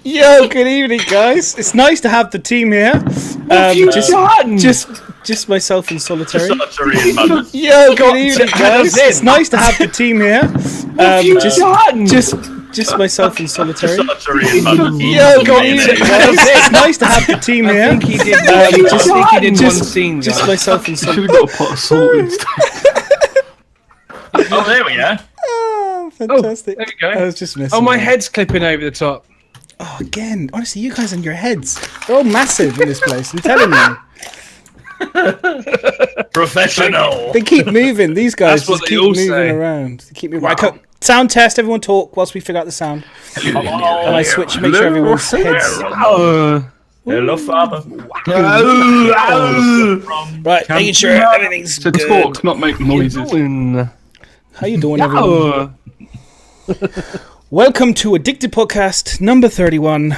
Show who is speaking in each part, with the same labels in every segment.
Speaker 1: Yo, good evening, guys. It's nice to have the team here.
Speaker 2: What have you done?
Speaker 1: Just myself and Solitary.
Speaker 3: Solitary madness.
Speaker 1: Yo, good evening, guys. It's nice to have the team here.
Speaker 2: What have you done?
Speaker 1: Just myself and Solitary.
Speaker 3: Solitary madness.
Speaker 1: Yo, good evening, guys. It's nice to have the team here.
Speaker 4: I think he did. One scene.
Speaker 1: Just myself and
Speaker 5: Should
Speaker 1: Solitary.
Speaker 5: have got a pot of salt instead.
Speaker 3: Oh, there we are.
Speaker 1: Oh, fantastic.
Speaker 4: There we go.
Speaker 1: I was just missing.
Speaker 4: Oh, my head's clipping over the top.
Speaker 1: Oh, again. Honestly, you guys and your heads. They're all massive in this place. I'm telling you.
Speaker 3: Professional.
Speaker 1: They keep moving. These guys
Speaker 4: That's what
Speaker 1: just
Speaker 4: they
Speaker 1: keep
Speaker 4: all
Speaker 1: moving
Speaker 4: say.
Speaker 1: around. They keep moving. Right, sound test. Everyone talk whilst we figure out the sound. And I switch, make sure everyone's heads.
Speaker 3: Hello, father.
Speaker 1: Right, making sure everything's
Speaker 5: To
Speaker 1: good.
Speaker 5: talk, not make noises.
Speaker 1: How you doing, everyone? Welcome to Addicted Podcast number 31.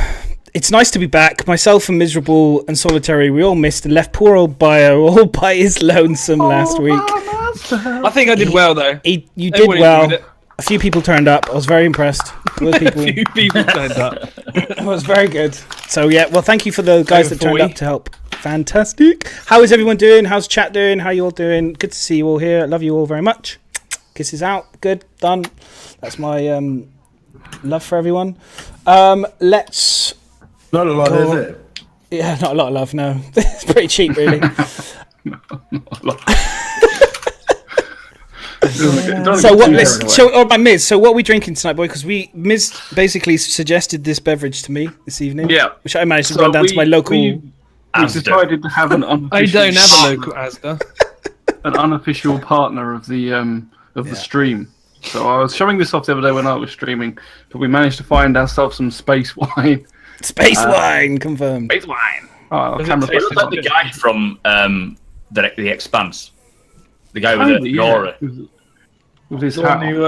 Speaker 1: It's nice to be back. Myself and Miserable and Solitary, we all missed and left poor old Bio all by his lonesome last week.
Speaker 4: I think I did well though.
Speaker 1: You did
Speaker 4: Everyone
Speaker 1: well.
Speaker 4: enjoyed it.
Speaker 1: A few people turned up. I was very impressed. With people.
Speaker 4: A few people turned up.
Speaker 1: It was very good. So yeah, well, thank you for the guys
Speaker 4: Over
Speaker 1: that turned
Speaker 4: 40.
Speaker 1: up to help. Fantastic. How is everyone doing? How's chat doing? How you all doing? Good to see you all here. Love you all very much. Kisses out. Good. Done. That's my love for everyone. Let's.
Speaker 6: Not a lot,
Speaker 1: Go
Speaker 6: is
Speaker 1: on.
Speaker 6: it?
Speaker 1: Yeah, not a lot of love. No, it's pretty cheap, really. So what? Myz. So what are we drinking tonight, boy? Because Myz basically suggested this beverage to me this evening.
Speaker 5: Yeah.
Speaker 1: Which I managed to
Speaker 5: So
Speaker 1: run down to my local.
Speaker 5: We decided to have an
Speaker 4: I
Speaker 5: unofficial,
Speaker 4: don't have a local Asda.
Speaker 5: an unofficial partner of the stream. So I was showing this off the other day when I was streaming, but we managed to find ourselves some space wine.
Speaker 1: Space wine confirmed.
Speaker 3: Space wine.
Speaker 5: Oh,
Speaker 4: Does
Speaker 5: camera
Speaker 4: it
Speaker 3: It looks like the guy from the Expanse. The guy with the aura.
Speaker 5: With his
Speaker 4: The
Speaker 5: hat
Speaker 4: one
Speaker 5: on.
Speaker 4: who,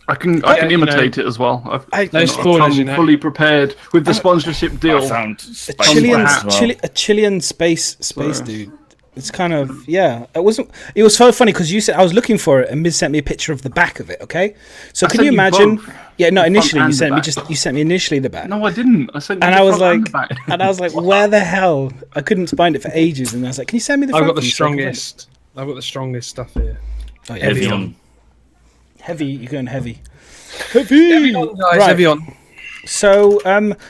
Speaker 5: I can imitate it as well. I've
Speaker 4: No spoilers, you know.
Speaker 5: fully prepared with the sponsorship
Speaker 3: I
Speaker 5: deal.
Speaker 3: found
Speaker 1: A
Speaker 3: Space
Speaker 1: Chilean,
Speaker 3: wine as well.
Speaker 1: a Chilean space dude. It's kind of It wasn't. It was so funny because you said I was looking for it, and Miz sent me a picture of the back of it. Okay, so
Speaker 5: I
Speaker 1: can
Speaker 5: sent
Speaker 1: you
Speaker 5: you
Speaker 1: imagine?
Speaker 5: both.
Speaker 1: Yeah, no.
Speaker 5: The
Speaker 1: Initially,
Speaker 5: front
Speaker 1: you
Speaker 5: and
Speaker 1: sent
Speaker 5: the
Speaker 1: me
Speaker 5: back.
Speaker 1: you sent me initially the back,
Speaker 5: No, I didn't. I sent you
Speaker 1: and
Speaker 5: the
Speaker 1: I was
Speaker 5: front and
Speaker 1: like,
Speaker 5: the back.
Speaker 1: and I was like, where the hell? I couldn't find it for ages, and I was like, can you send me the?
Speaker 4: I've
Speaker 1: front
Speaker 4: got the
Speaker 1: for me so I can find it?
Speaker 4: strongest. I've got the strongest stuff here.
Speaker 1: Oh, yeah,
Speaker 3: Heavy on.
Speaker 1: Heavy. You're going heavy.
Speaker 4: Heavy on, guys.
Speaker 1: Right.
Speaker 4: Heavy on.
Speaker 1: So,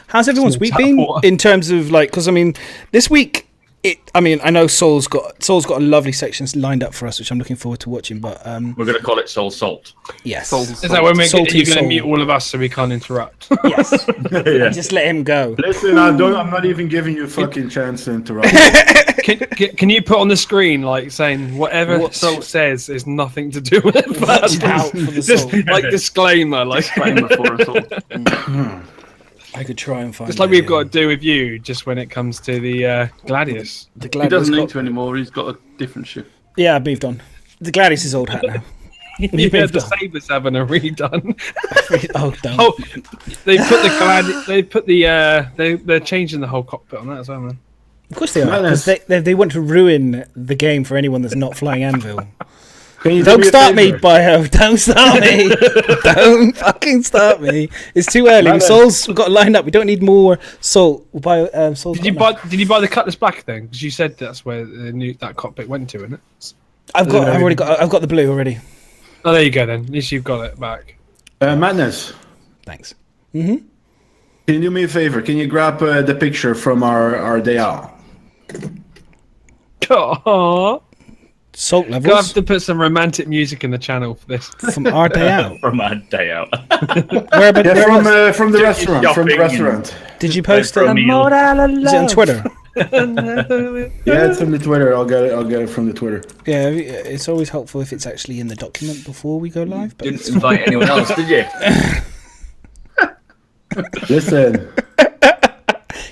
Speaker 1: how's everyone's week been in terms of like? Because I mean, this week, I know Saul's got a lovely sections lined up for us, which I'm looking forward to watching. But
Speaker 3: We're going to call it Soul Salt.
Speaker 1: yes,
Speaker 4: Is that when
Speaker 1: Salty
Speaker 4: you're going to
Speaker 1: soul.
Speaker 4: mute all of us so we can't interrupt?
Speaker 1: yes,
Speaker 6: Yeah.
Speaker 1: just let him go.
Speaker 6: Listen, I'm not even giving you a fucking chance to interrupt.
Speaker 4: Can you put on the screen like saying whatever Salt says is nothing to do with it?
Speaker 1: Watch out for the
Speaker 4: Just
Speaker 1: soul.
Speaker 4: like disclaimer, like
Speaker 5: Disclaimer for us all.
Speaker 1: I could try and find.
Speaker 4: just like we've got to do with you, just when it comes to the Gladius.
Speaker 1: the
Speaker 5: He
Speaker 1: Gladius.
Speaker 5: doesn't need to anymore. He's got a different shift.
Speaker 1: Yeah, I moved on. The Gladius is old hat now.
Speaker 4: Yeah, the Sabres having a redone.
Speaker 1: Oh, don't.
Speaker 4: Oh, they put the Gladius. They put the. They're changing the whole cockpit on that as well, man.
Speaker 1: Of course they are.
Speaker 6: Madness.
Speaker 1: 'Cause they want to ruin the game for anyone that's not flying Anvil.
Speaker 6: Can you do
Speaker 1: Don't
Speaker 6: me a
Speaker 1: start me,
Speaker 6: favor?
Speaker 1: Bio. Don't start me. Don't fucking start me. It's too early.
Speaker 6: Madness.
Speaker 1: Soul's we've got lined up. We don't need more Soul. We'll buy Soul's
Speaker 4: Did you
Speaker 1: got enough.
Speaker 4: buy the Cutlass Black thing? Because you said that's where that cockpit went to, isn't it?
Speaker 1: I've got the blue already.
Speaker 4: Oh, there you go then. At least you've got it back.
Speaker 6: Madness.
Speaker 1: Thanks.
Speaker 6: Can you do me a favor? Can you grab the picture from our day out?
Speaker 4: Aww.
Speaker 1: Salt
Speaker 4: Gonna have
Speaker 1: levels
Speaker 4: to put some romantic music in the channel for this.
Speaker 1: from our day out.
Speaker 3: From our day out.
Speaker 1: Where
Speaker 6: Yeah, from the restaurant. From the
Speaker 3: shopping
Speaker 6: restaurant.
Speaker 1: did you post
Speaker 3: For
Speaker 1: it?
Speaker 3: a meal.
Speaker 1: Is it on Twitter?
Speaker 6: Yeah, it's from the Twitter. I'll get it from the Twitter.
Speaker 1: Yeah, it's always helpful if it's actually in the document before we go live. But
Speaker 3: Didn't invite anyone else, did you?
Speaker 6: Listen.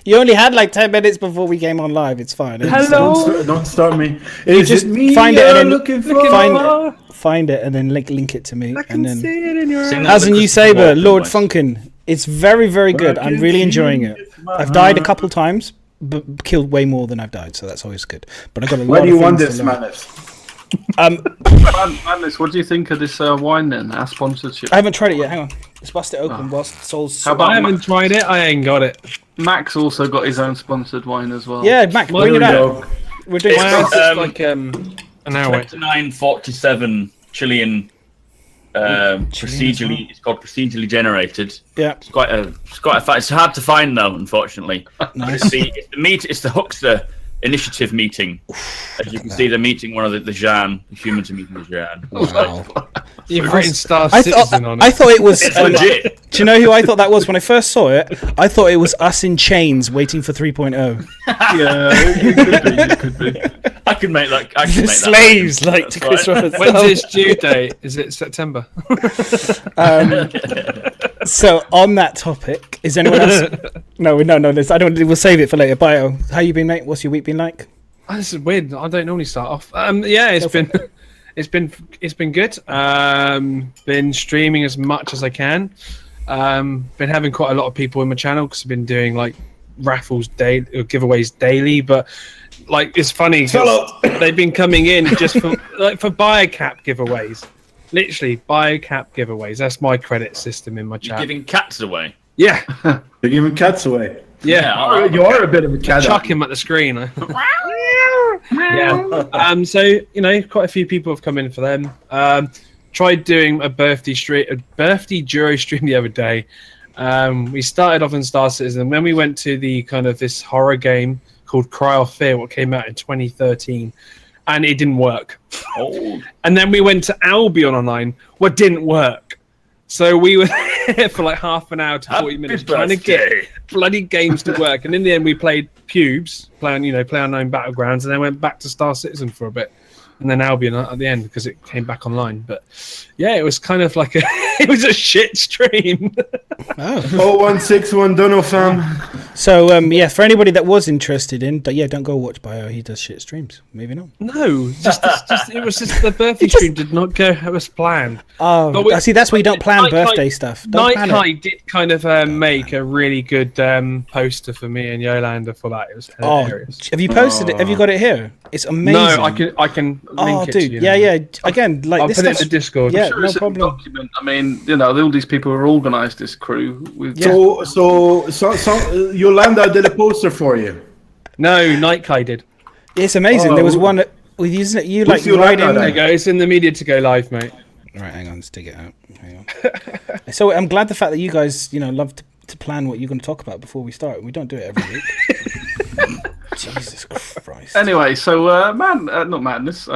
Speaker 1: you only had like 10 minutes before we came on live. It's fine.
Speaker 6: Don't start me. Is
Speaker 1: just
Speaker 6: it me
Speaker 1: find it and
Speaker 6: you're
Speaker 1: then
Speaker 6: looking for?
Speaker 1: Find it and then link it to me. And then
Speaker 3: Sing that
Speaker 1: as a
Speaker 3: with
Speaker 1: new
Speaker 3: Christopher
Speaker 1: saber,
Speaker 3: Walken
Speaker 1: Lord
Speaker 3: voice.
Speaker 1: Funkin. It's very, very good. I'm really enjoying it. I've died a couple times, but killed way more than I've died, so that's always good. But I got a lot
Speaker 6: Where do you
Speaker 1: of
Speaker 6: want
Speaker 1: things
Speaker 6: this,
Speaker 1: to learn.
Speaker 6: Madness?
Speaker 5: Madness, what do you think of this wine then? Our sponsorship.
Speaker 1: I haven't tried it yet. Hang on. Let's bust it open whilst Soul's.
Speaker 5: How about
Speaker 4: I haven't tried it. I ain't got it.
Speaker 5: Max also got his own sponsored wine as well.
Speaker 1: Yeah, Mac, bring it out. We're doing
Speaker 4: My house is like an hour away.
Speaker 3: 2947 Chilean. Procedurally, it's called procedurally generated.
Speaker 1: Yeah.
Speaker 3: It's quite a fact. It's hard to find though, unfortunately.
Speaker 1: Nice.
Speaker 3: It's the Huckster Initiative meeting. As you can see, they're meeting one of the Jan. The humans are meeting the Jan.
Speaker 1: Wow.
Speaker 4: You've written Star
Speaker 1: I
Speaker 4: Citizen on it.
Speaker 1: thought it was.
Speaker 3: It's legit.
Speaker 1: Do you know who I thought that was when I first saw it? I thought it was Us in Chains waiting for 3.0.
Speaker 5: Yeah, it could be.
Speaker 3: I could make that. I could make
Speaker 1: Slaves
Speaker 3: that.
Speaker 1: like to Chris Roberts.
Speaker 4: When's its due date? Is it September?
Speaker 1: So on that topic, is anyone else? No. I don't. We'll save it for later. Bio, how you been, mate? What's your week been like?
Speaker 4: Oh, this is weird. I don't normally start off. Yeah, it's been good. Been streaming as much as I can. Been having quite a lot of people in my channel because I've been doing like raffles daily or giveaways daily. But like it's funny, 'cause they've been coming in just for biocap giveaways. Literally biocap giveaways. That's my credit system in my
Speaker 3: You're
Speaker 4: chat.
Speaker 3: giving cats away.
Speaker 4: Yeah,
Speaker 6: They're giving cats away.
Speaker 4: yeah.
Speaker 6: You are a bit of a cat.
Speaker 4: Chuck him at the screen. Yeah. So you know, quite a few people have come in for them. Tried doing a birthday Duro stream the other day. We started off in Star Citizen, and then we went to the kind of this horror game called Cry of Fear, what came out in 2013, and it didn't work.
Speaker 3: Oh,
Speaker 4: And then we went to Albion Online, what didn't work. So we were there for like half an hour to 40 minutes trying to get bloody games to work. And in the end, we played Pubes, play unknown battlegrounds, and then went back to Star Citizen for a bit. And then Albion at the end because it came back online. But yeah, it was kind of like it was a shit stream.
Speaker 6: 0161 Dono fam.
Speaker 1: So yeah, for anybody that was interested in, don't go watch Bio. He does shit streams. Moving on.
Speaker 4: No, it was just the birthday stream did not go as planned.
Speaker 1: Oh, I see. That's why you don't plan birthday stuff. Don't plan it.
Speaker 4: Nightkite did kind of make a really good poster for me and Yolanda for that. It was hilarious.
Speaker 1: Have you posted it? Have you got it here? It's amazing.
Speaker 4: No, I can link it
Speaker 1: dude,
Speaker 4: to you.
Speaker 1: yeah. Again, like
Speaker 4: I'll
Speaker 1: this
Speaker 4: put it in
Speaker 1: stuff's-
Speaker 4: the Discord.
Speaker 1: Yeah,
Speaker 5: Sure,
Speaker 1: no
Speaker 5: it's a
Speaker 1: problem.
Speaker 5: document. I mean, you know, all these people who organised this crew with.
Speaker 6: So Yolanda did a poster for you.
Speaker 4: No, Nightkite did.
Speaker 1: It's amazing.
Speaker 6: Oh,
Speaker 1: there was one with using it. You like
Speaker 6: Yolanda
Speaker 1: riding.
Speaker 6: then?
Speaker 4: There you go. It's in the media to go live, mate.
Speaker 1: Right, hang on, let's dig it out. Hang on. So I'm glad the fact that you guys, love to plan what you're going to talk about before we start. We don't do it every week. Jesus Christ.
Speaker 5: Anyway, so not Madness,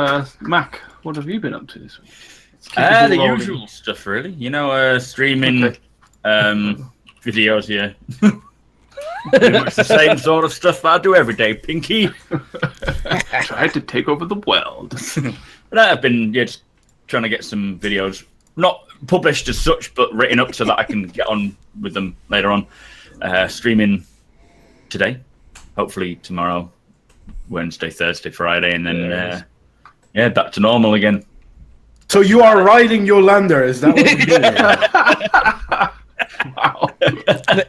Speaker 5: Mac, what have you been up to this week?
Speaker 3: the usual stuff, really. Streaming videos here. Pretty much the same sort of stuff that I do every day, Pinky.
Speaker 5: Tried to take over the world.
Speaker 3: But I've been just trying to get some videos, not published as such, but written up so that I can get on with them later on. Streaming today, hopefully tomorrow, Wednesday, Thursday, Friday, and then back to normal again.
Speaker 6: So you are riding Yolanda, is that what you're doing?
Speaker 5: Wow.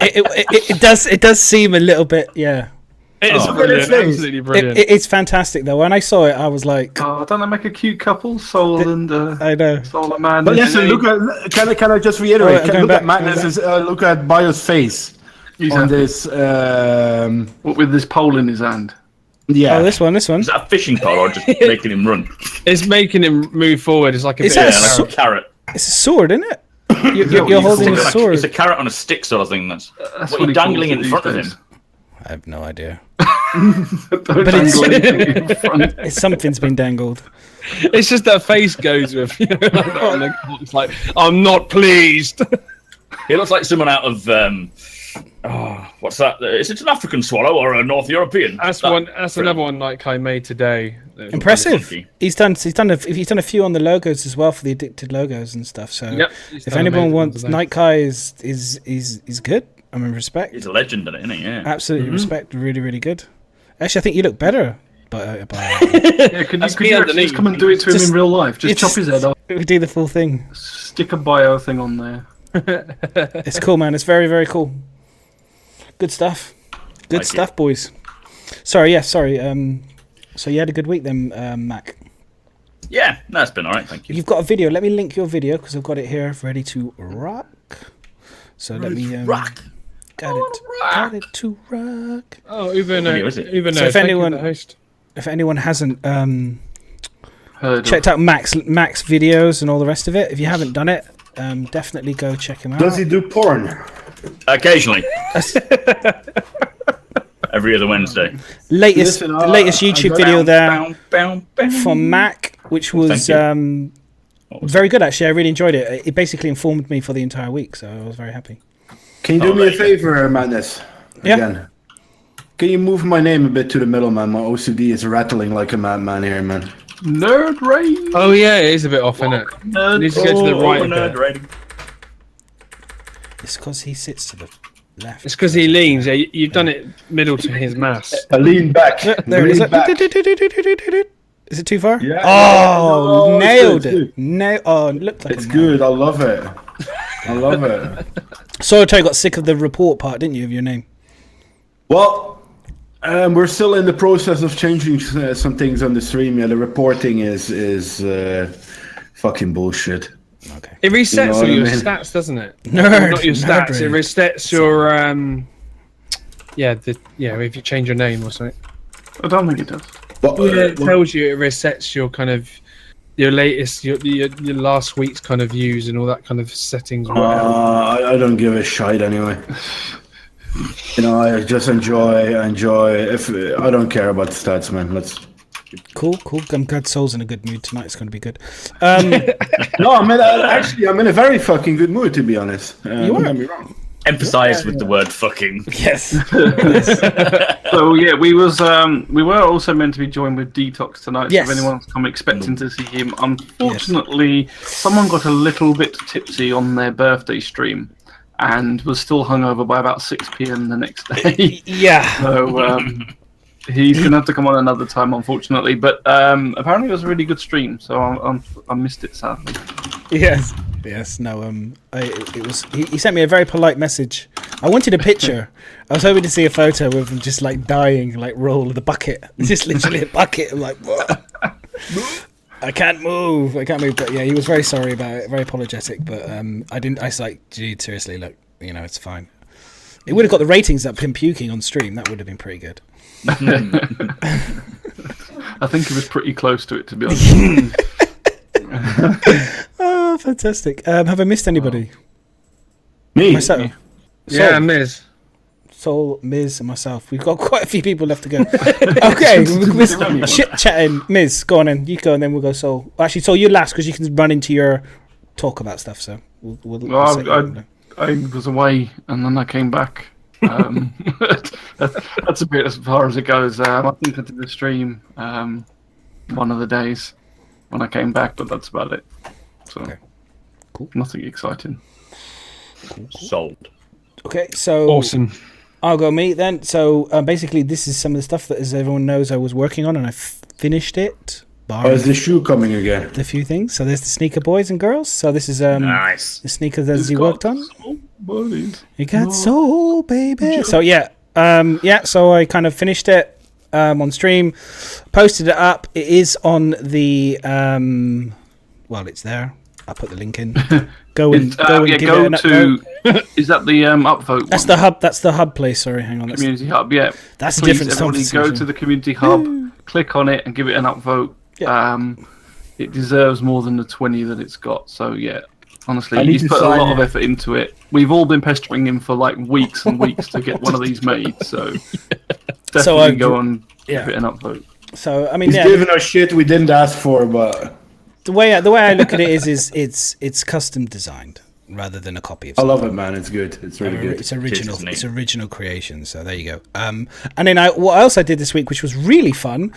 Speaker 1: It does seem a little bit, yeah.
Speaker 4: It's brilliant, absolutely brilliant.
Speaker 1: It's fantastic though. When I saw it, I was like,
Speaker 5: Oh, don't they make a cute couple, Soul and
Speaker 1: I know.
Speaker 5: Soul and Madness?
Speaker 6: But listen, look at. Can I just reiterate?
Speaker 1: Oh,
Speaker 6: Look at Madness. Look at Bio's face on this.
Speaker 5: What, with this pole in his hand.
Speaker 6: Yeah.
Speaker 1: Oh, this one.
Speaker 3: Is that a fishing pole or just making him run?
Speaker 4: It's making him move forward. It's like a
Speaker 1: Is
Speaker 4: bit
Speaker 1: that
Speaker 4: of
Speaker 3: Like a carrot.
Speaker 1: It's a sword, isn't it? You're
Speaker 3: It's
Speaker 1: holding a
Speaker 3: like
Speaker 1: sword.
Speaker 3: It's a carrot on a stick sort of thing. That's what
Speaker 5: he
Speaker 3: you're dangling
Speaker 5: calls it
Speaker 3: in front of
Speaker 5: these
Speaker 3: him.
Speaker 1: I have no idea.
Speaker 5: Don't
Speaker 1: But it's-
Speaker 5: dangle anything in front.
Speaker 1: Something's been dangled.
Speaker 4: It's just that face goes with, it's like, I'm not pleased.
Speaker 3: He looks like someone out of what's that? Is it an African swallow or a North European?
Speaker 4: That's another one like I made today.
Speaker 1: Impressive.
Speaker 3: funky.
Speaker 1: He's done a few on the logos as well for the addicted logos and stuff. So
Speaker 4: Yep,
Speaker 1: if anyone wants, Night Kai is good. I mean, respect.
Speaker 3: He's a legend in it, isn't he? Yeah.
Speaker 1: Absolutely respect. Really, really good. Actually, I think you look better. But
Speaker 5: Yeah, could
Speaker 4: That's
Speaker 5: you
Speaker 4: me
Speaker 5: actually
Speaker 4: underneath.
Speaker 5: just come and do it to him
Speaker 1: Just-
Speaker 5: in real life? Just
Speaker 1: it's-
Speaker 5: chop his head off,
Speaker 1: we do the full thing.
Speaker 5: stick a bio thing on there.
Speaker 1: It's cool, man. It's very, very cool. Good stuff. Good
Speaker 3: Like
Speaker 1: stuff, boys. Sorry. So you had a good week then, Mac.
Speaker 3: Yeah, no, it's been alright, thank you.
Speaker 1: You've got a video. Let me link your video because I've got it here ready to rock. So let me
Speaker 3: rock.
Speaker 1: got it to rock.
Speaker 4: Oh, even
Speaker 3: What video is it?
Speaker 4: even
Speaker 1: So if
Speaker 4: thank you,
Speaker 1: anyone-
Speaker 4: the host.
Speaker 1: If anyone hasn't
Speaker 5: Heard
Speaker 1: checked out Max videos and all the rest of it, if you haven't done it, definitely go check him out.
Speaker 6: Does he do porn?
Speaker 3: Occasionally. Every other Wednesday.
Speaker 1: Latest
Speaker 6: Listen,
Speaker 1: the latest YouTube video there
Speaker 3: Bow.
Speaker 1: from Mac, which was
Speaker 3: Thank
Speaker 1: very good actually. I really enjoyed it. It basically informed me for the entire week, so I was very happy.
Speaker 6: Can you do me a favor, Madness?
Speaker 1: Yeah.
Speaker 6: Again. Can you move my name a bit to the middle, man? My OCD is rattling like a madman here, man.
Speaker 5: Nerd Rage.
Speaker 4: Oh yeah, it is a bit off, isn't it? It needs to go to the right a bit.
Speaker 1: It's because he sits to the left.
Speaker 4: It's because he leans. Yeah, you've done it middle to his mass.
Speaker 6: I lean back.
Speaker 1: There it is.
Speaker 6: Lean back.
Speaker 1: Is it too far?
Speaker 6: Yeah.
Speaker 1: Oh,
Speaker 6: No, it's
Speaker 1: nailed
Speaker 6: good,
Speaker 1: it. Oh, it looked like
Speaker 6: It's
Speaker 1: a man.
Speaker 6: good. I love it. I love it.
Speaker 1: Solitary got sick of the report part, didn't you, of your name?
Speaker 6: Well, we're still in the process of changing some things on the stream. Yeah, the reporting is fucking bullshit.
Speaker 1: Okay.
Speaker 4: It resets
Speaker 6: You know
Speaker 4: all
Speaker 6: what I
Speaker 4: your
Speaker 6: mean?
Speaker 4: stats, doesn't it?
Speaker 1: Nerd,
Speaker 4: Not your stats.
Speaker 1: nerd
Speaker 4: It resets your if you change your name or something.
Speaker 5: I don't think it does.
Speaker 6: But,
Speaker 4: Yeah, it tells you it resets your kind of your latest your last week's kind of views and all that kind of settings. or whatever.
Speaker 6: I don't give a shit anyway. You know, I just enjoy. If I don't care about the stats, man. Let's.
Speaker 1: Cool. I'm glad Soul's in a good mood tonight. It's going to be good.
Speaker 6: No, I'm in a very fucking good mood, to be honest.
Speaker 1: You are?
Speaker 6: Don't get me wrong.
Speaker 3: Emphasize with the word fucking.
Speaker 1: Yes.
Speaker 5: So yeah, we were also meant to be joined with Detox tonight.
Speaker 1: Yes.
Speaker 5: So if anyone's come expecting to see him, unfortunately, someone got a little bit tipsy on their birthday stream, and was still hungover by about 6 p.m. the next day.
Speaker 1: Yeah.
Speaker 5: So he's gonna have to come on another time, unfortunately. But apparently it was a really good stream, so I missed it sadly.
Speaker 1: Yes. No. It was. He sent me a very polite message. I wanted a picture. I was hoping to see a photo with him just like dying, like roll of the bucket. It's just literally a bucket. I'm like, what? I can't move. But yeah, he was very sorry about it, very apologetic. But I was like, dude, seriously, look, it's fine. It would have got the ratings up, him puking on stream. That would have been pretty good.
Speaker 5: I think it was pretty close to it, to be honest.
Speaker 1: Oh, fantastic. Have I missed anybody?
Speaker 6: Me.
Speaker 1: Myself.
Speaker 4: Yeah, Myz.
Speaker 1: Soul, Myz, and myself. We've got quite a few people left to go. Okay, we're chit-chatting. Myz, go on then. You go and then we'll go Soul. Actually, Soul, you last because you can run into your talk about stuff. So we'll set you up.
Speaker 5: I was away and then I came back. That's a bit as far as it goes. I think I did the stream one of the days when I came back, but that's about it. So,
Speaker 1: Okay. Cool.
Speaker 5: Nothing exciting.
Speaker 3: Sold.
Speaker 1: Okay, so
Speaker 4: Awesome.
Speaker 1: I'll go me then. So basically, this is some of the stuff that, as everyone knows, I was working on, and I finished it.
Speaker 6: Is the shoe coming again?
Speaker 1: The few things. So there's the sneaker boys and girls. So this is
Speaker 3: Nice.
Speaker 1: the sneakers that he worked on.
Speaker 5: Buddies.
Speaker 1: You got soul, baby. So yeah, So I kind of finished it on stream, posted it up. It is on the well, it's there. I'll put the link in. Go and give it an upvote.
Speaker 5: Is that the upvote?
Speaker 1: That's the hub. That's the hub place. Sorry, hang on.
Speaker 5: Community hub. Yeah.
Speaker 1: That's a
Speaker 5: Please,
Speaker 1: different
Speaker 5: everybody,
Speaker 1: stuff.
Speaker 5: go to the community hub, click on it, and give it an upvote.
Speaker 1: Yeah.
Speaker 5: It deserves more than the 20 that it's got. So yeah, honestly,
Speaker 6: I need
Speaker 5: he's
Speaker 6: to
Speaker 5: put a
Speaker 6: sign
Speaker 5: lot of
Speaker 6: it.
Speaker 5: effort into it. We've all been pestering him for like weeks and weeks to get one of these made. So definitely go and give it an upvote.
Speaker 1: So I mean,
Speaker 6: He's giving us shit we didn't ask for, but
Speaker 1: the way I look at it is it's custom designed rather than a copy of
Speaker 6: I
Speaker 1: something.
Speaker 6: love it, man. It's good. It's really good.
Speaker 1: It's original.
Speaker 3: Cheers,
Speaker 1: It's original creation. So there you go. And then what else I did this week, which was really fun,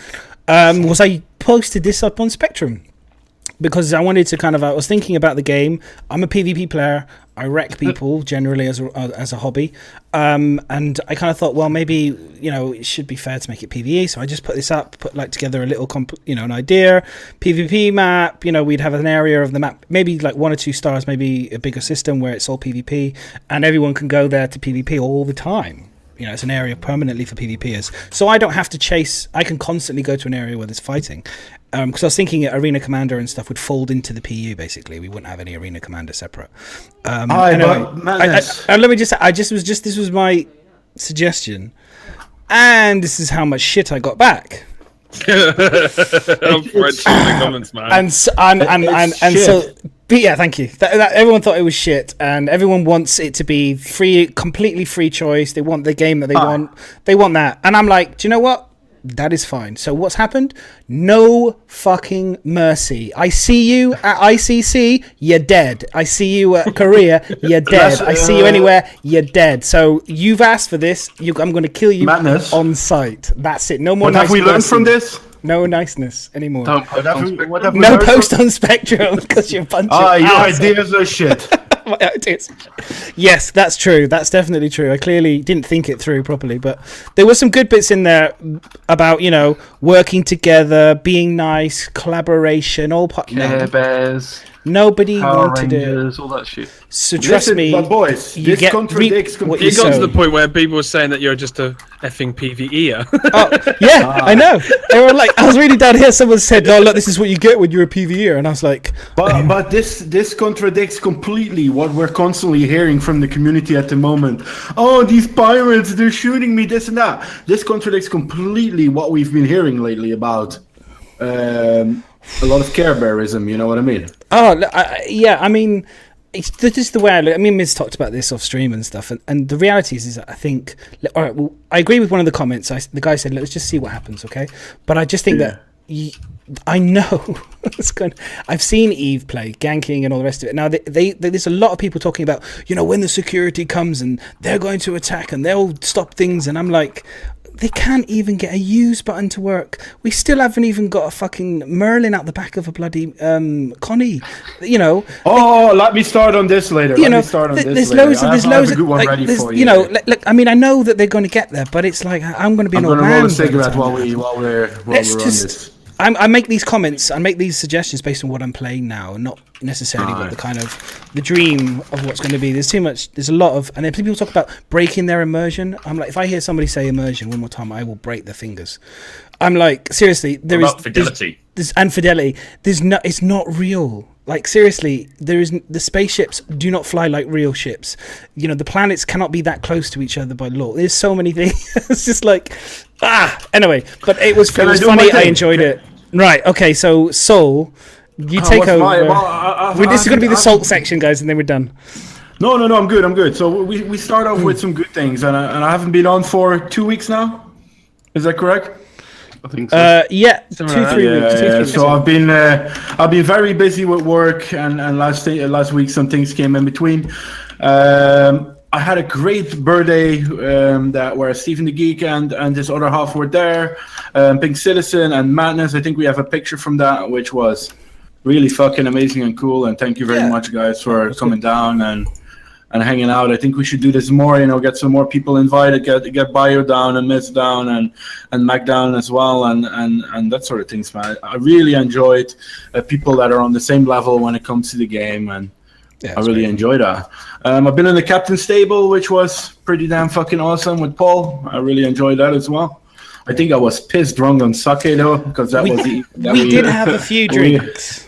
Speaker 1: was I posted this up on Spectrum because I wanted to I was thinking about the game. I'm a PvP player. I wreck people generally as a hobby, and I kind of thought, well, maybe it should be fair to make it PvE. So I just put this up, put together a little an idea, PvP map. We'd have an area of the map, maybe like 1 or 2 stars, maybe a bigger system where it's all PvP, and everyone can go there to PvP all the time. It's an area permanently for PvPers, so I don't have to chase. I can constantly go to an area where there's fighting. Because I was thinking Arena Commander and stuff would fold into the PU. Basically, we wouldn't have any Arena Commander separate. Anyway, let me just say, this was my suggestion, and this is how much shit I got back.
Speaker 4: I'm French in the comments, man.
Speaker 1: And so, but yeah, thank you. Everyone thought it was shit, and everyone wants it to be free, completely free choice. They want the game that they want. They want that, and I'm like, do you know what? That is fine. So what's happened? No fucking mercy. I see you at ICC, you're dead. I see you at Korea, you're dead. I see you anywhere, you're dead. So you've asked for this. I'm going to kill you on sight. That's it. No more.
Speaker 6: What have we learned from this?
Speaker 1: No niceness anymore.
Speaker 5: Don't post on Spectrum.
Speaker 1: No post on Spectrum because you're a bunch of
Speaker 6: your
Speaker 1: assholes.
Speaker 6: ideas are shit.
Speaker 1: My ideas. Yes, that's true. That's definitely true. I clearly didn't think it through properly, but there were some good bits in there about, working together, being nice, collaboration, all
Speaker 5: Care Bears.
Speaker 1: Nobody
Speaker 5: Power
Speaker 1: wanted
Speaker 5: Rangers,
Speaker 1: it.
Speaker 5: all that shit.
Speaker 1: So trust me,
Speaker 6: but boys, this contradicts completely.
Speaker 4: It got to the point where people were saying that you're just a effing PvEer.
Speaker 1: I know. They were like, I was reading down here. Someone said, "Oh, look, this is what you get when you're a PvEer," and I was like,
Speaker 6: but this contradicts completely what we're constantly hearing from the community at the moment. Oh, these pirates, they're shooting me, this and that. This contradicts completely what we've been hearing lately about a lot of Care Bearism. You know what I mean?
Speaker 1: Oh, yeah. I mean, this is the way I look. I mean, Myz talked about this off stream and stuff, and the reality is that I think. All right, well, I agree with one of the comments. The guy said, "Let's just see what happens," okay? But I just think that I know I've seen Eve play ganking and all the rest of it. Now, there's a lot of people talking about, when the security comes and they're going to attack and they'll stop things, and I'm like, they can't even get a use button to work. We still haven't even got a fucking Merlin out the back of a bloody Connie.
Speaker 6: Oh, let me start on this later.
Speaker 1: There's loads of look, I mean, I know that they're going to get there, but it's like I'm going to be an old man.
Speaker 6: I'm going to roll a cigarette while we're on this.
Speaker 1: I make these comments, I make these suggestions based on what I'm playing now, and not necessarily what the dream of what's going to be. There's a lot of, and then people talk about breaking their immersion. I'm like, if I hear somebody say immersion one more time, I will break their fingers. I'm like, seriously,
Speaker 3: fidelity.
Speaker 1: And fidelity. It's not real. Like, seriously, the spaceships do not fly like real ships. The planets cannot be that close to each other by law. There's so many things. It's just like, anyway, but it was funny. I enjoyed it. Right, okay, so Soul, you take over. This is going to be the Salt section, guys, and then we're done.
Speaker 6: No, I'm good. So we start off with some good things, and I haven't been on for 2 weeks now. Is that correct?
Speaker 5: I think so.
Speaker 1: Yeah, 2-3 weeks.
Speaker 6: So I've been very busy with work, and last week some things came in between. I had a great birthday where Stephen the Geek and his other half were there. Pink Citizen and Madness. I think we have a picture from that, which was really fucking amazing and cool. And thank you very much, guys, for coming down and hanging out. I think we should do this more. Get some more people invited. Get Bio down and Myz down and Mac down as well, and that sort of things, man. I really enjoyed people that are on the same level when it comes to the game, and I really enjoyed that. I've been in the captain stable, which was pretty damn fucking awesome with Paul. I really enjoyed that as well. I think I was pissed drunk on sake though, because we
Speaker 1: did have a few drinks.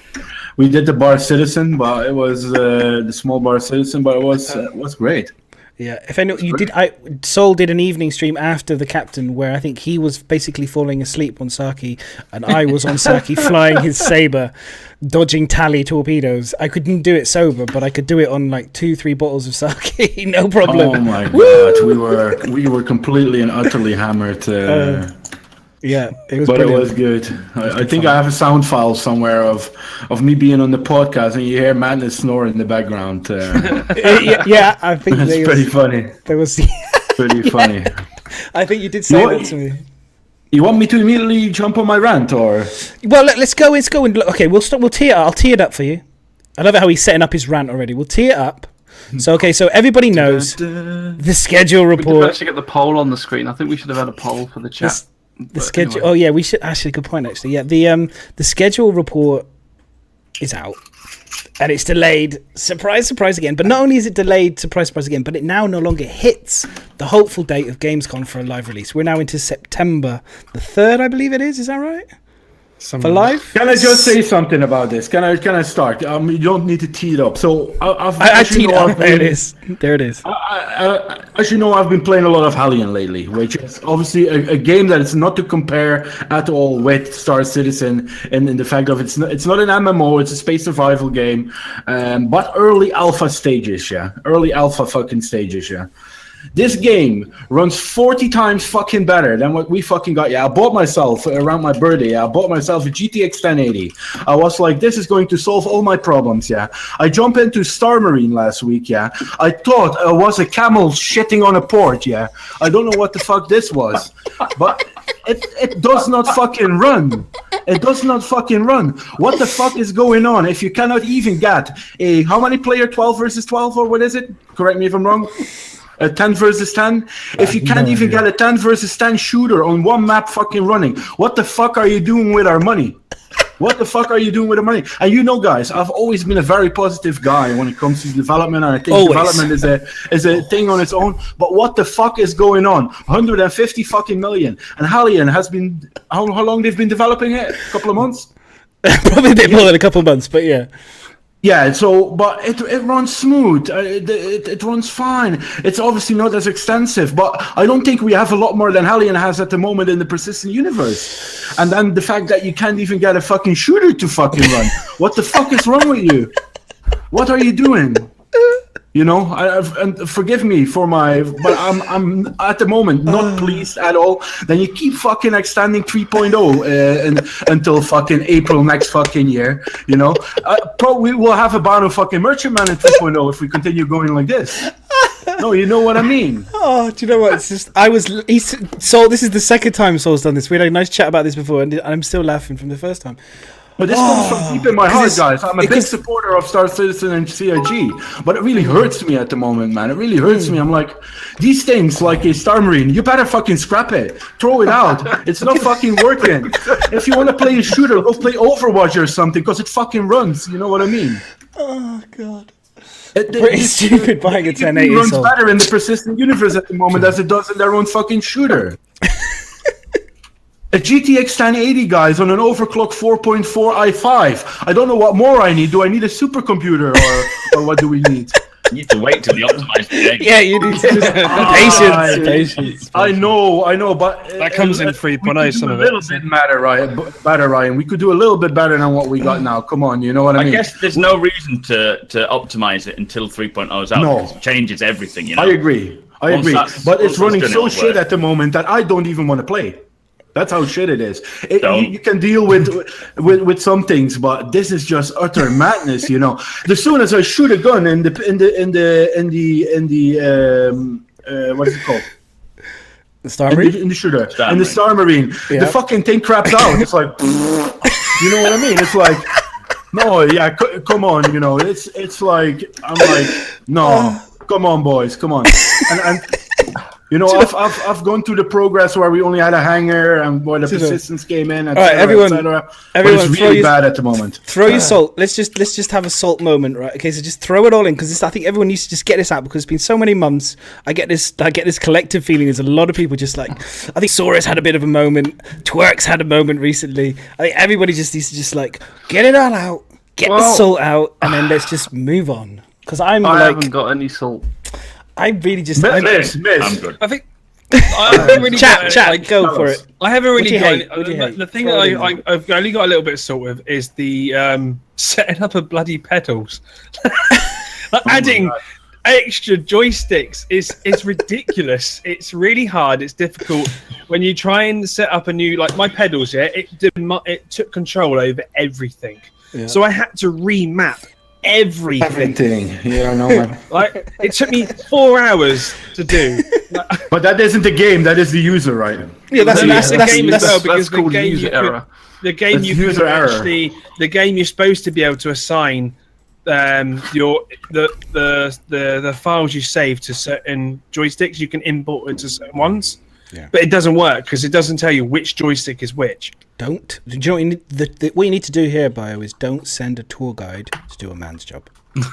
Speaker 6: We did the Bar Citizen, but it was the small Bar Citizen, but it was great.
Speaker 1: Yeah, if any, you did. Soul did an evening stream after the captain, where I think he was basically falling asleep on sake, and I was on sake flying his saber, dodging tally torpedoes. I couldn't do it sober, but I could do it on like 2-3 bottles of sake, no problem.
Speaker 6: Oh my god, we were completely and utterly hammered.
Speaker 1: Yeah, it was.
Speaker 6: But
Speaker 1: brilliant.
Speaker 6: It was good. I think I have a sound file somewhere of me being on the podcast, and you hear Madness snore in the background.
Speaker 1: Yeah, I think
Speaker 6: that's pretty funny.
Speaker 1: There was
Speaker 6: pretty funny.
Speaker 1: I think you did say that to me.
Speaker 6: You want me to immediately jump on my rant, or?
Speaker 1: Well, let's go and look. Okay, we'll stop. I'll tee it up for you. I love it how he's setting up his rant already. We'll tee it up. So everybody knows the schedule report.
Speaker 5: We did actually get the poll on the screen. I think we should have had a poll for the chat.
Speaker 1: The schedule. Anyway. Oh yeah, we should actually. Good point. Actually, yeah. The schedule report is out, and it's delayed. Surprise, surprise again. But not only is it delayed, surprise, surprise again, but it now no longer hits the hopeful date of Gamescon for a live release. We're now into September the 3rd, I believe it is. Is that right? for life.
Speaker 6: Can I just say something about this? Can I start? You don't need to tee it up. So
Speaker 1: I teed up. There it is. There it is.
Speaker 6: As you know, I've been playing a lot of Hellion lately, which is obviously a game that is not to compare at all with Star Citizen, in the fact of it's not an MMO, it's a space survival game, but early alpha stages, yeah, early alpha fucking stages, yeah. This game runs 40 times fucking better than what we fucking got. Yeah, I bought myself around my birthday. I bought myself a GTX 1080. I was like, this is going to solve all my problems. Yeah, I jumped into Star Marine last week. Yeah, I thought it was a camel shitting on a port. Yeah, I don't know what the fuck this was, but it does not fucking run. It does not fucking run. What the fuck is going on? If you cannot even get a how many player 12 versus 12 or what is it? Correct me if I'm wrong. 10 versus 10. If you can't even get a 10 versus 10 shooter on one map fucking running, what the fuck are you doing with our money? What the fuck are you doing with the money? And you know, guys, I've always been a very positive guy when it comes to development, and I think development is a thing on its own. But what the fuck is going on? 150 fucking million. And Hellion has been how long they've been developing it? A couple of months?
Speaker 1: Probably a bit more than a couple of months, but yeah.
Speaker 6: Yeah, so, but it runs smooth, it runs fine. It's obviously not as extensive, but I don't think we have a lot more than Hellion has at the moment in the persistent universe. And then the fact that you can't even get a fucking shooter to fucking run. What the fuck is wrong with you? What are you doing? You know, and forgive me for but I'm at the moment not pleased at all. Then you keep fucking extending 3.0 until fucking April next fucking year. You know, probably we'll have a ban of fucking Merchantman in 3.0 if we continue going like this. No, you know what I mean.
Speaker 1: Oh, do you know what? It's just Sol. This is the second time Sol's done this. We had a nice chat about this before, and I'm still laughing from the first time.
Speaker 6: But this comes from deep in my heart, guys. I'm a big supporter of Star Citizen and CryEngine, but it really hurts me at the moment, man. It really hurts me. I'm like, these things, like a Star Marine, you better fucking scrap it. Throw it out. It's not fucking working. If you want to play a shooter, go play Overwatch or something, because it fucking runs. You know what I mean?
Speaker 1: Oh, God. Pretty stupid buying a 1080.
Speaker 6: It runs better in the persistent universe at the moment as it does in their own fucking shooter. A GTX 1080, guys, on an overclock 4.4 i5. I don't know what more I need. Do I need a supercomputer or what do we need?
Speaker 3: You need to wait till the optimized game.
Speaker 1: Yeah, you need to just patience.
Speaker 6: I know, but
Speaker 4: that comes in 3.0. Some of it.
Speaker 6: A little bit better, Ryan. We could do a little bit better than what we got now. Come on, you know what I mean?
Speaker 3: I guess there's no reason to optimize it until 3.0 is out.
Speaker 6: No.
Speaker 3: Because it changes everything. You know.
Speaker 6: I agree, but it's running so shit at the moment that I don't even want to play. That's how shit it is. You can deal with some things, but this is just utter madness. You know, as soon as I shoot a gun in the what is it called?
Speaker 1: The Star Marine?
Speaker 6: In the shooter, in the Star Marine, the fucking thing craps out. It's like, you know what I mean? It's like, no, yeah, come on, you know, it's like, I'm like, no, come on, boys, come on, and. You know, I've gone through the progress where we only had a hangar and where the persistence came in, etc.
Speaker 1: Everyone,
Speaker 6: but it's really bad at the moment.
Speaker 1: Throw your salt. Let's just have a salt moment, right? Okay, so just throw it all in, because I think everyone needs to just get this out, because it's been so many months. I get this collective feeling. There's a lot of people just like, I think Saurus had a bit of a moment. Twerk's had a moment recently. I think everybody just needs to just like get it all out, get the salt out, and then let's just move on. Because I
Speaker 5: haven't got any salt.
Speaker 1: I really just...
Speaker 6: Miss.
Speaker 3: I'm good.
Speaker 4: I think... I haven't really
Speaker 1: go for it.
Speaker 4: I haven't really
Speaker 1: got...
Speaker 4: The thing that I've only got a little bit of salt with is the setting up of bloody pedals. Adding extra joysticks is ridiculous. It's really hard. It's difficult. When you try and set up a new... Like, my pedals, yeah, it took control over everything. Yeah. So I had to remap everything.
Speaker 6: Yeah, I know, man.
Speaker 4: Like, it took me 4 hours to do.
Speaker 6: But that isn't the game, that is the user, right?
Speaker 1: Yeah, that's
Speaker 4: the game as well, because
Speaker 5: the game
Speaker 4: the game you're supposed to be able to assign the files you save to certain joysticks. You can import it to certain ones. Yeah. But it doesn't work because it doesn't tell you which joystick is which.
Speaker 1: Do you know what you need, what you need to do here, Bio, is don't send a tour guide to do a man's job.
Speaker 4: That's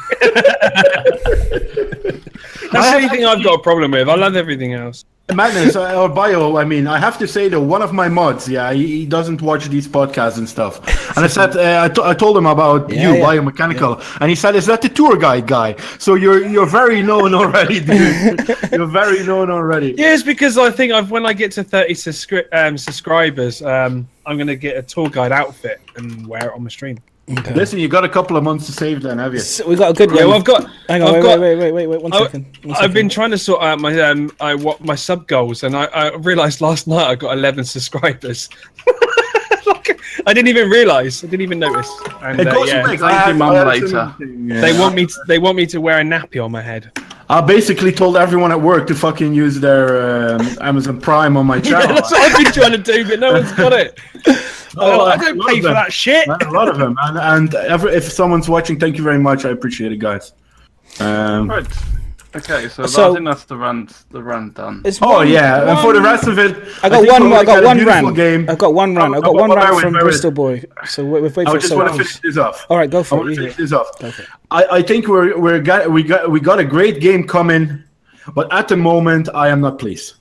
Speaker 4: the only thing I've got a problem with. I love everything else.
Speaker 6: Madness or Bio, I mean, I have to say though, one of my mods, he doesn't watch these podcasts and stuff. And I said, I told him about Biomechanical, and he said, "Is that the tour guide guy?" So you're very known already, dude. You're very known already.
Speaker 4: Yeah, it's because I think when I get to 30 subscribers, I'm gonna get a tour guide outfit and wear it on my stream.
Speaker 1: Okay.
Speaker 6: Listen, you got a couple of months to save then, have you?
Speaker 1: So we got a good one.
Speaker 4: Yeah, well, I've got.
Speaker 1: Hang on, wait, 1 second.
Speaker 4: I've been trying to sort out my sub goals, and I realised last night I got 11 subscribers. I didn't even realise. I didn't even notice. And
Speaker 5: Thank you, Mum, later.
Speaker 4: They want me to wear a nappy on my head.
Speaker 6: I basically told everyone at work to fucking use their Amazon Prime on my channel.
Speaker 4: Yeah, that's what I've been trying to do, but no one's got it. I don't pay for that shit.
Speaker 6: A lot of them, and if someone's watching, thank you very much. I appreciate it, guys.
Speaker 5: Right. Okay, so I think that's the run done.
Speaker 6: And for the rest of it,
Speaker 1: I got one run. I've got one run from Bristol Boy. So wait for
Speaker 6: I just want to finish this off.
Speaker 1: All right, go for it.
Speaker 6: I want to finish this off. I think we got a great game coming, but at the moment I am not pleased.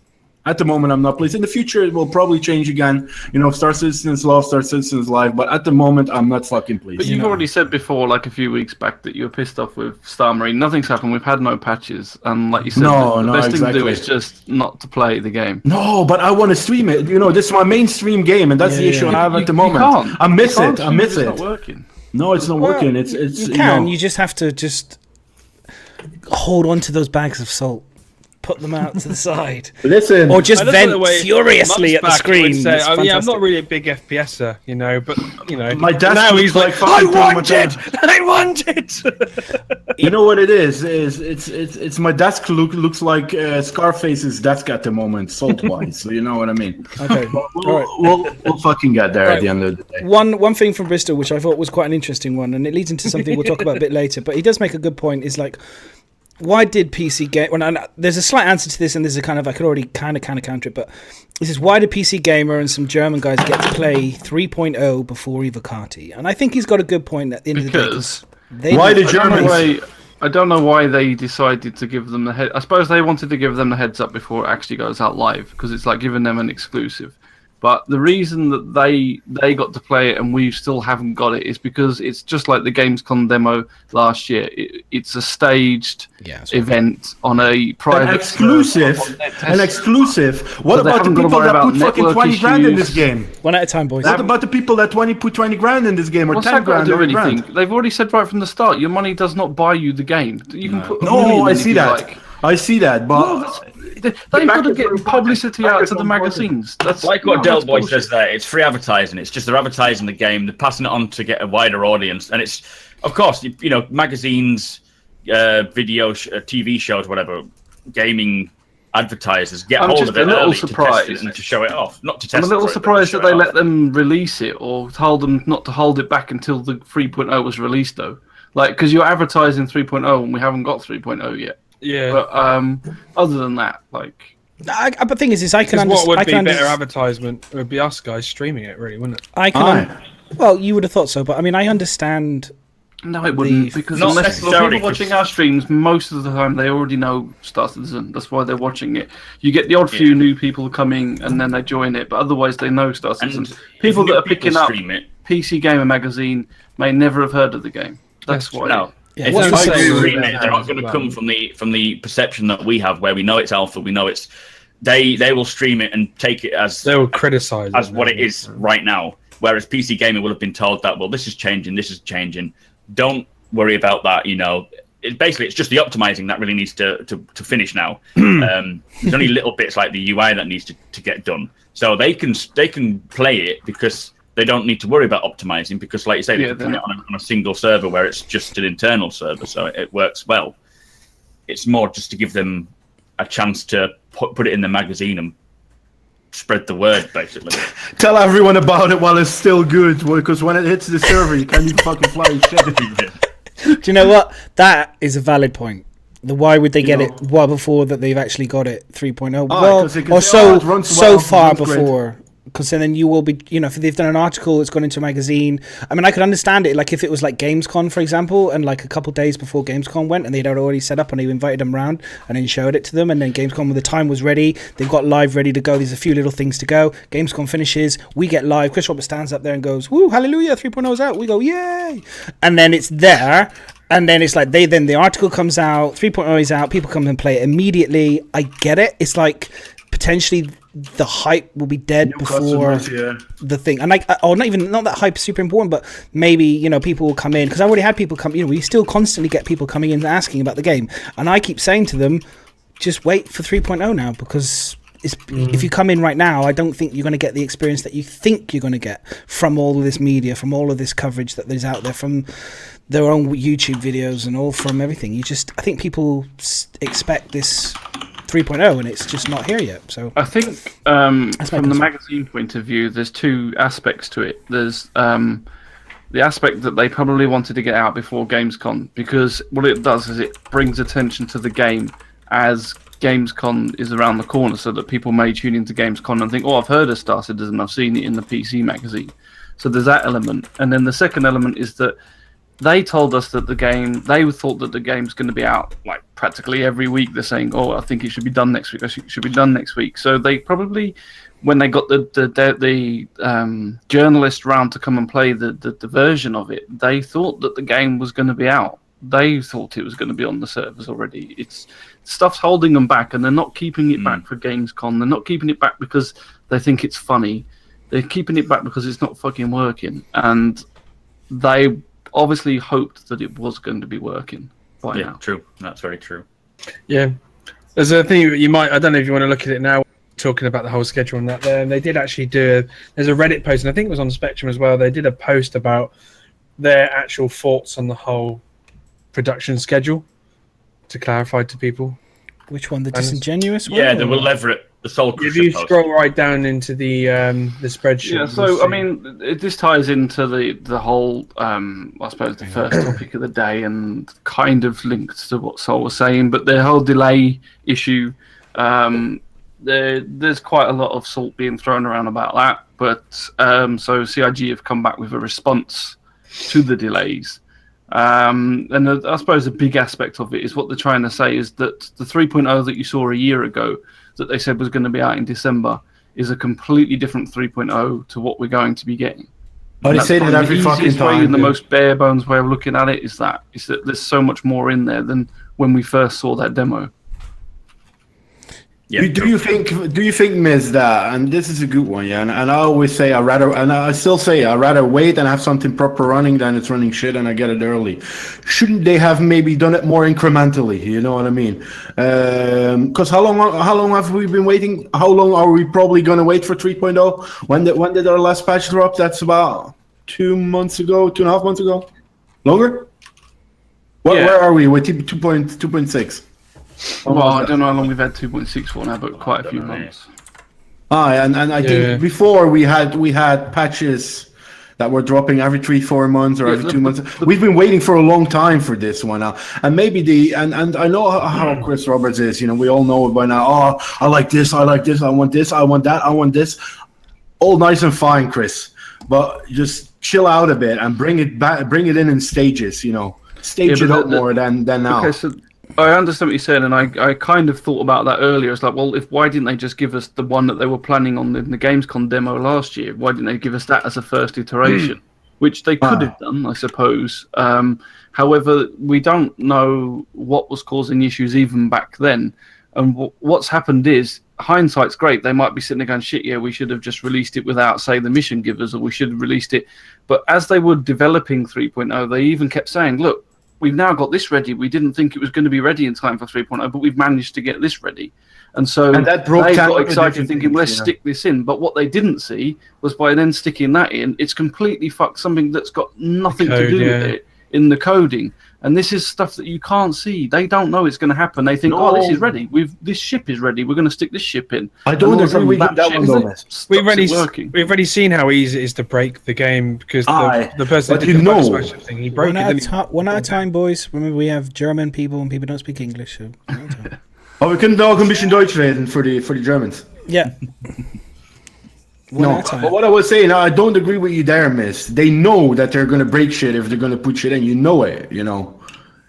Speaker 6: At the moment, I'm not pleased. In the future, it will probably change again. You know, Star Citizen's love, Star Citizen's life. But at the moment, I'm not fucking pleased.
Speaker 5: But you've already said before, like a few weeks back, that you were pissed off with Star Marine. Nothing's happened. We've had no patches. And like you said, the best thing to do is just not to play the game.
Speaker 6: No, but I want to stream it. You know, this is my mainstream game, and that's the issue I have at the moment. I miss it.
Speaker 5: It's not working.
Speaker 6: No, it's not working. It's
Speaker 1: you can. You just have to hold on to those bags of salt. Put them out to the side.
Speaker 6: Listen,
Speaker 1: or just vent furiously at the screen.
Speaker 4: Say, I'm not really a big FPSer, you know, but you know,
Speaker 6: my dad
Speaker 4: now he's like, I want it.
Speaker 6: You know what it is? It's my desk looks like Scarface's desk at the moment, salt wise. So you know what I mean.
Speaker 1: Okay,
Speaker 6: we'll fucking get there at the end of the day.
Speaker 1: One thing from Bristol, which I thought was quite an interesting one, and it leads into something we'll talk about a bit later. But he does make a good point. Is like, why did PC game? Well, there's a slight answer to this, and there's a kind of I could already kind of counter it, but this is why did PC Gamer and some German guys get to play 3.0 before Evocati? And I think he's got a good point at the end of the day.
Speaker 6: Why the Germans?
Speaker 5: I don't know why they decided to give them the head. I suppose they wanted to give them the heads up before it actually goes out live, because it's like giving them an exclusive. But the reason that they got to play it and we still haven't got it is because it's just like the Gamescom demo last year. It's a staged event on a private
Speaker 6: an exclusive. What about the people that put fucking 20 grand in this game?
Speaker 1: One at a time, boys.
Speaker 6: What about the people that put 20 grand in this game or 10 grand or grand?
Speaker 5: They've already said right from the start, your money does not buy you the game. You can put
Speaker 6: I see that. I see that, but
Speaker 5: they've got to get publicity out to the magazines. That's
Speaker 3: like what Del Boy says there. It's free advertising. It's just they're advertising the game. They're passing it on to get a wider audience. And it's, of course, you know, magazines, video, TV shows, whatever, gaming advertisers get hold of it early to test it and to show it off. Not to test it.
Speaker 5: I'm a little surprised that they let them release it or told them not to hold it back until the 3.0 was released, though. Like, because you're advertising 3.0 and we haven't got 3.0 yet. Yeah, but other than that, like,
Speaker 1: but the thing is I can understand.
Speaker 4: What would be better advertisement? It would be us guys streaming it, really, wouldn't it?
Speaker 1: Well, you would have thought so, but I mean, I understand.
Speaker 5: No, it wouldn't, because unless people watching our streams, most of the time they already know Star Citizen. That's why they're watching it. You get the odd few new people coming and then they join it, but otherwise they know Star Citizen. People that are picking up PC Gamer magazine may never have heard of the game. That's why.
Speaker 3: No. Yeah, they're not going to come from the perception that we have, where we know it's alpha, we know it's. They will stream it and take it as
Speaker 4: they will criticize
Speaker 3: as what it is right now. Whereas PC Gamer will have been told that, well, this is changing. Don't worry about that. You know, it's just the optimizing that really needs to finish now. There's only little bits like the UI that needs to get done, so they can play it because they don't need to worry about optimizing, because, like you say, they can play it on a single server where it's just an internal server, so it works well. It's more just to give them a chance to put it in the magazine and spread the word, basically.
Speaker 6: Tell everyone about it while it's still good, because when it hits the server, you can't even fucking fly shit.
Speaker 1: Do you know what? That is a valid point. Why would they get it well before that they've actually got it 3.0? Well, or so far before. because then you will be, if they've done an article, it's gone into a magazine. I mean, I could understand it, like if it was like Gamescom, for example, and like a couple of days before Gamescom went, and they'd already set up and you invited them around and then showed it to them, and then Gamescom, when the time was ready, they've got live ready to go. There's a few little things to go. Gamescom finishes, we get live. Chris Roberts stands up there and goes, "Woo, hallelujah, 3.0's out." We go, "Yay!" And then it's there. And then it's like then the article comes out, 3.0 is out, people come and play it immediately. I get it. It's like potentially the hype will be dead before the thing. And like, or not that hype is super important, but maybe, people will come in, because I already had people come, we still constantly get people coming in and asking about the game. And I keep saying to them, just wait for 3.0 now, because if you come in right now, I don't think you're going to get the experience that you think you're going to get from all of this media, from all of this coverage that there's out there, from their own YouTube videos and all from everything. I think people expect this 3.0 and it's just not here yet. So
Speaker 5: I think from the magazine point of view, there's two aspects to it. There's the aspect that they probably wanted to get out before Gamescom, because what it does is it brings attention to the game as Gamescom is around the corner, so that people may tune into Gamescom and think, "Oh, I've heard of Star Citizen, I've seen it in the PC magazine." So there's that element. And then the second element is that they told us that they thought that the game's going to be out like practically every week. They're saying, "Oh, I think it should be done next week. It should be done next week." So they probably, when they got the journalist round to come and play the version of it, they thought that the game was going to be out. They thought it was going to be on the servers already. It's stuff's holding them back, and they're not keeping it back for Gamescom. They're not keeping it back because they think it's funny. They're keeping it back because it's not fucking working, and they obviously hoped that it was going to be working by now.
Speaker 3: True. That's very true.
Speaker 4: Yeah. There's a thing I don't know if you want to look at it now, talking about the whole schedule and that there. And they did actually there's a Reddit post, and I think it was on Spectrum as well. They did a post about their actual thoughts on the whole production schedule to clarify to people.
Speaker 1: Which one? The disingenuous one?
Speaker 3: Yeah, the Will Everett, the Soul Crusher
Speaker 4: If you
Speaker 3: post.
Speaker 4: scroll right down into the spreadsheet.
Speaker 5: Yeah, so I mean, this ties into the whole, I suppose, the first topic of the day, and kind of linked to what Sol was saying. But the whole delay issue, there's quite a lot of salt being thrown around about that. But so CIG have come back with a response to the delays. And I suppose a big aspect of it is what they're trying to say is that the 3.0 that you saw a year ago, that they said was going to be out in December, is a completely different 3.0 to what we're going to be getting.
Speaker 6: Oh, they say that every fucking time.
Speaker 5: The most bare bones way of looking at it is that there's so much more in there than when we first saw that demo.
Speaker 6: Yeah, do you think, Myz, that, and this is a good one, yeah, and I always say I still say I'd rather wait and have something proper running than it's running shit and I get it early. Shouldn't they have maybe done it more incrementally? You know what I mean? Because how long have we been waiting? How long are we probably going to wait for 3.0? When did our last patch drop? That's about 2 months ago, 2.5 months ago. Longer? Where are we with 2.6?
Speaker 5: Well, I don't know how long we've had 2.6 for now, but quite a few months.
Speaker 6: And I think before we had patches that were dropping every 3-4 months or every 2 months. We've been waiting for a long time for this one now. And maybe and I know how Chris Roberts is, we all know it by now. Oh, I like this, I want this, I want that, I want this. All nice and fine, Chris. But just chill out a bit and bring it in stages, Stage it up more than now.
Speaker 5: Okay, so I understand what you said, and I kind of thought about that earlier. It's like, well, why didn't they just give us the one that they were planning on in the Gamescom demo last year? Why didn't they give us that as a first iteration? Which they could have done, I suppose. However, we don't know what was causing issues even back then. And what's happened is, hindsight's great. They might be sitting there going, shit, yeah, we should have just released it without, say, the mission givers, or we should have released it. But as they were developing 3.0, they even kept saying, look, we've now got this ready. We didn't think it was going to be ready in time for 3.0, but we've managed to get this ready. And so
Speaker 6: that
Speaker 5: they got excited thinking, let's stick this in. But what they didn't see was by then sticking that in, it's completely fucked something that's got nothing to do with it in the coding. And this is stuff that you can't see. They don't know it's going to happen. They think, oh, this is ready. This ship is ready. We're going to stick this ship in.
Speaker 6: I don't agree with that one, though.
Speaker 4: We've already seen how easy it is to break the game, because the person that did the button smash thing, he broke it.
Speaker 1: One at a time, boys. Remember, we have German people and people don't speak English. So
Speaker 6: we können auch ein bisschen Deutsch reden for the Germans.
Speaker 1: Yeah.
Speaker 6: No, but what I was saying, I don't agree with you there, Miss. They know that they're gonna break shit if they're gonna put shit in. You know it, you know.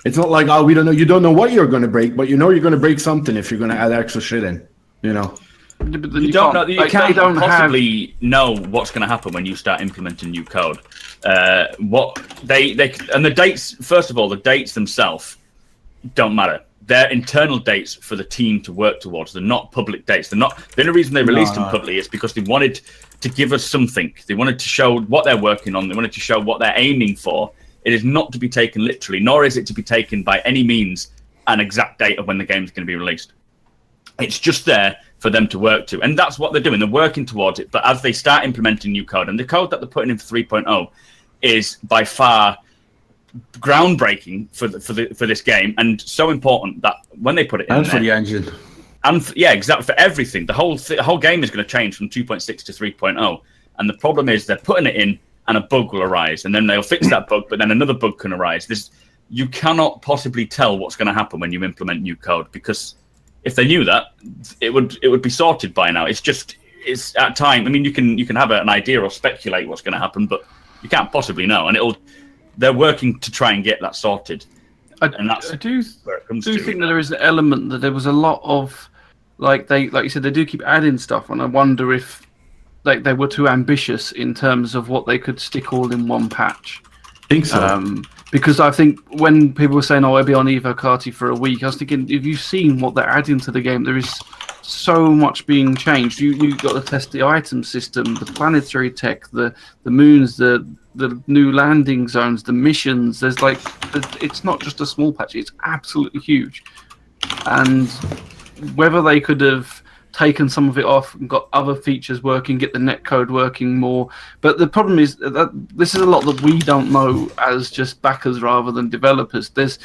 Speaker 6: It's not like, oh, we don't know. You don't know what you're gonna break, but you know you're gonna break something if you're gonna add extra shit in. You know.
Speaker 3: You don't know. You can't possibly know what's going to happen when you start implementing new code. What they and the dates. First of all, the dates themselves don't matter. They're internal dates for the team to work towards. They're not public dates. They're not. The only reason they released them publicly is because they wanted to give us something. They wanted to show what they're working on. They wanted to show what they're aiming for. It is not to be taken literally, nor is it to be taken by any means an exact date of when the game is going to be released. It's just there for them to work to, and that's what they're doing. They're working towards it. But as they start implementing new code, and the code that they're putting in for 3.0 is by far groundbreaking for this game, and so important that when they put it in
Speaker 6: and for the engine,
Speaker 3: and yeah, exactly, for everything, the whole game is going to change from 2.6 to 3.0. And the problem is they're putting it in, and a bug will arise, and then they'll fix that bug, but then another bug can arise. You cannot possibly tell what's going to happen when you implement new code, because if they knew that, it would be sorted by now. It's at time. I mean, you can have an idea or speculate what's going to happen, but you can't possibly know. And they're working to try and get that sorted. And that's I do where it comes to.
Speaker 5: Think that there is an element that there was a lot of, like you said, they do keep adding stuff, and I wonder if they were too ambitious in terms of what they could stick all in one patch.
Speaker 6: I think so.
Speaker 5: Because I think when people were saying, "Oh, I'll be on Evo Carty for a week," I was thinking, if you've seen what they're adding to the game, there is so much being changed. You got to test the item system, the planetary tech, the moons, the new landing zones, the missions. It's not just a small patch; it's absolutely huge. And whether they could have taken some of it off and got other features working, get the netcode working more. But the problem is that this is a lot that we don't know as just backers rather than developers. There's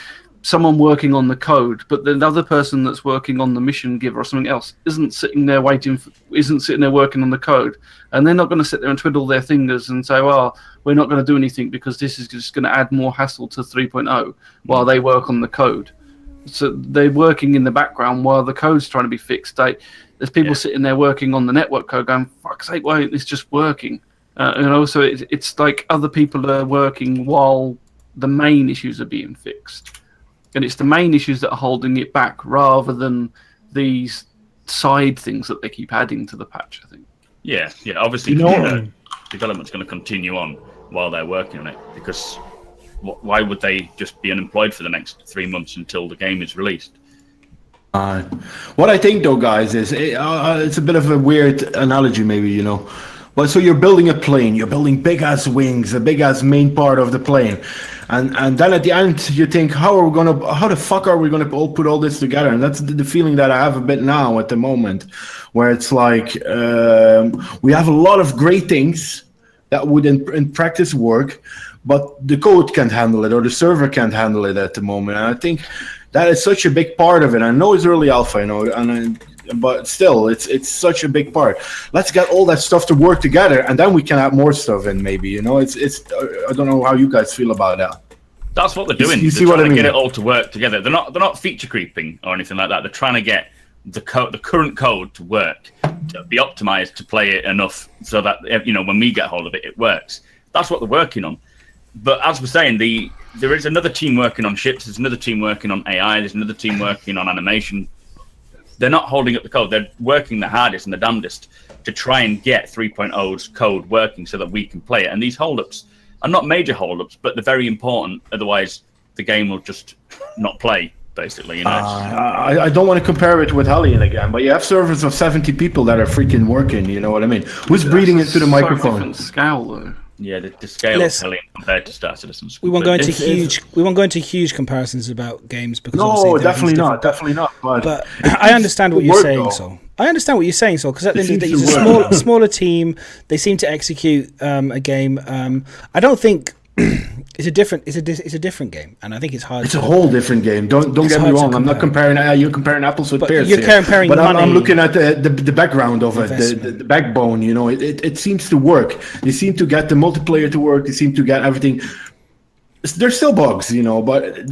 Speaker 5: someone working on the code, but the other person that's working on the mission giver or something else isn't sitting there working on the code. And they're not going to sit there and twiddle their fingers and say, well, we're not going to do anything because this is just going to add more hassle to 3.0 while they work on the code. So they're working in the background while the code's trying to be fixed. There's people sitting there working on the network code going, fuck's sake, why isn't this just working? So it's like other people are working while the main issues are being fixed. And it's the main issues that are holding it back rather than these side things that they keep adding to the patch, I think. Yeah,
Speaker 3: obviously development's going to continue on while they're working on it, because why would they just be unemployed for the next 3 months until the game is released?
Speaker 6: What I think, though, guys, is it's a bit of a weird analogy, maybe, But so you're building a plane, you're building big ass wings, a big ass main part of the plane, and then at the end you think, how the fuck are we gonna all put all this together? And that's the feeling that I have a bit now at the moment, where it's like we have a lot of great things that would in practice work, but the code can't handle it or the server can't handle it at the moment. And I think that is such a big part of it. I know it's early alpha, but still, it's such a big part. Let's get all that stuff to work together, and then we can add more stuff in. Maybe it's. I don't know how you guys feel about that.
Speaker 3: That's what they're doing.
Speaker 6: You see
Speaker 3: they're
Speaker 6: what I
Speaker 3: trying
Speaker 6: mean?
Speaker 3: to get it all to work together. They're not feature creeping or anything like that. They're trying to get the current code to work, to be optimized to play it enough so that when we get hold of it, it works. That's what they're working on. But as we're saying, there is another team working on ships. There's another team working on AI. There's another team working on animation. They're not holding up the code. They're working the hardest and the damnedest to try and get 3.0's code working so that we can play it. And these holdups are not major holdups, but they're very important. Otherwise, the game will just not play, basically.
Speaker 6: I don't want to compare it with Hellion again, but you have servers of 70 people that are freaking working. You know what I mean? Who's breathing into the microphone?
Speaker 5: Different scale, though.
Speaker 3: Yeah, the scale of Hellion compared to Star Citizen.
Speaker 1: We won't go into huge comparisons about games because
Speaker 6: no, definitely not. But
Speaker 1: I understand what you're saying, Sol. I understand what you're saying, Sol, because at the end of the day, it's a smaller team. They seem to execute a game. I don't think it's a different game, and I think it's hard.
Speaker 6: It's a whole different game. Don't get me wrong. I'm not comparing. You're comparing apples with pears.
Speaker 1: You're comparing
Speaker 6: but
Speaker 1: money.
Speaker 6: I'm looking at the background of it, the backbone. It seems to work. They seem to get the multiplayer to work. They seem to get everything. There's still bugs, but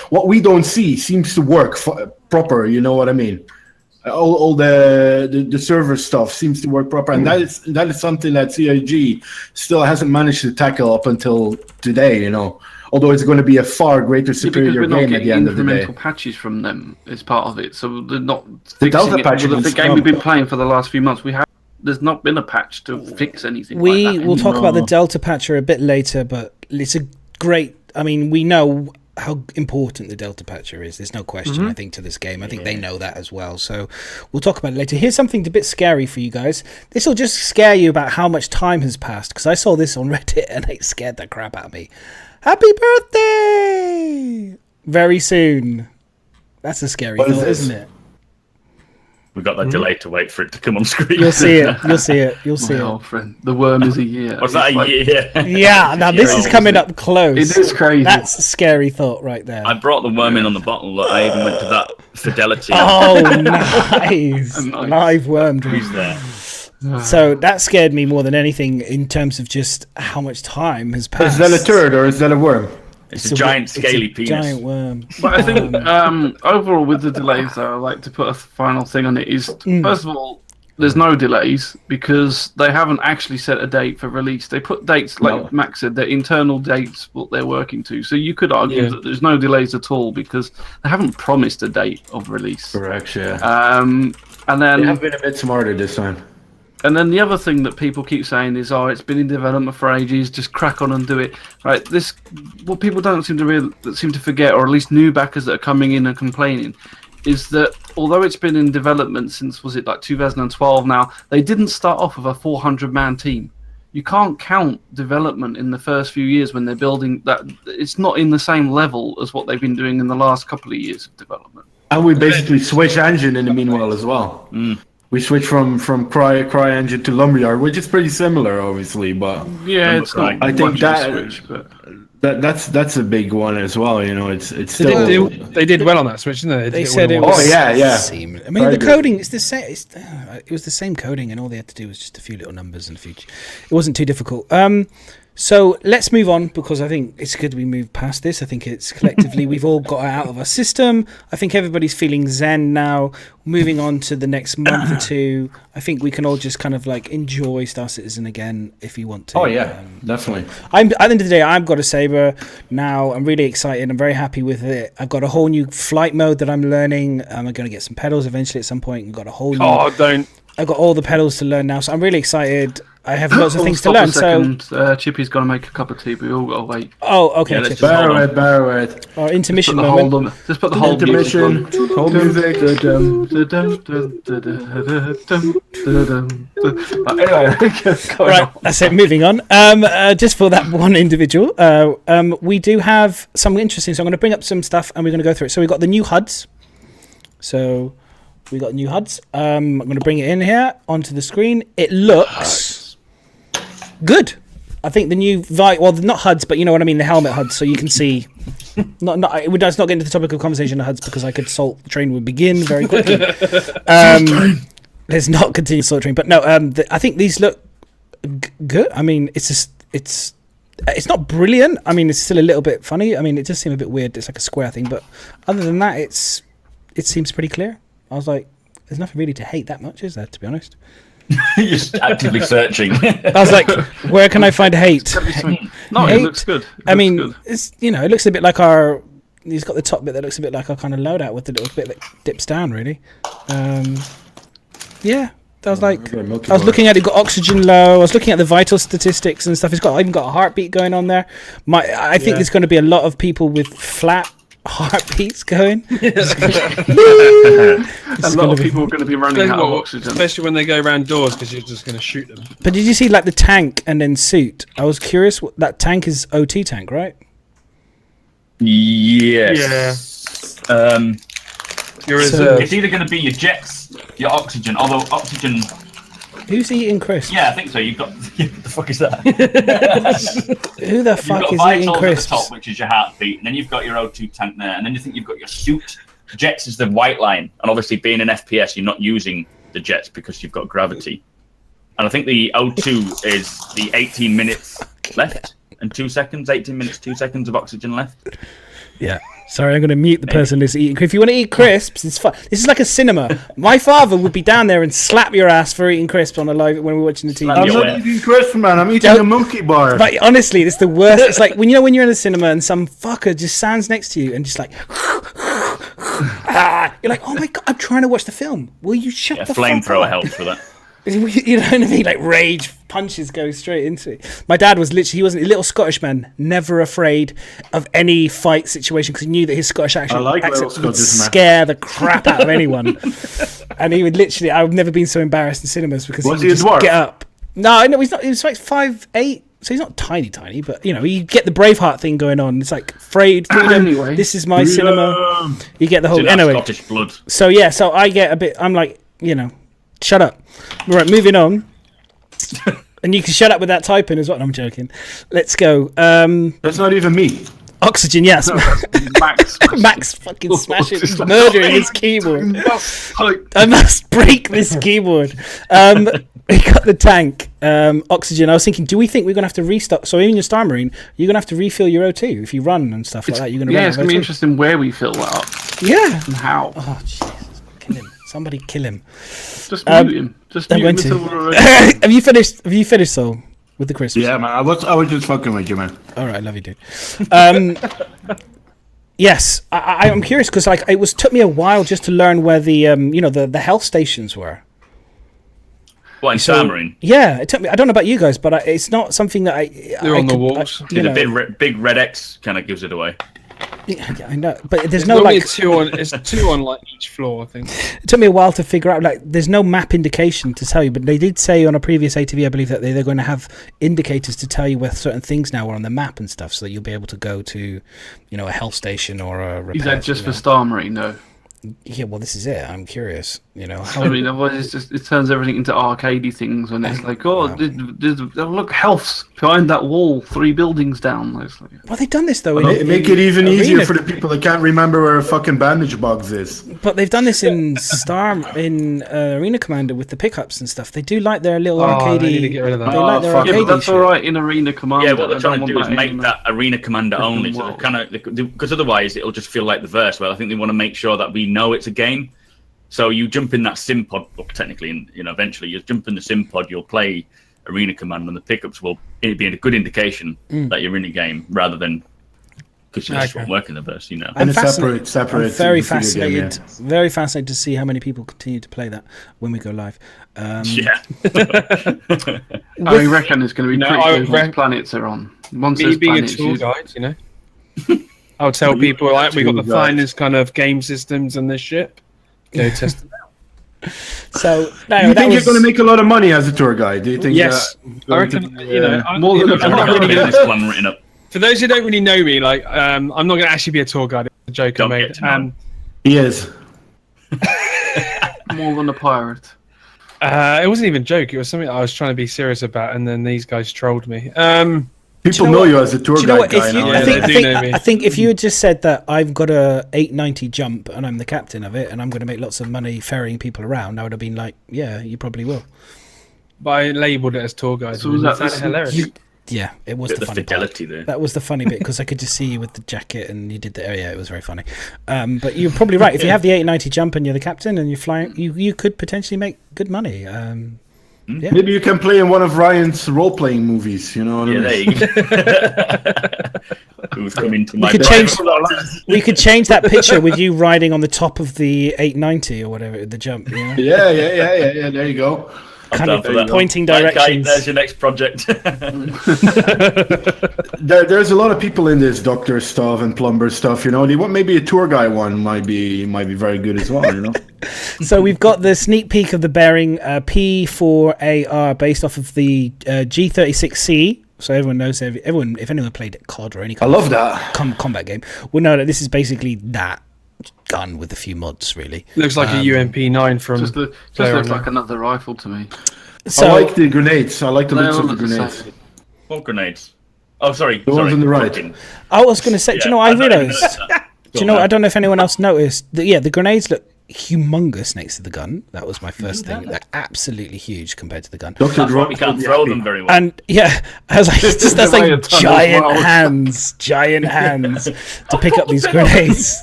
Speaker 6: what we don't see seems to work proper. You know what I mean? all the server stuff seems to work proper, and that is something that CryEngine still hasn't managed to tackle up until today. You know, although it's going to be a far greater superior game at the end of the day.
Speaker 5: Incremental patches from them is part of it, so they're not
Speaker 6: The Delta
Speaker 5: fixing it.
Speaker 6: patch
Speaker 5: Well,
Speaker 6: is
Speaker 5: the game we've been playing for the last few months, there's not been a patch to fix anything.
Speaker 1: We
Speaker 5: like that
Speaker 1: will talk about the
Speaker 6: anymore.
Speaker 1: Delta patcher a bit later, but it's a great. I mean, we know how important the Delta patcher is. There's no question, I think, to this game. I think they know that as well. So we'll talk about it later. Here's something a bit scary for you guys. This will just scare you about how much time has passed, because I saw this on Reddit and it scared the crap out of me. Happy birthday! Very soon. That's a scary
Speaker 6: What is
Speaker 1: thought,
Speaker 6: this?
Speaker 1: isn't it?
Speaker 3: We've got that delay to wait for it to come on screen.
Speaker 1: You'll see it. You'll see it. You'll see
Speaker 5: My
Speaker 1: it.
Speaker 5: old friend, the worm is a year.
Speaker 3: Was that a year?
Speaker 1: Yeah, now this is coming up close.
Speaker 5: It is crazy.
Speaker 1: That's a scary thought right there.
Speaker 3: I brought the worm in on the bottle. Look, I even went to that Fidelity.
Speaker 1: Oh, nice.
Speaker 5: Nice.
Speaker 1: Live worm dream.
Speaker 3: He's there.
Speaker 1: So that scared me more than anything in terms of just how much time has passed.
Speaker 6: Is that a turd or is that a worm?
Speaker 3: It's a giant
Speaker 1: it's
Speaker 3: scaly
Speaker 1: a
Speaker 3: penis.
Speaker 1: giant worm.
Speaker 5: But I think overall with the delays, though, I'd like to put a final thing on it. Is first of all, there's no delays because they haven't actually set a date for release. They put dates, like Max said, they're internal dates what they're working to. So you could argue that there's no delays at all because they haven't promised a date of release.
Speaker 6: Correct, yeah.
Speaker 5: And then
Speaker 6: They have been a bit smarter this time.
Speaker 5: And then the other thing that people keep saying is, "Oh, it's been in development for ages. Just crack on and do it." Right? What people don't seem to forget, or at least new backers that are coming in and complaining, is that although it's been in development since 2012 now, they didn't start off with a 400-man team. You can't count development in the first few years when they're building that. It's not in the same level as what they've been doing in the last couple of years of development.
Speaker 6: And we basically switched engine in the meanwhile as well. We switched from CryEngine to Lumberyard, which is pretty similar, obviously, but
Speaker 5: Yeah, it's not.
Speaker 6: I think
Speaker 5: much of a
Speaker 6: that-
Speaker 5: switch, but
Speaker 6: that's a big one as well. You know, it's
Speaker 4: They
Speaker 6: still.
Speaker 4: did well on that Switch, didn't they?
Speaker 1: They
Speaker 4: did
Speaker 1: said it
Speaker 4: well.
Speaker 1: was.
Speaker 6: Oh, yeah.
Speaker 1: seamless. I mean,
Speaker 6: Very
Speaker 1: the
Speaker 6: good.
Speaker 1: coding is the same. It was the same coding, and all they had to do was just a few little numbers and a few. It wasn't too difficult. So let's move on because I think it's good we move past this. I think it's collectively we've all got it out of our system. I think everybody's feeling zen now. Moving on to the next month or two, I think we can all just kind of like enjoy Star Citizen again if you want to.
Speaker 6: Oh yeah, definitely.
Speaker 1: At the end of the day, I've got a Saber now. I'm really excited. I'm very happy with it. I've got a whole new flight mode that I'm learning. I'm going to get some pedals eventually at some point. I've got a whole new.
Speaker 4: Oh, don't.
Speaker 1: I've got all the pedals to learn now, so I'm really excited. I have lots of things to
Speaker 5: Stop
Speaker 1: learn.
Speaker 5: a second. Chippy's got to make a cup of tea. We all got to wait.
Speaker 1: So, okay.
Speaker 3: Yeah, let's
Speaker 1: Chip.
Speaker 3: just hold on.
Speaker 6: Bear with.
Speaker 1: Our intermission
Speaker 5: Put the
Speaker 1: moment.
Speaker 5: hold on. Just put the whole
Speaker 6: Intermission. Hold music.
Speaker 5: Anyway,
Speaker 1: Right, that's it. Moving on. Just for that one individual, we do have something interesting. So I'm going to bring up some stuff and we're going to go through it. So we got the new HUDs. I'm going to bring it in here onto the screen. It looks good. I think the new not HUDs, but you know what I mean, the helmet HUDs, so you can see. Let's not get into the topic of conversation of HUDs because I could salt the train would begin very quickly. Let's not continue salt train, but no. I think these look good. I mean, it's not brilliant. I mean, it's still a little bit funny. I mean, it does seem a bit weird. It's like a square thing, but other than that, it seems pretty clear. I was like, there's nothing really to hate that much, is there, to be honest?
Speaker 3: You're just actively searching.
Speaker 1: I was like, where can I find hate?
Speaker 5: no,
Speaker 1: Hate?
Speaker 5: it looks good.
Speaker 1: I mean, it's it looks a bit like our. He's got the top bit that looks a bit like our kind of loadout with the little bit that dips down, really. Yeah, I was like, I was looking at it. Got oxygen low. I was looking at the vital statistics and stuff. It's even got a heartbeat going on there. I think there's going to be a lot of people with flat heartbeats going.
Speaker 5: a lot of people are going to be running out of oxygen.
Speaker 4: Especially when they go around doors because you're just going to shoot them.
Speaker 1: But did you see like the tank and then suit? I was curious. That tank is OT tank, right?
Speaker 3: Yes.
Speaker 4: Yeah. Your reserve.
Speaker 3: It's either going to be your jets, your oxygen, although oxygen.
Speaker 1: Who's eating crisps?
Speaker 3: Yeah, I think so. You've got. What the fuck is that?
Speaker 1: Who the
Speaker 3: You've
Speaker 1: fuck
Speaker 3: got
Speaker 1: is
Speaker 3: vitals
Speaker 1: eating
Speaker 3: at the
Speaker 1: crisps?
Speaker 3: top, which is your heartbeat, and then you've got your O2 tank there, and then you think you've got your suit. Jets is the white line, and obviously being an FPS, you're not using the jets because you've got gravity. And I think the O2 is the 18 minutes left and 2 seconds, 18 minutes, 2 seconds of oxygen left.
Speaker 1: Yeah. Sorry, I'm going to mute the person that's eating. If you want to eat crisps, it's fun. This is like a cinema. My father would be down there and slap your ass for eating crisps on a live when we're watching the TV.
Speaker 6: I'm not eating crisps, man. I'm eating a monkey bar.
Speaker 1: But honestly, it's the worst. It's like when you're in the cinema and some fucker just stands next to you and just like, you're like, oh my god, I'm trying to watch the film. Will you shut the fuck up?
Speaker 3: Flamethrower helps for that.
Speaker 1: You know what I mean? Like rage punches go straight into it. My dad was literally, he wasn't a little Scottish man, never afraid of any fight situation because he knew that his Scottish accent would scare the crap out of anyone. And he would literally, I've never been so embarrassed in cinemas because he would just get up. No, he's not. He was like 5'8", so he's not tiny, but you know, you get the Braveheart thing going on. It's like freedom. Anyway, this is my cinema. You get the whole anyway.
Speaker 3: Scottish blood.
Speaker 1: So yeah, so I get a bit. I'm like, you know, shut up. Right, moving on. And you can shut up with that typing as well. No, I'm joking. Let's go.
Speaker 6: That's not even me.
Speaker 1: Oxygen, yes.
Speaker 5: No, Max
Speaker 1: fucking smashing, murdering his keyboard. I must break this keyboard. We got the tank. Oxygen. I was thinking, do we think we're going to have to restock? So even your Star Marine, you're going to have to refill your O2 if you run and stuff like that. You're going to
Speaker 5: it's going to be interesting where we fill that up.
Speaker 1: Yeah.
Speaker 5: And how.
Speaker 1: Oh, Jesus. Kill him. Somebody kill him.
Speaker 5: Just mute him. Just mute him until we're ready.
Speaker 1: Have you finished, Soul? With the crisps.
Speaker 6: Yeah, man. I was just fucking with you, man.
Speaker 1: All right, love you, dude. Yes, I'm curious because like it took me a while just to learn where the the health stations were.
Speaker 3: What in Star Marine?
Speaker 1: Yeah, it took me. I don't know about you guys, but it's not something that
Speaker 4: They're on the walls.
Speaker 3: The big red X kind of gives it away.
Speaker 1: Yeah, I know, but there's no like
Speaker 4: two on like each floor. I think
Speaker 1: it took me a while to figure out. Like, there's no map indication to tell you, but they did say on a previous ATV, I believe that they're going to have indicators to tell you where certain things now are on the map and stuff, so that you'll be able to go to, a health station or a repair.
Speaker 5: Is that just for Star Marine? No.
Speaker 1: Yeah, well, this is it. I'm curious.
Speaker 5: I mean, otherwise it turns everything into arcadey things when it's like, look, healths behind that wall, 3 buildings down. Like,
Speaker 1: well, they've done this though.
Speaker 6: Make it even easier for the people that can't remember where a fucking bandage box is.
Speaker 1: But they've done this in Arena Commander with the pickups and stuff. They do like their little arcadey.
Speaker 4: They need to get rid of that.
Speaker 1: They like their arcadey.
Speaker 5: But that's all right in Arena Commander.
Speaker 3: Yeah, what they're trying to do is make that Arena Commander only, so because otherwise it'll just feel like the verse. Well, I think they want to make sure that we know it's a game. So you jump in that sim pod, well, technically, eventually you jump in the sim pod, you'll play Arena Command, and the pickups will be a good indication that you're in a game, rather than because you just won't work in the verse,
Speaker 6: And it's separate.
Speaker 1: I'm very fascinated. Very fascinated to see how many people continue to play that when we go live.
Speaker 3: Yeah.
Speaker 5: I reckon it's going to be pretty good once planets are on. Once
Speaker 4: me being a tour guide, I'll tell people we got the finest kind of game systems on this ship. Go test it out.
Speaker 1: So,
Speaker 6: you think you're going to make a lot of money as a tour guide? Do you think?
Speaker 4: Yes, I reckon.
Speaker 5: More than
Speaker 3: I've got a business plan written up.
Speaker 4: For those who don't really know me, I'm not going to actually be a tour guide. It's a joke I made.
Speaker 6: He is.
Speaker 5: More than a pirate.
Speaker 4: It wasn't even a joke. It was something I was trying to be serious about, and then these guys trolled me.
Speaker 6: People know you as a tour guide guy now.
Speaker 1: I think if you had just said that I've got a 890 jump and I'm the captain of it and I'm going to make lots of money ferrying people around, I would have been like, yeah, you probably will.
Speaker 4: But I labelled it as tour guide.
Speaker 5: So was that
Speaker 1: hilarious? Yeah, it was the funny
Speaker 3: fidelity
Speaker 1: part.
Speaker 3: there.
Speaker 1: That was the funny bit because I could just see you with the jacket and you did the. Oh yeah, it was very funny. But you're probably right. If you have the 890 jump and you're the captain and you're flying, you could potentially make good money. Yeah.
Speaker 6: Maybe you can play in one of Ryan's role-playing movies. You know what I mean?
Speaker 3: There you go. Who's coming to my?
Speaker 1: We could change that picture with you riding on the top of the 890 or whatever the jump.
Speaker 6: Yeah. There you go.
Speaker 1: Kind of pointing directions.
Speaker 3: There's your next project.
Speaker 6: There's a lot of people in this doctor stuff and plumber stuff. Maybe a tour guide one might be very good as well.
Speaker 1: So we've got the sneak peek of the bearing P4AR based off of the G36C. So everyone knows, if anyone played COD or any kind
Speaker 6: of
Speaker 1: combat game, will know that this is basically that gun with a few mods, really.
Speaker 4: Looks like a UMP9 from...
Speaker 5: Just looks like another rifle to me.
Speaker 6: So, I like the grenades. I like the looks of the grenades.
Speaker 3: What grenades? Oh, sorry.
Speaker 6: The ones on the right.
Speaker 1: I was going to say, do you know what I realised? I don't know if anyone else noticed. The grenades look humongous next to the gun. That was my first thing. They're absolutely huge compared to the gun.
Speaker 3: That's why we can't throw them very well.
Speaker 1: And yeah, I was like, that's like giant hands to pick up these grenades.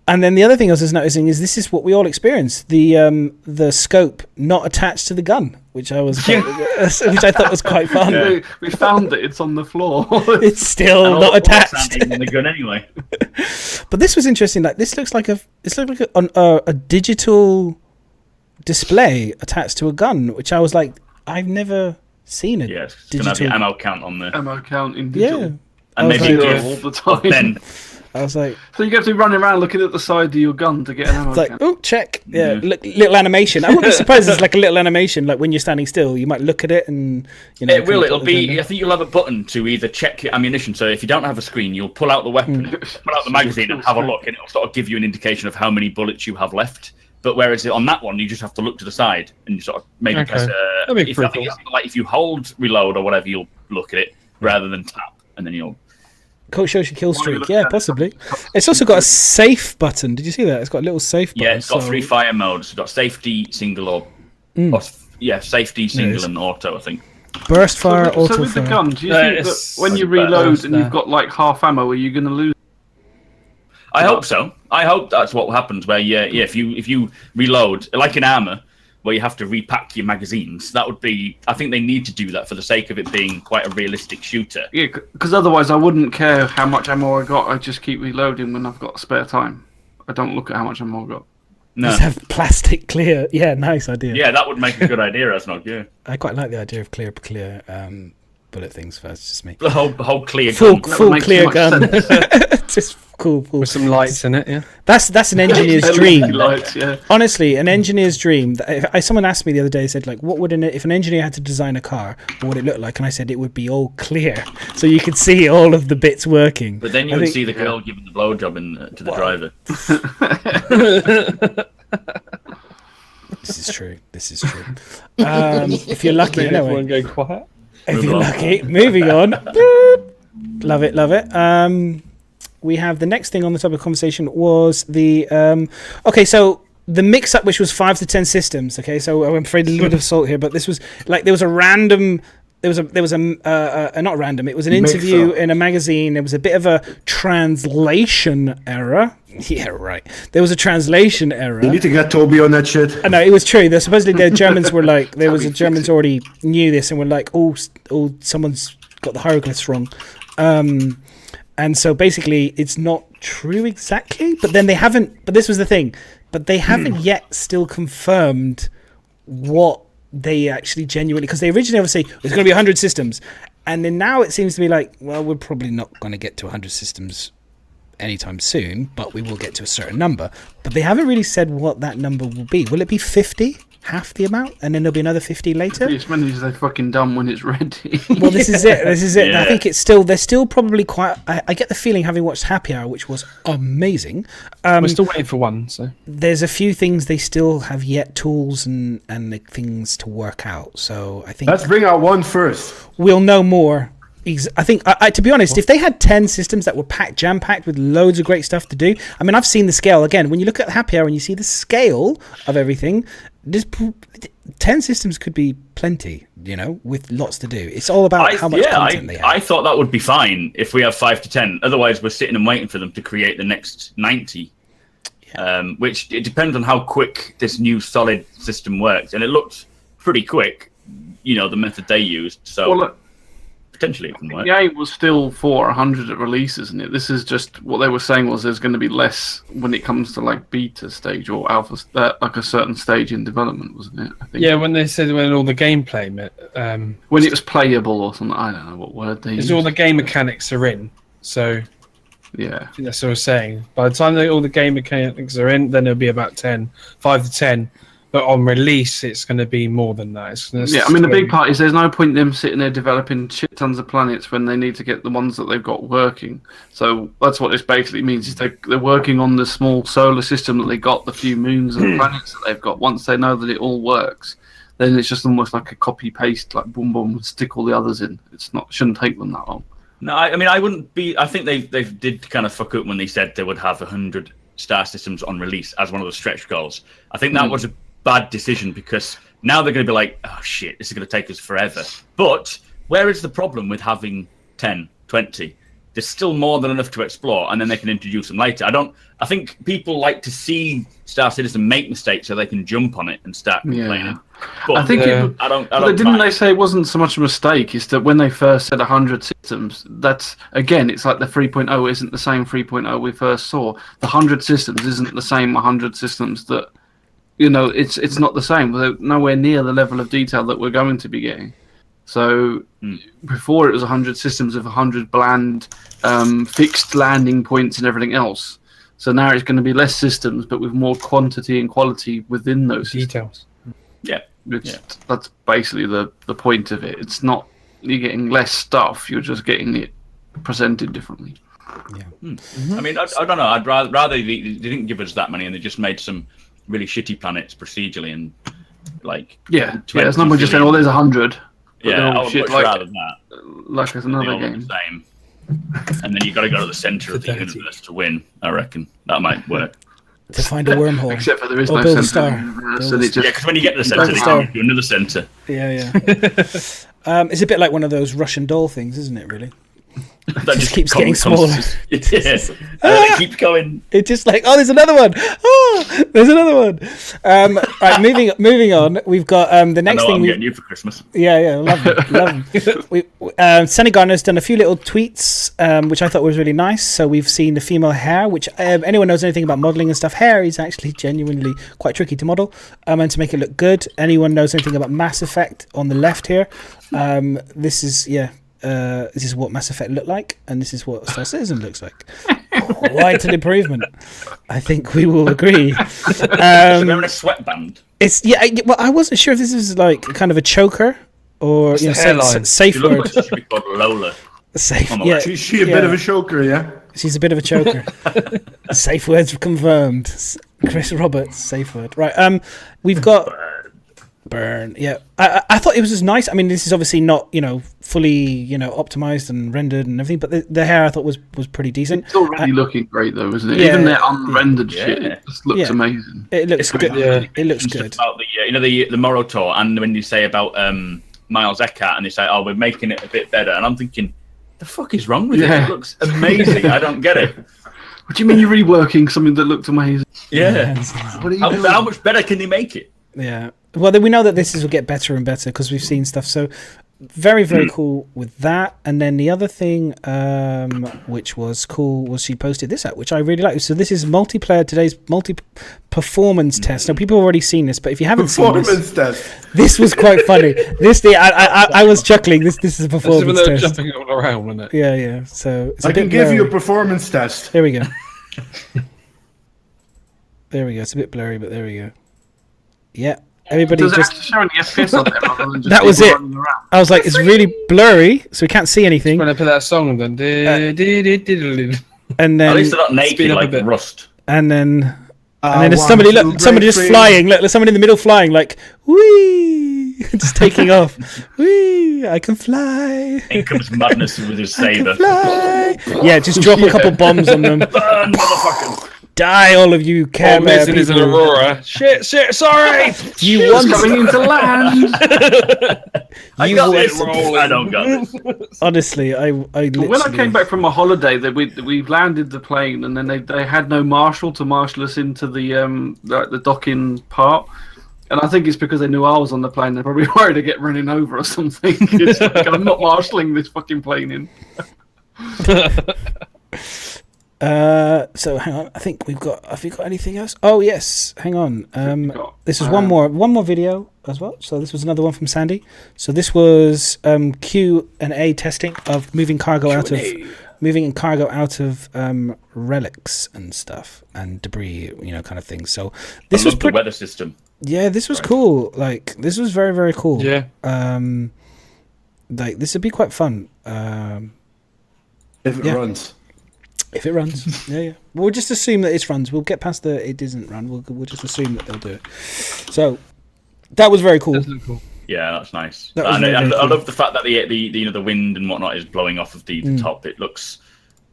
Speaker 1: And then the other thing I was just noticing is this is what we all experience: the scope not attached to the gun, which I thought was quite fun.
Speaker 5: Yeah. We found it; it's on the floor.
Speaker 1: It's still not attached.
Speaker 3: In the gun anyway.
Speaker 1: But this was interesting. Like this looks like a digital display attached to a gun, which I was like, I've never seen it.
Speaker 3: Yeah, it's gonna have your ammo count on there.
Speaker 5: Ammo count in digital.
Speaker 1: Yeah,
Speaker 3: And maybe
Speaker 1: like,
Speaker 5: all the time.
Speaker 3: Then
Speaker 1: I was like,
Speaker 5: So you have to be running around looking at the side of your gun to get an ammo
Speaker 1: it's like,
Speaker 5: count.
Speaker 1: oh, check. Yeah, little animation. I wouldn't be surprised it's like a little animation. Like when you're standing still, you might look at it and, you know.
Speaker 3: it will. It'll be. I think you'll have a button to either check your ammunition. So if you don't have a screen, you'll pull out the weapon, pull out the magazine, and have a look, and it'll sort of give you an indication of how many bullets you have left. But whereas on that one, you just have to look to the side and you sort of maybe press.
Speaker 4: That'd be
Speaker 3: If,
Speaker 4: pretty
Speaker 3: I think
Speaker 4: cool.
Speaker 3: it's like if you hold reload or whatever, you'll look at it rather than tap, and then you'll.
Speaker 1: Coach shows your kill streak. Yeah, possibly. It's also got a safe button. Did you see that? It's got a little safe button.
Speaker 3: Yeah, it's got 3 fire modes. It's got safety, single, or safety, single, and auto. I think.
Speaker 1: Burst fire,
Speaker 5: So
Speaker 1: auto
Speaker 5: with the
Speaker 1: fire.
Speaker 5: gun, do you think that when you reload and you've got like half ammo, are you going to lose?
Speaker 3: I hope so. I hope that's what happens. Where if you reload like in armor, where you have to repack your magazines, that would be. I think they need to do that for the sake of it being quite a realistic shooter.
Speaker 5: Yeah, because otherwise I wouldn't care how much ammo I got. I just keep reloading when I've got spare time. I don't look at how much ammo I got.
Speaker 3: No.
Speaker 1: Just have plastic clear. Yeah, nice idea.
Speaker 3: Yeah, that would make a good idea, Asnog. Yeah,
Speaker 1: I quite like the idea of clear bullet things first. Just me.
Speaker 3: the whole clear
Speaker 1: Full
Speaker 3: gun.
Speaker 1: full
Speaker 5: make
Speaker 1: clear
Speaker 5: too much
Speaker 1: gun. Just cool.
Speaker 4: With some lights in it, yeah.
Speaker 1: That's an engineer's dream.
Speaker 5: Lights, yeah.
Speaker 1: Honestly, an engineer's dream. Someone asked me the other day, said like, "What would if an engineer had to design a car? What would it look like?" And I said it would be all clear, so you could see all of the bits working.
Speaker 3: But then you
Speaker 1: I
Speaker 3: would
Speaker 1: think-
Speaker 3: see the girl giving the blowjob to the driver.
Speaker 1: This is true. If you're lucky, anyway.
Speaker 4: Everyone go quiet.
Speaker 1: If you're lucky. Moving on. Love it. We have the next thing on the topic of conversation was the okay, so the mix-up, which was 5 to 10 systems. Okay, so I'm afraid a little bit of salt here, but this was like there was a random. There was a not random. It was an interview in a magazine. There was a bit of a translation error. Yeah, right. There was a translation error.
Speaker 6: You need to get Toby on that shit.
Speaker 1: No, it was true. Supposedly the Germans were like, the Germans already knew this and were like, oh, someone's got the hieroglyphs wrong. And so basically it's not true exactly, but then they haven't, but this was the thing, but they haven't yet still confirmed what they actually genuinely, because they originally obviously, there's going to be 100 systems. And then now it seems to be like, well, we're probably not going to get to 100 systems anytime soon, but we will get to a certain number. But they haven't really said what that number will be. Will it be 50? Half the amount? And then there'll be another 50 later?
Speaker 5: As many as they're fucking done when it's ready.
Speaker 1: Well, this is it.
Speaker 3: Yeah.
Speaker 1: I think they're still probably quite, I get the feeling, having watched Happy Hour, which was amazing.
Speaker 4: We're still waiting for one, so.
Speaker 1: There's a few things they still have yet, tools and the things to work out. So I think
Speaker 6: Let's bring out one first.
Speaker 1: we'll know more. I think, to be honest, if they had 10 systems that were jam-packed with loads of great stuff to do, I mean, I've seen the scale. Again, when you look at Happy Hour and you see the scale of everything, 10 systems could be plenty, with lots to do. It's all about how much content they have.
Speaker 3: I thought that would be fine if we have 5 to 10. Otherwise, we're sitting and waiting for them to create the next 90. Which it depends on how quick this new solid system works. And it looked pretty quick, the method they used. So...
Speaker 5: Well, look,
Speaker 3: potentially it can work.
Speaker 5: the aim was still for 100 at release, isn't it? This is just what they were saying was there's going to be less when it comes to like beta stage or alpha, like a certain stage in development, wasn't it? I think.
Speaker 4: Yeah, when they said when all the gameplay,
Speaker 5: When it was playable or something, I don't know what word they used.
Speaker 4: all the game mechanics are in. So
Speaker 5: Yeah.
Speaker 4: I think that's what I was saying. By the time all the game mechanics are in, then it'll be about 5 to 10. But on release, it's going to be more than that.
Speaker 5: Yeah, I mean, the big part is there's no point in them sitting there developing shit tons of planets when they need to get the ones that they've got working. So that's what this basically means, is they're working on the small solar system that they got, the few moons and planets that they've got. Once they know that it all works, then it's just almost like a copy-paste, like boom, boom, stick all the others in. Shouldn't take them that long.
Speaker 3: No, I mean, I wouldn't be... I think they did kind of fuck up when they said they would have 100 star systems on release as one of the stretch goals. I think that was a bad decision because now they're going to be like, oh shit, this is going to take us forever. But where is the problem with having 10, 20? There's still more than enough to explore, and then they can introduce them later. I think people like to see Star Citizen make mistakes so they can jump on it and start complaining. But
Speaker 5: I think didn't they say it wasn't so much a mistake? It's that when they first said 100 systems, that's again, it's like the 3.0 isn't the same 3.0 we first saw. The 100 systems isn't the same 100 systems that, you know, it's not the same. They're nowhere near the level of detail that we're going to be getting. So before it was 100 systems of 100 bland fixed landing points and everything else. So now it's going to be less systems, but with more quantity and quality within those
Speaker 4: details.
Speaker 5: That's basically the point of it. It's not you're getting less stuff; you're just getting it presented differently.
Speaker 1: Yeah.
Speaker 3: I mean, I don't know. I'd rather they didn't give us that many and they just made some really shitty planets procedurally and like
Speaker 5: it's not just saying, "Oh, there's 100."
Speaker 3: Yeah, I would much rather that.
Speaker 5: Like there's another game.
Speaker 3: The same. And then you've got to go to the centre of the universe to win. I reckon that might work.
Speaker 1: To find a wormhole.
Speaker 5: Except for there is no
Speaker 1: build a
Speaker 5: centre.
Speaker 1: star.
Speaker 3: Because when you get to the centre, they can do another centre.
Speaker 1: Yeah. It's a bit like one of those Russian doll things, isn't it? Really.
Speaker 3: That
Speaker 1: just keeps getting smaller.
Speaker 3: It keeps going.
Speaker 1: It's just like, oh, there's another one. Oh, there's another one. Right, moving on. We've got the next thing.
Speaker 3: I'm getting you for Christmas.
Speaker 1: Yeah, love them. Sunny Garner's done a few little tweets, which I thought was really nice. So we've seen the female hair, which anyone knows anything about modelling and stuff, hair is actually genuinely quite tricky to model, and to make it look good. Anyone knows anything about Mass Effect on the left here? This is what Mass Effect looked like, and this is what Star Citizen looks like. Quite an improvement. I think we will agree.
Speaker 3: They're in a sweatband.
Speaker 1: It's well, I wasn't sure if this is like kind of a choker or safe word.
Speaker 3: She should be called Lola.
Speaker 1: Safe.
Speaker 6: Is she a bit of a choker? Yeah.
Speaker 1: She's a bit of a choker. Safe words confirmed. Chris Roberts, safe word. Right. We've got. Burn. Yeah, I thought it was just nice. I mean, this is obviously not fully optimized and rendered and everything, but the hair I thought was pretty decent.
Speaker 5: It's already looking great though, isn't it? Even their unrendered shit, it just looks amazing.
Speaker 1: It looks good. It looks good.
Speaker 3: About the Morotor, and when you say about Miles Eckhart, and they say, "Oh, we're making it a bit better," and I'm thinking, the fuck is wrong with it? It looks amazing. I don't get it.
Speaker 5: What do you mean you're reworking something that looked amazing?
Speaker 3: Yeah. How much better can they make it?
Speaker 1: Yeah. Well, we know that this will get better and better because we've seen stuff. So very, very cool with that. And then the other thing which was cool was she posted this out, which I really like. So this is today's multi-performance test. Now, people have already seen this, but if you haven't seen this was quite funny. I was chuckling. This is a performance test.
Speaker 4: Jumping all around, wasn't it?
Speaker 1: Yeah. So it's
Speaker 6: I can give you a performance test.
Speaker 1: There we go. There we go. It's a bit blurry, but there we go. Yeah. Everybody
Speaker 5: Does it
Speaker 1: just
Speaker 5: actually show any FPS on there rather than just
Speaker 1: that was it.
Speaker 5: running around?
Speaker 1: I was like, it's really blurry, so we can't see anything.
Speaker 4: When I play that song and then
Speaker 1: And then
Speaker 3: at least they're not naked like Rust.
Speaker 1: And then there's somebody just flying. Look, there's somebody in the middle flying, like whee, just taking off. Whee, I can fly.
Speaker 3: In comes Madness with his saber.
Speaker 1: Yeah, just drop a couple bombs on them.
Speaker 3: Burn, motherfuckers.
Speaker 1: Die, all of you Care Bear people.
Speaker 4: Is an Aurora. Shit, sorry!
Speaker 1: You want
Speaker 5: coming into land!
Speaker 3: I don't got this.
Speaker 1: Honestly, I literally...
Speaker 5: When I came back from a holiday, we landed the plane, and then they had no marshal to marshal us into the docking part. And I think it's because they knew I was on the plane. They're probably worried to get running over or something. It's like, I'm not marshalling this fucking plane in.
Speaker 1: So hang on, I think have we got anything else? Oh yes, hang on. This was one more video as well. So this was another one from Sandy. So this was Q&A testing of moving cargo out of relics and stuff and debris, kind of things. So this was
Speaker 3: the weather system.
Speaker 1: Yeah, this was cool. Like this was very, very cool.
Speaker 4: Yeah.
Speaker 1: Like this would be quite fun.
Speaker 6: If it runs.
Speaker 1: If it runs, yeah. We'll just assume that it runs. We'll get past it doesn't run. We'll just assume that they'll do it. So that was very cool.
Speaker 4: That's really cool.
Speaker 3: Yeah, that's nice.
Speaker 1: That
Speaker 3: I love the fact that the wind and whatnot is blowing off of the top. It looks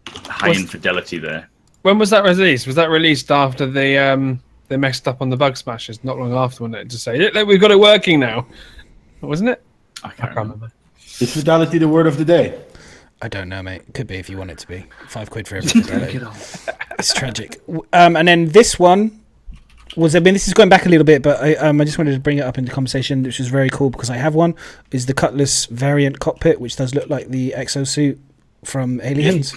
Speaker 3: high in fidelity there.
Speaker 4: When was that released? Was that released after they messed up on the bug smashes? Not long after, wasn't it? To say, look, we've got it working now, wasn't it?
Speaker 3: I can't remember.
Speaker 6: Is fidelity the word of the day?
Speaker 1: I don't know, mate. Could be if you want it to be. £5 for every fidelity. It's tragic. And then this one was, I mean, this is going back a little bit, but I just wanted to bring it up into conversation, which is very cool because I have one, is the Cutlass variant cockpit, which does look like the exosuit from Aliens.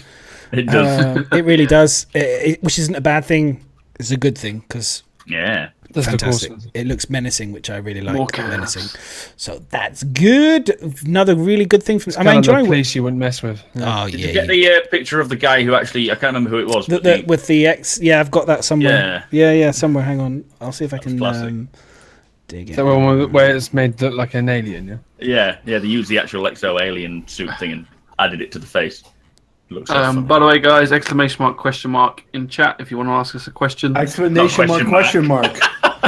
Speaker 3: It does.
Speaker 1: It really does, which isn't a bad thing. It's a good thing because fantastic. It looks menacing, which I really like. Menacing, so that's good. Another really good thing from. I'm enjoying.
Speaker 4: The police you wouldn't mess with.
Speaker 1: Yeah. Oh
Speaker 3: Did you get the picture of the guy who actually? I can't remember who it was.
Speaker 1: With the X. Yeah, I've got that somewhere. Yeah, somewhere. Hang on, I'll see if I can dig it.
Speaker 4: The one where it's made look like an alien.
Speaker 3: Yeah. They used the actual exo alien suit thing and added it to the face. Looks
Speaker 5: by the way, guys, exclamation mark, question mark in chat if you want to ask us a question.
Speaker 6: Exclamation mark, question mark.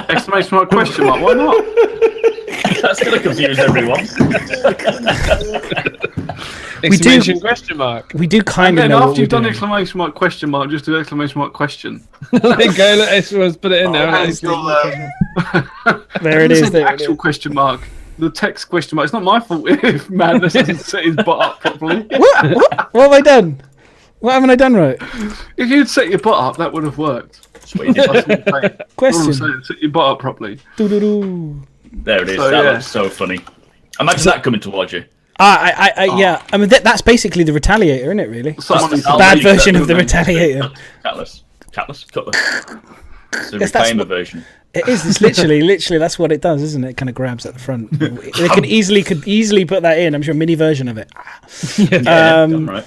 Speaker 5: Exclamation mark, question mark. Why not?
Speaker 3: That's going to confuse everyone.
Speaker 4: Exclamation question mark.
Speaker 1: We do kind of
Speaker 5: And
Speaker 1: know
Speaker 5: then
Speaker 1: what
Speaker 5: after you've
Speaker 1: we're
Speaker 5: done
Speaker 1: doing.
Speaker 5: exclamation mark, question mark, just do exclamation mark, question.
Speaker 4: There you go. Let's put it in there.
Speaker 1: There it is.
Speaker 5: The actual question mark. The text question mark. It's not my fault if Madness doesn't set his butt up properly.
Speaker 1: What have I done? What haven't I done right?
Speaker 5: If you'd set your butt up, that would have worked.
Speaker 1: Question.
Speaker 5: Set your butt up properly.
Speaker 1: Doo-doo-doo.
Speaker 3: There it is.
Speaker 5: So,
Speaker 3: that
Speaker 5: yeah.
Speaker 3: looks so funny. Imagine that coming towards you.
Speaker 1: Yeah. I mean, that's basically the Retaliator, isn't it? Really,
Speaker 5: Someone
Speaker 1: it's a bad version of the Retaliator.
Speaker 3: Cutlass. It's a
Speaker 1: Yes, that's
Speaker 3: reclaimer
Speaker 1: what-
Speaker 3: version.
Speaker 1: It is. It's literally that's what it does, isn't it? It kind of grabs at the front. They could easily put that in. I'm sure a mini version of it.
Speaker 3: Done right.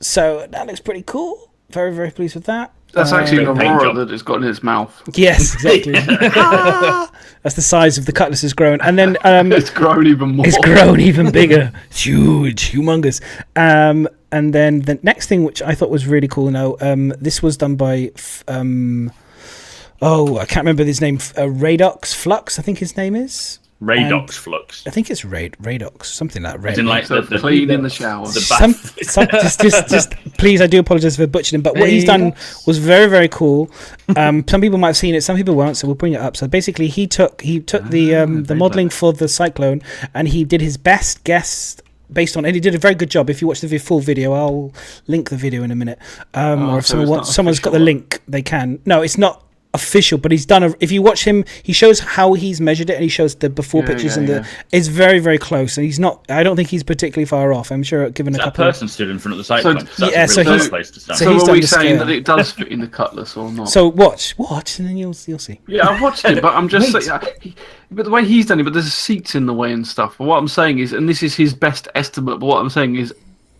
Speaker 1: So that looks pretty cool. Very, very pleased with that.
Speaker 5: That's actually an
Speaker 3: Paint
Speaker 5: Aurora
Speaker 3: job.
Speaker 5: that it's got in its mouth.
Speaker 1: Yes, exactly. That's the size of the Cutlass has grown, and then
Speaker 5: It's grown even more.
Speaker 1: it's grown even bigger. It's huge, humongous. And then the next thing, which I thought was really cool. Now, this was done by I can't remember his name. Radox Flux, I think his name is.
Speaker 3: Radox Flux.
Speaker 1: I think it's Radox, something like that.
Speaker 3: As in, like,
Speaker 5: So clean in the shower.
Speaker 3: the bath.
Speaker 1: Just please, I do apologize for butchering him, but what he's done was very, very cool. Some people might have seen it, some people won't, so we'll bring it up. So basically, he took the modeling for the Cyclone, and he did his best guess based on, and he did a very good job. If you watch the full video, I'll link the video in a minute. Or if someone's got the link, they can. No, it's not official, but he's done if you watch him, he shows how he's measured it, and he shows the before pictures it's very, very close, and I don't think he's particularly far off. I'm sure given a couple
Speaker 3: person stood in front of the Cyclone.
Speaker 5: So
Speaker 3: That's a place to stand.
Speaker 5: So
Speaker 1: he's
Speaker 5: are
Speaker 1: done
Speaker 5: we
Speaker 1: the
Speaker 5: saying
Speaker 1: scale.
Speaker 5: that it does fit in the Cutlass or not?
Speaker 1: So watch, and then you'll see.
Speaker 5: Yeah, I've watched it, but I'm just saying, but the way he's done it, but there's seats in the way and stuff. But what I'm saying is, and this is his best estimate, but what I'm saying is,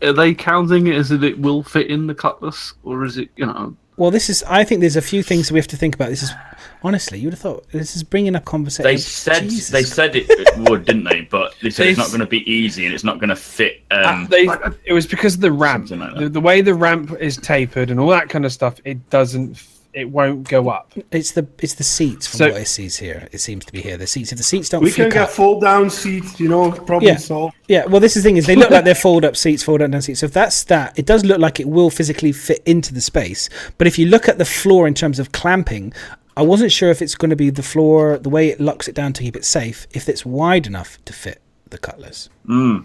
Speaker 5: are they counting it as that it will fit in the Cutlass, or is it,
Speaker 1: Well, I think there's a few things we have to think about. This is, honestly, you would have thought, this is bringing up conversation.
Speaker 3: They said it would, didn't they? But they said it's not going to be easy and it's not going to fit.
Speaker 4: It was because of the ramp.
Speaker 3: Something like that.
Speaker 4: The way the ramp is tapered and all that kind of stuff, it won't go up.
Speaker 1: It's the seats from what it sees here. It seems to be here. The seats. If the seats don't,
Speaker 6: We can
Speaker 1: flick
Speaker 6: get
Speaker 1: up,
Speaker 6: fold down seats, problem solved.
Speaker 1: Yeah, well, this is the thing is they look like they're fold up seats, fold up down seats. So if that's that, it does look like it will physically fit into the space. But if you look at the floor in terms of clamping, I wasn't sure if it's going to be the floor, the way it locks it down to keep it safe, if it's wide enough to fit the Cutlass.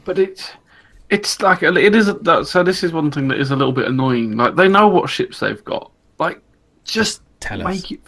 Speaker 5: But it's like it is. So this is one thing that is a little bit annoying. Like they know what ships they've got. Like just
Speaker 1: tell
Speaker 5: make
Speaker 1: us.
Speaker 5: it.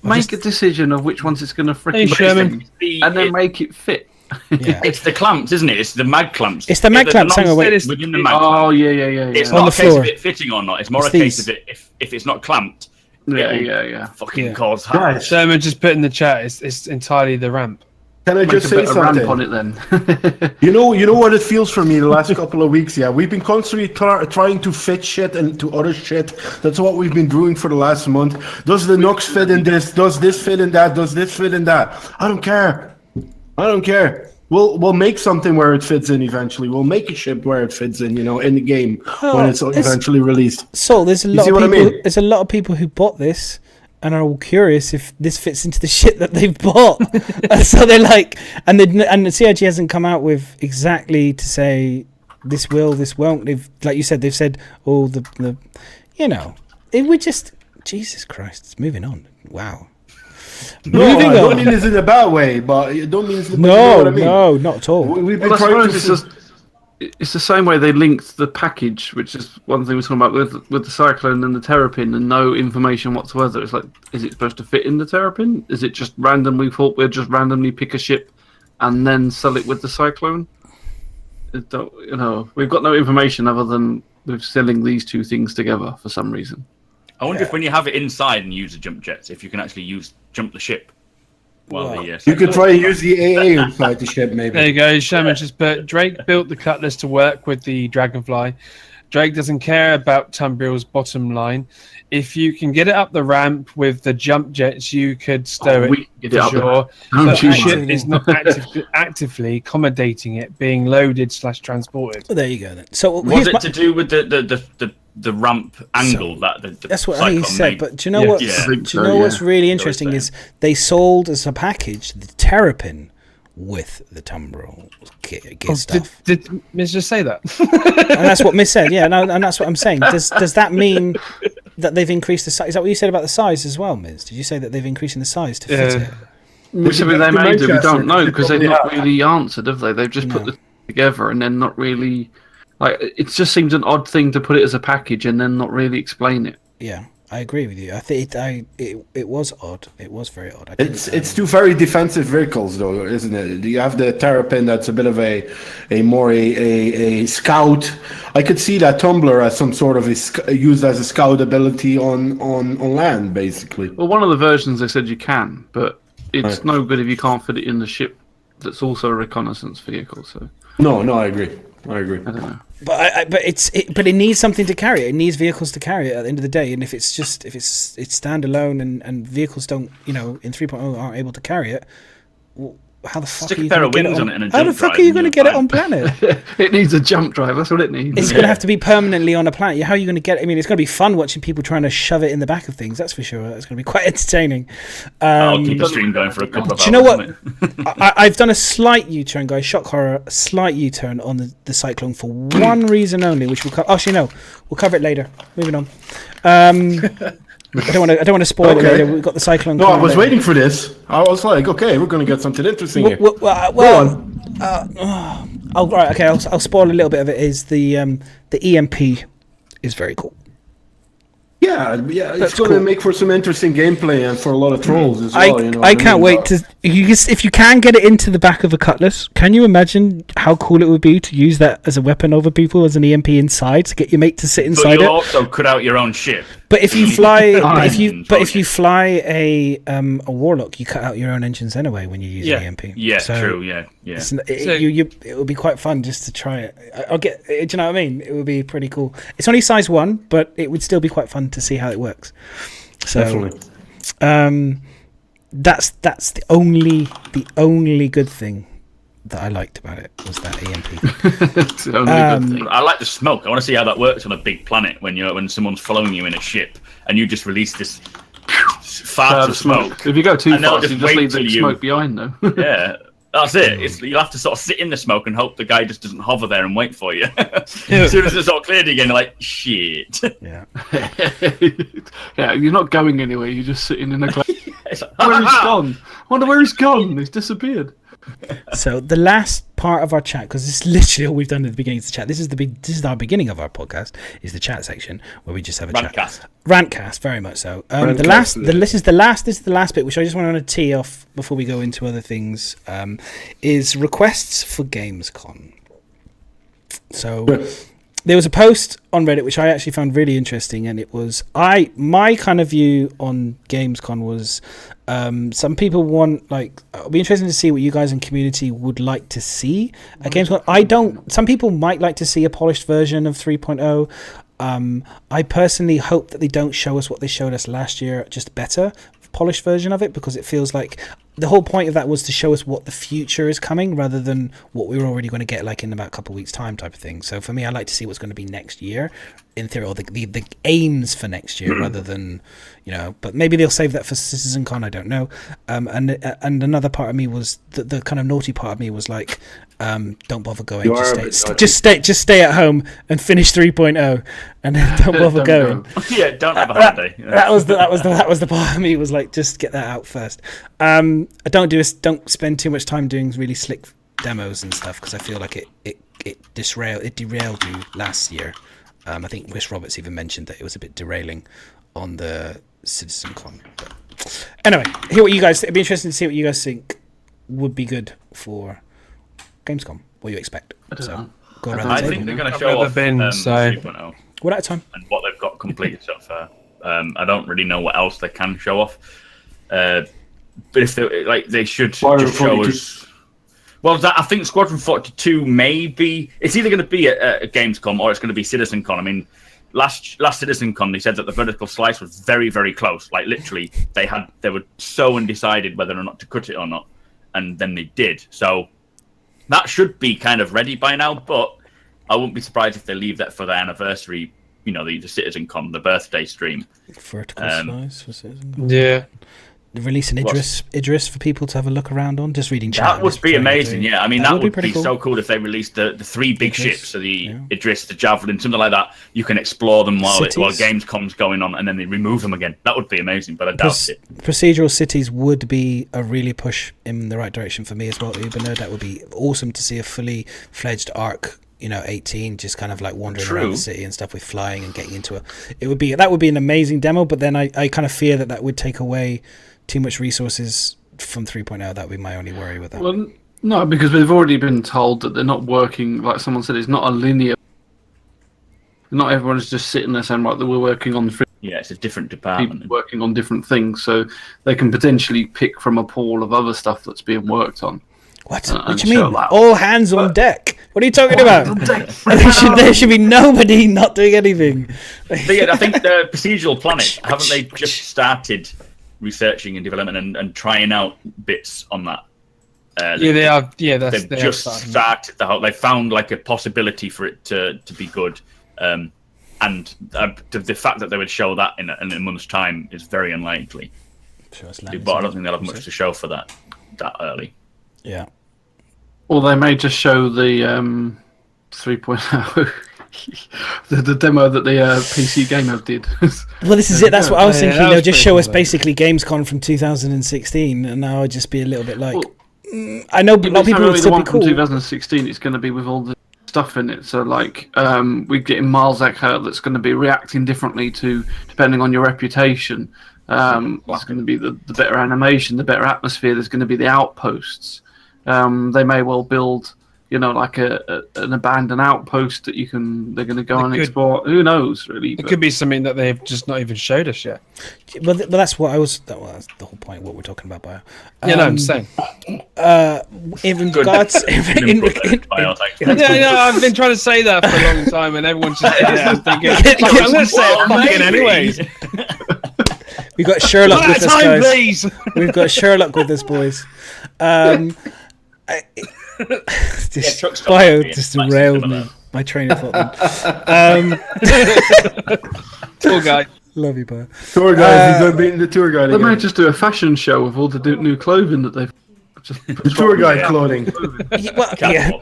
Speaker 5: Make a decision of which ones it's going to freaking
Speaker 4: Sherman.
Speaker 5: fit, and then make it fit.
Speaker 1: Yeah.
Speaker 3: It's the clamps, isn't it? It's the mag clamps.
Speaker 1: It's the mag clamps. Hang on, wait.
Speaker 3: Within the mag
Speaker 5: Oh
Speaker 3: clamp.
Speaker 5: yeah.
Speaker 3: It's
Speaker 1: On
Speaker 3: not
Speaker 1: the
Speaker 3: a case
Speaker 1: floor.
Speaker 3: of it fitting or not. It's more
Speaker 1: It's
Speaker 3: a case
Speaker 1: these.
Speaker 3: of it if it's not clamped.
Speaker 5: Yeah.
Speaker 3: Fucking
Speaker 1: Yeah.
Speaker 3: cause harm.
Speaker 6: Guys,
Speaker 4: Sherman just put in the chat. It's entirely the ramp.
Speaker 6: can I
Speaker 5: Make
Speaker 6: just
Speaker 5: a
Speaker 6: say
Speaker 5: bit of ramp
Speaker 6: something?
Speaker 5: on it then.
Speaker 6: You know what it feels for me the last couple of weeks. Yeah, we've been constantly trying to fit shit into other shit. That's what we've been doing for the last month. Does the Nux fit in this? Does this fit in that? Does this fit in that? I don't care. We'll make something where it fits in eventually. We'll make a ship where it fits in, in the game when it's eventually released.
Speaker 1: So there's a lot
Speaker 6: see
Speaker 1: of
Speaker 6: what I
Speaker 1: people.
Speaker 6: mean?
Speaker 1: There's a lot of people who bought this and are all curious if this fits into the shit that they've bought. And so they're like, and the CIG hasn't come out with exactly to say this will, this won't. They've, like you said, they've said, oh, the we're just Jesus Christ. It's moving on. Wow.
Speaker 6: No,
Speaker 1: Moving
Speaker 6: I don't
Speaker 1: on.
Speaker 6: mean this in a bad way, but it don't mean it's you
Speaker 1: No,
Speaker 6: know what I mean?
Speaker 1: no, not at all.
Speaker 6: We've been
Speaker 5: Well, I
Speaker 6: trying
Speaker 5: suppose
Speaker 6: to.
Speaker 5: it's the same way they linked the package, which is one thing we're talking about with the Cyclone and the Terrapin, and no information whatsoever. It's like, is it supposed to fit in the Terrapin? Is it just randomly thought we'd just randomly pick a ship and then sell it with the Cyclone? You know, we've got no information other than we're selling these two things together for some reason.
Speaker 3: I wonder if when you have it inside and use the jump jets, if you can actually jump the ship. While
Speaker 6: You could try and use the AA inside the ship, maybe.
Speaker 4: There you go. Shaman just put Drake built the Cutlass to work with the Dragonfly. Drake doesn't care about Tumbrel's bottom line. If you can get it up the ramp with the jump jets, you could stow it
Speaker 5: get
Speaker 4: for
Speaker 5: it up
Speaker 4: sure.
Speaker 5: Don't
Speaker 4: But
Speaker 5: you
Speaker 4: the ship
Speaker 5: worry.
Speaker 4: is not actively accommodating it being loaded/transported.
Speaker 1: Well, there you go then. So
Speaker 3: Was
Speaker 1: here's
Speaker 3: it
Speaker 1: my-
Speaker 3: to do with the ramp angle that the
Speaker 1: that's what
Speaker 3: Cyclone
Speaker 1: he said.
Speaker 3: made?
Speaker 1: But do you know
Speaker 5: Yeah,
Speaker 1: what?
Speaker 3: yeah.
Speaker 1: Do you know what's really interesting
Speaker 3: saying.
Speaker 1: is they sold as a package the Terrapin with the Tumbrel gear stuff.
Speaker 4: Did Myz just say that?
Speaker 1: And that's what Miss said, yeah, and that's what I'm saying. Does that mean that they've increased the size? Is that what you said about the size as well, Miz? Did you say that they've increased the size to fit it?
Speaker 5: Which of it they made it, we don't know, because they've not
Speaker 6: Yeah.
Speaker 5: really answered, have they? They've just put it together and then not really... Like, it just seems an odd thing to put it as a package and then not really explain it.
Speaker 1: Yeah, I agree with you. I think it was odd. It was very odd.
Speaker 6: It's two very defensive vehicles, though, isn't it? You have the Terrapin, that's a bit of a more a scout. I could see that Tumbler as some sort of used as a scout ability on land, basically.
Speaker 5: Well, one of the versions they said you can, but it's no good if you can't fit it in the ship that's also a reconnaissance vehicle, so...
Speaker 6: No, I agree. I
Speaker 5: don't know.
Speaker 1: But but it needs something to carry it. It needs vehicles to carry it at the end of the day. And if it's standalone and vehicles don't, in 3.0 aren't able to carry it, well, how the fuck
Speaker 3: Stick
Speaker 1: are
Speaker 3: a
Speaker 1: you
Speaker 3: pair
Speaker 1: going
Speaker 3: of
Speaker 1: to get
Speaker 3: wings
Speaker 1: it
Speaker 3: on it and a
Speaker 1: How the
Speaker 3: jump
Speaker 1: fuck
Speaker 3: drive
Speaker 1: are you
Speaker 3: and
Speaker 1: going to
Speaker 3: you're
Speaker 1: get it
Speaker 3: fine.
Speaker 1: on planet?
Speaker 5: It needs a jump drive, that's what it needs.
Speaker 1: It's going to have to be permanently on a planet. How are you going to get it? I mean, it's going to be fun watching people trying to shove it in the back of things. That's for sure. It's going to be quite entertaining.
Speaker 3: I'll keep the stream going for a couple of hours.
Speaker 1: Do you know what?
Speaker 3: won't it?
Speaker 1: I've done a slight U-turn, guys. Shock horror. A slight U-turn on the Cyclone for one reason only, which we'll cover. Actually, no, we'll cover it later. Moving on. I don't want to spoil it
Speaker 6: Okay.
Speaker 1: later. We've got the Cyclone.
Speaker 6: No, I
Speaker 1: coming
Speaker 6: was
Speaker 1: later.
Speaker 6: waiting for this. I was like, okay, we're going to get something interesting here.
Speaker 1: Well, right, okay. I'll spoil a little bit of it. Is the EMP is very cool.
Speaker 6: Yeah, it's
Speaker 1: That's
Speaker 6: going to
Speaker 1: cool.
Speaker 6: make for some interesting gameplay and for a lot of trolls as well.
Speaker 1: I can't wait to. If you can get it into the back of a Cutlass, can you imagine how cool it would be to use that as a weapon over people as an EMP inside to get your mate to sit
Speaker 3: But
Speaker 1: inside
Speaker 3: you'll
Speaker 1: it?
Speaker 3: also cut out your own ship.
Speaker 1: But if you fly,
Speaker 3: Fine.
Speaker 1: if you fly a Warlock, you cut out your own engines anyway when you use
Speaker 4: Yeah.
Speaker 1: an EMP.
Speaker 3: Yeah,
Speaker 1: So
Speaker 3: true. Yeah.
Speaker 1: it would be quite fun just to try it. I'll get. Do you know what I mean? It would be pretty cool. It's only size 1, but it would still be quite fun to see how it works. So,
Speaker 6: Definitely.
Speaker 1: that's the only good thing that I liked about it was that EMP.
Speaker 5: It's the only good thing.
Speaker 3: I like the smoke. I want to see how that works on a big planet when someone's following you in a ship and you just release this fart of smoke.
Speaker 5: If you go too
Speaker 3: And they'll
Speaker 5: fast,
Speaker 3: just
Speaker 5: you just
Speaker 3: wait
Speaker 5: leave the
Speaker 3: till you-
Speaker 5: smoke behind, though.
Speaker 3: Yeah, that's it. You'll have to sort of sit in the smoke and hope the guy just doesn't hover there and wait for you. As soon as it's all cleared again, you're like, shit.
Speaker 1: Yeah.
Speaker 5: Yeah, you're not going anywhere. You're just sitting in a cloud.
Speaker 3: It's like,
Speaker 5: Where he's gone? I wonder where he's gone. He's disappeared.
Speaker 1: So the last part of our chat, because this is literally all we've done at the beginning of the chat. This is our beginning of our podcast. Is the chat section where we just have a
Speaker 3: Rantcast.
Speaker 1: chat. Rantcast, very much so.
Speaker 6: Rantcast,
Speaker 1: This is the last bit, which I just want to tee off before we go into other things. Is requests for Gamescon. So there was a post on Reddit which I actually found really interesting, and it was my kind of view on Gamescon was some people want, it'll be interesting to see what you guys in community would like to see at Gamescom. Some people might like to see a polished version of 3.0. I personally hope that they don't show us what they showed us last year, just better polished version of it, because it feels like the whole point of that was to show us what the future is coming rather than what we were already going to get like in about a couple of weeks time type of thing. So for me, I like to see what's going to be next year in theory, or the aims for next year rather than, but maybe they'll save that for CitizenCon. I don't know. And another part of me was the kind of naughty part of me was like, don't bother going. Just stay at home and finish 3.0, and then don't bother going.
Speaker 3: Yeah, don't have a holiday.
Speaker 1: That was the part of me was like, just get that out first. Don't spend too much time doing really slick demos and stuff, because I feel like it derailed you last year. I think Chris Roberts even mentioned that it was a bit derailing on the CitizenCon. But anyway, it'd be interesting to see what you guys think would be good for Gamescom. What you expect? So go around the table.
Speaker 3: I think they're going to show off 3.0.
Speaker 1: One at a time.
Speaker 3: And what they've got completed so far. I don't really know what else they can show off. But if they should just show us. Well, I think Squadron 42 may be. It's either going to be at Gamescom or it's going to be CitizenCon. I mean, last CitizenCon they said that the vertical slice was very, very close. Like literally, they were so undecided whether or not to cut it or not, and then they did. So that should be kind of ready by now. But I wouldn't be surprised if they leave that for the anniversary. The CitizenCon, the birthday stream.
Speaker 1: Vertical slice for CitizenCon.
Speaker 4: Yeah.
Speaker 1: Release an Idris for people to have a look around on. Just reading chat.
Speaker 3: That would be amazing. Yeah, I mean that would be
Speaker 1: cool.
Speaker 3: so cool if they released the three big ships, so the Idris, the Javelin, something like that. You can explore them while Gamescom's going on, and then they remove them again. That would be amazing, but I doubt it.
Speaker 1: Procedural cities would be a really push in the right direction for me as well. Uberno, that would be awesome to see a fully fledged Arc. 18, just kind of like wandering around the city and stuff with flying and getting into that would be an amazing demo. But then I kind of fear that would take away too much resources from 3.0. That would be my only worry with that.
Speaker 5: Well, no, because we've already been told that they're not working, like someone said, it's not a linear. Not everyone's just sitting there saying, right, that we're working on.
Speaker 3: Yeah, it's a different department.
Speaker 5: Working on different things, so they can potentially pick from a pool of other stuff that's being worked on.
Speaker 1: What do you mean? All hands on deck. What are you talking about? There should be nobody not doing anything.
Speaker 3: Yeah, I think the Procedural Planet, haven't they just started researching and development and trying out bits on that?
Speaker 4: Yeah, they are. Yeah,
Speaker 3: they've just started the whole. They found like a possibility for it to be good, and the fact that they would show that in a month's time is very unlikely. But I don't think they'll have much to show for that early.
Speaker 1: Yeah.
Speaker 5: Or they may just show the 3.0, the demo that the PC Gamer did.
Speaker 1: Well, this is it. That's what I was thinking. They'll just show us basically Gamescom from 2016, and now I'd just be a little bit like... I know a lot of people would still be cool.
Speaker 5: From 2016, it's going to be with all the stuff in it. So, like, we're getting Miles Eckhart that's going to be reacting differently depending on your reputation. It's going to be the better animation, the better atmosphere. There's going to be the outposts. They may well build, like an abandoned outpost that they're going to go and explore. Who knows, really?
Speaker 4: It could be something that they've just not even showed us yet.
Speaker 1: Well, that's what that's the whole point. What we're talking about, Bio.
Speaker 4: I'm saying.
Speaker 1: In regards,
Speaker 4: I've been trying to say that for a long time, and everyone's just thinking, I'm going to say it fucking anyways.
Speaker 1: We've got Sherlock with us, guys. Please. We've got Sherlock with us, boys. Bio just derailed me. My train of thought.
Speaker 4: Tour guide.
Speaker 1: Love you, Bio.
Speaker 6: Tour guide. He's going to be in the tour guide.
Speaker 5: They might just do a fashion show with all the new clothing that they've.
Speaker 6: The tour guide clothing.
Speaker 1: Okay.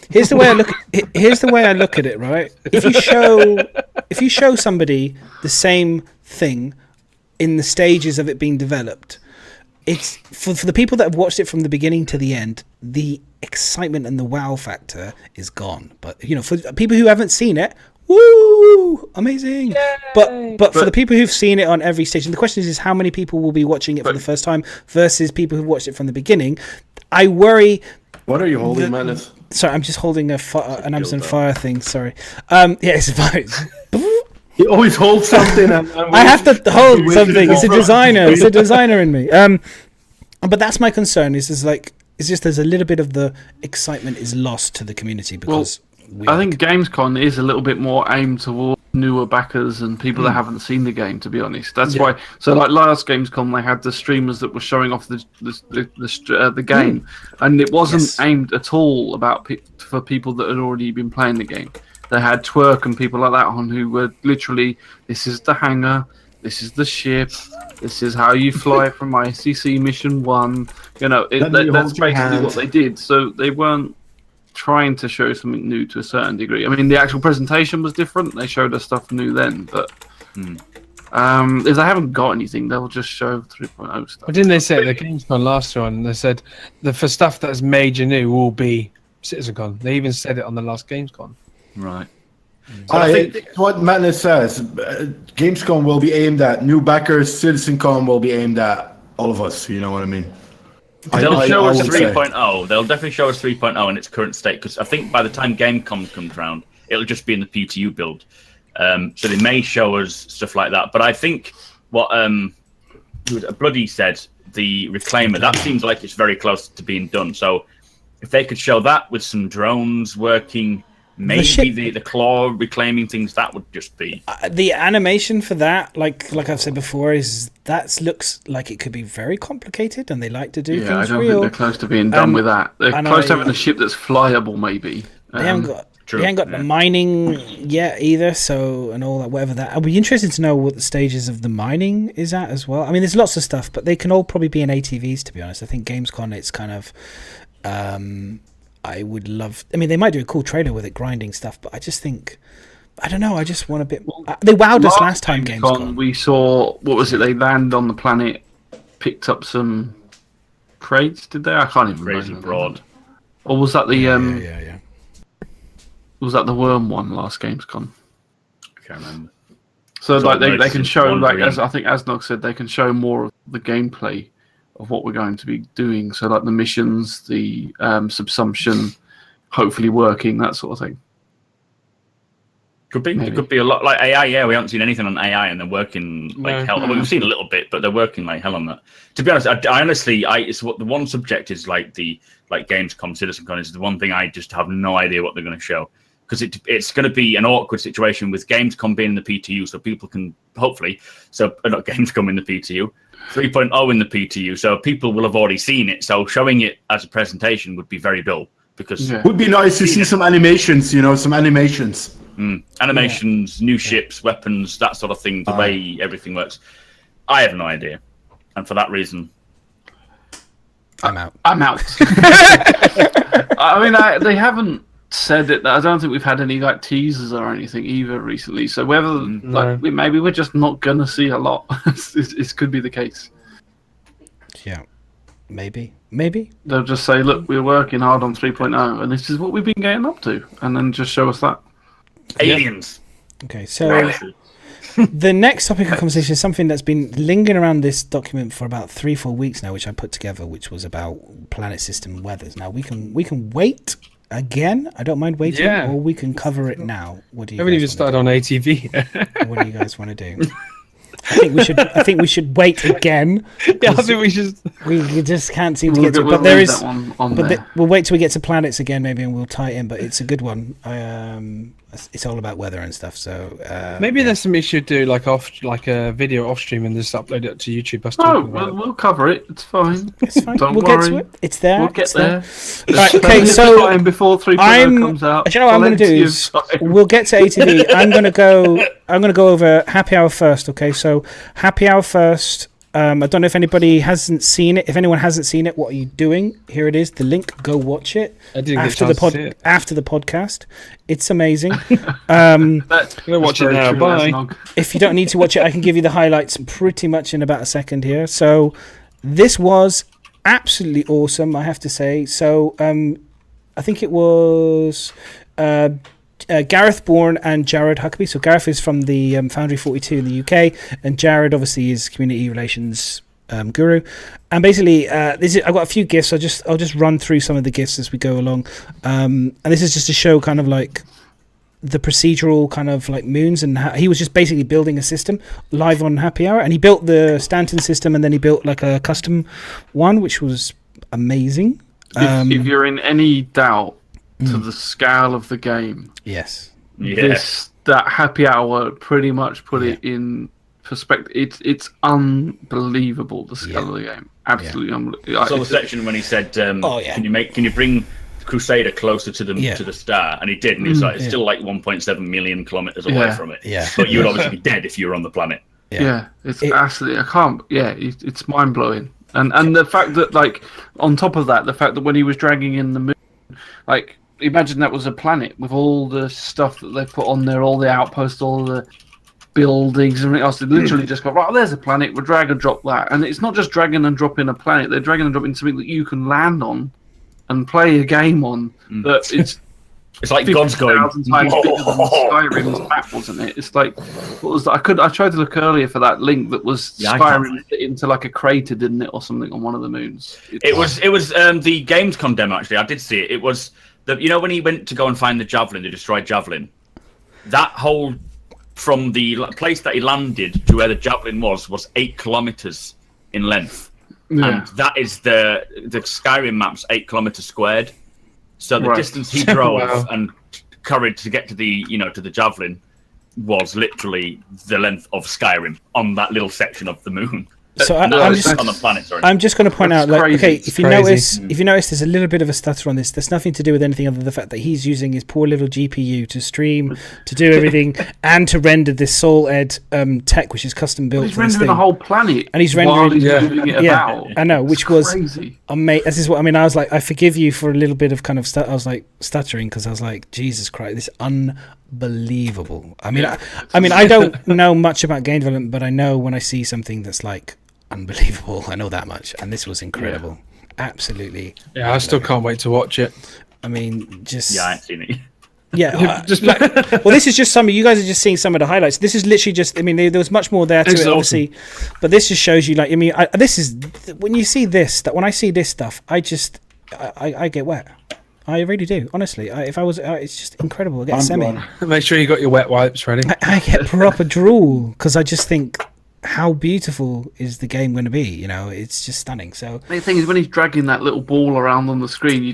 Speaker 1: Here's the way I look at it, right? If you show somebody the same thing in the stages of it being developed, it's for the people that have watched it from the beginning to the end, the excitement and the wow factor is gone. But for people who haven't seen it, woo, amazing. Yay! But for the people who've seen it on every stage, and the question is how many people will be watching it for the first time versus people who've watched it from the beginning. I worry.
Speaker 6: What are you holding, Madness?
Speaker 1: Sorry, I'm just holding an Amazon Fire thing. Sorry. It's fine.
Speaker 6: You always hold something.
Speaker 1: I have to hold something. It's a designer. It's a designer in me. But that's my concern. It's just there's a little bit of the excitement is lost to the community because.
Speaker 5: I think Gamescom is a little bit more aimed towards newer backers and people that haven't seen the game. To be honest, that's why. So like last Gamescom, they had the streamers that were showing off the game, and it wasn't aimed at all about for people that had already been playing the game. They had Twerk and people like that on who were literally, this is the hangar, this is the ship, this is how you fly from ICC Mission 1. You know, that's basically what they did. So they weren't trying to show something new to a certain degree. I mean, the actual presentation was different. They showed us stuff new then, but if they haven't got anything, they'll just show 3.0 stuff.
Speaker 4: But didn't they say at the Gamescom last one, they said for stuff that is major new will be CitizenCon. They even said it on the last Gamescom.
Speaker 3: Right.
Speaker 6: So I think what Madness says, Gamescom will be aimed at new backers, CitizenCon will be aimed at all of us, you know what I mean?
Speaker 3: They'll show us 3.0. They'll definitely show us 3.0 in its current state, because I think by the time Gamescom comes around, it'll just be in the PTU build. So they may show us stuff like that. But I think what Bloody said, the Reclaimer, that seems like it's very close to being done. So if they could show that with some drones working, maybe the claw reclaiming things, that would just be
Speaker 1: the animation for that. Like I've said before, is that looks like it could be very complicated, and they like to do things
Speaker 5: I don't
Speaker 1: real.
Speaker 5: think they're close to being done with that. They're close to having a ship that's flyable, maybe.
Speaker 1: They haven't got the mining yet either. So and all that, whatever that. I'll be interested to know what the stages of the mining is at as well. I mean, there's lots of stuff, but they can all probably be in ATVs. To be honest, I think Gamescom, it's kind of. I would love. I mean, they might do a cool trailer with it grinding stuff, but I just think, I don't know. I just want a bit. They wowed us last time. Gamescom.
Speaker 5: We saw, what was it? They landed on the planet, picked up some crates. Did they? I can't even remember.
Speaker 3: Broad.
Speaker 5: Or was that the
Speaker 1: Yeah.
Speaker 5: Was that the worm one last Gamescom?
Speaker 3: I can't remember.
Speaker 5: So
Speaker 3: It's
Speaker 5: like
Speaker 3: all
Speaker 5: they can show, like,
Speaker 3: green.
Speaker 5: as I think Asnog said, they can show more of the gameplay of what we're going to be doing. So like the missions, the subsumption, hopefully working, that sort of thing.
Speaker 3: Could be.
Speaker 5: Maybe.
Speaker 3: It could be a lot like AI. Yeah, we haven't seen anything on AI, and they're working like hell. Well, we've seen a little bit, but they're working like hell on that. To be honest, I honestly, it's what the one subject is like Gamescom, CitizenCon is the one thing I just have no idea what they're going to show, because it's going to be an awkward situation with Gamescom being in the PTU, so people can hopefully not Gamescom in the PTU. 3.0 in the PTU, so people will have already seen it. So showing it as a presentation would be very dull, because
Speaker 6: would be nice to see some animations, animations.
Speaker 3: Animations, new ships, weapons, that sort of thing, the way everything works. I have no idea, and for that reason,
Speaker 1: I'm out.
Speaker 5: I mean, they haven't said it. I don't think we've had any like teasers or anything either recently. So whether maybe we're just not gonna see a lot. It could be the case.
Speaker 1: Yeah, maybe
Speaker 5: They'll just say, "Look, we're working hard on 3.0, and this is what we've been getting up to," and then just show us that.
Speaker 3: aliens.
Speaker 1: Okay, so the next topic of conversation is something that's been lingering around this document for about 3-4 weeks now, which I put together, which was about planet system weathers. Now we can wait again. I don't mind waiting, or we can cover it now. What do you?
Speaker 4: I haven't even started on ATV.
Speaker 1: What do you guys want to do? I think we should wait again.
Speaker 4: Yeah, I think we should.
Speaker 1: We just can't seem to get to it. But there is.
Speaker 5: There.
Speaker 1: We'll wait till we get to planets again, maybe, and we'll tie it in. But it's a good one. It's all about weather and stuff. So
Speaker 4: maybe there's some issue to do like a video off stream and just upload it to YouTube.
Speaker 5: We'll cover it. It's fine.
Speaker 1: It's fine.
Speaker 5: Don't
Speaker 1: we'll
Speaker 5: worry.
Speaker 1: get to it. It's there.
Speaker 5: We'll get there.
Speaker 1: Right, okay, so
Speaker 5: before 3.0 comes out.
Speaker 1: Do you know what I'm going to do is we'll get to ATV. I'm going to go over happy hour first. Okay, so happy hour first. I don't know if anybody hasn't seen it. If anyone hasn't seen it, what are you doing? Here it is. The link. Go watch it after the podcast. It's amazing.
Speaker 4: I'm gonna watch it now. Bye.
Speaker 1: If you don't need to watch it, I can give you the highlights pretty much in about a second here. So this was absolutely awesome, I have to say. So I think it was Gareth Bourne and Jared Huckabee. So Gareth is from the Foundry 42 in the UK, and Jared obviously is community relations guru. And basically, I've got a few GIFs. I'll just run through some of the GIFs as we go along. And this is just to show kind of like the procedural kind of like moons, and how he was just basically building a system live on Happy Hour, and he built the Stanton system, and then he built like a custom one, which was amazing.
Speaker 5: If you're in any doubt to the scale of the game,
Speaker 1: yes,
Speaker 5: this that happy hour pretty much put it in perspective. It's unbelievable, the scale of the game. Absolutely unbelievable.
Speaker 3: I saw the section when he said, can you bring Crusader closer to the star? And he did, and he was like, it's still like 1.7 million kilometers away from it.
Speaker 1: Yeah.
Speaker 3: But you would obviously be dead if you were on the planet.
Speaker 5: Yeah, it's absolutely. I can't. Yeah, it's mind blowing. And the fact that, like, on top of that, the fact that when he was dragging in the moon, like, imagine that was a planet with all the stuff that they put on there, all the outposts, all the buildings, and everything else. They literally just go, right, there's a planet, we'll drag and drop that. And it's not just dragging and dropping a planet, they're dragging and dropping something that you can land on and play a game on. That it's
Speaker 3: like God's going
Speaker 5: 50,000 times bigger than Skyrim's map, wasn't it? It's like, what was that? I tried to look earlier for that link that was Skyrim fit into like a crater, didn't it, or something on one of the moons?
Speaker 3: It was the Gamescom demo, actually. I did see it. It was when he went to go and find the Javelin, the destroyed Javelin. That whole from the place that he landed to where the Javelin was 8 kilometers in length, and that is the Skyrim map's 8 kilometers squared. So the distance he drove and carried to get to the Javelin was literally the length of Skyrim on that little section of the moon.
Speaker 1: So
Speaker 3: on the planet. Sorry.
Speaker 1: I'm just going to point out, like,
Speaker 5: crazy.
Speaker 1: okay, if you notice, there's a little bit of a stutter on this. There's nothing to do with anything other than the fact that he's using his poor little GPU to stream, to do everything, and to render this Soul Ed tech, which is custom built.
Speaker 5: He's rendering a whole planet,
Speaker 1: and he's rendering.
Speaker 5: While he's moving it about.
Speaker 1: I know, which was
Speaker 5: crazy.
Speaker 1: Amazing. This is what I mean. I was like, I forgive you for a little bit of kind of I was like stuttering because I was like, Jesus Christ, this is unbelievable. I mean, I don't know much about game development, but I know when I see something that's like unbelievable, I know that much, and this was incredible. Absolutely.
Speaker 4: Yeah, I still can't wait to watch it.
Speaker 1: I mean, just
Speaker 3: I ain't seen it.
Speaker 1: Yeah, well, this is just some of you guys are just seeing some of the highlights. This is literally just. I mean, there was much more there to it, obviously, but this just shows you. Like, I mean, this is when you see this. That when I see this stuff, I get wet. I really do, honestly. It's just incredible. I get semi.
Speaker 4: Make sure you got your wet wipes ready.
Speaker 1: I get proper drool because I just think, how beautiful is the game going to be? You know, it's just stunning. So
Speaker 5: the thing is, when he's dragging that little ball around on the screen, you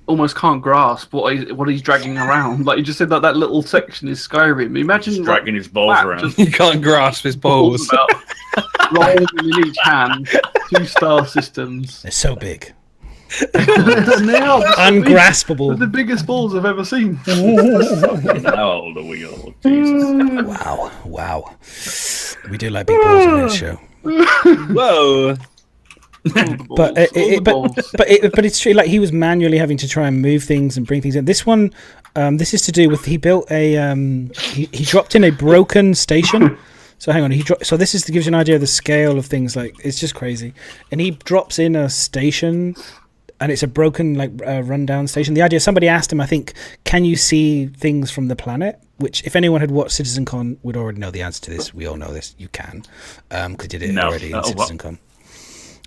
Speaker 5: almost can't grasp what he's dragging around. Like you just said, that little section is Skyrim. Imagine
Speaker 3: he's dragging his balls around.
Speaker 4: You can't grasp his balls.
Speaker 5: Rolling in each hand, 2 star systems.
Speaker 1: They're so big.
Speaker 5: Ungraspable. They're the biggest balls I've ever seen.
Speaker 3: How old are we all? Jesus.
Speaker 1: Wow. We do like big balls on this show.
Speaker 4: Whoa.
Speaker 1: But it's true. Like, he was manually having to try and move things and bring things in. This one, this is to do with he built a he dropped in a broken station. So hang on, so this gives you an idea of the scale of things. Like, it's just crazy. And he drops in a station, and it's a broken, like, rundown station. The idea, somebody asked him, I think, can you see things from the planet? Which, if anyone had watched CitizenCon, would already know the answer to this. We all know this. You can, because you did it already in CitizenCon,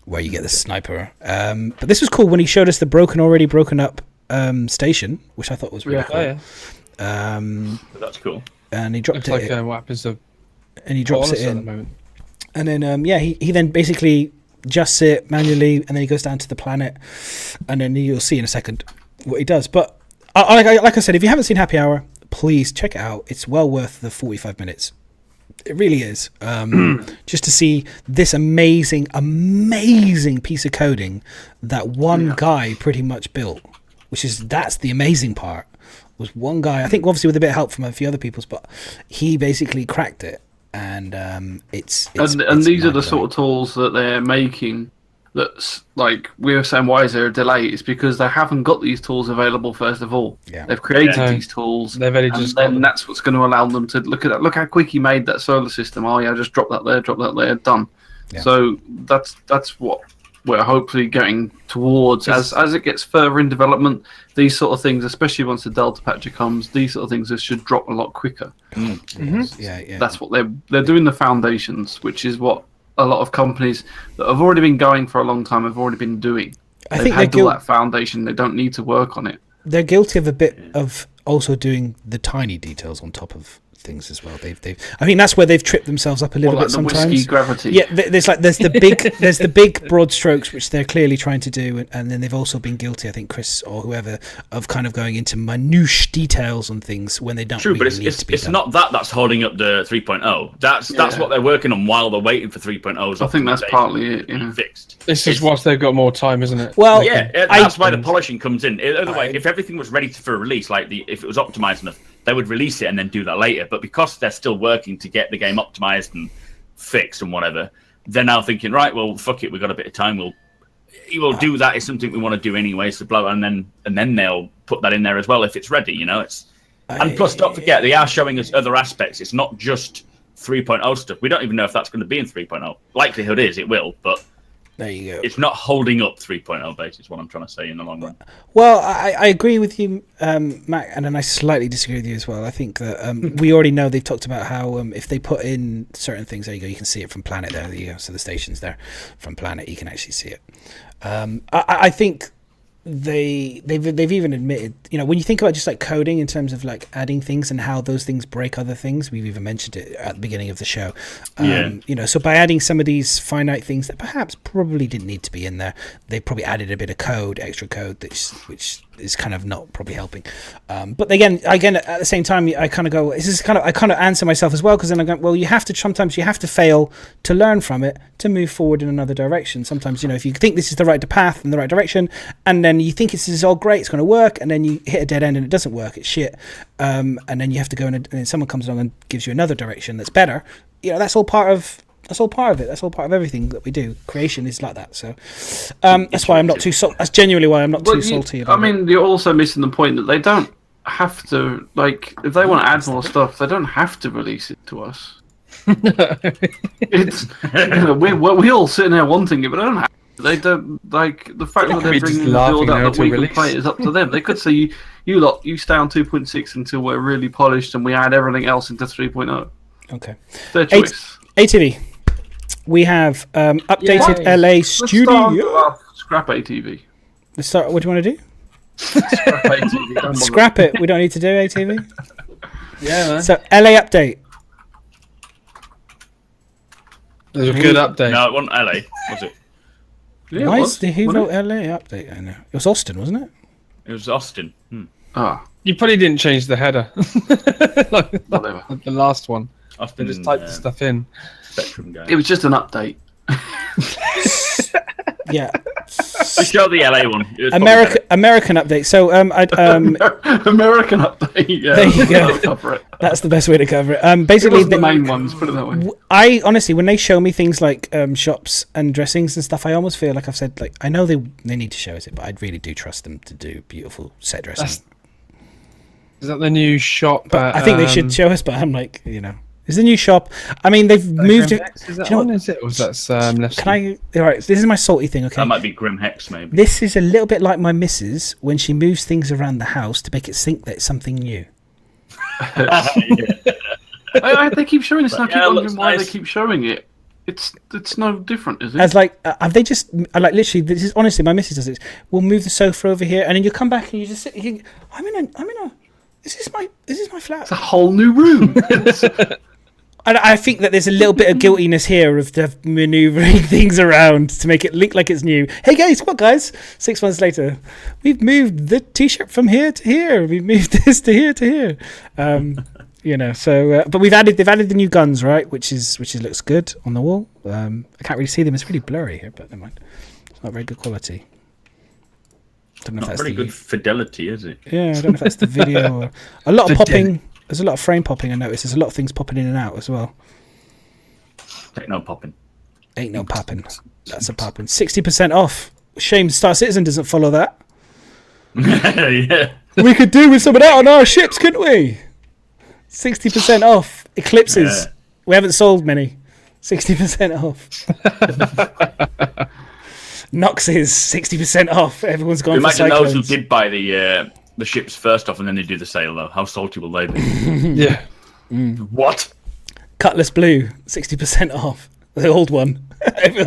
Speaker 1: where you get the sniper. But this was cool when he showed us the already broken up station, which I thought was really cool.
Speaker 3: That's cool.
Speaker 1: And he dropped
Speaker 4: it.
Speaker 1: Like
Speaker 4: what happens to?
Speaker 1: And he drops it in. And then he then basically adjusts it manually, and then he goes down to the planet, and then you'll see in a second what he does. But like I said, if you haven't seen Happy Hour, please check it out. It's well worth the 45 minutes. It really is. Just to see this amazing piece of coding that one guy pretty much built, that's the amazing part. Was one guy, I think, obviously with a bit of help from a few other people's, but he basically cracked it. And it's
Speaker 5: these are the sort of tools that they're making. That's like we were saying, why is there a delay? It's because they haven't got these tools available. First of all, they've created these tools.
Speaker 4: They've only just
Speaker 5: then that's what's going to allow them to look at that. Look how quick he made that solar system. Oh yeah, just drop that there, done. Yeah. So that's what we're hopefully getting towards as it gets further in development. These sort of things, especially once the Delta patcher comes, these sort of things should drop a lot quicker.
Speaker 1: Yeah.
Speaker 5: That's what they're doing, the foundations, which is what a lot of companies that have already been going for a long time have already been doing.
Speaker 1: I think
Speaker 5: they've had all that foundation. They don't need to work on it.
Speaker 1: They're guilty of a bit of also doing the tiny details on top of things as well. I mean, that's where they've tripped themselves up a little bit
Speaker 5: the
Speaker 1: sometimes.
Speaker 5: whiskey gravity.
Speaker 1: Yeah, there's the big broad strokes which they're clearly trying to do, and then they've also been guilty, I think Chris or whoever, of kind of going into minutiae details on things when they don't.
Speaker 3: True,
Speaker 1: really
Speaker 3: but
Speaker 1: need to be
Speaker 3: it's
Speaker 1: done.
Speaker 3: not that's holding up the 3.0. That's what they're working on while they're waiting for 3.0's.
Speaker 5: I think that's partly it. Yeah.
Speaker 3: Fixed.
Speaker 4: This is whilst they've got more time, isn't it?
Speaker 1: Well,
Speaker 3: Yeah, that's why the polishing comes in. Otherwise, if everything was ready for a release, like if it was optimized enough, they would release it and then do that later. But because they're still working to get the game optimized and fixed and whatever, they're now thinking, right, well, fuck it, we've got a bit of time. We'll do that. It's something we want to do anyway. So blah, and then they'll put that in there as well if it's ready. And plus, don't forget, they are showing us other aspects. It's not just 3.0 stuff. We don't even know if that's going to be in 3.0. Likelihood is it will, but
Speaker 1: there you go.
Speaker 3: It's not holding up 3.0 base, is what I'm trying to say in the long run.
Speaker 1: Well, I agree with you, Matt, and then I slightly disagree with you as well. I think that we already know they've talked about how if they put in certain things, there you go, you can see it from Planet there. There you go. So the station's there from Planet, you can actually see it. I think they've even admitted, when you think about just like coding in terms of like adding things and how those things break other things, we've even mentioned it at the beginning of the show. So by adding some of these finite things that perhaps probably didn't need to be in there, they probably added a bit of code, extra code, which is kind of not probably helping. But again, at the same time, I kind of go, I kind of answer myself as well, because then I go, well, sometimes you have to fail to learn from it to move forward in another direction. Sometimes, if you think this is the right path in the right direction, and then you think this is all great, it's going to work, and then you hit a dead end and it doesn't work, it's shit. And then you have to go and then someone comes along and gives you another direction that's better. That's all part of it. That's all part of everything that we do. Creation is like that. So that's why I'm not too salty. That's genuinely why I'm not too salty about it.
Speaker 5: You're also missing the point that they don't have to, if they want to add more stuff, they don't have to release it to us. It's we all sitting there wanting it, but they don't have to. They don't, the fact that they're bringing the build up that we can play is up to them. They could say, you stay on 2.6 until we're really polished and we add everything else into 3.0.
Speaker 1: Okay.
Speaker 5: Their choice.
Speaker 1: ATV. We have updated LA studio.
Speaker 5: Scrap ATV.
Speaker 1: Let's start. What do you want to do?
Speaker 5: Scrap ATV.
Speaker 1: Scrap it. We don't need to do ATV.
Speaker 4: Yeah, man.
Speaker 1: So LA update.
Speaker 4: There's a good update.
Speaker 3: No, it wasn't LA, was it?
Speaker 5: Yeah,
Speaker 1: Why is who wrote LA update? I know it was Austin, wasn't it?
Speaker 3: It was Austin.
Speaker 4: You probably didn't change the header.
Speaker 5: Whatever.
Speaker 4: The last one.
Speaker 3: Austin
Speaker 4: Just type the stuff in.
Speaker 3: Spectrum guy.
Speaker 5: It was just an update.
Speaker 1: Yeah.
Speaker 3: Just show the LA one.
Speaker 1: American update. So
Speaker 5: American update. Yeah,
Speaker 1: there you go.
Speaker 5: I'll cover it.
Speaker 1: That's the best way to cover it. Basically,
Speaker 5: the main ones. Put it that way.
Speaker 1: I honestly, when they show me things like shops and dressings and stuff, I almost feel like I've said, like, I know they need to show us it, but I really do trust them to do beautiful set dressing.
Speaker 4: Is that the new shop?
Speaker 1: But I think they should show us. But I'm like, it's the new shop. I mean, they've moved it.
Speaker 4: Is that one? Is it? Or was that left?
Speaker 1: Can I? All right. This is my salty thing. Okay.
Speaker 3: That might be Grim Hex, maybe.
Speaker 1: This is a little bit like my missus when she moves things around the house to make it think that it's something new.
Speaker 5: They keep showing this, and I keep wondering why
Speaker 3: nice.
Speaker 5: they keep showing it. It's no different, is it?
Speaker 1: As like, have they just like literally? This is honestly, my missus does it. We'll move the sofa over here, and then you come back and you just sit. I'm in a. This is my flat.
Speaker 5: It's a whole new room.
Speaker 1: And I think that there's a little bit of guiltiness here of the manoeuvring things around to make it look like it's new. Hey guys, what guys? 6 months later, we've moved the T-shirt from here to here. We've moved this to here to here. So but they've added the new guns, right? Which looks good on the wall. I can't really see them. It's really blurry here, but never mind. It's not very good quality. Don't know if that's
Speaker 3: very good fidelity, is it?
Speaker 1: Yeah, I don't know if that's the video or a lot of popping. There's a lot of frame popping. I noticed there's a lot of things popping in and out as well.
Speaker 3: Ain't no popping.
Speaker 1: Ain't no popping. That's a popping. 60% off. Shame Star Citizen doesn't follow that.
Speaker 3: Yeah.
Speaker 1: We could do with some of that on our ships, couldn't we? 60% off. Eclipses.
Speaker 3: Yeah.
Speaker 1: We haven't sold many. 60% off. Noxes, 60% off. Everyone's gone for
Speaker 3: Imagine
Speaker 1: Cyclones.
Speaker 3: those who did buy the ships first off and then they do the sale, though. How salty will they be?
Speaker 4: Yeah.
Speaker 3: What?
Speaker 1: Cutlass Blue, 60% off. The old one.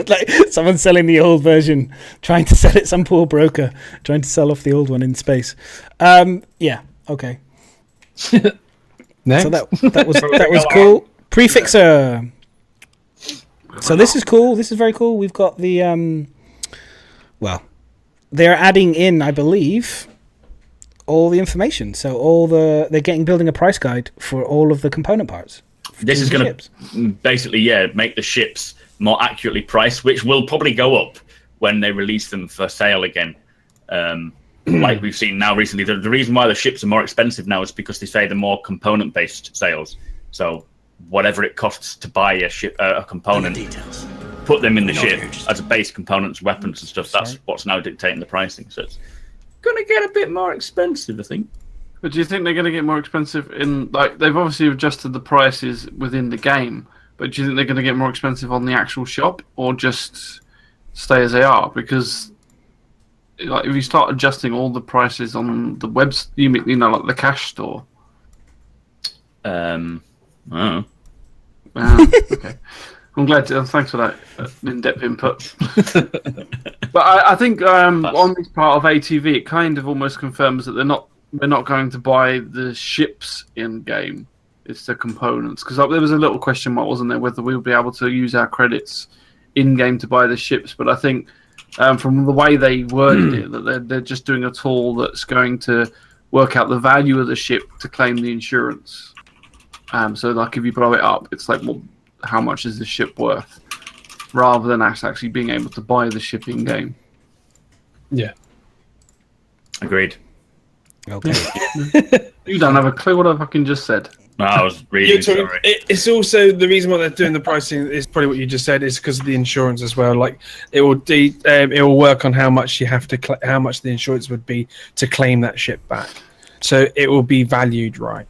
Speaker 1: Like someone's selling the old version, trying to sell it. Some poor broker trying to sell off the old one in space. Yeah. Okay.
Speaker 4: Next.
Speaker 1: So that was cool. Prefixer. So this is cool. This is very cool. We've got the well, they're adding in, I believe, all the information. So they're building a price guide for all of the component parts.
Speaker 3: This is going to basically, make the ships more accurately priced, which will probably go up when they release them for sale again. Like we've seen now recently, the reason why the ships are more expensive now is because they say they're more component-based sales. So whatever it costs to buy a component, put them in the ship as a base components, weapons and stuff. That's what's now dictating the pricing. So it's going to get a bit more expensive, I think.
Speaker 5: But do you think they're going to get more expensive in, like, they've obviously adjusted the prices within the game, but do you think they're going to get more expensive on the actual shop or just stay as they are? Because, like, if you start adjusting all the prices on the web, you know, like the cash store.
Speaker 3: Oh.
Speaker 5: Okay. I'm glad. Thanks for that in-depth input. But I think on this part of ATV, it kind of almost confirms that we're not going to buy the ships in game. It's the components, because there was a little question mark, wasn't there, whether we'll be able to use our credits in game to buy the ships. But I think from the way they worded it, that they're just doing a tool that's going to work out the value of the ship to claim the insurance. So, like, if you blow it up, it's like, well, how much is the ship worth, rather than actually being able to buy the ship in game.
Speaker 4: Yeah.
Speaker 3: Agreed.
Speaker 1: Okay.
Speaker 5: You don't have a clue what I fucking just said.
Speaker 3: No, I was reading. Sorry.
Speaker 4: It's also the reason why they're doing the pricing is probably what you just said, is because of the insurance as well. Like, it will work on how much you have to how much the insurance would be to claim that ship back. So it will be valued right.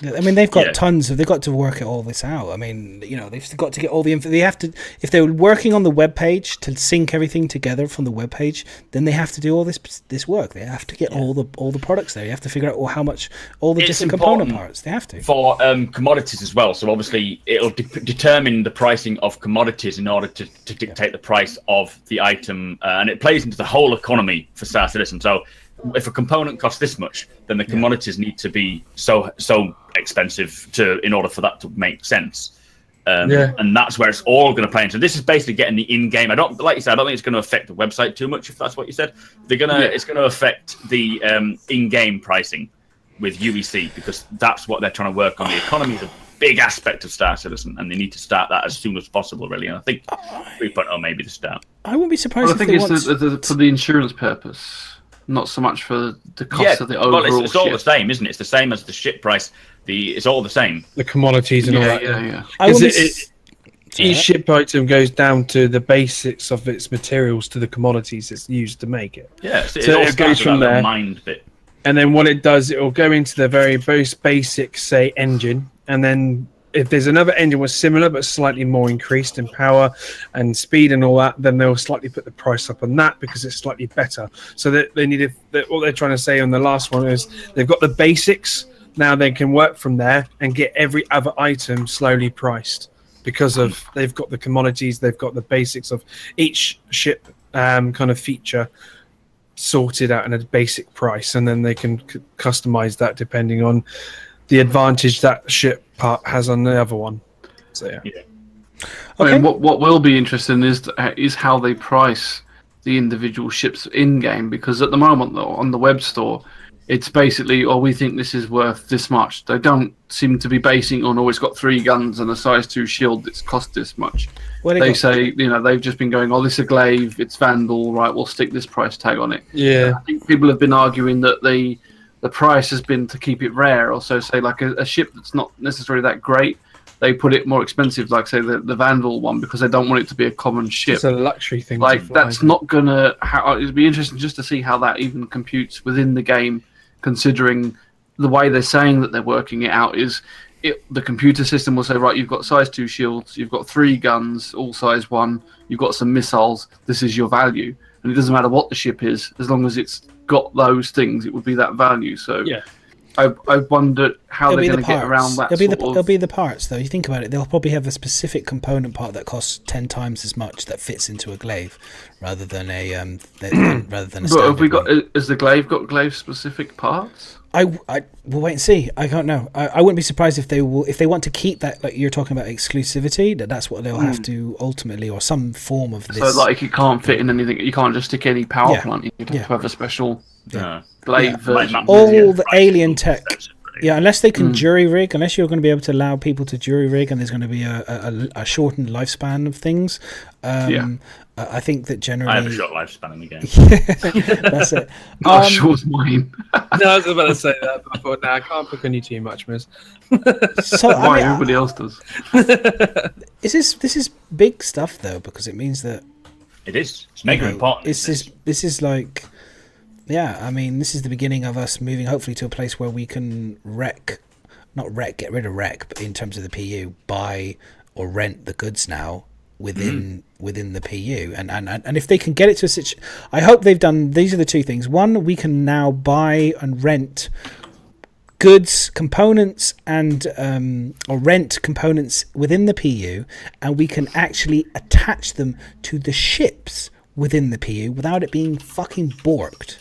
Speaker 1: I mean, they've got they've got to work all this out. I mean, you know, they've got to get all the info. They have to, if they're working on the web page to sync everything together from the web page, then they have to do all this work. They have to get all the products there. You have to figure out how much all the different component parts. They have to
Speaker 3: for commodities as well. So obviously, it'll determine the pricing of commodities in order to dictate the price of the item, and it plays into the whole economy for Star Citizen. So if a component costs this much, then the commodities need to be so expensive in order for that to make sense. And that's where it's all going to play into. This is basically getting the in-game. Like you said, I don't think it's going to affect the website too much, if that's what you said. It's going to affect the in-game pricing with UEC, because that's what they're trying to work on. The economy is a big aspect of Star Citizen, and they need to start that as soon as possible, really. And I think 3.0 may be the start.
Speaker 1: I wouldn't be surprised.
Speaker 5: I think it's for the insurance purpose. Not so much for the cost of the overall ship. Well,
Speaker 3: it's all the same, isn't it? It's the same as the ship price. It's all the same.
Speaker 4: The commodities and all that.
Speaker 5: Yeah.
Speaker 4: Each ship item goes down to the basics of its materials to the commodities it's used to make it.
Speaker 3: Yeah,
Speaker 4: so it goes from there.
Speaker 3: Mind bit.
Speaker 4: And then what it does, it will go into the very most basic, say, engine, and then if there's another engine was similar but slightly more increased in power and speed and all that, then they'll slightly put the price up on that because it's slightly better. So that they need what they're trying to say on the last one is they've got the basics. Now they can work from there and get every other item slowly priced because of they've got the commodities, they've got the basics of each ship kind of feature sorted out in a basic price, and then they can customize that depending on the advantage that ship part has on the other one. So yeah.
Speaker 1: Okay.
Speaker 5: I mean, what will be interesting is how they price the individual ships in game, because at the moment though on the web store, it's basically, we think this is worth this much. They don't seem to be basing on, it's got 3 guns and a size 2 shield that's cost this much. They say, they've just been going, this is a glaive, it's Vandal, right? We'll stick this price tag on it.
Speaker 4: Yeah.
Speaker 5: And I think people have been arguing that the price has been to keep it rare. Also, say like a ship that's not necessarily that great, they put it more expensive, like say the Vandal one, because they don't want it to be a common ship.
Speaker 4: It's a luxury thing.
Speaker 5: Like that's not gonna. It'd be interesting just to see how that even computes within the game, considering the way they're saying that they're working it out is. The computer system will say, right, you've got size 2 shields, you've got 3 guns, all size 1, you've got some missiles, this is your value. And it doesn't matter what the ship is, as long as it's got those things, it would be that value. So
Speaker 4: yeah.
Speaker 5: I wonder how they're going to get around that.
Speaker 1: It'll be the parts, though. You think about it, they'll probably have a specific component part that costs 10 times as much that fits into a glaive, rather than a
Speaker 5: But have we got? Has the glaive got glaive specific parts?
Speaker 1: we'll wait and see. I don't know. I wouldn't be surprised if they want to keep that, like you're talking about exclusivity. That's what they'll have to ultimately, or some form of this.
Speaker 5: So like it can't fit in anything. You can't just stick any power plant. You have to have a special glaive version.
Speaker 1: All the alien tech. Yeah, unless they can jury rig, unless you're going to be able to allow people to jury rig, and there's going to be a shortened lifespan of things. I think that generally...
Speaker 3: I have a short lifespan in the game.
Speaker 1: That's it.
Speaker 5: Not as short as mine.
Speaker 4: No, I was about to say that, but I thought, I can't pick on you too much, Myz.
Speaker 1: So,
Speaker 5: Why? Everybody else does.
Speaker 1: This is big stuff, though, because it means that...
Speaker 3: It is. It's mega important.
Speaker 1: This is like... Yeah, I mean, this is the beginning of us moving, hopefully, to a place where we can get rid of wreck, but in terms of the PU, buy or rent the goods now within the PU, and if they can get it to a situation, I hope they've done. These are the two things. One, we can now buy and rent goods, components, and or rent components within the PU, and we can actually attach them to the ships within the PU without it being fucking borked.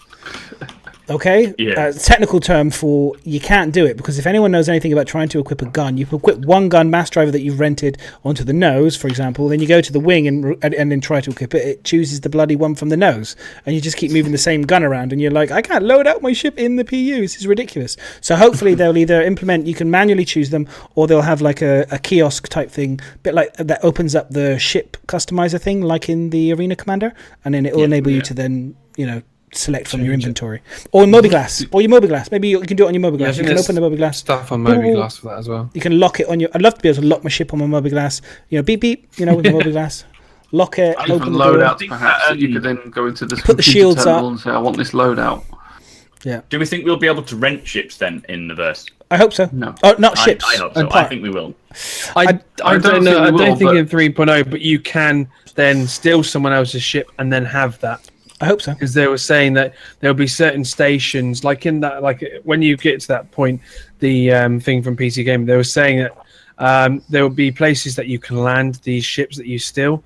Speaker 1: Okay?
Speaker 3: Yeah.
Speaker 1: Technical term for you can't do it, because if anyone knows anything about trying to equip a gun, you equip one gun mass driver that you've rented onto the nose, for example, then you go to the wing and then try to equip it. It chooses the bloody one from the nose, and you just keep moving the same gun around, and you're like, I can't load out my ship in the PU. This is ridiculous. So hopefully they'll either implement, you can manually choose them, or they'll have like a kiosk type thing, a bit like that opens up the ship customizer thing, like in the Arena Commander, and then it will enable you to then, select from your inventory, or mobiGlas, or your mobiGlas. Maybe you can do it on your mobiGlas. You can open the mobiGlas.
Speaker 4: Stuff on mobiGlas for that as well.
Speaker 1: You can lock it on your. I'd love to be able to lock my ship on my mobiGlas. Beep beep. With the mobiGlas. Lock it. Open the door.
Speaker 5: Loadouts, perhaps. You could then go into this
Speaker 1: put the shields up
Speaker 5: and say, I want this loadout.
Speaker 1: Yeah.
Speaker 3: Do we think we'll be able to rent ships then in the verse?
Speaker 1: I hope so.
Speaker 5: No.
Speaker 1: Oh, not ships.
Speaker 3: I hope so. I think we will.
Speaker 4: I don't know. I don't think
Speaker 5: but...
Speaker 4: in 3.0, but you can then steal someone else's ship and then have that.
Speaker 1: I hope so.
Speaker 4: Because they were saying that there'll be certain stations, like in that, like when you get to that point, the thing from PC Gaming, they were saying that there will be places that you can land these ships that you steal,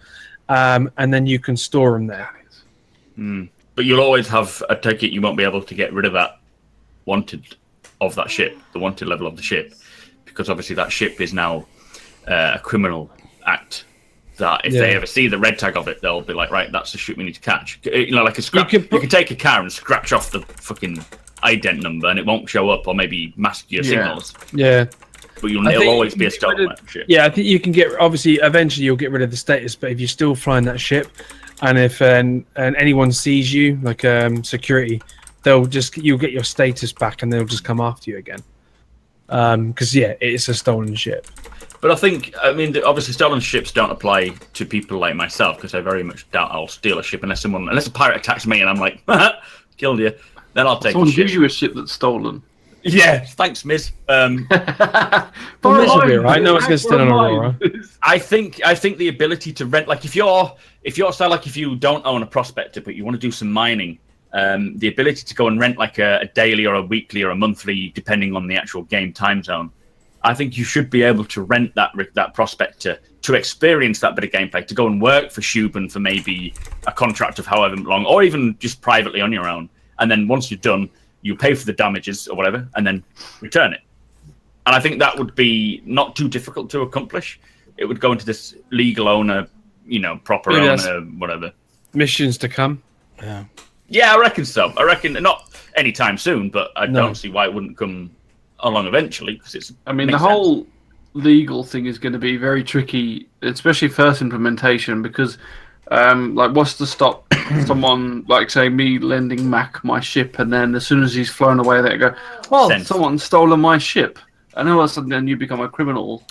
Speaker 4: and then you can store them there.
Speaker 3: But you'll always have a ticket. You won't be able to get rid of that wanted of that ship, the wanted level of the ship, because obviously that ship is now a criminal act. That if they ever see the red tag of it, they'll be like, right, that's the ship we need to catch. Like a scratch. You can take a car and scratch off the fucking ident number, and it won't show up, or maybe mask your signals.
Speaker 4: Yeah.
Speaker 3: But it'll always be a stolen ship.
Speaker 4: Yeah, I think you can get. Obviously, eventually you'll get rid of the status, but if you're still flying that ship, and if and anyone sees you, like security, you'll get your status back, and they'll just come after you again. Because it's a stolen ship.
Speaker 3: But obviously stolen ships don't apply to people like myself, because I very much doubt I'll steal a ship unless a pirate attacks me and I'm like, killed you. Then I'll take
Speaker 5: someone
Speaker 3: a ship.
Speaker 5: gives you a ship that's stolen.
Speaker 3: Yeah, thanks, Myz.
Speaker 4: Myz will be right. No one's going to steal an Aurora.
Speaker 3: I think the ability to rent, like if you don't own a prospector but you want to do some mining, the ability to go and rent like a daily or a weekly or a monthly, depending on the actual game time zone. I think you should be able to rent that prospector to experience that bit of gameplay, to go and work for Shuban for maybe a contract of however long, or even just privately on your own. And then once you're done, you pay for the damages or whatever, and then return it. And I think that would be not too difficult to accomplish. It would go into this legal owner, proper owner, whatever.
Speaker 4: Missions to come.
Speaker 3: Yeah, I reckon so. I reckon not anytime soon, but I don't see why it wouldn't come along eventually, because it's.
Speaker 5: The whole legal thing is going to be very tricky, especially first implementation, because what's to stop someone, like say me lending Mac my ship, and then as soon as he's flown away, they go, someone's stolen my ship, and all of a sudden then you become a criminal.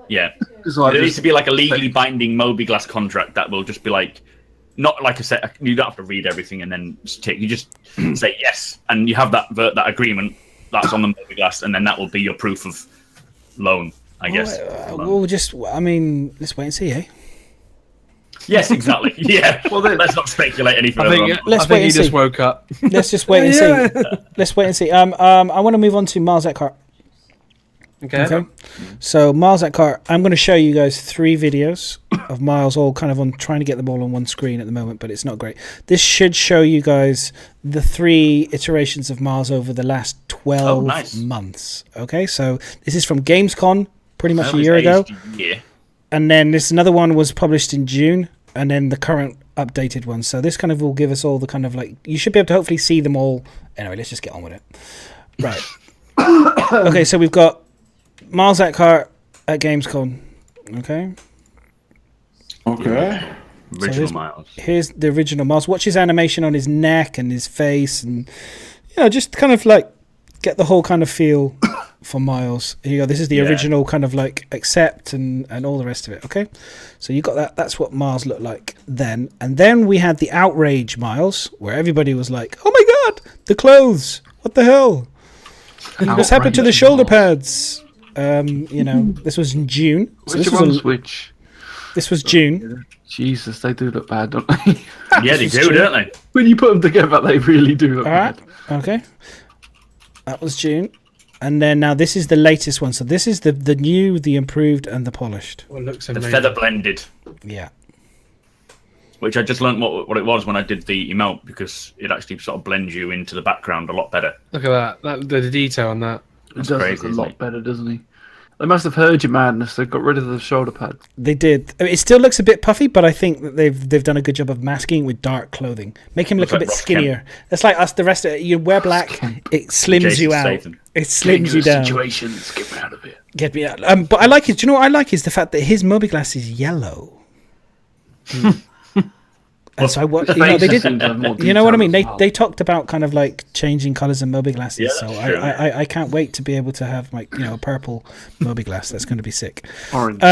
Speaker 3: Yeah, there needs to be like a legally binding mobiGlas contract that will just be like, not like a set. You don't have to read everything and then you just say yes, and you have that agreement. That's on the mobiGlas, and then that will be your proof of loan, I guess.
Speaker 1: Let's wait and see, eh?
Speaker 3: Yes, exactly. Yeah. Well, let's not speculate any further.
Speaker 1: Let's wait and
Speaker 4: he
Speaker 1: see.
Speaker 4: just woke up.
Speaker 1: Let's just wait and see. Let's wait and see. I want to move on to Miles Eckhart. Okay. So Miles Eckhart, I'm going to show you guys 3 videos of Miles, all kind of on trying to get them all on one screen at the moment, but it's not great. This should show you guys the 3 iterations of Miles over the last 12 months. Okay, so this is from Gamescon, pretty much a year ago.
Speaker 3: Yeah.
Speaker 1: And then this another one was published in June, and then the current updated one. So this kind of will give us all the kind of like, you should be able to hopefully see them all. Anyway, let's just get on with it. Right. Okay, so we've got Miles Eckhart at Gamescom. Okay.
Speaker 3: Original Miles.
Speaker 1: Here's the original Miles. Watch his animation on his neck and his face, and just kind of like get the whole kind of feel for Miles. Here you go. This is the original kind of like accept and all the rest of it. Okay. So you got that. That's what Miles looked like then. And then we had the outrage Miles, where everybody was like, "Oh my God, the clothes! What the hell? What's happened to the shoulder pads?" This was in June. So
Speaker 5: Which?
Speaker 1: This was June.
Speaker 5: Jesus, they do look bad, don't they?
Speaker 3: Yeah, they do, don't they?
Speaker 5: When you put them together, they really do look bad.
Speaker 1: Okay. That was June. And then now this is the latest one. So this is the new, the improved, and the polished.
Speaker 4: Well, looks
Speaker 3: The
Speaker 4: amazing.
Speaker 3: feather blended.
Speaker 1: Yeah.
Speaker 3: Which I just learned what it was when I did the emote, because it actually sort of blends you into the background a lot better.
Speaker 4: Look at that. The detail on that.
Speaker 5: It does look a lot better, doesn't he? They must have heard your madness. They got rid of the shoulder pads.
Speaker 1: They did. I mean, it still looks a bit puffy, but I think that they've done a good job of masking with dark clothing. Make him look a bit skinnier. It's like us, the rest of it. You wear black, it slims you out. It slims you down.
Speaker 5: Situations, get me out of here.
Speaker 1: Get me out. But I like it. Do you know what I like is the fact that his mobiGlass is yellow. And so they did. You know what I mean? They talked about kind of like changing colors in mobiGlasses.
Speaker 3: Yeah,
Speaker 1: so
Speaker 3: true.
Speaker 1: I can't wait to be able to have like a purple mobiGlass. That's going to be sick.
Speaker 5: Orange.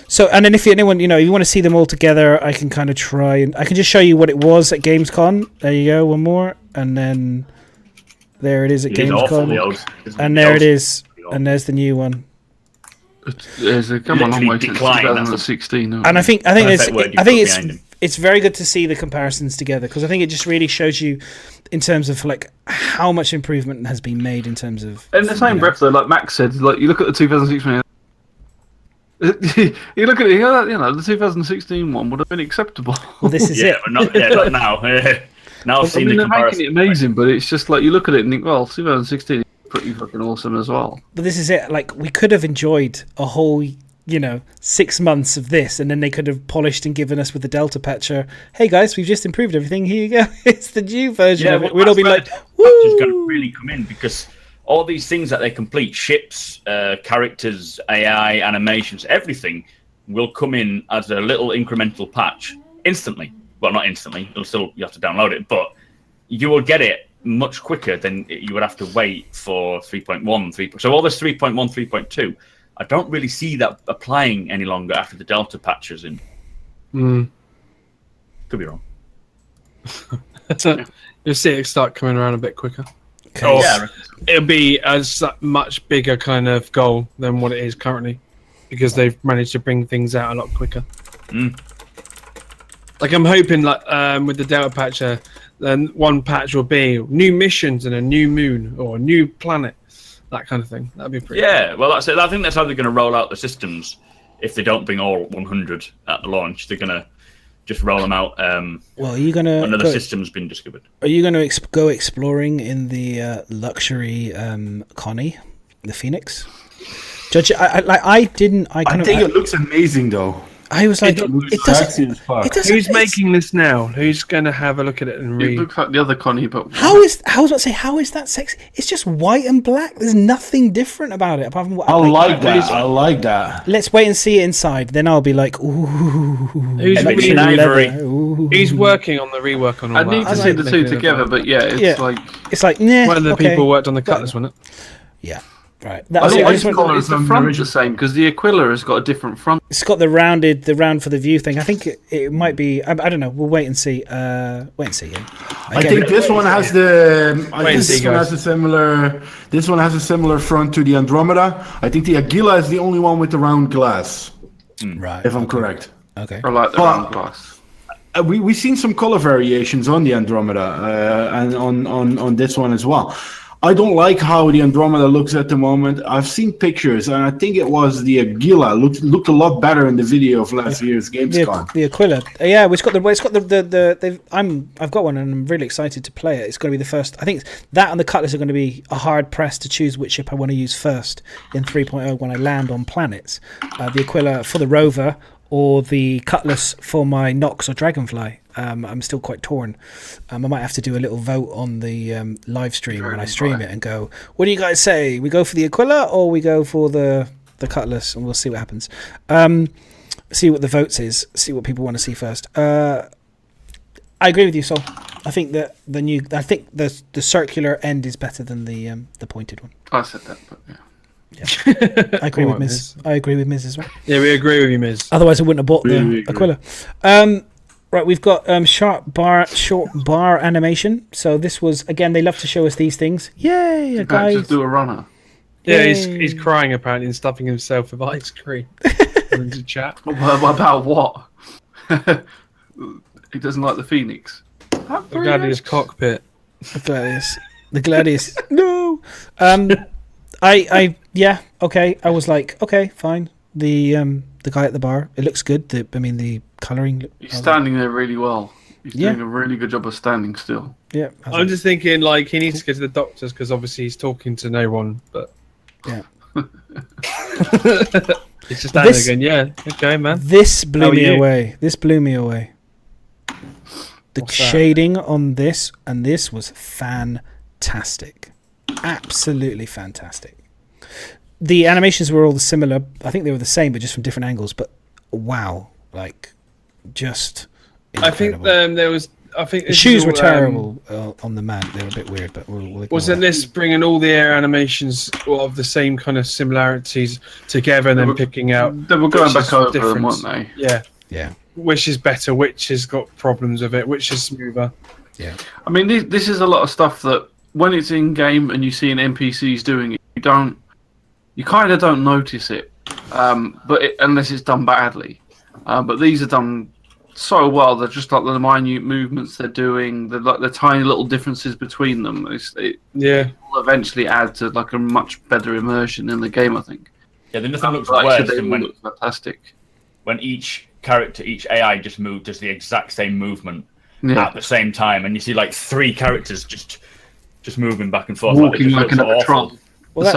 Speaker 1: So and then if anyone if you want to see them all together, I can kind of try and I can just show you what it was at Gamescon. There you go, one more, and then there it is at Gamescon, and there it is, and there's the new one.
Speaker 5: There's a come a long way since 2016.
Speaker 1: And I think it's very good to see the comparisons together, because I think it just really shows you in terms of like how much improvement has been made in terms of.
Speaker 5: In the same breath, though, like Max said, like you look at the 2016. You look at it, the 2016 one would have been acceptable.
Speaker 1: Well, this is it.
Speaker 3: But not now. Now I've seen the
Speaker 5: they're
Speaker 3: comparison.
Speaker 5: making it amazing, but it's just like you look at it and think, well, 2016 is pretty fucking awesome as well.
Speaker 1: But this is it. Like we could have enjoyed a whole 6 months of this, and then they could have polished and given us with the Delta patcher. Hey guys, we've just improved everything. Here you go. It's the new version of it. We'd all be like, "Woo!"
Speaker 3: It's going to really come in, because all these things that they complete, ships, characters, AI, animations, everything will come in as a little incremental patch instantly. Well, not instantly. You have to download it, but you will get it much quicker than you would have to wait for 3.1, 3. So all this 3.1, 3.2. I don't really see that applying any longer after the Delta patches in. Could be wrong.
Speaker 4: You'll see it start coming around a bit quicker.
Speaker 1: Okay.
Speaker 3: Yeah.
Speaker 4: It'll be a much bigger kind of goal than what it is currently, because they've managed to bring things out a lot quicker. Like I'm hoping, like with the Delta patcher, then one patch will be new missions and a new moon or a new planet, that kind of thing. That'd be pretty.
Speaker 3: Yeah, well, that's it. I think that's how they're going to roll out the systems. If they don't bring all 100 at the launch, they're going to just roll them out.
Speaker 1: Well, are you going to
Speaker 3: another system's been discovered?
Speaker 1: Are you going to go exploring in the luxury Connie, the Phoenix? Judge, I think
Speaker 6: it looks amazing, though.
Speaker 1: I was like, it doesn't.
Speaker 4: Who's making this now? Who's going to have a look at it and read?
Speaker 5: It looks like the other Connie, but
Speaker 1: how is that sexy? It's just white and black. There's nothing different about it apart from what
Speaker 6: I like that. I like that.
Speaker 1: Let's wait and see it inside. Then I'll be like, ooh.
Speaker 4: Who's
Speaker 3: in ivory?
Speaker 4: He's working on the rework on all that.
Speaker 5: I need to see the two together, but it's like
Speaker 1: nah,
Speaker 4: one of the people worked on the Cutlass, wasn't it?
Speaker 1: Yeah. Right.
Speaker 5: Is the front the same? Because the Aquila has got a different front.
Speaker 1: It's got the round for the view thing. I think it might be. I don't know. We'll wait and see. Yeah.
Speaker 6: I think this one has the. I think this one has a similar. This one has a similar front to the Andromeda. I think the Aguila is the only one with the round glass.
Speaker 1: Right.
Speaker 6: If I'm correct.
Speaker 1: Okay.
Speaker 5: I like the round glass.
Speaker 6: we've seen some color variations on the Andromeda and on this one as well. I don't like how the Andromeda looks at the moment. I've seen pictures, and I think it was the Aguila looked a lot better in the video of last year's Gamescom.
Speaker 1: The Aquila, yeah, I've got one, and I'm really excited to play it. It's going to be the first. I think that and the Cutlass are going to be a hard press to choose which ship I want to use first in 3.0 when I land on planets. The Aquila for the rover, or the Cutlass for my Nox or Dragonfly. I'm still quite torn. I might have to do a little vote on the live stream when I stream it and go, what do you guys say? We go for the Aquila or we go for the Cutlass? And we'll see what happens. See what the votes is. See what people want to see first. I agree with you, Sol. I think that the circular end is better than the pointed one.
Speaker 5: I said that, but yeah.
Speaker 1: I agree with Myz. I agree with Myz as well.
Speaker 4: Yeah, we agree with you, Myz.
Speaker 1: Otherwise, I wouldn't have bought the Aquila. Right, we've got short bar animation. So this was, again, they love to show us these things. Yay, guys!
Speaker 5: Just do a runner.
Speaker 4: Yeah, he's crying apparently and stuffing himself with ice cream. Into chat.
Speaker 5: About what? He doesn't like the Phoenix.
Speaker 4: The Gladius cockpit.
Speaker 1: The Gladius. No. Yeah, okay. I was like, okay, fine. The guy at the bar, it looks good. The colouring.
Speaker 5: He's standing there really well. He's doing a really good job of standing still.
Speaker 1: Yeah.
Speaker 4: I'm just thinking, like, he needs to go to the doctors because obviously he's talking to no one. But
Speaker 1: yeah.
Speaker 4: He's just standing again. Yeah. Okay, man.
Speaker 1: This blew me away. The shading on this, and this was fantastic. Absolutely fantastic. The animations were all similar. I think they were the same, but just from different angles. But wow, like, just incredible.
Speaker 4: I think
Speaker 1: the shoes were terrible on the man. They were a bit weird, but
Speaker 4: wasn't this bringing all the air animations of the same kind of similarities together and then picking out?
Speaker 5: They were going back over them, weren't they?
Speaker 4: Yeah.
Speaker 1: Yeah.
Speaker 4: Which is better? Which has got problems with it? Which is smoother?
Speaker 1: Yeah.
Speaker 5: I mean, this is a lot of stuff that when it's in game and you see an NPCs doing it, you kind of don't notice it, unless it's done badly. But these are done so well. They're just like the minute movements they're doing, the tiny little differences between them. It will eventually add to like a much better immersion in the game, I think.
Speaker 3: Yeah, then nothing looks worse than when
Speaker 5: fantastic.
Speaker 3: When each character, each AI does the exact same movement at the same time, and you see like 3 characters just moving back and forth,
Speaker 5: walking like an electron.
Speaker 1: Well,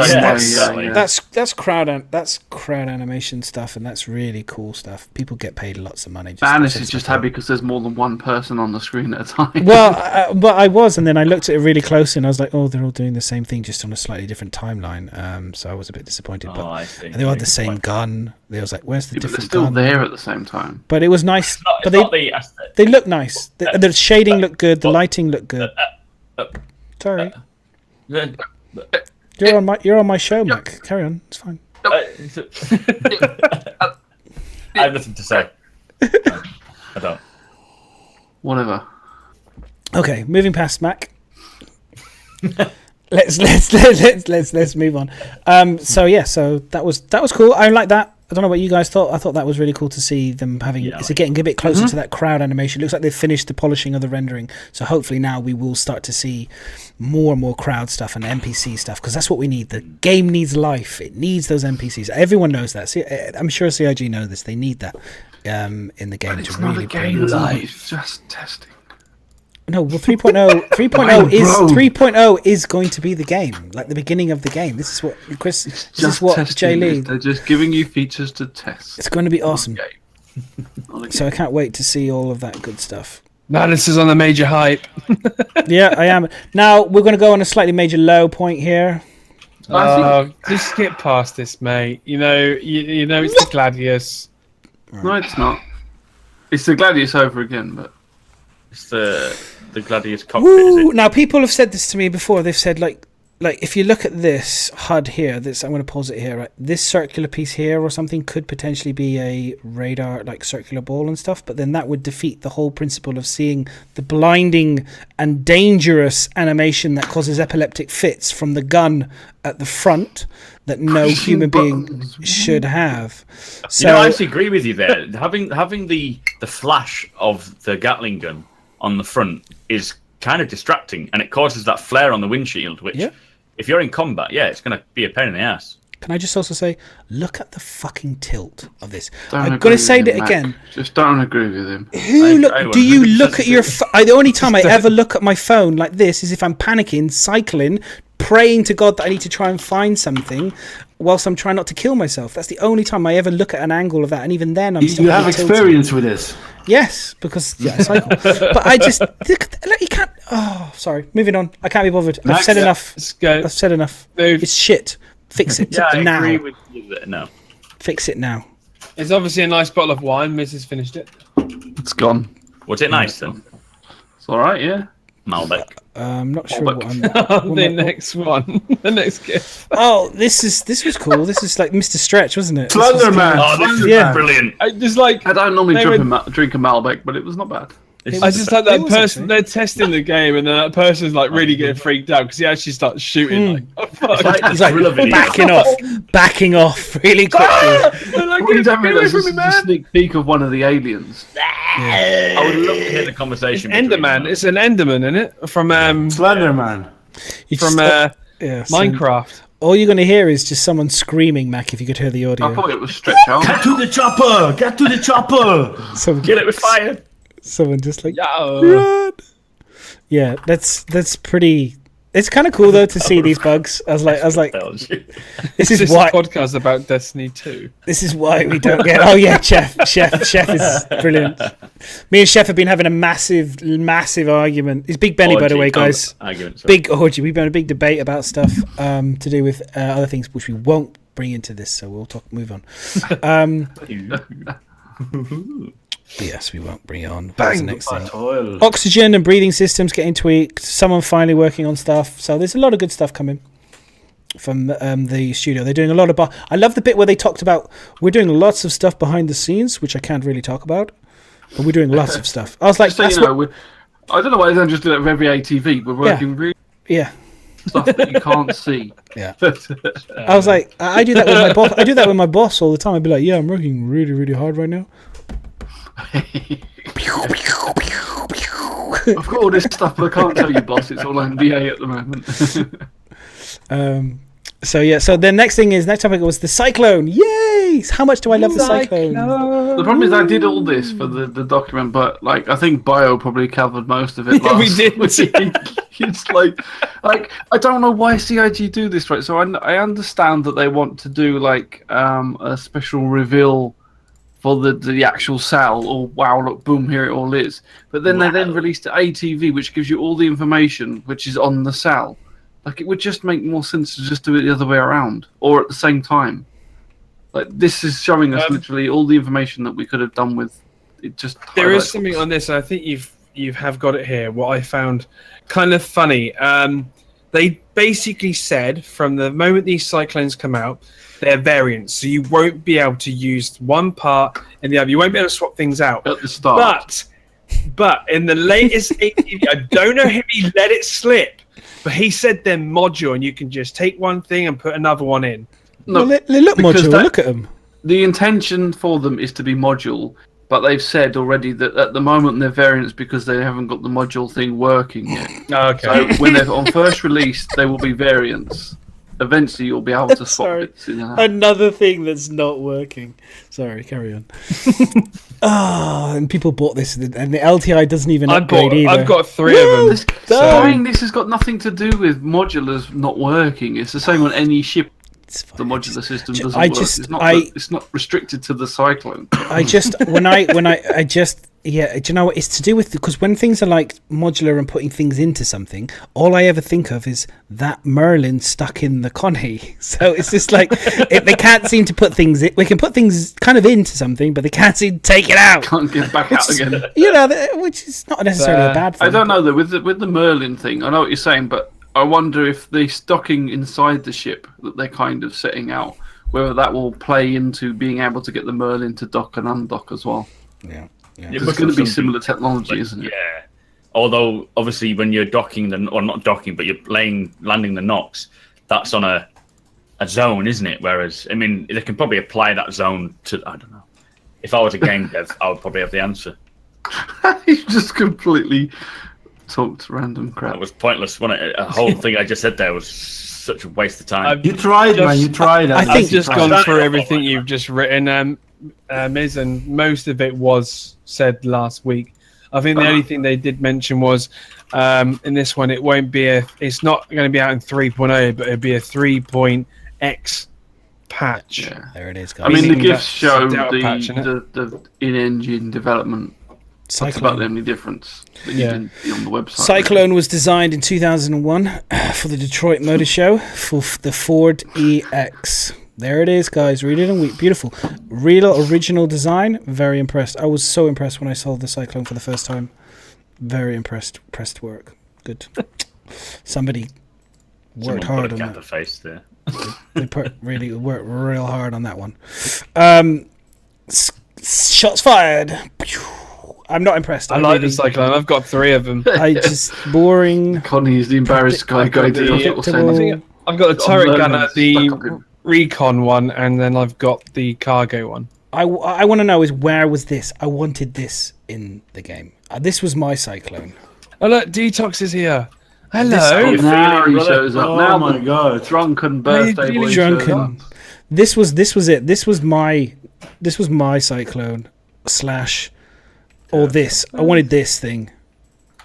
Speaker 1: that's crowd animation stuff, and that's really cool stuff. People get paid lots of money.
Speaker 5: Bannis is just happy because there's more than one person on the screen at a time.
Speaker 1: Well, but I was, and then I looked at it really close, and I was like, oh, they're all doing the same thing, just on a slightly different timeline. So I was a bit disappointed. But
Speaker 3: I see.
Speaker 1: they all had the same gun. They was like, where's the different
Speaker 5: gun?
Speaker 1: gun?
Speaker 5: They're still there at the same time.
Speaker 1: But it was nice. But they look nice. The shading looked good. The lighting looked good. Sorry. You're on my show, Mac. Carry on. It's fine.
Speaker 3: I have nothing to say. I don't.
Speaker 5: Whatever.
Speaker 1: Okay, moving past Mac. let's move on. So that was cool. I like that. I don't know what you guys thought. I thought that was really cool to see them having. It's getting a bit closer to that crowd animation. It looks like they've finished the polishing of the rendering. So hopefully now we will start to see more and more crowd stuff and NPC stuff, because that's what we need. The game needs life. It needs those NPCs. Everyone knows that. See, I'm sure CIG know this. They need that in the game.
Speaker 5: But it's not a game life. Just testing.
Speaker 1: No, well, 3.0 is going to be the game, like the beginning of the game. This is what Chris. This is what Jay Lee.
Speaker 5: They're just giving you features to test.
Speaker 1: It's going to be awesome. So I can't wait to see all of that good stuff.
Speaker 4: Madness is on the major hype.
Speaker 1: Yeah, I am. Now we're going to go on a slightly major low point here.
Speaker 4: Just skip past this, mate. You know, it's the Gladius.
Speaker 5: Right. No, it's not. It's the Gladius over again, but
Speaker 3: it's the Gladius cockpit. Is it?
Speaker 1: Now people have said this to me before. They've said, like, like if you look at this HUD here, this I'm going to pause it here. Right, this circular piece here or something could potentially be a radar, like circular ball and stuff. But then that would defeat the whole principle of seeing the blinding and dangerous animation that causes epileptic fits from the gun at the front that no human being should have. So
Speaker 3: I actually agree with you there. Having the flash of the Gatling gun on the front is kind of distracting, and it causes that flare on the windshield, which if you're in combat, it's going to be a pain in the ass.
Speaker 1: Can I just also say, look at the fucking tilt of this. I'm going to say that again.
Speaker 5: Just don't agree with him.
Speaker 1: Do you look at your the only time I ever look at my phone like this is if I'm panicking, cycling, praying to God that I need to try and find something whilst I'm trying not to kill myself. That's the only time I ever look at an angle of that, and even then I'm still
Speaker 6: You have experience with this?
Speaker 1: Yes, because I cycle. But I just you can't. Oh, sorry. Moving on. I can't be bothered. I've said enough.
Speaker 4: Let's go.
Speaker 1: I've said enough.
Speaker 4: Move.
Speaker 1: It's shit. Fix it
Speaker 3: I
Speaker 1: now.
Speaker 3: agree with you there. No.
Speaker 1: Fix it now.
Speaker 4: It's obviously a nice bottle of wine. Myz has finished it.
Speaker 5: It's gone.
Speaker 3: Was it nice then?
Speaker 5: It's all right, yeah.
Speaker 3: Malbec.
Speaker 1: I'm not sure what I'm.
Speaker 4: The next one. The next gift.
Speaker 1: Oh, this was cool. This is like Mr. Stretch, wasn't it?
Speaker 6: Slenderman.
Speaker 3: Oh, this is brilliant.
Speaker 4: I just like.
Speaker 5: I don't normally
Speaker 4: They
Speaker 5: drink a Malbec, but it was not bad.
Speaker 4: I just like that
Speaker 1: It was
Speaker 4: person.
Speaker 1: actually.
Speaker 4: They're testing the game, and then that person's like really getting freaked out because he actually starts shooting. Like, oh, fuck.
Speaker 3: It's like
Speaker 1: He's like
Speaker 3: thriller video.
Speaker 1: backing off really quickly.
Speaker 4: They're like,
Speaker 5: What you don't
Speaker 4: get away
Speaker 5: realise
Speaker 4: from
Speaker 5: this
Speaker 4: me,
Speaker 5: is a
Speaker 4: man.
Speaker 5: sneak peek of one of the aliens.
Speaker 3: I would love to hear the conversation. between
Speaker 4: Enderman.
Speaker 3: them.
Speaker 4: It's an Enderman, isn't it? From
Speaker 6: Slenderman.
Speaker 1: You
Speaker 4: from
Speaker 1: just- yeah, so
Speaker 4: Minecraft.
Speaker 1: all you're going to hear is just someone screaming, Mac, if you could hear the
Speaker 5: I
Speaker 1: audio.
Speaker 5: thought it was stretch out.
Speaker 6: Get to the chopper! Get to the chopper!
Speaker 3: Get it with fire.
Speaker 1: Someone just like,
Speaker 4: Yeah.
Speaker 1: run! Yeah, that's pretty. It's kind of cool though to see these bugs. I was like, this
Speaker 4: This
Speaker 1: is
Speaker 4: is a
Speaker 1: why.
Speaker 4: podcast about Destiny 2.
Speaker 1: This is why we don't get. Oh yeah, Chef is brilliant. Me and Chef have been having a massive argument. It's Big Benny, by the way, guys.
Speaker 3: Argument, sorry.
Speaker 1: Big orgy. We've been a big debate about stuff to do with other things, which we won't bring into this. So we'll move on. Yes, we won't bring it on. What's the next thing? Oxygen and breathing systems getting tweaked. Someone finally working on stuff. So there's a lot of good stuff coming from the studio. They're doing a lot of. I love the bit where they talked about we're doing lots of stuff behind the scenes, which I can't really talk about, but we're doing lots of stuff. I was like,
Speaker 5: So,
Speaker 1: that's
Speaker 5: I don't know why they don't just do that with every ATV. We're working really
Speaker 1: yeah.
Speaker 5: stuff that you can't see.
Speaker 1: Yeah. I was like, I do that with my boss. I do that with my boss all the time. I'd be like, yeah, I'm working really, really hard right now.
Speaker 5: I've got all this stuff, but I can't tell you, boss. It's all NDA at the moment.
Speaker 1: So the next topic was the Cyclone. Yay! How much do I love the Cyclone?
Speaker 5: The problem is I did all this for the document, but like I think Bio probably covered most of it.
Speaker 4: Yeah, we did.
Speaker 5: It's like I don't know why CIG do this, right? So I understand that they want to do like a special reveal for the actual cell, or wow, look, boom, here it all is. But then they then released ATV, which gives you all the information which is on the cell. Like, it would just make more sense to just do it the other way around, or at the same time. Like, this is showing us literally all the information that we could have done with it. Just
Speaker 4: There is something on this, and I think you have got it here. What I found kind of funny, they basically said from the moment these cyclones come out, they're variants, so you won't be able to use one part and the other. You won't be able to swap things out
Speaker 5: at the start.
Speaker 4: But in the latest ATV, I don't know if he let it slip, but he said they're modular, and you can just take one thing and put another one in.
Speaker 5: No,
Speaker 1: they look modular. Look at them.
Speaker 5: The intention for them is to be module, but they've said already that at the moment they're variants because they haven't got the module thing working yet.
Speaker 4: Okay.
Speaker 5: So when they're on first release, they will be variants. Eventually, you'll be able to swap bits in and out.
Speaker 1: Another thing that's not working. Sorry, carry on. And people bought this, and the LTI doesn't even upgrade either.
Speaker 4: I've got 3 of them.
Speaker 5: Buying this has got nothing to do with modulars not working. It's the same on any ship. The modular system doesn't work. It's not restricted to the Cyclone.
Speaker 1: Yeah, do you know what? It's to do with, because when things are like modular and putting things into something, all I ever think of is that Merlin stuck in the Connie. So it's just like, they can't seem to put things in. We can put things kind of into something, but they can't seem to take it out.
Speaker 5: Can't get back out again.
Speaker 1: You know, which is not necessarily a bad thing.
Speaker 5: I don't know, though, with the Merlin thing, I know what you're saying, but I wonder if the stocking inside the ship that they're kind of setting out, whether that will play into being able to get the Merlin to dock and undock as well.
Speaker 1: Yeah.
Speaker 5: It's going to be similar technology, isn't it?
Speaker 3: Yeah. Although, obviously, when you're docking, or not docking, but you're landing the Nox, that's on a zone, isn't it? Whereas, I mean, they can probably apply that zone to, I don't know. If I was a game dev, I would probably have the answer.
Speaker 5: You just completely talked random crap.
Speaker 3: That was pointless. A whole thing I just said there was such a waste of time.
Speaker 6: You tried, man. You tried.
Speaker 1: I think
Speaker 4: I've just gone
Speaker 3: tried.
Speaker 4: through everything you've just written, Myz, and most of it was said last week. I think the only thing they did mention was in this one, it's not going to be out in 3.0, but it'll be a 3.x patch.
Speaker 5: Yeah.
Speaker 1: There it is, guys.
Speaker 5: I mean, the
Speaker 4: Meaning
Speaker 5: GIFs
Speaker 4: that's
Speaker 5: show
Speaker 4: a Delta patch,
Speaker 5: the in-engine development. That's about
Speaker 1: Cyclone.
Speaker 5: the only difference that you didn't see on the website.
Speaker 1: Cyclone was designed in 2001 for the Detroit Motor Show for the Ford EX. There it is, guys. Read it and weep. Beautiful. Real original design. Very impressed. I was so impressed when I saw the Cyclone for the first time. Very impressed. Pressed work. Good. Somebody worked hard on
Speaker 3: Someone put a cap
Speaker 1: that.
Speaker 3: of face there.
Speaker 1: They really worked real hard on that one. Shots fired. I'm not impressed.
Speaker 4: I like the Cyclone. I've got 3 of them.
Speaker 1: I just boring.
Speaker 5: Connie is the embarrassed guy going to the hospital
Speaker 1: predictable.
Speaker 5: centre.
Speaker 4: I've got the
Speaker 5: Got
Speaker 4: turret
Speaker 5: Merlin
Speaker 4: gunner,
Speaker 5: stuck up
Speaker 4: the
Speaker 5: him.
Speaker 4: recon one, and then I've got the cargo one.
Speaker 1: I want to know is where was this? I wanted this in the game. This was my Cyclone.
Speaker 4: Oh look, Detox is here.
Speaker 5: Oh,
Speaker 4: Hello.
Speaker 5: now he shows up.
Speaker 6: Oh
Speaker 5: Now
Speaker 6: my
Speaker 5: the
Speaker 6: god.
Speaker 5: drunken birthday boy
Speaker 1: Drunken.
Speaker 5: shows up.
Speaker 1: This was it. This was my Cyclone / or this. I wanted this thing.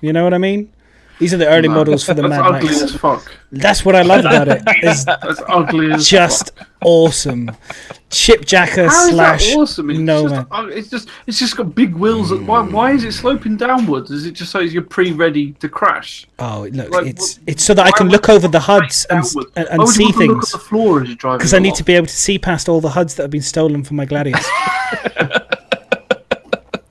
Speaker 1: You know what I mean? These are the early models for the
Speaker 5: That's
Speaker 1: Mad
Speaker 5: ugly
Speaker 1: Max.
Speaker 5: as fuck.
Speaker 1: That's what I love about it. It's
Speaker 5: That's ugly as
Speaker 1: just
Speaker 5: fuck.
Speaker 1: awesome. Shipjacker
Speaker 5: How is that
Speaker 1: /
Speaker 5: awesome? It's
Speaker 1: no
Speaker 5: just,
Speaker 1: man.
Speaker 5: it's just got big wheels. Why is it sloping downwards? Is it just so you're pre-ready to crash?
Speaker 1: Oh, look,
Speaker 5: Like,
Speaker 1: it's so that I
Speaker 5: why
Speaker 1: can
Speaker 5: would
Speaker 1: look
Speaker 5: you
Speaker 1: over the
Speaker 5: straight
Speaker 1: HUDs and
Speaker 5: downwards?
Speaker 1: and,
Speaker 5: Why
Speaker 1: and
Speaker 5: would
Speaker 1: see
Speaker 5: you want to look
Speaker 1: things.
Speaker 5: at the floor as you're driving?
Speaker 1: Because I need to be able to see past all the HUDs that have been stolen from my Gladius.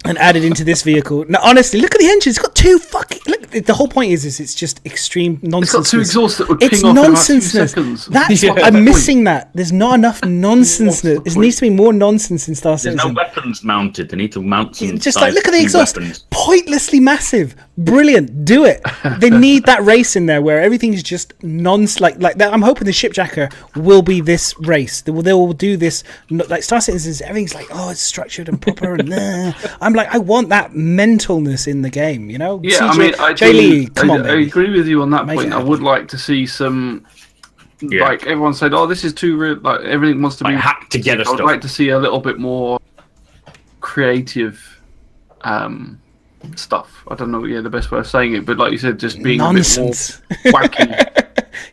Speaker 1: And added into this vehicle. Now, honestly, look at the engine. It's got 2 fucking... Look, the whole point is it's just extreme nonsense.
Speaker 5: It's got 2 exhausts that would
Speaker 1: It's
Speaker 5: ping off in about 2
Speaker 1: nonsense.
Speaker 5: seconds.
Speaker 1: That's what
Speaker 4: Yeah.
Speaker 1: I'm missing. That there's not enough nonsense.
Speaker 5: the
Speaker 1: There needs to be more nonsense in Star
Speaker 3: There's no
Speaker 1: Citizen.
Speaker 3: weapons mounted. They need to mount some.
Speaker 1: Just like look at the
Speaker 3: size 2
Speaker 1: exhaust,
Speaker 3: weapons.
Speaker 1: pointlessly massive, brilliant. Do it. They need that race in there where everything's just like that. I'm hoping the Shipjacker will be this race. They will do this like Star Citizen. Everything's like it's structured and proper and I'm like I want that mentalness in the game. You know?
Speaker 5: Yeah,
Speaker 1: CJ,
Speaker 5: I mean, I
Speaker 1: Jay Lee,
Speaker 5: do-
Speaker 1: come on,
Speaker 5: I
Speaker 1: baby.
Speaker 5: agree with you on that
Speaker 1: Make
Speaker 5: point.
Speaker 1: it
Speaker 5: I would like to see some,
Speaker 3: Yeah.
Speaker 5: like everyone said, this is too real. Like everything wants to
Speaker 3: Like
Speaker 5: be
Speaker 3: hacked together
Speaker 5: I would
Speaker 3: stuff.
Speaker 5: like to see a little bit more creative stuff. I don't know, the best way of saying it, but like you said, just being
Speaker 1: Nonsense.
Speaker 5: a bit more wacky.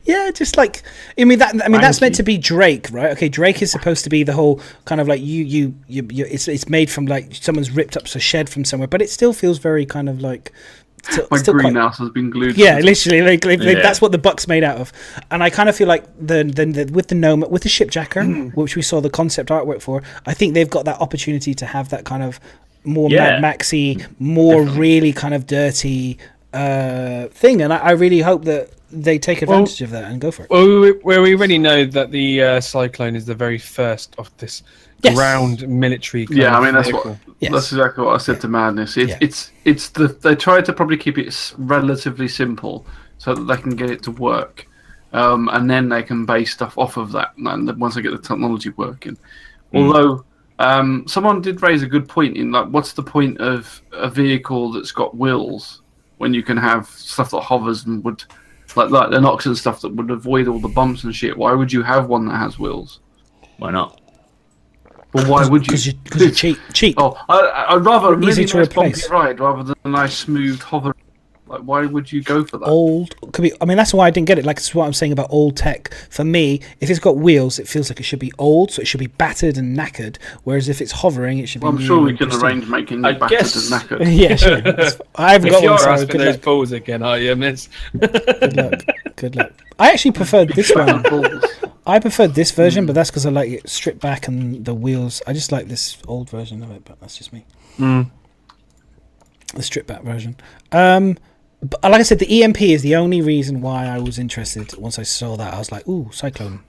Speaker 1: Yeah, just like that's meant to be Drake, right? Okay, Drake is supposed to be the whole kind of like you it's made from like someone's ripped up a shed from somewhere, but it still feels very kind of like
Speaker 5: My
Speaker 1: still quite-
Speaker 5: greenhouse has been glued.
Speaker 1: Yeah,
Speaker 5: to
Speaker 1: literally, like,
Speaker 3: Yeah.
Speaker 1: that's what the buck's made out of, and I kind of feel like the with the gnome with the Shipjacker, which we saw the concept artwork for, I think they've got that opportunity to have that kind of more
Speaker 3: Yeah.
Speaker 1: Mad Maxy, more really kind of dirty thing, and I really hope that they take advantage of that and go for it.
Speaker 4: Well, we already know that the Cyclone is the very first of this
Speaker 1: Yes.
Speaker 4: ground military. Kind
Speaker 5: Yeah,
Speaker 4: of
Speaker 5: I mean that's
Speaker 4: vehicle.
Speaker 5: what
Speaker 1: Yes.
Speaker 5: that's exactly what I said to Madness.
Speaker 1: Yeah.
Speaker 5: It's they try to probably keep it relatively simple so that they can get it to work, and then they can base stuff off of that. And then once they get the technology working, although someone did raise a good point in like, what's the point of a vehicle that's got wheels when you can have stuff that hovers and would like the Nox and stuff that would avoid all the bumps and shit? Why would you have one that has wheels?
Speaker 3: Why not?
Speaker 5: Well, why would you?
Speaker 1: Because you're cheap.
Speaker 5: Oh, I'd rather a
Speaker 1: Easy
Speaker 5: really
Speaker 1: to
Speaker 5: nice
Speaker 1: replace.
Speaker 5: bumpy ride rather than a nice smooth hover. Like, why would you go for that?
Speaker 1: Old could be. I mean, that's why I didn't get it. Like, it's what I'm saying about old tech. For me, if it's got wheels, it feels like it should be old, so it should be battered and knackered. Whereas if it's hovering, it should
Speaker 5: Well,
Speaker 1: be.
Speaker 5: I'm sure
Speaker 1: new
Speaker 5: we
Speaker 1: and
Speaker 5: can
Speaker 1: pristine.
Speaker 5: arrange making
Speaker 3: I
Speaker 5: you battered
Speaker 3: guess-
Speaker 5: and knackered.
Speaker 1: Yeah, sure. I haven't
Speaker 4: If
Speaker 1: got
Speaker 4: you're
Speaker 1: one, so
Speaker 4: asking
Speaker 1: good
Speaker 4: those
Speaker 1: luck.
Speaker 4: balls again, are you, Miz?
Speaker 1: Good luck. Good luck. I actually preferred this one.
Speaker 5: Balls.
Speaker 1: I preferred this version, but that's because I like it stripped back and the wheels. I just like this old version of it, but that's just me. The stripped back version. But like I said, the EMP is the only reason why I was interested. Once I saw that, I was like, ooh, Cyclone.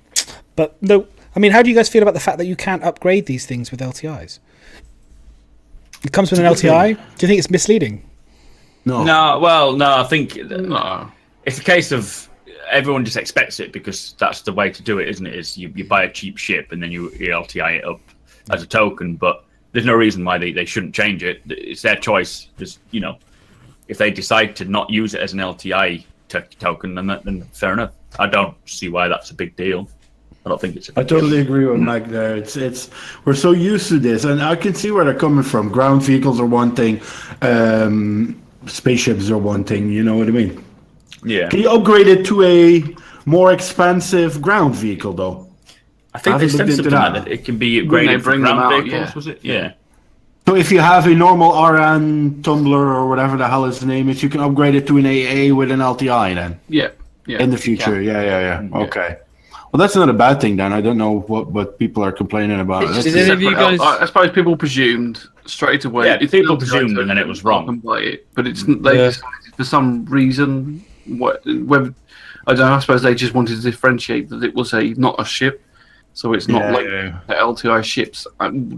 Speaker 1: But no, I mean, how do you guys feel about the fact that you can't upgrade these things with LTIs? It comes with an LTI. Do you think it's misleading?
Speaker 6: No.
Speaker 3: No, I think
Speaker 5: No.
Speaker 3: it's a case of everyone just expects it because that's the way to do it, isn't it? Is you buy a cheap ship and then you LTI it up as a token, but there's no reason why they shouldn't change it. It's their choice. Just, you know, if they decide to not use it as an LTI token, then fair enough. I don't see why that's a big deal. I don't think it's a big
Speaker 6: I totally agree with Mike there. It's we're so used to this, and I can see where they're coming from. Ground vehicles are one thing, spaceships are one thing. You know what I mean?
Speaker 3: Yeah.
Speaker 6: Can you upgrade it to a more expansive ground vehicle, though?
Speaker 3: I think
Speaker 6: I
Speaker 3: they
Speaker 6: haven't
Speaker 3: said
Speaker 6: looked
Speaker 3: something
Speaker 6: into
Speaker 3: like
Speaker 6: that.
Speaker 3: that. It can be
Speaker 5: When they
Speaker 3: upgraded for
Speaker 5: bring them
Speaker 3: ground
Speaker 5: out,
Speaker 3: vehicles,
Speaker 5: yeah.
Speaker 3: was it? Yeah.
Speaker 6: So if you have a normal RN tumbler or whatever the hell its name is, you can upgrade it to an AA with an LTI then
Speaker 5: Yeah.
Speaker 6: in the future. Yeah. Okay. Well, that's not a bad thing then. I don't know what people are complaining about.
Speaker 5: It's
Speaker 4: Did
Speaker 5: just
Speaker 4: any of you
Speaker 5: separate-
Speaker 4: guys-
Speaker 5: I suppose people presumed straight away.
Speaker 3: Yeah,
Speaker 5: it's
Speaker 3: people
Speaker 5: not
Speaker 3: presumed and then it was wrong.
Speaker 5: Buy it, but it's they
Speaker 4: Yeah.
Speaker 5: decided for some reason. Whether I don't know. I suppose they just wanted to differentiate that it was not a ship, so it's not like the LTI ships.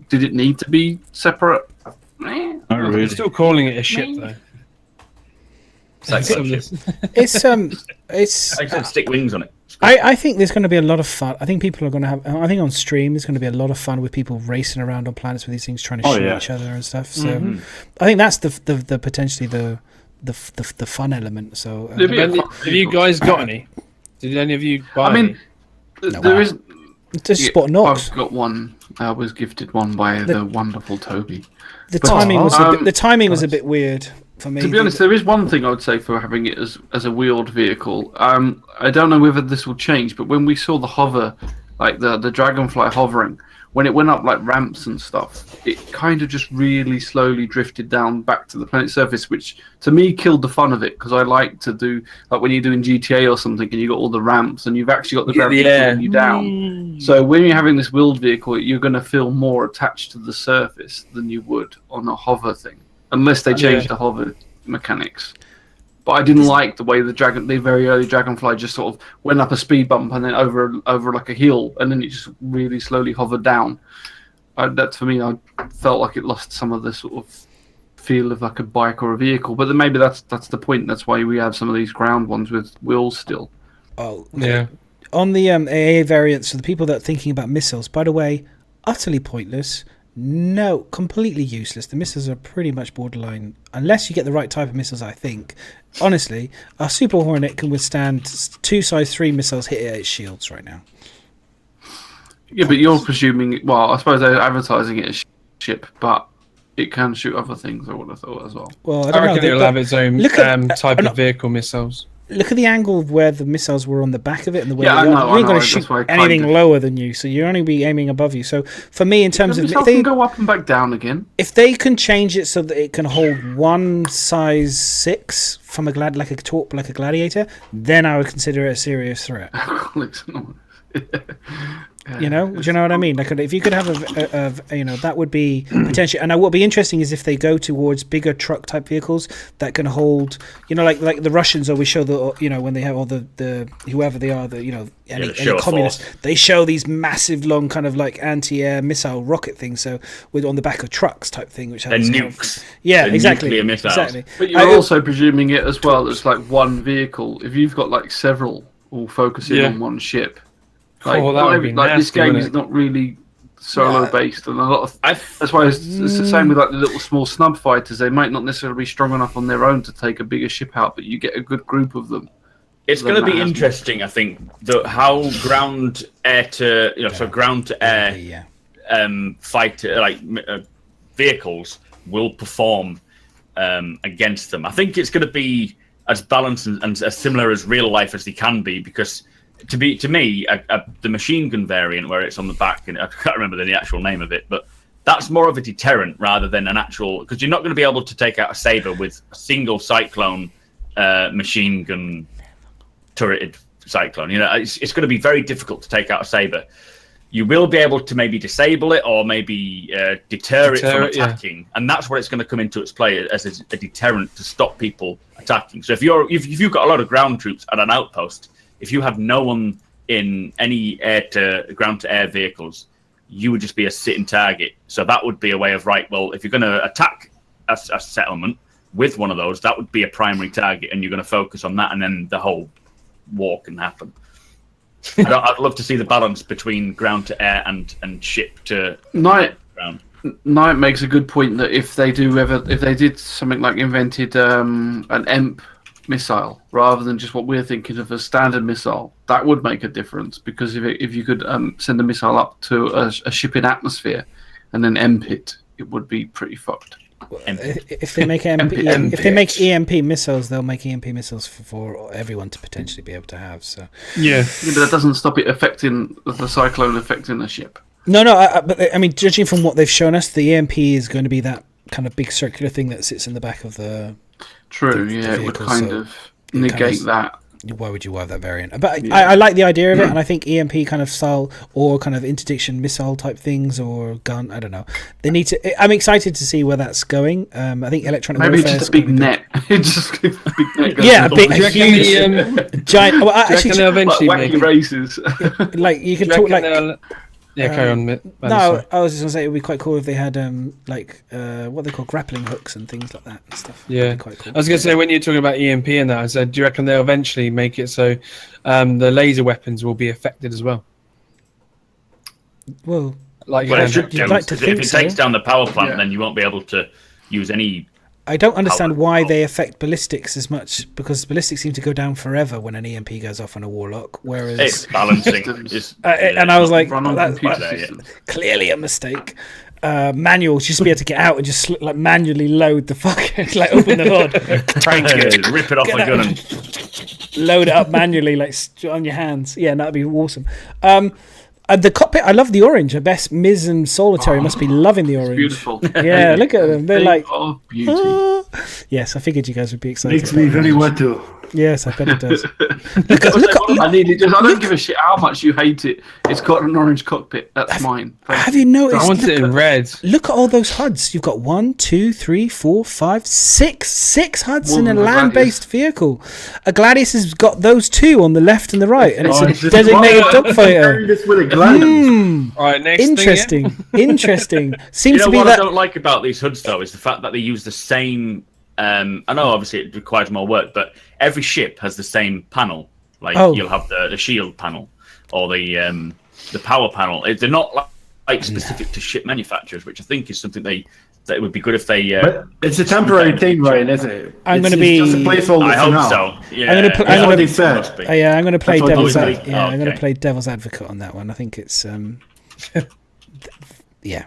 Speaker 5: Did it need to be separate?
Speaker 6: Not
Speaker 4: I'm
Speaker 6: really.
Speaker 4: still calling it a ship though.
Speaker 3: Cyclone ship.
Speaker 1: It's
Speaker 3: I said stick wings on it.
Speaker 1: I think there's going to be a lot of fun. I think people are going to have. I think on stream there's going to be a lot of fun with people racing around on planets with these things, trying to shoot each other and stuff. So I think that's the potentially the fun element. So
Speaker 5: It'd be a fun
Speaker 4: Have you guys got any? Did any of you buy
Speaker 5: I mean,
Speaker 4: any?
Speaker 5: there is.
Speaker 1: just spot knocks.
Speaker 5: I've got one. I was gifted one by the wonderful Toby.
Speaker 1: The timing was
Speaker 5: Um,
Speaker 1: the timing was a bit weird for me.
Speaker 5: To be honest, there is one thing I would say for having it as a wheeled vehicle. I don't know whether this will change, but when we saw the hover, like the Dragonfly hovering, when it went up like ramps and stuff, it kind of just really slowly drifted down back to the planet's surface, which to me killed the fun of it, because I like to do, like when you're doing GTA or something and you got all the ramps and you've actually got the gravity pulling you down. So when you're having this wheeled vehicle, you're going to feel more attached to the surface than you would on a hover thing, unless they change the hover mechanics. But I didn't like the way the very early Dragonfly just sort of went up a speed bump and then over like a hill, and then it just really slowly hovered down. That for me, I felt like it lost some of the sort of feel of like a bike or a vehicle. But then maybe that's the point. That's why we have some of these ground ones with wheels still.
Speaker 1: Oh,
Speaker 4: Yeah.
Speaker 1: on the AA variants, for the people that are thinking about missiles, by the way, utterly pointless. No, completely useless. The missiles are pretty much borderline, unless you get the right type of missiles, I think. Honestly, a Super Hornet can withstand 2 size 3 missiles hit at its shields right now.
Speaker 5: Yeah, but you're presuming. Well, I suppose they're advertising it as ship, but it can shoot other things. I would have thought as well.
Speaker 1: Well, I
Speaker 4: I
Speaker 1: don't
Speaker 4: reckon
Speaker 1: know.
Speaker 4: it'll have its own
Speaker 1: look at-
Speaker 4: type
Speaker 1: no.
Speaker 4: of vehicle missiles.
Speaker 1: Look at the angle of where the missiles were on the back of it and the way
Speaker 5: Yeah,
Speaker 1: they
Speaker 5: I
Speaker 1: are.
Speaker 5: know,
Speaker 1: You ain't
Speaker 5: I
Speaker 1: going
Speaker 5: know,
Speaker 1: to shoot
Speaker 5: that's why I
Speaker 1: anything
Speaker 5: kind of-
Speaker 1: lower than you, so you're only be aiming above you. So for me, in terms of
Speaker 5: It can go up and back down again.
Speaker 1: if they can change it so that it can hold 1 size 6 from a like a gladiator, then I would consider it a serious threat. You know, do you know what I mean? Like, if you could have a you know, that would be potentially. And what would be interesting is if they go towards bigger truck type vehicles that can hold, you know, like the Russians always show the, you know, when they have all the whoever they are, the, you know, any
Speaker 3: show of
Speaker 1: communists,
Speaker 3: force.
Speaker 1: they show these massive long kind of like anti-air missile rocket things. So with on the back of trucks type thing, which
Speaker 3: They're
Speaker 1: has kind of-
Speaker 3: nukes.
Speaker 1: yeah,
Speaker 3: They're
Speaker 1: exactly,
Speaker 3: nuclear missiles.
Speaker 1: exactly.
Speaker 5: But you're also presuming it as well as like one vehicle. If you've got like several all focusing
Speaker 4: Yeah.
Speaker 5: on one ship, like,
Speaker 4: Oh, that would be
Speaker 5: like this
Speaker 4: nasty,
Speaker 5: game
Speaker 4: wouldn't
Speaker 5: is
Speaker 4: it?
Speaker 5: not really solo based, and a lot of
Speaker 3: I've
Speaker 5: that's why it's the same with like the little small snub fighters. They might not necessarily be strong enough on their own to take a bigger ship out, but you get a good group of them.
Speaker 3: It's
Speaker 5: Then
Speaker 3: going to
Speaker 5: that
Speaker 3: be
Speaker 5: has-
Speaker 3: interesting, I think, how ground air to so ground to air
Speaker 1: Yeah.
Speaker 3: fighter vehicles will perform against them. I think it's going to be as balanced and as similar as real life as they can be, because to me, the machine gun variant where it's on the back, and I can't remember the actual name of it, but that's more of a deterrent rather than an actual, because you're not going to be able to take out a Saber with a single Cyclone machine gun turreted Cyclone. You know, it's going to be very difficult to take out a Saber. you will be able to maybe disable it or maybe deter it from attacking, and that's where it's going to come into its play as a deterrent to stop people attacking. So if you've got a lot of ground troops at an outpost, if you have no one in any ground to air vehicles, you would just be a sitting target. So that would be a way of, right, well, if you're going to attack a settlement with one of those, that would be a primary target, and you're going to focus on that, and then the whole war can happen. I'd love to see the balance between ground to air and ship to ground.
Speaker 5: Knight makes a good point that if they did something like invented an EMP missile rather than just what we're thinking of as standard missile, that would make a difference, because if you could send a missile up to a ship in atmosphere and then EMP it would be pretty fucked.
Speaker 1: If they make EMP missiles, they'll make EMP missiles for everyone to potentially be able to have. So
Speaker 4: yeah,
Speaker 5: but that doesn't stop it affecting the cyclone affecting the ship.
Speaker 1: No, but I mean, judging from what they've shown us, the EMP is going to be that kind of big circular thing that sits in the back of the.
Speaker 5: True, it would kind of negate that.
Speaker 1: Why would you have that variant? But I like the idea of it, and I think EMP kind of style or kind of interdiction missile type things or gun. I don't know. They need to. I'm excited to see where that's going. I think electronic
Speaker 5: maybe
Speaker 1: warfare
Speaker 5: just a big net. Just a big net.
Speaker 1: Yeah, a huge giant. Well, actually,
Speaker 4: eventually
Speaker 5: wacky races.
Speaker 1: Like you can talk like.
Speaker 4: Yeah, carry on.
Speaker 1: No,
Speaker 4: sorry.
Speaker 1: I was just gonna say it would be quite cool if they had what they call grappling hooks and things like that and stuff.
Speaker 4: Yeah,
Speaker 1: quite cool.
Speaker 4: I was gonna say, when you're talking about EMP and that, I said, do you reckon they'll eventually make it so the laser weapons will be affected as well?
Speaker 1: Well,
Speaker 3: if it takes down the power plant, then you won't be able to use any.
Speaker 1: I don't understand why they affect ballistics as much, because ballistics seem to go down forever when an EMP goes off on a warlock, whereas
Speaker 3: it's balancing.
Speaker 1: And I was like, that's clearly a mistake. Manual, just be able to get out and just like manually load the fucker, like open the hood,
Speaker 3: crank it, rip it off the gun, and
Speaker 1: load it up manually, like on your hands. Yeah, that'd be awesome. The cockpit, I love the orange. I bet Myz and Solitary must be loving the orange.
Speaker 5: Beautiful.
Speaker 1: Yeah, look at them. They're like,
Speaker 5: beauty.
Speaker 1: Yes, I figured you guys would be excited.
Speaker 6: Makes me very wet too.
Speaker 1: Yes, I bet it does.
Speaker 5: I don't give a shit how much you hate it. It's got an orange cockpit. That's mine.
Speaker 1: Have you noticed?
Speaker 4: I want it in red.
Speaker 1: Look at all those HUDs. You've got 1, 2, 3, 4, 5, 6 HUDs in a land-based vehicle. A Gladius has got those two on the left and the right, and it's a designated dogfighter.
Speaker 4: All right, next
Speaker 1: interesting.
Speaker 4: thing, yeah.
Speaker 1: Interesting. Seems to be
Speaker 3: what
Speaker 1: that.
Speaker 3: I don't like about these HUDs though is the fact that they use the same. I know obviously it requires more work, but every ship has the same panel. Like you'll have the shield panel or the power panel. They're not like specific to ship manufacturers, which I think is something that would be good if they.
Speaker 6: But it's a temporary thing, Ryan, isn't it?
Speaker 1: I'm going to be.
Speaker 6: Just a placeholder.
Speaker 3: I hope so. Yeah,
Speaker 1: I'm going to play
Speaker 6: That's
Speaker 1: devil's.
Speaker 6: what
Speaker 1: I'm going to play devil's advocate on that one. I think it's. Yeah.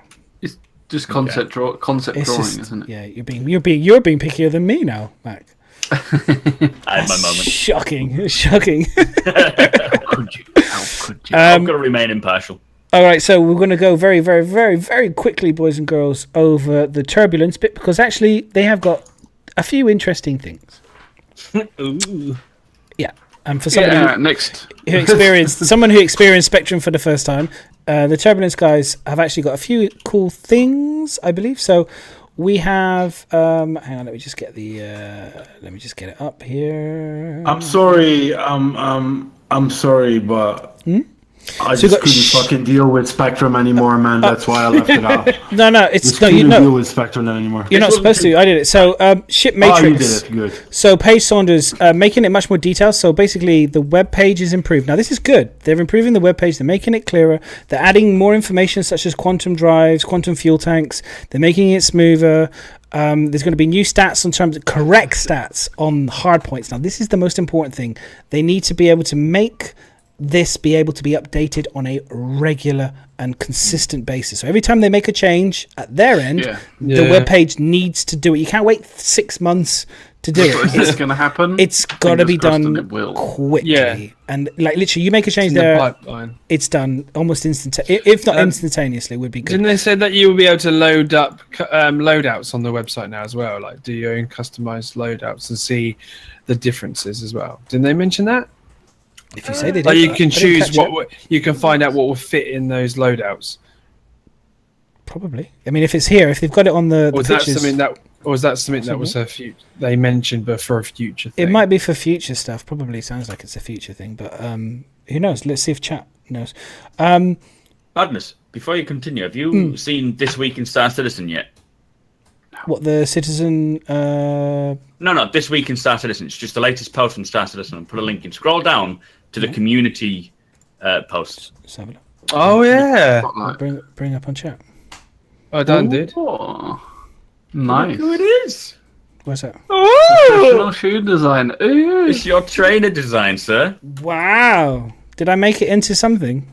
Speaker 5: Just concept drawing, isn't it?
Speaker 1: Yeah, you're being pickier than me now, Mac.
Speaker 3: I had my moment.
Speaker 1: Shocking.
Speaker 5: How could you?
Speaker 3: I'm going to remain impartial.
Speaker 1: All right, so we're going to go very, very, very, very quickly, boys and girls, over the turbulence bit, because actually they have got a few interesting things.
Speaker 4: Ooh.
Speaker 1: Yeah, and for somebody
Speaker 5: someone
Speaker 1: who experienced Spectrum for the first time, the turbulence guys have actually got a few cool things, I believe. So we have. Hang on, let me just get it up here.
Speaker 6: I'm sorry. I'm sorry, but I just couldn't fucking deal with Spectrum anymore, man. That's why I left it out.
Speaker 1: No,
Speaker 6: deal with Spectrum anymore.
Speaker 1: You're not supposed to. I did it. So Ship Matrix.
Speaker 6: Oh, you did it. Good.
Speaker 1: So Paige Saunders making it much more detailed. So basically, the web page is improved. Now this is good. They're improving the web page. They're making it clearer. They're adding more information such as quantum drives, quantum fuel tanks. They're making it smoother. There's going to be new stats in terms of correct stats on hard points. Now this is the most important thing. They need to be able to make this be able to be updated on a regular and consistent basis. So every time they make a change at their end, the webpage needs to do it. You can't wait 6 months to do it.
Speaker 5: It's going to happen.
Speaker 1: It's got to be done quickly.
Speaker 4: Yeah.
Speaker 1: And like literally, you make a change there, it's done almost instantaneously. If not instantaneously, would be good.
Speaker 4: Didn't they say that you will be able to load up loadouts on the website now as well? Like do your own customized loadouts and see the differences as well. Didn't they mention that?
Speaker 1: If you say they did,
Speaker 4: Like you
Speaker 1: I
Speaker 4: can
Speaker 1: didn't
Speaker 4: choose
Speaker 1: catch it.
Speaker 4: what you can find out what will fit in those loadouts.
Speaker 1: Probably. I mean, if it's here, if they've got it on the
Speaker 4: Or is that
Speaker 1: pictures,
Speaker 4: something that, or is that something that was they mentioned, but for a future thing?
Speaker 1: it might be for future stuff. Probably sounds like it's a future thing, but who knows? Let's see if chat knows.
Speaker 3: Madness, before you continue, have you seen This Week in Star Citizen yet?
Speaker 1: What the Citizen?
Speaker 3: No, This Week in Star Citizen. It's just the latest post on Star Citizen. I'll put a link in. Scroll down to the community post.
Speaker 1: Let's have a look.
Speaker 4: Oh yeah.
Speaker 1: Bring up on chat.
Speaker 4: Oh, Dan did.
Speaker 5: Oh, nice.
Speaker 3: Look who it is.
Speaker 1: Where's that?
Speaker 5: Professional shoe design. Ooh.
Speaker 3: It's your trainer design, sir.
Speaker 1: Wow! Did I make it into something?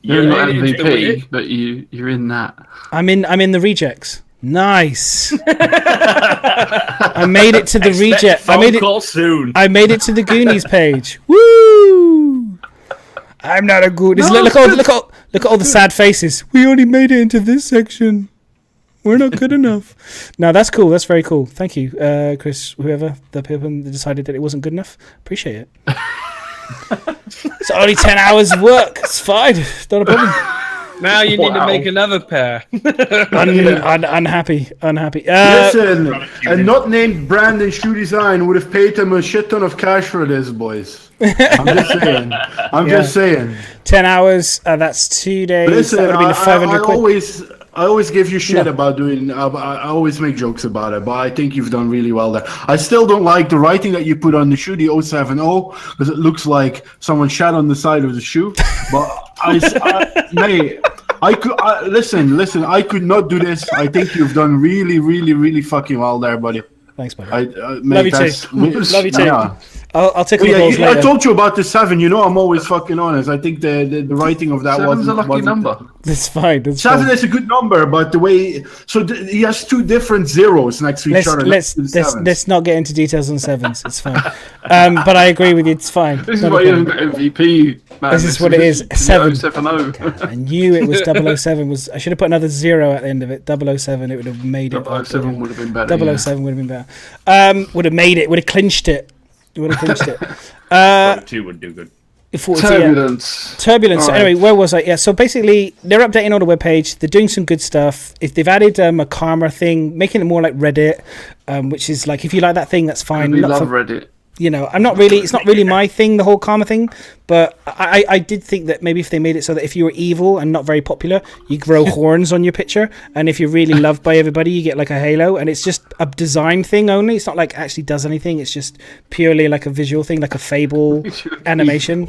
Speaker 5: You're
Speaker 3: Yeah,
Speaker 5: not
Speaker 3: it's the
Speaker 5: MVP, but you're in that.
Speaker 1: I'm in the rejects. Nice. I made it to the reject.
Speaker 3: Call soon.
Speaker 1: I made it to the Goonies page. Woo! I'm not a Goonies. Look at all the sad faces. We only made it into this section. We're not good enough. No, that's cool. That's very cool. Thank you, Chris. Whoever the people that decided that it wasn't good enough. Appreciate it. It's only 10 hours of work. It's fine. It's not a problem.
Speaker 4: Now you need to make another pair.
Speaker 1: Unhappy.
Speaker 6: Listen, a not named Brandon Shoe Design would have paid them a shit ton of cash for this, boys. I'm just saying.
Speaker 1: 10 hours. That's 2 days.
Speaker 6: Listen,
Speaker 1: that would have been 500 quid.
Speaker 6: I always give you shit about doing. I always make jokes about it, but I think you've done really well there. I still don't like the writing that you put on the shoe, the 070, because it looks like someone shat on the side of the shoe. But mate, listen. I could not do this. I think you've done really, really, really fucking well there, buddy.
Speaker 1: Thanks, buddy.
Speaker 6: Mate,
Speaker 1: Love you too. Love you too.
Speaker 6: Yeah.
Speaker 1: I'll tickle your balls
Speaker 6: I
Speaker 1: later.
Speaker 6: told you about the 7. You know, I'm always fucking honest. I think the writing of that
Speaker 5: Seven's a lucky number.
Speaker 1: That's fine. That's
Speaker 6: 7
Speaker 1: fine.
Speaker 6: is a good number, but the way he has 2 different zeros next to each other.
Speaker 1: Let's not get into details on 7s. It's fine. But I agree with you. It's fine.
Speaker 5: This is
Speaker 1: Not a
Speaker 5: why you
Speaker 1: problem.
Speaker 5: haven't got MVP, man.
Speaker 1: This is what it is. 7.
Speaker 5: 070.
Speaker 1: I knew it was 007. I should have put another 0 at the end of it. 007. It would have made it.
Speaker 5: 007 would have been better.
Speaker 1: 007 would have been better. Would have made it. Would have clinched it. Would have clinched it.
Speaker 3: 42 would do good.
Speaker 1: 42,
Speaker 5: Turbulence.
Speaker 1: Turbulence.
Speaker 5: All right.
Speaker 1: Anyway, where was I? Yeah, so basically, they're updating on the webpage. They're doing some good stuff. If they've added a karma thing, making it more like Reddit, which is like, if you like that thing, that's fine.
Speaker 5: We
Speaker 1: Not
Speaker 5: love
Speaker 1: for-
Speaker 5: Reddit.
Speaker 1: You know, it's not really my thing, the whole karma thing, but I did think that maybe if they made it so that if you were evil and not very popular, you grow horns on your picture, and if you're really loved by everybody, you get like a halo, and it's just a design thing only. It's not like actually does anything. It's just purely like a visual thing, like a Fable animation.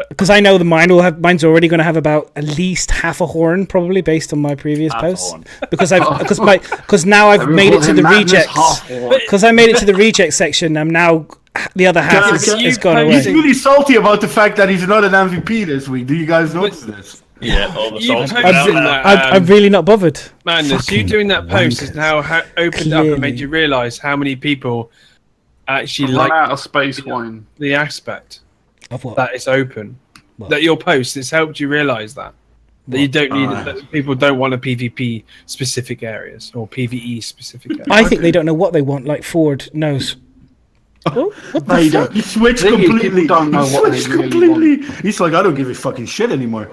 Speaker 1: Because I know mine's already going to have about at least half a horn, probably based on my previous
Speaker 3: Half a
Speaker 1: posts,
Speaker 3: horn.
Speaker 1: because now I've made it to the rejects. Because I made it to the reject section, I'm now. The other half is gone away.
Speaker 6: He's really salty about the fact that he's not an MVP this week. Do you guys notice this?
Speaker 3: Yeah, all the
Speaker 4: You
Speaker 3: souls
Speaker 4: posted
Speaker 3: coming out.
Speaker 4: that,
Speaker 1: I'm really not bothered.
Speaker 4: Madness, you doing that post is now opened up and made you realise how many people actually
Speaker 5: Run
Speaker 4: like
Speaker 5: out of space wine.
Speaker 4: the aspect
Speaker 1: Of what?
Speaker 4: that it's open.
Speaker 1: What?
Speaker 4: That your post has helped you realise that you don't need it. That people don't want a PvP specific areas or PvE specific areas.
Speaker 1: I think they don't know what they want, like Ford knows. Oh, what the fuck?
Speaker 6: He switched
Speaker 5: Thing is, people
Speaker 6: completely.
Speaker 5: don't know
Speaker 6: He
Speaker 5: what they
Speaker 6: switched
Speaker 5: really
Speaker 6: completely. He's like, I don't give a fucking shit anymore.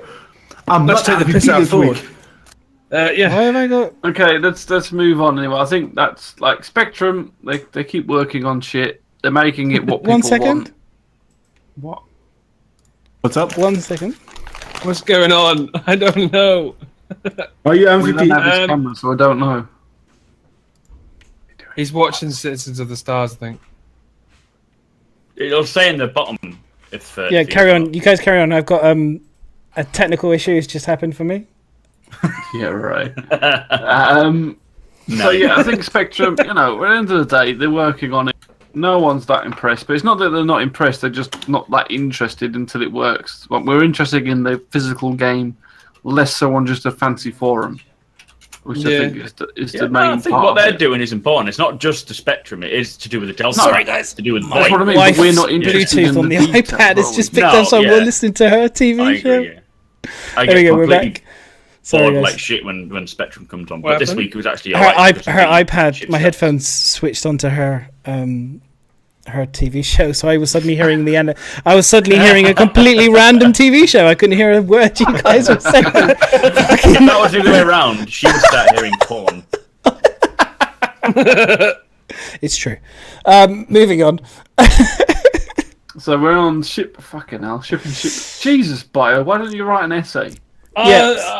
Speaker 6: I'm
Speaker 4: Let's
Speaker 6: not
Speaker 4: take the
Speaker 6: MVP
Speaker 4: piss out of
Speaker 6: this
Speaker 4: Ford.
Speaker 6: week.
Speaker 4: Yeah.
Speaker 1: Why have I got?
Speaker 5: Okay, let's move on anyway. I think that's like Spectrum. They keep working on shit. They're making it what people
Speaker 1: 1 second.
Speaker 5: want. What?
Speaker 6: What's up?
Speaker 1: 1 second.
Speaker 4: What's going on? I don't know.
Speaker 6: Are you
Speaker 5: We don't have
Speaker 6: MVP?
Speaker 5: his camera, so I don't know.
Speaker 4: He's watching Citizens of the Stars, I think.
Speaker 3: It'll say in the bottom if.
Speaker 1: Yeah, carry on. You guys carry on. I've got a technical issue has just happened for me.
Speaker 5: Yeah, right.
Speaker 3: No.
Speaker 5: So yeah, I think Spectrum. At the end of the day, they're working on it. No one's that impressed, but it's not that they're not impressed. They're just not that interested until it works. But we're interested in the physical game, less so on just a fancy forum, which I think is the main
Speaker 3: I think
Speaker 5: part.
Speaker 3: what
Speaker 5: of
Speaker 3: they're
Speaker 5: it.
Speaker 3: doing is important. It's not just the Spectrum. It is to do with the Delta.
Speaker 5: Sorry,
Speaker 1: guys.
Speaker 3: To do with
Speaker 5: That's
Speaker 3: VoIP.
Speaker 5: what I mean.
Speaker 1: Wife's
Speaker 5: But we're not interested
Speaker 1: Bluetooth
Speaker 5: in
Speaker 1: on the
Speaker 5: detail,
Speaker 1: iPad. It's
Speaker 5: are
Speaker 1: just
Speaker 5: we?
Speaker 1: picked
Speaker 3: No,
Speaker 1: up someone
Speaker 3: yeah.
Speaker 1: listening to her TV
Speaker 3: I
Speaker 1: show.
Speaker 3: agree. Yeah. I
Speaker 1: There we
Speaker 3: get
Speaker 1: go. We're
Speaker 3: completely
Speaker 1: back. Sorry,
Speaker 3: bored
Speaker 1: guys.
Speaker 3: like shit when Spectrum comes on.
Speaker 4: What
Speaker 3: But this
Speaker 4: happened?
Speaker 3: week it was actually
Speaker 1: Her
Speaker 3: alright.
Speaker 1: iPad, my headphones switched onto her her TV show, so I was suddenly hearing the end. I was suddenly hearing a completely random TV show. I couldn't hear a word you guys were saying.
Speaker 3: That was the other way around. She would start hearing porn.
Speaker 1: It's true. Moving on.
Speaker 5: So we're on ship. Fucking hell, ship and ship. Jesus, Bio, why don't you write an essay?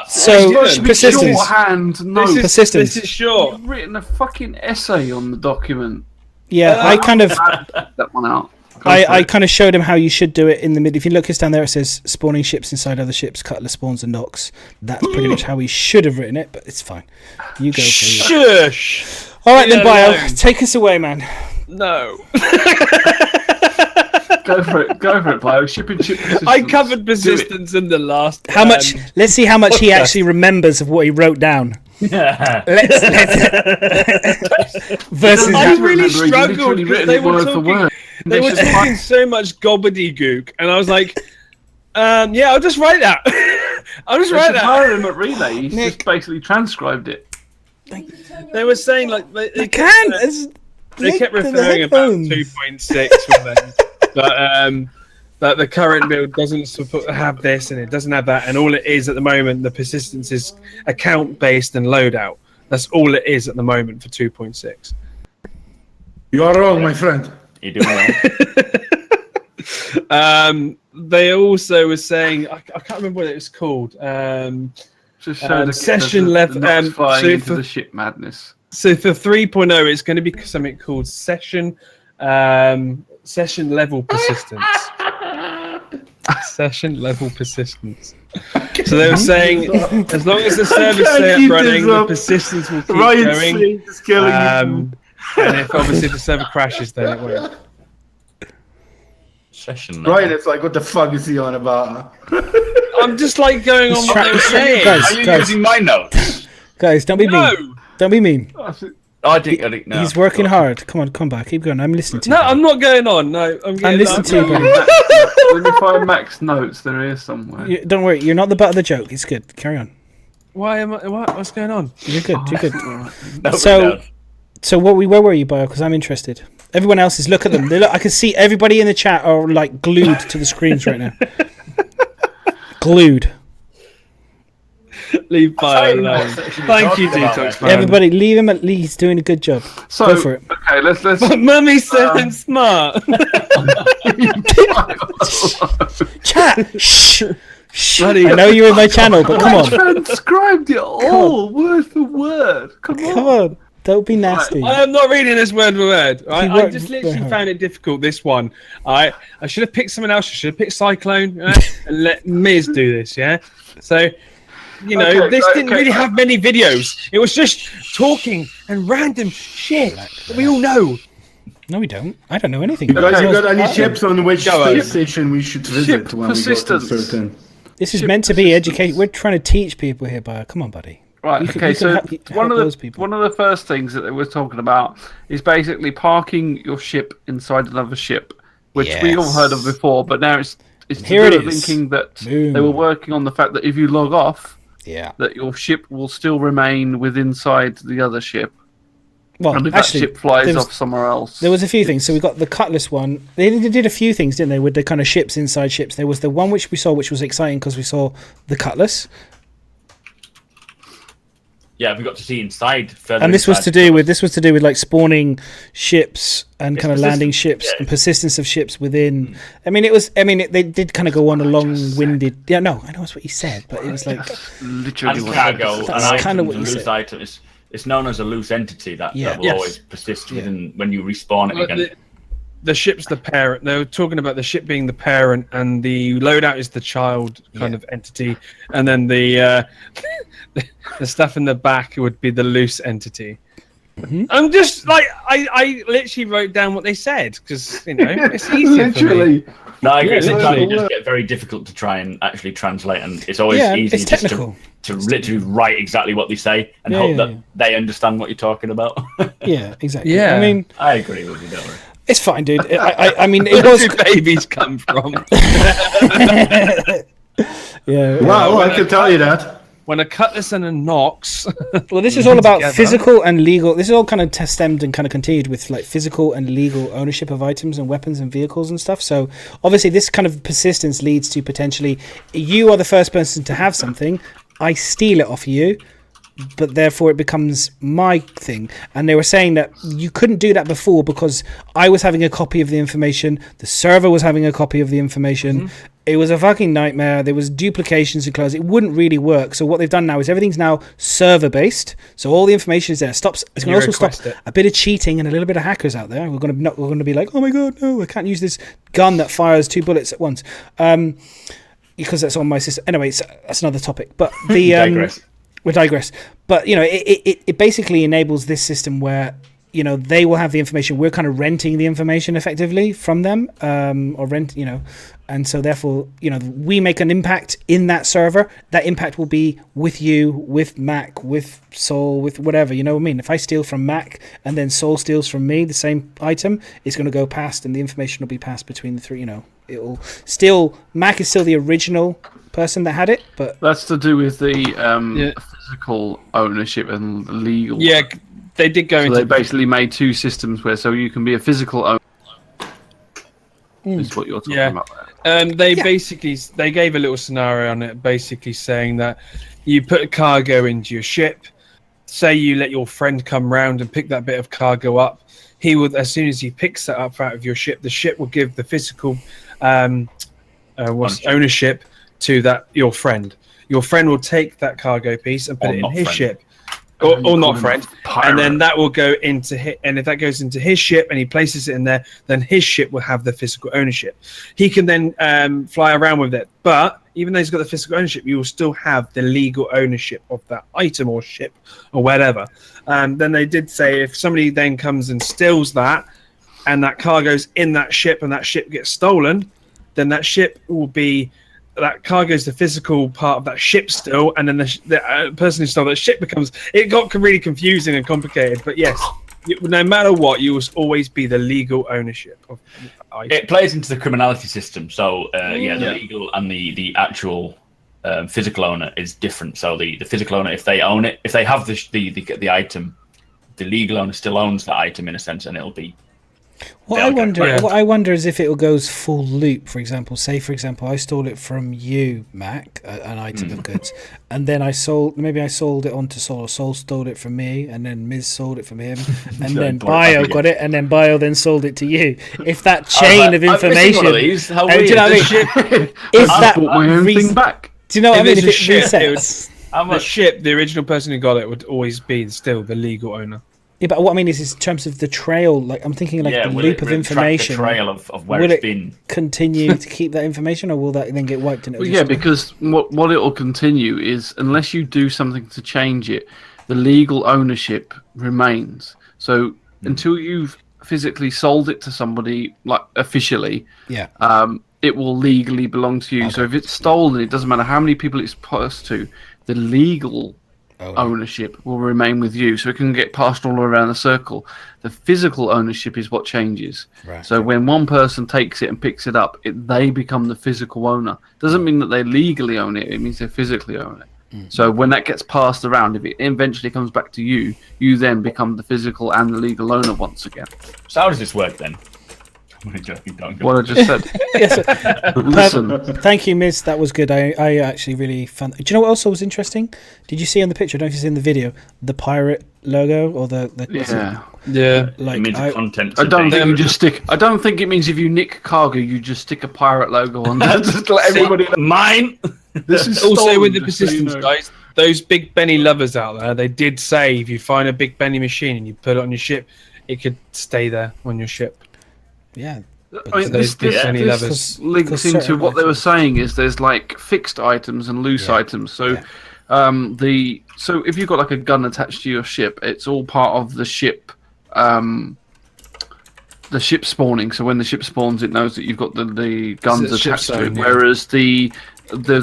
Speaker 1: So persistence.
Speaker 5: Shorthand, no.
Speaker 1: Persistence.
Speaker 4: This is short.
Speaker 5: You've written a fucking essay on the document.
Speaker 1: Yeah, I kind of.
Speaker 5: That one out.
Speaker 1: I kind of showed him how you should do it in the mid. If you look down there, it says spawning ships inside other ships, cutlass spawns and knocks. That's pretty much how he should have written it, but it's fine. You go.
Speaker 4: Shush.
Speaker 1: All right then, Bio,
Speaker 4: alone.
Speaker 1: take us away, man.
Speaker 4: No.
Speaker 5: Go for it, Bio. Ship and ship persistence.
Speaker 4: I covered persistence in the last.
Speaker 1: How much? Let's see how much he actually remembers of what he wrote down. Let's versus.
Speaker 4: I
Speaker 1: that.
Speaker 4: really struggled because they were talking. They were
Speaker 5: This is
Speaker 4: talking so much gobbledygook, and I was like, "Yeah, I'll just write that. I'll just write
Speaker 5: There's a
Speaker 4: that."
Speaker 5: hire him at Relay. He's
Speaker 1: Nick.
Speaker 5: just basically transcribed it.
Speaker 4: They were saying like they
Speaker 1: I
Speaker 4: kept,
Speaker 1: can't.
Speaker 4: they kept referring about 2.6 from them, but the current build doesn't have this and it doesn't have that, and all it is at the moment, the persistence is account based and loadout. That's all it is at the moment for 2.6.
Speaker 6: You are wrong, my friend.
Speaker 3: You're doing well.
Speaker 4: They also were saying I can't remember what it was called.
Speaker 5: Just show the
Speaker 4: session
Speaker 5: the
Speaker 4: left.
Speaker 5: knots flying
Speaker 4: So
Speaker 5: into
Speaker 4: for,
Speaker 5: the ship madness.
Speaker 4: so for 3.0, it's going to be something called session level persistence. Session level persistence. So they were saying, as long as the servers stay up running, the persistence will keep going.
Speaker 6: Is killing you.
Speaker 4: And if obviously the server crashes, then it won't.
Speaker 3: Session.
Speaker 6: Ryan, it's like, what the fuck is he on about?
Speaker 4: I'm just like going on what they were saying.
Speaker 1: Guys,
Speaker 3: Are you using my notes?
Speaker 1: Guys, don't be mean.
Speaker 4: No,
Speaker 1: Don't be mean.
Speaker 3: I didn't know.
Speaker 1: He's working hard. Come on, come back. Keep going. I'm listening to
Speaker 4: no,
Speaker 1: you.
Speaker 4: I'm not going on. No, I'm
Speaker 1: listening to you, buddy.
Speaker 5: When you find Mac's notes, they're here somewhere.
Speaker 1: Don't worry. You're not the butt of the joke. It's good. Carry on.
Speaker 4: Why am I? What's going on?
Speaker 1: You're good. You're good.
Speaker 3: No,
Speaker 1: So where were you, Bio? Because I'm interested. Everyone else is. Look at them. They look. I can see everybody in the chat are like glued to the screens right now. Glued.
Speaker 4: Leave Bio alone. Thank you, Detox Man.
Speaker 1: Everybody, leave him. He's doing a good job.
Speaker 5: So,
Speaker 1: Go for it.
Speaker 5: okay, let's.
Speaker 4: But Mummy said I'm smart.
Speaker 1: Chat. Shh. Shh.
Speaker 4: Bloody-
Speaker 1: I know you're in my channel, but come
Speaker 5: I
Speaker 1: on.
Speaker 5: transcribed it all, word for word. Come on.
Speaker 1: Come on. Don't be nasty.
Speaker 4: I am not reading this word for word. Right? I
Speaker 1: worked
Speaker 4: just
Speaker 1: very
Speaker 4: literally
Speaker 1: hard.
Speaker 4: found it difficult. This one. I should have picked someone else. I should have picked Cyclone right? and let Myz do this. Yeah. So, you know,
Speaker 5: Okay,
Speaker 4: this didn't
Speaker 5: okay.
Speaker 4: really have many videos. It was just talking and random shit that we all know.
Speaker 1: No, we don't. I don't know anything.
Speaker 6: You guys
Speaker 5: Okay.
Speaker 6: got any tips on which
Speaker 4: Go on.
Speaker 6: space station we should visit when we go to
Speaker 5: persistence.
Speaker 6: certain?
Speaker 1: This is meant to be educate. We're trying to teach people here, Bio. Come on, buddy.
Speaker 5: Right.
Speaker 1: You can-
Speaker 5: Okay.
Speaker 1: you can
Speaker 5: So
Speaker 1: help
Speaker 5: one
Speaker 1: those
Speaker 5: of
Speaker 1: people.
Speaker 5: the first things that they were talking about is basically parking your ship inside another ship, which we all heard of
Speaker 1: Yes.
Speaker 5: before, but now it's
Speaker 1: Here it is.
Speaker 5: thinking that
Speaker 1: Boom.
Speaker 5: they were working on the fact that if you log off,
Speaker 1: Yeah.
Speaker 5: that your ship will still remain inside the other ship,
Speaker 1: Well,
Speaker 5: and if
Speaker 1: actually,
Speaker 5: that ship flies
Speaker 1: there was-
Speaker 5: off somewhere else.
Speaker 1: There was a few things. So we got the Cutlass one. They did a few things, didn't they, with the kind of ships inside ships. There was the one which we saw, which was exciting because we saw the Cutlass,
Speaker 3: Yeah, we got to see inside further.
Speaker 1: and this was to
Speaker 3: inside.
Speaker 1: do with like spawning ships and kind of
Speaker 3: persistent,
Speaker 1: landing ships
Speaker 3: yeah.
Speaker 1: and persistence of ships within. I mean, they did kind of go on a long-winded. Yeah, no, I know that's what you said, but it was like
Speaker 5: Literally,
Speaker 3: And
Speaker 5: what
Speaker 3: cargo and
Speaker 1: That's
Speaker 3: items
Speaker 1: kinda what
Speaker 3: and
Speaker 1: you
Speaker 3: loose
Speaker 1: said.
Speaker 3: items. It's known as a loose entity that
Speaker 1: Yeah.
Speaker 3: will
Speaker 4: Yes.
Speaker 3: always persist within when you respawn it again.
Speaker 4: The ship's the parent. They were talking about the ship being the parent, and the loadout is the child kind of entity, and then the stuff in the back would be the loose entity.
Speaker 1: Mm-hmm.
Speaker 4: I'm just like I literally wrote down what they said because you know it's easier for me.
Speaker 5: literally.
Speaker 3: No, I agree.
Speaker 4: Yeah,
Speaker 3: Sometimes
Speaker 4: literally.
Speaker 3: it just get very difficult to try and actually translate, and it's always
Speaker 1: Yeah,
Speaker 3: easy
Speaker 1: it's
Speaker 3: just
Speaker 1: technical.
Speaker 3: to literally write exactly what they say and
Speaker 1: Yeah,
Speaker 3: hope
Speaker 1: yeah,
Speaker 3: that
Speaker 1: yeah.
Speaker 3: they understand what you're talking about.
Speaker 1: yeah, exactly.
Speaker 4: Yeah.
Speaker 1: I mean,
Speaker 3: I agree with you, don't worry.
Speaker 1: it's fine, dude. I mean, it
Speaker 4: Where do
Speaker 1: was.
Speaker 4: babies come from?
Speaker 1: Yeah.
Speaker 6: Wow, I can tell you that.
Speaker 4: when a cutlass and a nox.
Speaker 1: Well, this is all about
Speaker 4: together.
Speaker 1: physical and legal. This is all kind of stemmed and kind of continued with like physical and legal ownership of items and weapons and vehicles and stuff. So obviously this kind of persistence leads to potentially you are the first person to have something. I steal it off you, but therefore it becomes my thing. And they were saying that you couldn't do that before because I was having a copy of the information, the server was having a copy of the information. It was a fucking nightmare. There was duplications and close. It wouldn't really work. So what they've done now is everything's now server based. So all the information is there. It's going to also stop a bit of cheating and a little bit of hackers out there. We're going to be like, oh my god, no, I can't use this gun that fires 2 bullets at once, because that's on my system. Anyway, that's another topic. But the we digress. But it basically enables this system where they will have the information. We're kind of renting the information effectively from them, or rent, and so therefore, we make an impact in that server. That impact will be with you, with Mac, with Soul, with whatever. You know what I mean? If I steal from Mac and then Soul steals from me the same item, it's going to go past, and the information will be passed between the three. It'll still Mac is still the original person that had it, but
Speaker 5: that's to do with the physical ownership and the legal.
Speaker 4: Yeah, they did go into.
Speaker 5: They basically made 2 systems where you can be a physical owner. Is what you're talking about there.
Speaker 4: They gave a little scenario on it, basically saying that you put a cargo into your ship. Say you let your friend come round and pick that bit of cargo up. He would, as soon as he picks that up out of your ship, the ship will give the physical ownership to your friend. Your friend will take that cargo piece and put it in his ship. Or not friend, and then that will go into and if that goes into his ship and he places it in there, then his ship will have the physical ownership. He can then fly around with it, but even though he's got the physical ownership, you will still have the legal ownership of that item or ship or whatever. Then they did say if somebody then comes and steals that, and that cargo's in that ship and that ship gets stolen, then that ship will be. That cargo is the physical part of that ship still, and then the person who stole that ship becomes. It got really confusing and complicated, but yes, no matter what, you will always be the legal ownership of the item.
Speaker 3: It plays into the criminality system, so the legal and the actual physical owner is different. So the physical owner, if they own it, if they have the item, the legal owner still owns that item in a sense, and it'll be.
Speaker 1: What I wonder is if it goes full loop. For example, I stole it from you, Mac, an item of goods, and then I sold it on to Soul, or Soul stole it from me, and then Myz sold it from him, and then Bio got it, and then Bio then sold it to you. If that chain of information, do you know what I mean? If that
Speaker 5: bought my own thing back.
Speaker 1: Do you know what I mean?
Speaker 4: If
Speaker 1: If it resets.
Speaker 4: The original person who got it would always be still the legal owner.
Speaker 1: Yeah, but what I mean is in terms of the trail, like I'm thinking like the loop of information.
Speaker 3: The trail of where
Speaker 1: will
Speaker 3: it's
Speaker 1: it
Speaker 3: been.
Speaker 1: Continue to keep that information, or will that then get wiped?
Speaker 5: Because what it will continue is unless you do something to change it, the legal ownership remains. So until you've physically sold it to somebody, like officially, it will legally belong to you. Okay. So if it's stolen, it doesn't matter how many people it's passed to, the legal ownership will remain with you, so it can get passed all around the circle. The physical ownership is what changes. Right. So when one person takes it and picks it up, they become the physical owner. Doesn't mean that they legally own it, it means they physically own it. So when that gets passed around, if it eventually comes back to you, you then become the physical and the legal owner once again.
Speaker 3: So how does this work then?
Speaker 5: What I just said.
Speaker 1: Yes.
Speaker 5: Listen.
Speaker 1: Thank you, Myz. That was good. I actually really found. Do you know what else was interesting? Did you see on the picture? I don't know if you've seen the video. The pirate logo or the
Speaker 3: Like content.
Speaker 5: I don't think you just stick. I don't think it means if you nick cargo, you just stick a pirate logo on. Just let everybody know.
Speaker 3: Mine.
Speaker 5: This is
Speaker 4: also with the persistence, guys. Those Big Benny lovers out there, they did say if you find a Big Benny machine and you put it on your ship, it could stay there on your ship.
Speaker 1: Yeah.
Speaker 5: I mean, this links into what they were saying is there's like fixed items and loose items. So so if you've got like a gun attached to your ship, it's all part of the ship spawning. So when the ship spawns, it knows that you've got the guns attached to it. Whereas the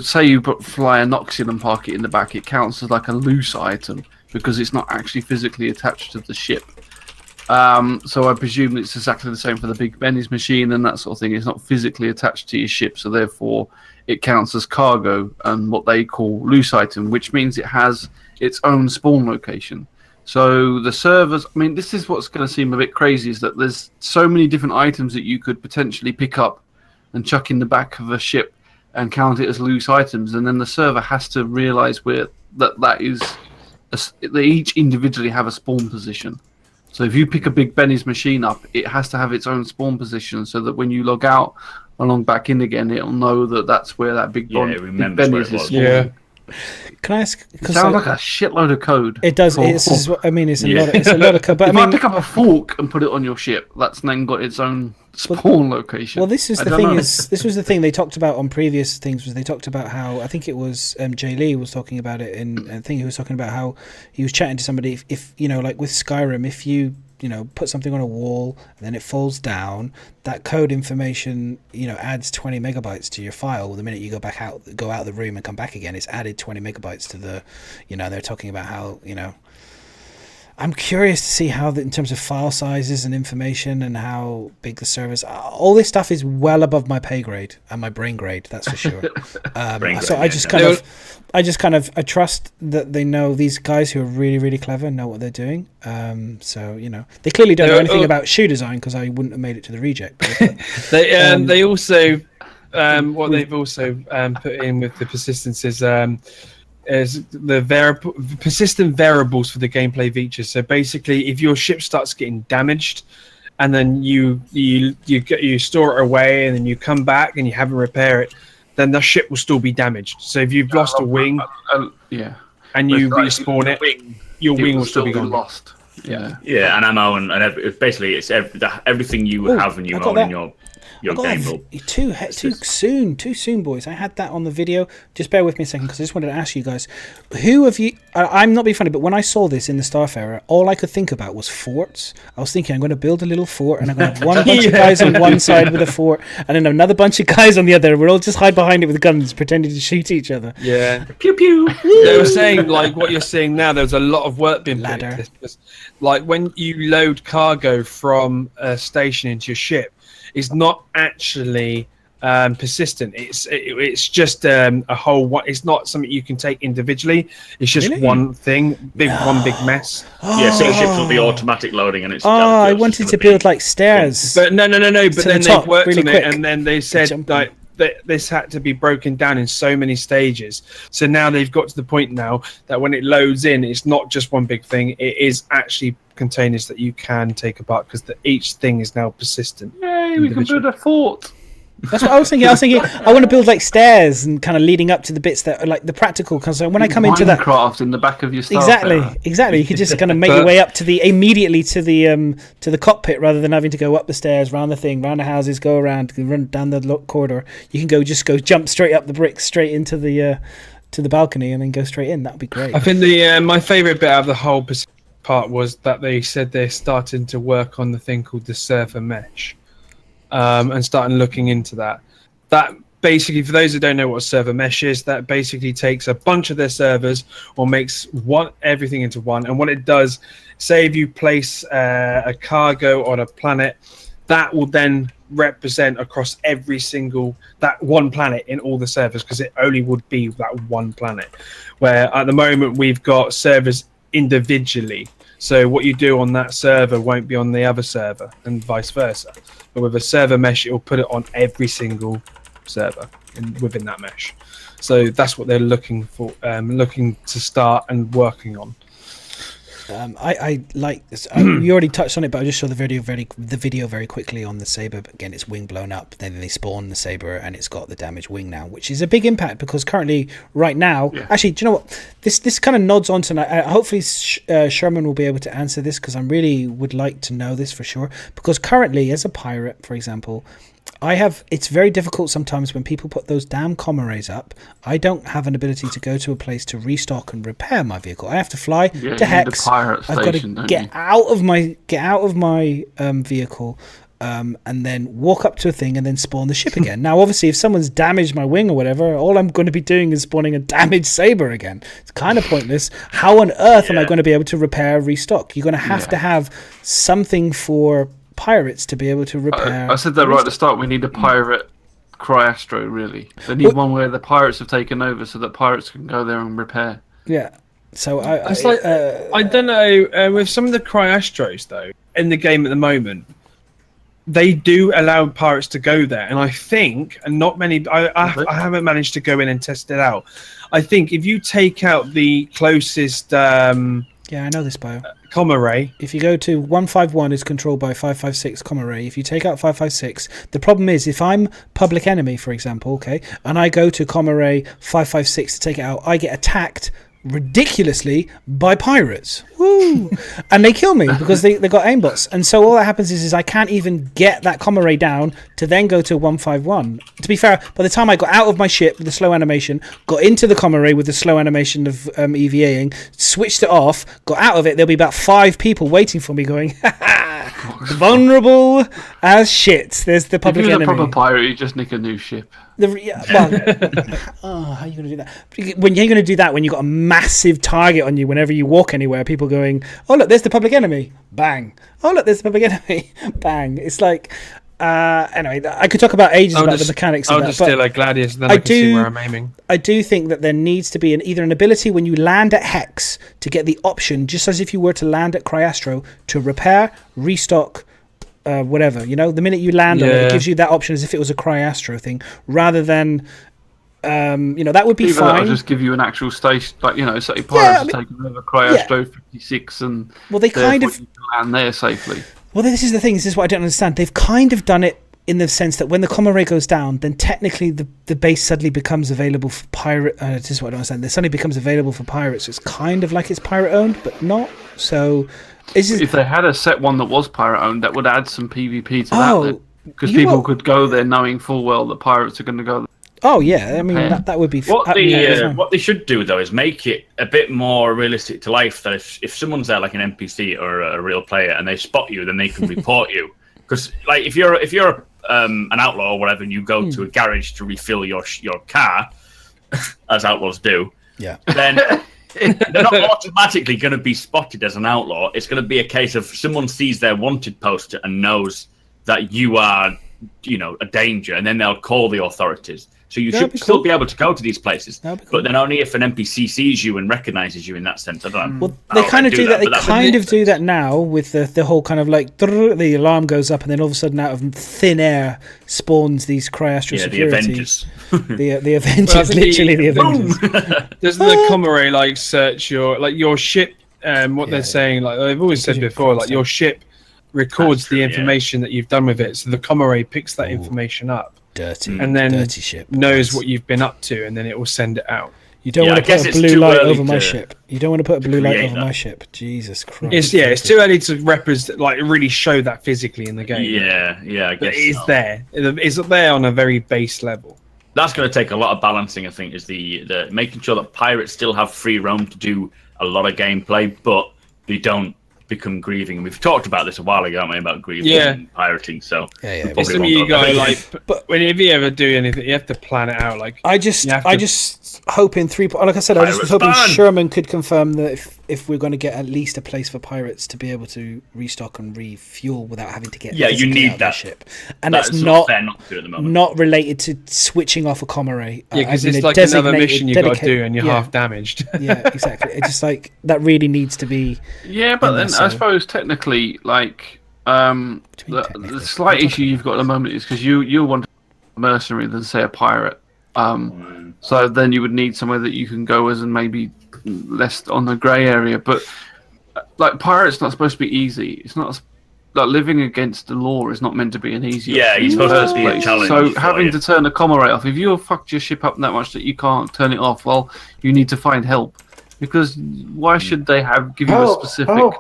Speaker 5: say you fly a Noxian and park it in the back, it counts as like a loose item because it's not actually physically attached to the ship. So I presume it's exactly the same for the Big Benny's machine and that sort of thing. It's not physically attached to your ship, so therefore it counts as cargo and what they call loose item, which means it has its own spawn location. So the servers, I mean, this is what's going to seem a bit crazy, is that there's so many different items that you could potentially pick up and chuck in the back of a ship and count it as loose items, and then the server has to realize where that is. They each individually have a spawn position. So if you pick a Big Benny's machine up, it has to have its own spawn position, so that when you log out and log back in again, it'll know that that's where that Big Benny's is spawning.
Speaker 4: Yeah.
Speaker 1: Can I ask?
Speaker 5: It sounds like a shitload of code.
Speaker 1: It does. It's a lot of code. But
Speaker 5: If I pick up a fork and put it on your ship, that's then got its own spawn location.
Speaker 1: Well, this is the thing. This was the thing they talked about on previous things. Was they talked about how, I think it was Jay Lee was talking about it, and I think he was talking about how he was chatting to somebody. If you know, like with Skyrim, if you put something on a wall and then it falls down, that code information adds 20 megabytes to your file. The minute you go out of the room and come back again, it's added 20 megabytes to the they're talking about how I'm curious to see how in terms of file sizes and information and how big the servers are. All this stuff is well above my pay grade and my brain grade, that's for sure. So I just kind of trust that they know, these guys who are really, really clever know what they're doing. So they clearly don't know anything about shoe design, because I wouldn't have made it to the reject.
Speaker 4: They also what they've also put in with the persistence is the persistent variables for the gameplay features. So basically, if your ship starts getting damaged, and then you store it away, and then you come back and you haven't repaired it, then the ship will still be damaged. So if you've lost a wing, and you respawn it, your wing will still be lost.
Speaker 5: Yeah,
Speaker 3: and ammo and basically it's everything you have and you own in your game will.
Speaker 1: Too soon, boys. I had that on the video. Just bear with me a second, because I just wanted to ask you guys, who of you, I'm not being funny, but when I saw this in the Starfarer, all I could think about was forts. I was thinking, I'm going to build a little fort, and I'm going to have one bunch of guys on one side with a fort, and then another bunch of guys on the other. We'll all just hide behind it with guns, pretending to shoot each other.
Speaker 4: Yeah.
Speaker 3: Pew pew.
Speaker 4: They were saying, like what you're seeing now, there's a lot of work being put into this. Like when you load cargo from a station into your ship, it's not actually persistent. It's just a whole one. It's not something you can take individually. It's just one thing, one big mess.
Speaker 3: Yeah, so ships will be automatic loading, and it's.
Speaker 1: I wanted to build like stairs.
Speaker 4: But no. But then they've worked
Speaker 1: really
Speaker 4: on
Speaker 1: quick.
Speaker 4: it, and then they said like this had to be broken down in so many stages. So now they've got to the point now that when it loads in, it's not just one big thing. It is actually containers that you can take apart, because each thing is now persistent.
Speaker 5: Yay, we can build a fort.
Speaker 1: That's what I was thinking. I want to build like stairs and kind of leading up to the bits that are like the practical. Because when I come into that
Speaker 5: Minecraft in the back of your
Speaker 1: exactly, you could just kind of make your way up to immediately to the cockpit, rather than having to go up the stairs, round the thing, round the houses, go around, run down the corridor. You can jump straight up the bricks, straight into the balcony, and then go straight in. That'd be great.
Speaker 4: I think my favourite bit out of the whole part was that they said they're starting to work on the thing called the server mesh, and starting looking into that. That basically, for those who don't know what a server mesh is, that basically takes a bunch of their servers or makes everything into one. And what it does, say if you place a cargo on a planet, that will then represent across every single that one planet in all the servers, because it only would be that one planet. Where at the moment we've got servers individually, so what you do on that server won't be on the other server, and vice versa. But with a server mesh, it will put it on every single server within that mesh. So that's what they're looking for, looking to start and working on.
Speaker 1: I like this. You already touched on it, but I just saw the video very quickly on the Saber. Again, its wing blown up. Then they spawn the Saber, and it's got the damaged wing now, which is a big impact, because currently, right now, actually, do you know what? This kind of nods on to. Hopefully, Sherman will be able to answer this, because I really would like to know this for sure. Because currently, as a pirate, for example, it's very difficult sometimes when people put those damn comm arrays up. I don't have an ability to go to a place to restock and repair my vehicle. I have to fly to Hex. I've got to get out of my vehicle, and then walk up to a thing and then spawn the ship again. Now, obviously, if someone's damaged my wing or whatever, all I'm going to be doing is spawning a damaged Saber again. It's kind of pointless. How on earth am I going to be able to repair, restock? You're going to have something for pirates to be able to repair.
Speaker 5: I said that right at the start. We need a pirate CryEngine, really. They need one where the pirates have taken over so that pirates can go there and repair.
Speaker 1: Yeah. So
Speaker 4: I don't know, with some of the CryEngines though in the game at the moment, they do allow pirates to go there, and I think, and not many, I haven't managed to go in and test it out. I think if you take out the closest
Speaker 1: yeah, I know this bio.
Speaker 4: comma ray.
Speaker 1: If you go to 151 is controlled by 556 comma ray. If you take out 556, the problem is if I'm public enemy, for example, okay, and I go to comma ray 556 to take it out, I get attacked ridiculously by pirates. Woo! And they kill me because they got aimbots. And so all that happens is I can't even get that comma ray down to then go to 151. To be fair, by the time I got out of my ship with the slow animation, got into the comma ray with the slow animation of EVAing, switched it off, got out of it, there'll be about 5 people waiting for me going, ha ha, vulnerable as shit. There's the public enemy.
Speaker 5: If you're a proper pirate, you just nick a new ship.
Speaker 1: How are you going to do that? When you're going to do that when you've got a massive target on you whenever you walk anywhere, people going, oh look, there's the public enemy, bang. Oh look, there's the public enemy, bang. It's like anyway, I could talk about ages about the mechanics of that.
Speaker 4: I'll just steal a gladius, then I can see where I'm aiming.
Speaker 1: I do think that there needs to be either an ability when you land at Hex to get the option, just as if you were to land at CryEngine, to repair, restock, whatever, you know, the minute you land on it gives you that option as if it was a CryEngine thing, rather than you know, that would be fine.
Speaker 5: I'll just give you an actual station, like, you know, say pirates are taking over CryEngine 56, and
Speaker 1: they kind of
Speaker 5: you can land there safely.
Speaker 1: Well, this is the thing. This is what I don't understand. They've kind of done it in the sense that when the comma ray goes down, then technically the base suddenly becomes available for pirate. This is what I don't understand. It suddenly becomes available for pirates. So it's kind of like it's pirate owned, but not. So
Speaker 5: if they had a set one that was pirate owned, that would add some PvP to that, because people could go there knowing full well that pirates are going to go there.
Speaker 1: Oh yeah, I mean that would be
Speaker 3: what they should do though is make it a bit more realistic to life. That if someone's there like an NPC or a real player and they spot you, then they can report you. Because like if you're an outlaw or whatever, and you go to a garage to refill your car, as outlaws do, then they're not automatically going to be spotted as an outlaw. It's going to be a case of someone sees their wanted poster and knows that you are, you know, a danger, and then they'll call the authorities. So you should still be able to go to these places, but then only if an NPC sees you and recognizes you in that sense. I don't know.
Speaker 1: Well, they kind of do that. They kind of do that now with the whole kind of like the alarm goes up, and then all of a sudden out of thin air spawns these CryEngine security.
Speaker 3: The Avengers.
Speaker 1: the Avengers, literally the Avengers.
Speaker 4: Doesn't the comma ray like search your ship? What they're saying, like they've always said before, like your ship records the information that you've done with it, so the comma ray picks that information up. And then
Speaker 1: ship.
Speaker 4: knows what you've been up to, and then it will send it out.
Speaker 1: You don't want to put a blue light over my ship. You don't want to put a blue light over my ship. Jesus Christ.
Speaker 4: It's too early to represent, like really show that physically in the game.
Speaker 3: Yeah, I guess
Speaker 4: it is there. It's there on a very base level.
Speaker 3: That's going to take a lot of balancing, I think, is the making sure that pirates still have free roam to do a lot of gameplay, but they don't become grieving. And we've talked about this a while ago, haven't we, about grieving and pirating. So
Speaker 4: it's something you got but whenever you ever do anything, you have to plan it out. Like
Speaker 1: I just hope in like I said, I just was hoping Sherman could confirm that if we're going to get at least a place for pirates to be able to restock and refuel without having to get
Speaker 3: you need
Speaker 1: out
Speaker 3: that
Speaker 1: of ship, and that's not related to switching off a comma ray.
Speaker 4: Because it's like another mission you've got to do, and you're half damaged.
Speaker 1: Yeah, exactly. It's just like that really needs to be.
Speaker 5: Yeah, but then I suppose technically, like the slight issue you've got at the moment is because you want a mercenary than say a pirate. So then you would need somewhere that you can go as and maybe less on the grey area. But like pirate's not supposed to be easy. It's not like living against the law is not meant to be an easy.
Speaker 3: Yeah, you're supposed to be a challenge.
Speaker 5: So having to turn the comma rate off, if you fucked your ship up that much that you can't turn it off, well, you need to find help. Because why should they give you a specific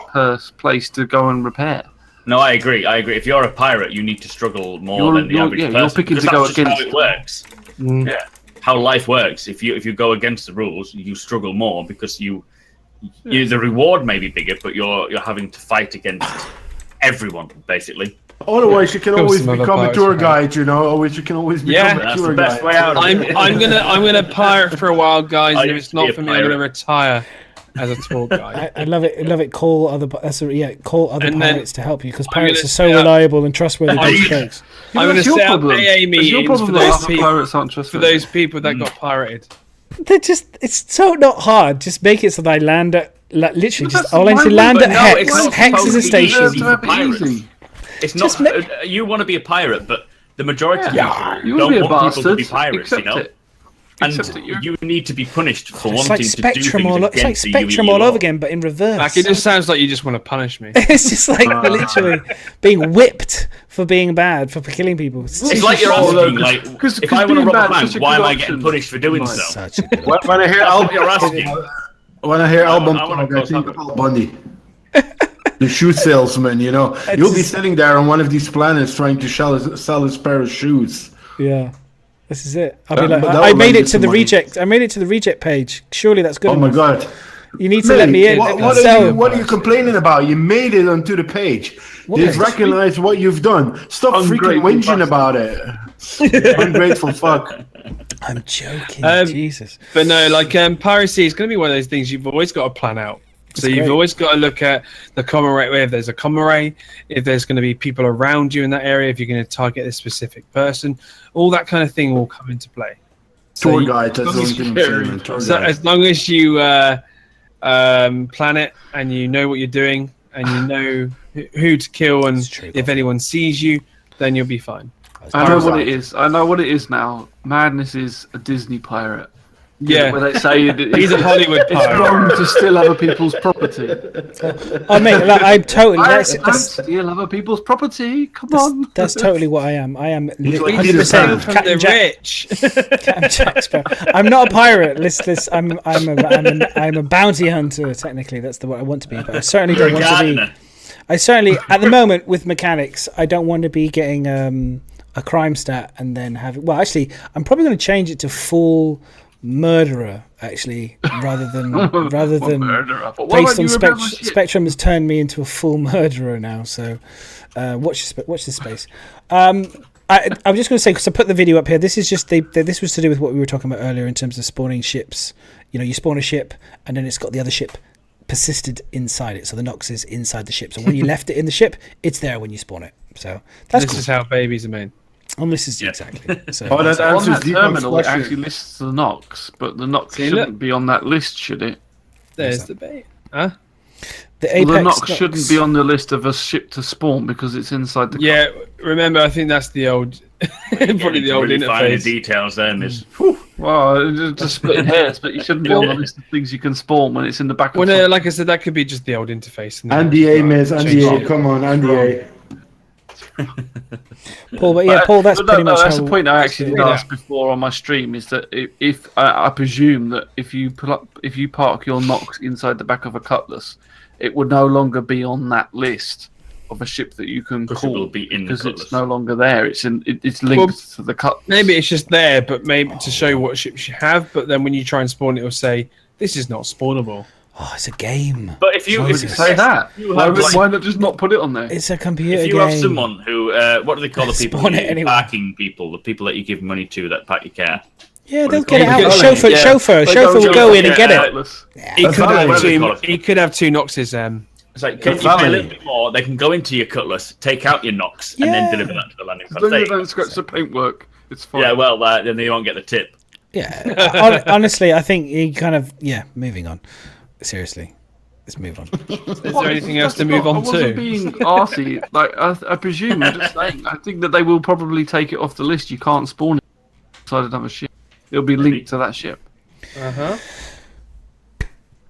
Speaker 5: place to go and repair?
Speaker 3: No, I agree. If you're a pirate, you need to struggle more than the average person.
Speaker 5: You're picking to go against.
Speaker 3: How it works. Yeah, how life works. If you go against the rules, you struggle more because the reward may be bigger, but you're having to fight against everyone basically.
Speaker 6: Otherwise, you can always become a tour guide. You know, you can always become a tour guide.
Speaker 3: Best way out.
Speaker 4: I'm gonna pirate for a while, guys. And if it's not for me, I'm gonna retire. as a tour guide.
Speaker 1: I love it. I love it. Call other
Speaker 4: And then
Speaker 1: pirates to help you because
Speaker 4: I'm
Speaker 1: pirates
Speaker 4: gonna
Speaker 1: are so
Speaker 4: set up-
Speaker 1: reliable and trustworthy.
Speaker 4: I'm
Speaker 1: these
Speaker 4: gonna-
Speaker 1: folks.
Speaker 4: I'm going to
Speaker 5: That's your
Speaker 4: set up
Speaker 5: problem.
Speaker 4: AA
Speaker 5: It's your
Speaker 4: meetings
Speaker 5: problem
Speaker 4: for
Speaker 5: that
Speaker 4: those
Speaker 5: other
Speaker 4: people.
Speaker 5: pirates aren't
Speaker 4: For
Speaker 5: trustworthy.
Speaker 4: those people that got pirated.
Speaker 1: They're just. It's so not hard. Just make it so that I land at literally.
Speaker 5: But
Speaker 1: Just I'll
Speaker 5: that's
Speaker 1: land
Speaker 5: my
Speaker 1: at
Speaker 3: but no,
Speaker 1: Hex.
Speaker 3: it's not
Speaker 1: Hex is a
Speaker 3: supposed to be
Speaker 1: station.
Speaker 3: easy
Speaker 5: to have
Speaker 3: for
Speaker 5: it
Speaker 3: pirates.
Speaker 5: easy.
Speaker 3: It's
Speaker 1: Just
Speaker 3: not. You want to be a pirate, but the majority of
Speaker 5: Yeah,
Speaker 3: people
Speaker 5: you wanna be
Speaker 3: don't
Speaker 5: a
Speaker 3: want people to be
Speaker 5: bastard.
Speaker 3: pirates. You
Speaker 5: Accept
Speaker 3: know.
Speaker 5: it.
Speaker 3: And
Speaker 5: Accept that you're-
Speaker 3: you need to be punished for
Speaker 1: It's
Speaker 3: wanting
Speaker 1: like
Speaker 3: to do
Speaker 1: Spectrum
Speaker 3: things
Speaker 1: all. It's like
Speaker 3: against the
Speaker 1: Spectrum
Speaker 3: UE
Speaker 1: all
Speaker 3: law.
Speaker 1: over again, but in reverse.
Speaker 4: Like, it just sounds like you just want to punish me.
Speaker 1: It's just like literally being whipped for being bad, for killing people.
Speaker 3: It's like you're
Speaker 5: Oh,
Speaker 3: asking,
Speaker 5: look,
Speaker 3: like,
Speaker 5: 'cause
Speaker 3: if I want to
Speaker 5: being
Speaker 3: rob
Speaker 5: bad
Speaker 3: a
Speaker 5: is
Speaker 3: bank,
Speaker 5: such a
Speaker 3: why
Speaker 5: good
Speaker 3: am I getting
Speaker 5: option.
Speaker 3: punished for doing
Speaker 5: Nice.
Speaker 3: so?
Speaker 1: Such a good
Speaker 6: When I hear
Speaker 3: That's what you're
Speaker 6: album,
Speaker 3: asking.
Speaker 6: when I hear album
Speaker 3: I wanna
Speaker 6: talk, I
Speaker 3: cause
Speaker 6: think
Speaker 3: havoc.
Speaker 6: of Al Bundy. The shoe salesman, you know. You'll be sitting there on one of these planets trying to sell his pair of shoes.
Speaker 1: Yeah, this is it. I'll be
Speaker 6: That-
Speaker 1: like,
Speaker 6: that
Speaker 1: I
Speaker 6: will
Speaker 1: made
Speaker 6: lend
Speaker 1: it
Speaker 6: you
Speaker 1: to
Speaker 6: some
Speaker 1: the
Speaker 6: money.
Speaker 1: reject. I made it to the reject page. Surely that's good
Speaker 6: Oh my
Speaker 1: enough.
Speaker 6: god.
Speaker 1: You need to let me in.
Speaker 6: What are you complaining about? You made it onto the page. They've
Speaker 1: page?
Speaker 6: recognized what you've done. Stop freaking
Speaker 5: Ungrateful
Speaker 6: whinging
Speaker 5: bastard.
Speaker 6: about it. Ungrateful fuck.
Speaker 1: I'm joking.
Speaker 4: Um,
Speaker 1: Jesus.
Speaker 4: But no, like piracy is going to be one of those things you've always got to plan out. So you've
Speaker 1: great.
Speaker 4: always got to look at the common ray. If there's a common ray, if there's going to be people around you in that area, if you're going to target a specific person, all that kind of thing will come into play. So
Speaker 6: Tour
Speaker 4: you-
Speaker 6: guide, that's the only thing I'm saying. Tour
Speaker 4: So
Speaker 6: guide.
Speaker 4: as long as you plan it and you know what you're doing and you know who to kill and
Speaker 1: It's true,
Speaker 4: if anyone sees you, then you'll be fine.
Speaker 5: I know what it is. I know what it is now. Madness is a Disney pirate.
Speaker 4: Yeah,
Speaker 5: Where they say
Speaker 4: he's a Hollywood
Speaker 5: it's
Speaker 4: pirate.
Speaker 5: wrong to steal other people's property.
Speaker 1: I mean, like, I'm totally.
Speaker 5: Pirates don't
Speaker 1: That's
Speaker 5: steal other people's property. Come on.
Speaker 1: that's totally what I am. I am
Speaker 6: He's like Peter
Speaker 1: 100%
Speaker 6: Pan.
Speaker 4: From
Speaker 1: Captain
Speaker 4: the
Speaker 1: Jack.
Speaker 4: rich.
Speaker 1: Captain Jack Sparrow. I'm not a pirate. Listen, I'm a bounty hunter. Technically, that's what I want to be. But I certainly
Speaker 3: You're
Speaker 1: don't
Speaker 3: a
Speaker 1: want to be.
Speaker 3: gardener.
Speaker 1: I certainly, at the moment, with mechanics, I don't want to be getting a crime stat and then have it. Well, actually, I'm probably going to change it to full murderer. Actually, rather than
Speaker 5: Murderer. But why
Speaker 1: based
Speaker 5: won't
Speaker 1: on
Speaker 5: you remember shit?
Speaker 1: Spectrum has turned me into a full murderer now. So watch this space. I'm just going to say, because I put the video up here, this is just this was to do with what we were talking about earlier in terms of spawning ships. You know, you spawn a ship and then it's got the other ship persisted inside it, so the Nox is inside the ship. So when you left it in the ship, it's there when you spawn it. So that's
Speaker 4: This
Speaker 1: cool.
Speaker 4: is how babies are made.
Speaker 1: And this is
Speaker 3: Yeah.
Speaker 1: exactly. So
Speaker 6: Oh, that
Speaker 5: On
Speaker 6: answers
Speaker 5: that
Speaker 6: Deepak's
Speaker 5: terminal, it
Speaker 6: question.
Speaker 5: actually lists the Nox, but the Nox
Speaker 4: See,
Speaker 5: shouldn't
Speaker 4: look.
Speaker 5: be on that list, should it?
Speaker 4: There's the bait. Huh?
Speaker 1: the
Speaker 5: Well,
Speaker 1: Apex
Speaker 5: the Nox
Speaker 1: Nox
Speaker 5: shouldn't be on the list of a ship to spawn because it's inside the.
Speaker 4: Yeah, remember, I think that's the old, probably the old
Speaker 3: Really finding
Speaker 4: interface.
Speaker 3: details there, Miz.
Speaker 5: Well, it's just splitting hairs, but you shouldn't be on the list of things you can spawn when it's in the back of.
Speaker 4: Well, no,
Speaker 5: something.
Speaker 4: like I said, that could be just the old interface. and then
Speaker 6: Andy A, Miz,
Speaker 4: change
Speaker 6: Andy A,
Speaker 4: it.
Speaker 6: come on, Andy A.
Speaker 1: Paul, but yeah, Paul, that's
Speaker 5: But
Speaker 1: pretty much
Speaker 5: that's
Speaker 1: how.
Speaker 5: the point I actually did
Speaker 4: Yeah.
Speaker 5: ask before on my stream is that if I presume that if you park your Nox inside the back of a Cutlass, it would no longer be on that list of a ship that you can
Speaker 3: Because it
Speaker 5: call
Speaker 3: will be in the
Speaker 5: because it's
Speaker 3: Cutlass.
Speaker 5: no longer there. It's linked to the Cutlass.
Speaker 4: Maybe it's just there, but maybe to show what ships you have. But then when you try and spawn it, it'll say this is not spawnable.
Speaker 1: Oh, it's a game.
Speaker 3: But if you
Speaker 5: Why
Speaker 3: if
Speaker 5: would
Speaker 3: you
Speaker 5: you say that?
Speaker 3: you
Speaker 5: Why,
Speaker 3: have, like,
Speaker 5: why not just not put it on there?
Speaker 1: It's a computer
Speaker 3: if you
Speaker 1: game.
Speaker 3: have someone who, what do they call the people?
Speaker 1: Spawn it
Speaker 3: who-
Speaker 1: anyway.
Speaker 3: Parking people, the people that you give money to that park your car.
Speaker 1: Yeah, they'll
Speaker 3: do
Speaker 1: get
Speaker 3: you
Speaker 1: it
Speaker 3: call
Speaker 1: out.
Speaker 3: it?
Speaker 1: Chauffeur,
Speaker 5: Yeah.
Speaker 1: chauffeur
Speaker 5: They
Speaker 1: will
Speaker 5: don't
Speaker 1: go
Speaker 5: do
Speaker 1: in and get it.
Speaker 5: Cutlass.
Speaker 4: He
Speaker 6: That's
Speaker 4: could, have
Speaker 6: valid.
Speaker 4: two, he could have two Noxes.
Speaker 3: It's like, can
Speaker 6: That's
Speaker 3: you pay a
Speaker 6: valid.
Speaker 3: little bit more? They can go into your Cutlass, take out your Nox, and then
Speaker 1: Yeah.
Speaker 3: deliver that to the landing
Speaker 5: As
Speaker 3: pad.
Speaker 5: long as
Speaker 3: There
Speaker 5: you
Speaker 3: you go.
Speaker 5: don't scratch the paintwork, it's fine.
Speaker 3: Yeah, well, then they won't get the tip.
Speaker 1: Yeah, honestly, I think you kind of moving on. Seriously, let's move on.
Speaker 4: Is there anything else to move on
Speaker 5: I wasn't
Speaker 4: to?
Speaker 5: being arsey. Like I presume, I'm just saying. I think that they will probably take it off the list. You can't spawn it inside another ship. It'll be linked to that ship.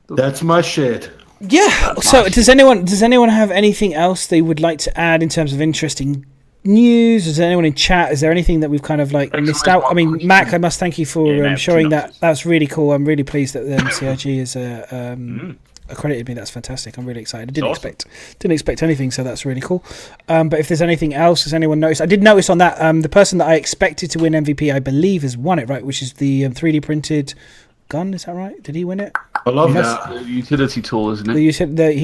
Speaker 6: That's my shit.
Speaker 1: Yeah. So, does anyone have anything else they would like to add in terms of interesting news? Is there anyone in chat? Is there anything that we've kind of like missed out? I mean, Mac, I must thank you for
Speaker 3: Yeah, no,
Speaker 1: showing that.
Speaker 3: synopsis.
Speaker 1: That's really cool. I'm really pleased that the CIG has accredited me. That's fantastic. I'm really excited. I didn't
Speaker 3: Awesome.
Speaker 1: expect anything, so that's really cool. But if there's anything else, has anyone noticed? I did notice on that the person that I expected to win MVP, I believe, has won it, right? Which is the 3D printed gun. Is that right? Did he win it?
Speaker 6: I love
Speaker 1: Must-
Speaker 6: that.
Speaker 5: The utility tool, isn't it?
Speaker 1: You said that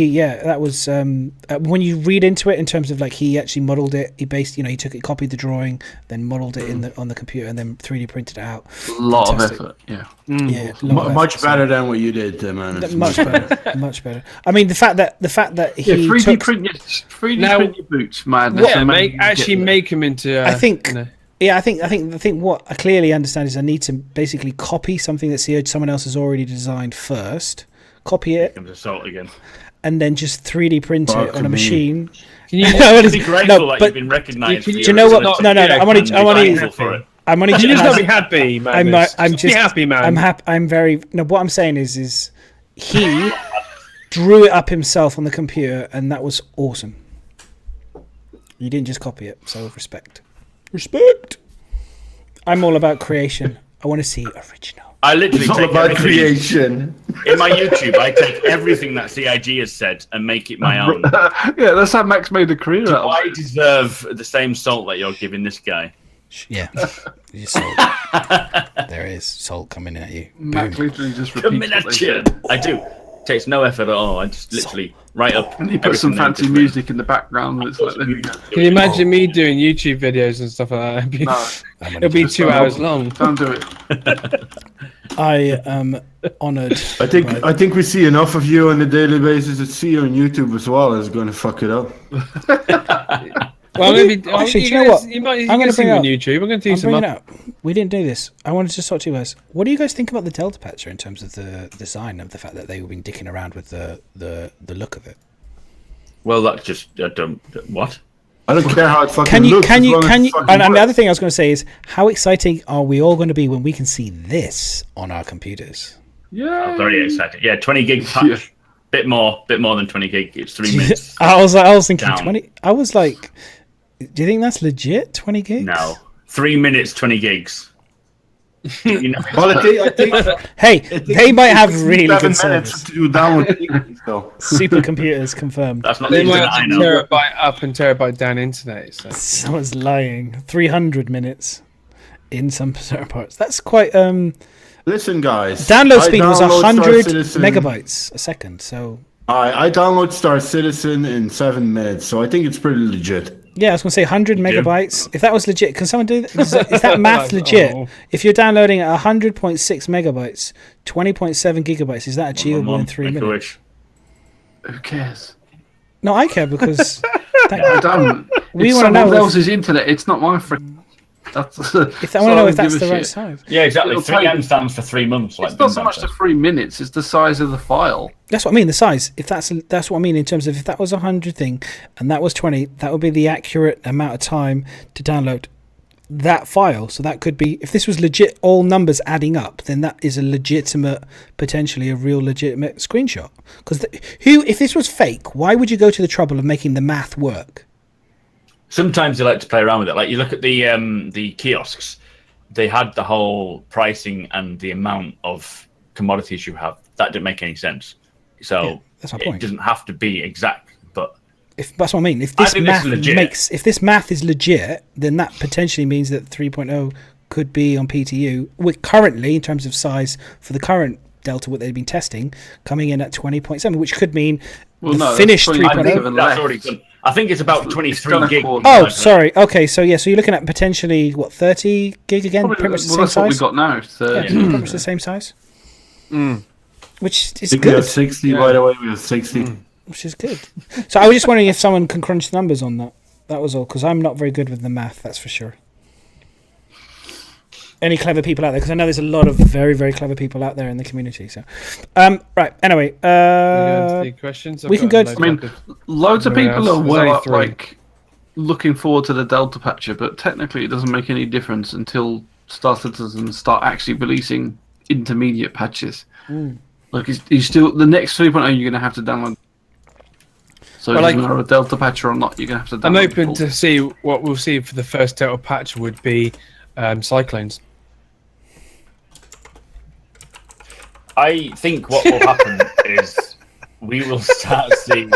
Speaker 1: that was when you read into it in terms of like he actually modeled it. He based, he took it, copied the drawing, then modeled it on the computer, and then 3D printed it out.
Speaker 5: A lot
Speaker 1: Fantastic.
Speaker 5: of effort. Yeah.
Speaker 1: Yeah, a lot of
Speaker 6: Much
Speaker 1: effort,
Speaker 6: better than what you did, man. It's
Speaker 1: much better, much better. I mean, the fact that he
Speaker 5: Yeah, 3D
Speaker 1: took,
Speaker 5: print your
Speaker 4: Now-
Speaker 5: print your boots, man.
Speaker 4: Yeah, make them into.
Speaker 1: I think.
Speaker 4: You know,
Speaker 1: Yeah, I think what I clearly understand is I need to basically copy something that someone else has already designed first, copy it,
Speaker 3: Comes assault again.
Speaker 1: and then just 3D print it on a
Speaker 6: me.
Speaker 1: machine.
Speaker 4: can you
Speaker 3: Be grateful that you've been recognised.
Speaker 4: do
Speaker 3: for
Speaker 4: you
Speaker 3: your
Speaker 1: know what?
Speaker 3: ability.
Speaker 1: No, I want to. I want
Speaker 3: Thankful
Speaker 1: to.
Speaker 3: for it.
Speaker 1: I'm only.
Speaker 4: Can you just not be happy, man?
Speaker 1: I'm just
Speaker 4: be happy, man.
Speaker 1: I'm happy. I'm very. No, what I'm saying is he drew it up himself on the computer, and that was awesome. You didn't just copy it, so respect. Respect. I'm all about creation. I want to see original.
Speaker 3: I literally
Speaker 6: It's all
Speaker 3: take
Speaker 6: about
Speaker 3: everything
Speaker 6: creation.
Speaker 3: in my YouTube. I take everything that CIG has said and make it my own.
Speaker 5: Yeah, that's how Max made a career out of
Speaker 3: I
Speaker 5: it.
Speaker 3: deserve the same salt that you're giving this guy.
Speaker 1: Yeah. Salt. There is salt coming at you.
Speaker 5: Max
Speaker 1: Boom.
Speaker 5: literally just repeats
Speaker 3: Coming
Speaker 5: what
Speaker 3: at
Speaker 5: they
Speaker 3: you.
Speaker 5: said.
Speaker 3: I do. Takes no effort at all. I just literally write up.
Speaker 5: And he put some fancy music in the background. It's like, there we go.
Speaker 4: Can you imagine me doing YouTube videos and stuff like that?
Speaker 5: No,
Speaker 4: It'll be 2 hours long.
Speaker 5: don't do it.
Speaker 1: I am honoured.
Speaker 6: I think we see enough of you on a daily basis. To see you on YouTube as well is going to fuck it up.
Speaker 4: Well, maybe.
Speaker 1: Actually, do you know what?
Speaker 4: I'm
Speaker 1: I'm
Speaker 4: going
Speaker 1: gonna
Speaker 4: to see
Speaker 1: bring
Speaker 4: you
Speaker 1: up-
Speaker 4: on YouTube. I'm going to do
Speaker 1: I'm
Speaker 4: some.
Speaker 1: bringing it up. We didn't do this. I wanted to talk to you guys. What do you guys think about the Delta Patcher in terms of the design of the fact that they've been dicking around with the look of it?
Speaker 3: Well, that's just what?
Speaker 6: I don't care how it fucking
Speaker 1: Can you
Speaker 6: looks. as long as it fucking
Speaker 1: and the
Speaker 6: works.
Speaker 1: other thing I was going to say is how exciting are we all going to be when we can see this on our computers?
Speaker 5: Yeah.
Speaker 3: I'm very excited. Yeah, 20 gig patch.
Speaker 5: Yeah.
Speaker 3: Bit more than 20 gig. It's 3 minutes.
Speaker 1: I was thinking
Speaker 3: Down.
Speaker 1: 20. I was like, do you think that's legit? 20 gigs?
Speaker 3: No, 3 minutes, 20 gigs. You know,
Speaker 6: Well, I think
Speaker 1: Hey,
Speaker 6: it
Speaker 1: they
Speaker 6: takes
Speaker 1: might have
Speaker 6: 6 to
Speaker 1: really
Speaker 6: 7
Speaker 1: good
Speaker 6: minutes
Speaker 1: service.
Speaker 6: to do download. So.
Speaker 1: Supercomputers confirmed.
Speaker 3: that's not
Speaker 4: They
Speaker 3: the
Speaker 4: might
Speaker 3: internet I
Speaker 4: have
Speaker 3: know.
Speaker 4: terabyte up and terabyte down internet. So.
Speaker 1: Someone's lying. 300 minutes in some certain parts. That's quite.
Speaker 6: Listen, guys.
Speaker 1: Download
Speaker 6: I
Speaker 1: speed was
Speaker 6: download
Speaker 1: 100
Speaker 6: Star Citizen-
Speaker 1: megabytes a second. So
Speaker 6: I download Star Citizen in 7 minutes, so I think it's pretty legit.
Speaker 1: yeah, I was going to say 100 megabytes. If that was legit, can someone do that? Is that math
Speaker 4: Like,
Speaker 1: legit?
Speaker 4: oh.
Speaker 1: If you're downloading at 100.6 megabytes, 20.7 gigabytes, is that achievable in 3
Speaker 3: Make a
Speaker 1: minutes?
Speaker 3: wish.
Speaker 5: Who cares?
Speaker 1: No, I care because
Speaker 5: I don't.
Speaker 1: We
Speaker 5: It's
Speaker 1: wanna know
Speaker 5: someone
Speaker 1: if-
Speaker 5: else's internet. It's not my friend. That's.
Speaker 1: if I want to know if that's the right size.
Speaker 3: Yeah, exactly.
Speaker 5: It'll
Speaker 3: 3M
Speaker 5: take-
Speaker 3: stands for 3 months. Like
Speaker 5: It's not so
Speaker 3: Bin
Speaker 5: much
Speaker 3: Bag
Speaker 5: the
Speaker 3: says.
Speaker 5: 3 minutes. It's the size of the file.
Speaker 1: That's what I mean. The size. If that's what I mean in terms of if that was 100 thing, and that was 20, that would be the accurate amount of time to download that file. So that could be if this was legit, all numbers adding up, then that is a legitimate, potentially a real legitimate screenshot. Because if this was fake, why would you go to the trouble of making the math work?
Speaker 3: Sometimes they like to play around with it. Like you look at the kiosks, they had the whole pricing and the amount of commodities you have. That didn't make any sense. So
Speaker 1: Yeah, that's my
Speaker 3: it
Speaker 1: point.
Speaker 3: doesn't have to be exact, but
Speaker 1: If that's what I mean. If
Speaker 3: I
Speaker 1: this
Speaker 3: think this
Speaker 1: math
Speaker 3: is legit.
Speaker 1: if this math is legit, then that potentially means that 3.0 could be on PTU. We're currently, in terms of size for the current Delta, what they've been testing, coming in at 20.7, which could mean
Speaker 5: Well,
Speaker 1: the
Speaker 5: no, that's
Speaker 1: finished
Speaker 5: 20.
Speaker 3: I think
Speaker 1: 3.0.
Speaker 5: Even
Speaker 3: that's
Speaker 5: less.
Speaker 3: already done. I think it's about
Speaker 5: It's
Speaker 3: 23
Speaker 5: done a
Speaker 3: gig.
Speaker 5: quarter.
Speaker 1: Oh, sorry. Okay, so yeah, so you're looking at potentially what 30 gig again,
Speaker 5: Probably,
Speaker 1: pretty much the
Speaker 5: well,
Speaker 1: same
Speaker 5: that's what we
Speaker 1: size.
Speaker 5: got now.
Speaker 1: Yeah,
Speaker 5: 30.
Speaker 1: pretty much the same size. Which
Speaker 6: I
Speaker 1: is
Speaker 6: think we
Speaker 1: good.
Speaker 6: have 60,
Speaker 5: Yeah.
Speaker 6: by the way. We have 60.
Speaker 1: Which is good. So I was just wondering if someone can crunch the numbers on that. That was all, because I'm not very good with the math, that's for sure. Any clever people out there? Because I know there's a lot of very, very clever people out there in the community. So, right. Anyway,
Speaker 4: Questions.
Speaker 1: we can go to-
Speaker 5: I mean, loads of
Speaker 4: Everyone
Speaker 5: people
Speaker 4: else,
Speaker 5: are
Speaker 4: there's
Speaker 5: well
Speaker 4: only
Speaker 5: up,
Speaker 4: 3.
Speaker 5: like looking forward to the Delta patcher, but technically it doesn't make any difference until Star Citizen start actually releasing intermediate patches. Like you still the next 3.0 you're going to have to download. So
Speaker 4: Well,
Speaker 5: if
Speaker 4: like-
Speaker 5: you have a Delta patcher or not, you're going to have to download.
Speaker 4: I'm open
Speaker 5: the
Speaker 4: to see what we'll see for the first Delta patch would be Cyclones.
Speaker 3: I think what will happen is we will start seeing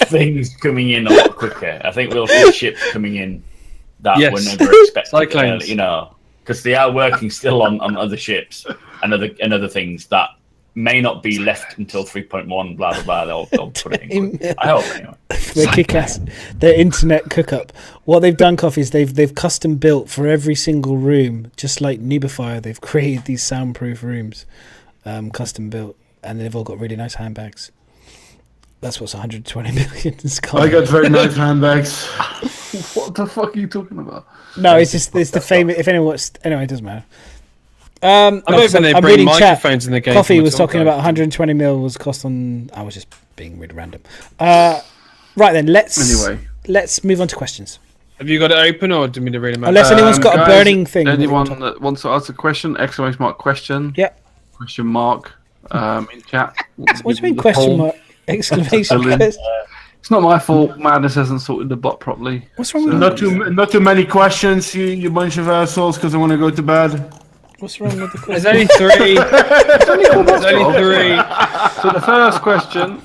Speaker 3: things coming in a lot quicker. I think we'll see ships coming in that
Speaker 4: Yes.
Speaker 3: were never expected.
Speaker 4: Cyclones.
Speaker 3: Because they are working still on other ships and other things that may not be left until 3.1. Blah blah blah. They'll put it in. I hope anyway.
Speaker 1: Their kick-ass, their internet cook-up. What they've done, Coffee, is they've custom built for every single room, just like Noobifier. They've created these soundproof rooms, custom built, and they've all got really nice handbags. That's what's 120 million.
Speaker 6: I got very nice handbags.
Speaker 5: What the fuck are you talking about?
Speaker 1: No, it's the famous. If anyone wants, anyway, it doesn't matter.
Speaker 4: I don't think they bring microphones in the game.
Speaker 1: Coffee was talking about 120 mil was cost on. I was just being really random. Right then, let's move on to questions.
Speaker 4: Have you got it open, or do you mean to read them out?
Speaker 1: Unless anyone's got
Speaker 5: guys,
Speaker 1: a burning thing.
Speaker 5: Anyone that wants to ask a question? Exclamation mark question.
Speaker 1: Yeah.
Speaker 5: Question mark. In chat.
Speaker 1: What do you mean question mark? Exclamation mark.
Speaker 5: It's not my fault. Madness hasn't sorted the bot properly.
Speaker 1: What's wrong with
Speaker 6: Not too many questions, you bunch of assholes, because I want to go to bed.
Speaker 1: What's wrong with the question?
Speaker 4: There's only three. There's only three.
Speaker 5: So the first question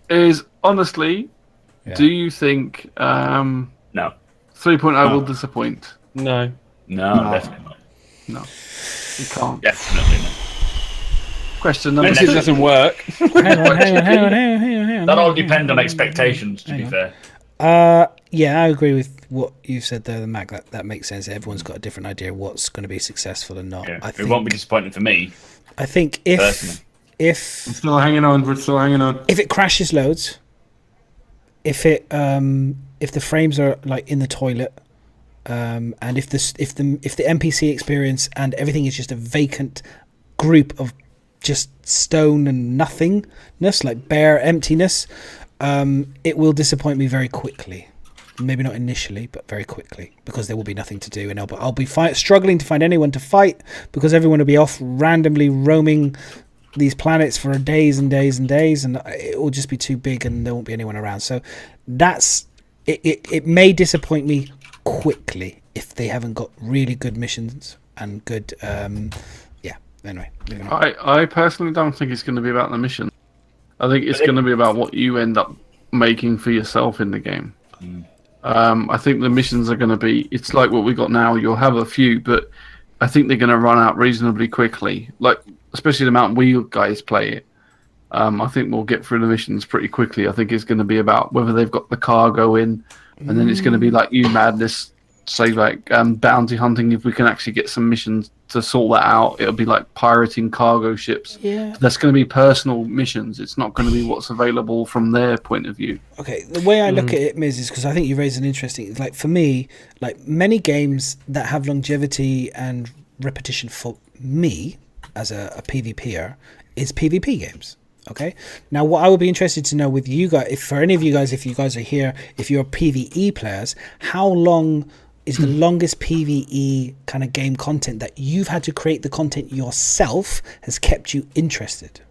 Speaker 5: is, honestly, do you think
Speaker 3: No.
Speaker 5: 3.0 will disappoint?
Speaker 4: No.
Speaker 3: No, definitely not.
Speaker 5: No. You can't.
Speaker 3: Definitely not.
Speaker 5: Question number
Speaker 4: Unless it
Speaker 5: 2.
Speaker 4: doesn't work.
Speaker 1: Hang on.
Speaker 3: That all depends on expectations, to be fair.
Speaker 1: Yeah, I agree with what you've said there, Mac. That makes sense. Everyone's got a different idea of what's going to be successful and not.
Speaker 3: Yeah. It won't be disappointing for me.
Speaker 1: I think
Speaker 3: Personally.
Speaker 6: We're still hanging on.
Speaker 1: If it crashes loads, if the frames are like in the toilet, and if the NPC experience and everything is just a vacant group of just stone and nothingness, like bare emptiness, it will disappoint me very quickly. Maybe not initially, but very quickly, because there will be nothing to do, and I'll be struggling to find anyone to fight, because everyone will be off randomly roaming these planets for days and days and days, and it will just be too big, and there won't be anyone around. So that's it. It may disappoint me quickly if they haven't got really good missions and good. Anyway,
Speaker 5: I personally don't think it's going to be about the mission. I think it's going to be about what you end up making for yourself in the game. I think the missions are going to be, it's like what we got now. You'll have a few, but I think they're going to run out reasonably quickly. Like, especially the amount we guys play it. I think we'll get through the missions pretty quickly. I think it's going to be about whether they've got the cargo in, and then it's going to be like you, Madness, say like bounty hunting. If we can actually get some missions to sort that out, it'll be like pirating cargo ships.
Speaker 1: Yeah,
Speaker 5: that's going to be personal missions. It's not going to be what's available from their point of view.
Speaker 1: Okay, the way I look at it, Myz, is because I think you raised an interesting, like for me, like many games that have longevity and repetition for me as a PvPer is PvP games. Okay, now what I would be interested to know with you guys, if for any of you guys, if you guys are here, if you're PvE players, how long is the longest PvE kind of game content that you've had to create the content yourself has kept you interested?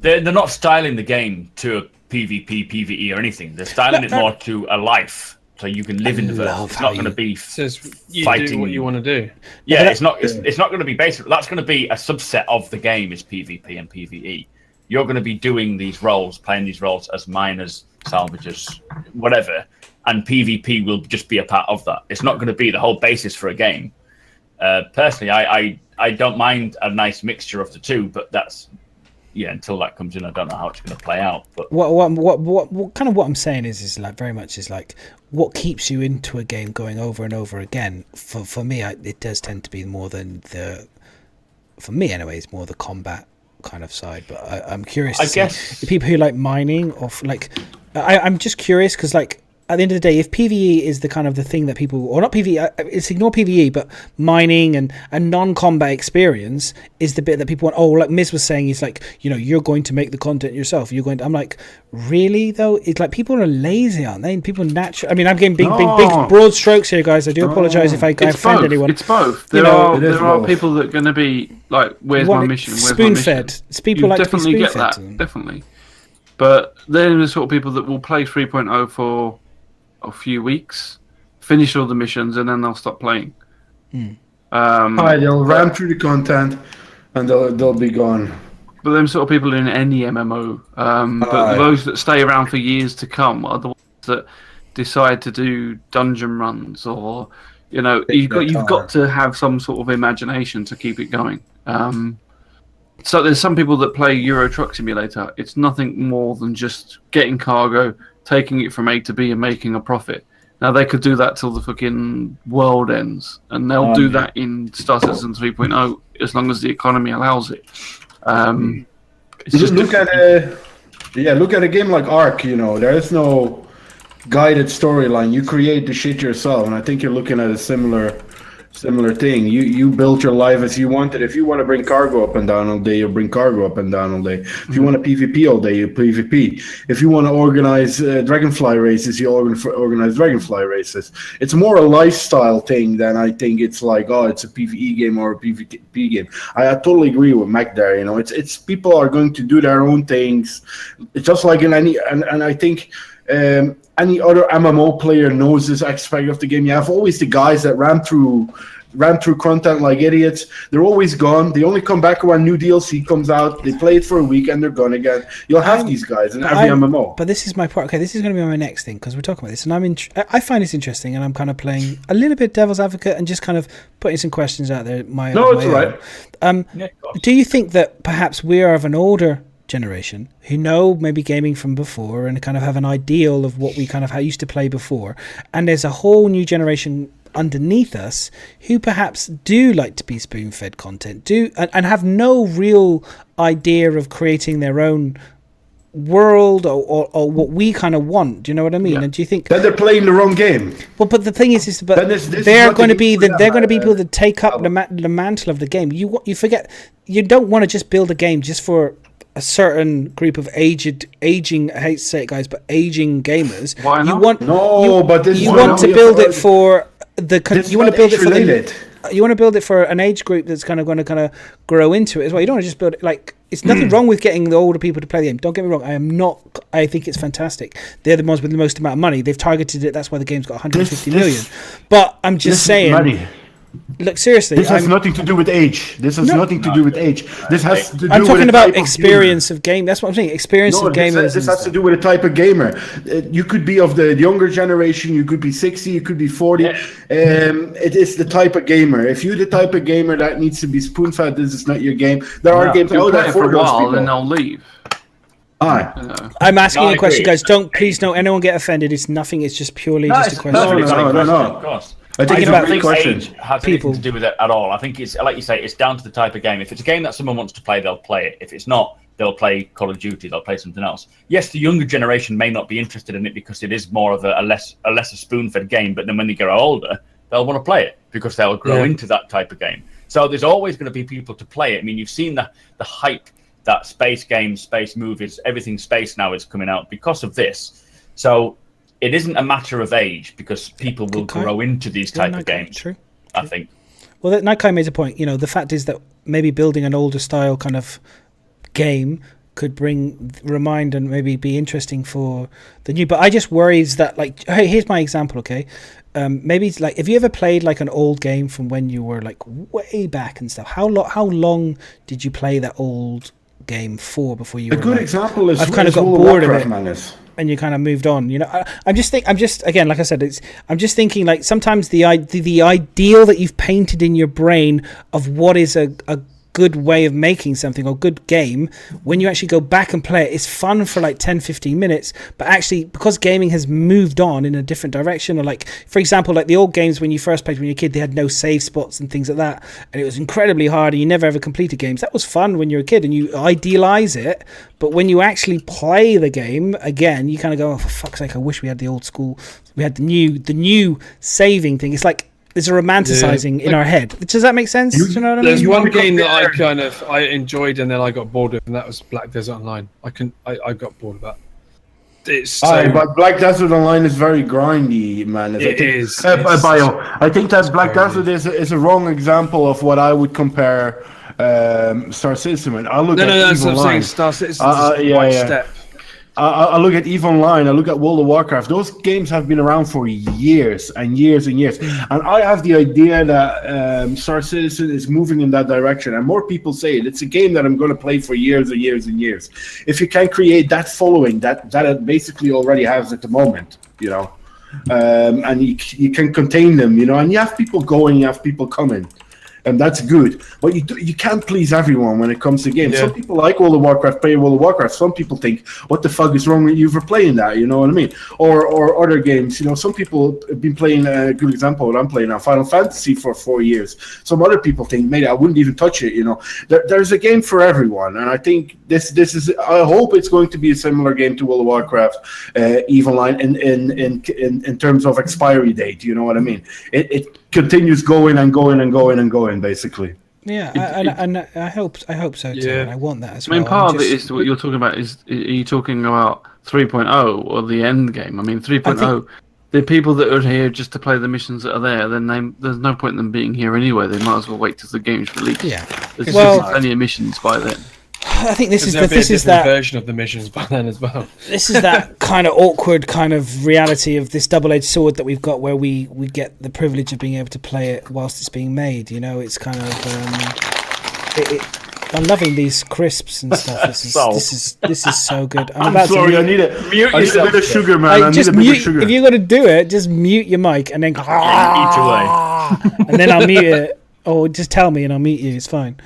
Speaker 3: They're not styling the game to a PvP, PvE or anything. They're styling it more to a life, so you can live in the verse. It's not going to be
Speaker 4: you
Speaker 3: fighting.
Speaker 4: do what you want to do.
Speaker 3: Yeah, it's not going to be basic. That's going to be a subset of the game is PvP and PvE. You're going to be doing these roles, playing these roles as miners, salvagers, whatever. And PvP will just be a part of that. It's not going to be the whole basis for a game. Personally, I don't mind a nice mixture of the two, but that's until that comes in, I don't know how it's going to play out. But
Speaker 1: what kind of what I'm saying is like very much is like what keeps you into a game going over and over again. For me, it does tend to be more than for me anyways, more the combat kind of side. But I'm curious. I guess the people who like mining or like I'm just curious because like. At the end of the day, if PvE is the kind of the thing that people, or not PvE, it's ignore PvE, but mining and non-combat experience is the bit that people want. Oh, like Myz was saying, he's like, you're going to make the content yourself. You're going to, I'm like, really though? It's like people are lazy, aren't they? And people naturally, I mean, I'm getting big broad strokes here, guys. I do apologize if I offend anyone.
Speaker 5: It's both. There are people that are going to be like, where's my mission?
Speaker 1: Spoon-fed. People like
Speaker 5: definitely
Speaker 1: to be
Speaker 5: get
Speaker 1: spoon-fed.
Speaker 5: that, definitely. But they're the sort of people that will play 3.0 for a few weeks, finish all the missions, and then they'll stop playing.
Speaker 6: They'll ram through the content, and they'll be gone.
Speaker 5: But them sort of people in any MMO, but those that stay around for years to come are the ones that decide to do dungeon runs, or you've got to have some sort of imagination to keep it going. So there's some people that play Euro Truck Simulator. It's nothing more than just getting cargo, taking it from A to B, and making a profit. Now they could do that till the fucking world ends, and they'll do that in Star Citizen 3.0 as long as the economy allows it.
Speaker 6: Look at a game like Ark. You know, there is no guided storyline. You create the shit yourself, and I think you're looking at a similar thing. You build your life as you want it. If you want to bring cargo up and down all day, you bring cargo up and down all day. If you want to PvP all day, you PvP. If you want to organize Dragonfly races, you organize Dragonfly races. It's more a lifestyle thing than I think it's like, oh, it's a PvE game or a PvP game. I totally agree with Mac there. You know, it's people are going to do their own things. It's just like in any, and I think. Any other MMO player knows this aspect of the game. You have always the guys that ran through content like idiots. They're always gone. They only come back when new DLC comes out. They play it for a week and they're gone again. You'll have these guys in every MMO.
Speaker 1: But this is my part. Okay, this is going to be my next thing because we're talking about this, and I find this interesting, and I'm kind of playing a little bit devil's advocate and just kind of putting some questions out there.
Speaker 6: It's all right.
Speaker 1: Do you think that perhaps we are of an older generation who know maybe gaming from before and kind of have an ideal of what we kind of used to play before, and there's a whole new generation underneath us who perhaps do like to be spoon-fed content, and have no real idea of creating their own world or what we kind of want? Do you know what I mean? And do you think
Speaker 6: that they're playing the wrong game?
Speaker 1: Well, but the thing is they're going to be people that take up the mantle of the game. You forget, you don't want to just build a game just for a certain group of aging, I hate to say it, guys, but aging gamers.
Speaker 5: Why not?
Speaker 1: You want to build it for you want to build it for you want to build it for an age group that's kind of grow into it as well. You don't want to just build it like. It's nothing wrong with getting the older people to play the game. Don't get me wrong. I think it's fantastic. They're the ones with the most amount of money. They've targeted it. That's why the game's got 150 million. But I'm just saying.
Speaker 6: Money.
Speaker 1: Look, seriously.
Speaker 6: This has nothing to do with age. This has nothing to do with age. This has to do
Speaker 1: I'm talking
Speaker 6: with
Speaker 1: about experience of game. That's what I'm saying. Experience of gamers.
Speaker 6: This has to do with a type of gamer. You could be of the younger generation. You could be 60. You could be 40. It is the type of gamer. If you're the type of gamer that needs to be spoon-fed, this is not your game. There are games that
Speaker 5: for a while, then they'll leave.
Speaker 1: I'm asking a question, guys. Please don't anyone get offended. It's nothing. It's just purely just a question.
Speaker 6: No. Of course. I think
Speaker 3: age has anything to do with it at all. I think it's like you say, it's down to the type of game. If it's a game that someone wants to play, they'll play it. If it's not, they'll play Call of Duty. They'll play something else. Yes, the younger generation may not be interested in it because it is more of a lesser spoon-fed game. But then when they get older, they'll want to play it because they'll grow into that type of game. So there's always going to be people to play it. I mean, you've seen the hype that space games, space movies, everything space now is coming out because of this. So it isn't a matter of age because people will grow into these type of games. True. I think.
Speaker 1: Well, that Nikai made a point. You know, the fact is that maybe building an older style kind of game could remind and maybe be interesting for the new. But I just worries that, like, hey, here's my example. Okay, maybe it's like, if you ever played like an old game from when you were like way back and stuff, how long did you play that old game for before you?
Speaker 6: A good example is
Speaker 1: I've kind of got bored of it. And you kind of moved on, you know. I'm just again, like I said, I'm just thinking like sometimes the ideal that you've painted in your brain of what is a good way of making something or good game, when you actually go back and play it, it's fun for like 10-15 minutes, but actually because gaming has moved on in a different direction, or like, for example, like the old games when you first played when you were a kid, they had no save spots and things like that, and it was incredibly hard and you never ever completed games. That was fun when you were a kid and you idealize it, but when you actually play the game again, you kind of go, oh, for fuck's sake, I wish we had the old school, we had the new saving thing. It's like there's a romanticizing in our head. Does that make sense? Do you know what I mean?
Speaker 4: There's one game that I enjoyed and then I got bored of, and that was Black Desert Online. I got bored of that. It's
Speaker 6: but Black Desert Online is very grindy, man.
Speaker 4: It is.
Speaker 6: I think that Black Desert is a wrong example of what I would compare Star Citizen with. I look at EVE Online.
Speaker 4: Star Citizen is one step.
Speaker 6: I look at EVE Online, I look at World of Warcraft. Those games have been around for years and years and years. And I have the idea that Star Citizen is moving in that direction. And more people say it. It's a game that I'm going to play for years and years and years. If you can create that following, that it basically already has at the moment, you know. And you can contain them, you know. And you have people going, you have people coming. and that's good. But you can't please everyone when it comes to games. Some people like World of Warcraft, play World of Warcraft. Some people think, what the fuck is wrong with you for playing that? You know what I mean? Or other games. You know, some people have been playing, a good example, what I'm playing now, Final Fantasy for 4 years. Some other people think, maybe I wouldn't even touch it. You know, there's a game for everyone, and I think this is. I hope it's going to be a similar game to World of Warcraft, EVE Online in terms of expiry date. You know what I mean? It continues going and going and going and going, basically.
Speaker 1: Yeah, and I hope so too. And I want that as well.
Speaker 5: I mean, part of it is what you're talking about. Are you talking about 3.0 or the end game? I mean, 3.0. The people that are here just to play the missions that are there, then there's no point in them being here anyway. They might as well wait till the game's released.
Speaker 1: Yeah,
Speaker 5: there's plenty of missions by then.
Speaker 1: I think this is
Speaker 4: that version of the missions by then as well.
Speaker 1: This is that kind of awkward kind of reality of this double-edged sword that we've got, where we get the privilege of being able to play it whilst it's being made. You know, it's kind of. I'm loving these crisps and stuff. This is so good.
Speaker 6: I'm sorry, I need a bit of sugar, man. I need a bit of sugar.
Speaker 1: If you're gonna do it, just mute your mic and then
Speaker 3: eat away,
Speaker 1: and then I'll mute it. Or just tell me and I'll mute you. It's fine.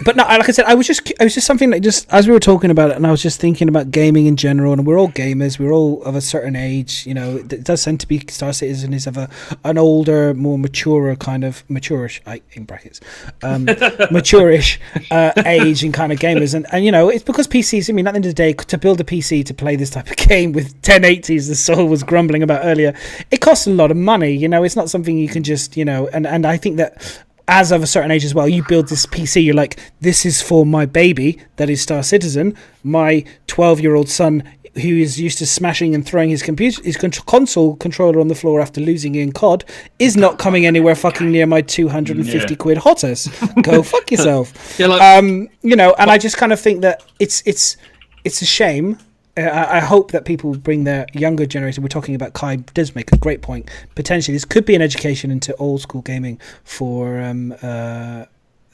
Speaker 1: But no, like I said, I was just something that just as we were talking about it, and I was just thinking about gaming in general, and we're all gamers, we're all of a certain age, you know. It does tend to be Star Citizen is of an older, more mature kind of mature-ish in brackets, mature-ish age and kind of gamers, and you know, it's because PCs. I mean, at the end of the day, to build a PC to play this type of game with 1080s, as Saul was grumbling about earlier, it costs a lot of money. You know, it's not something you can just, you know, and I think that. As of a certain age as well, you build this PC, you're like, this is for my baby, that is Star Citizen, my 12-year-old son who is used to smashing and throwing his console controller on the floor after losing in COD, is not coming anywhere fucking near my 250 quid Hotters. Go fuck yourself. You know, and I just kind of think that it's a shame. I hope that people bring their younger generation. We're talking about Kai does make a great point. Potentially, this could be an education into old school gaming for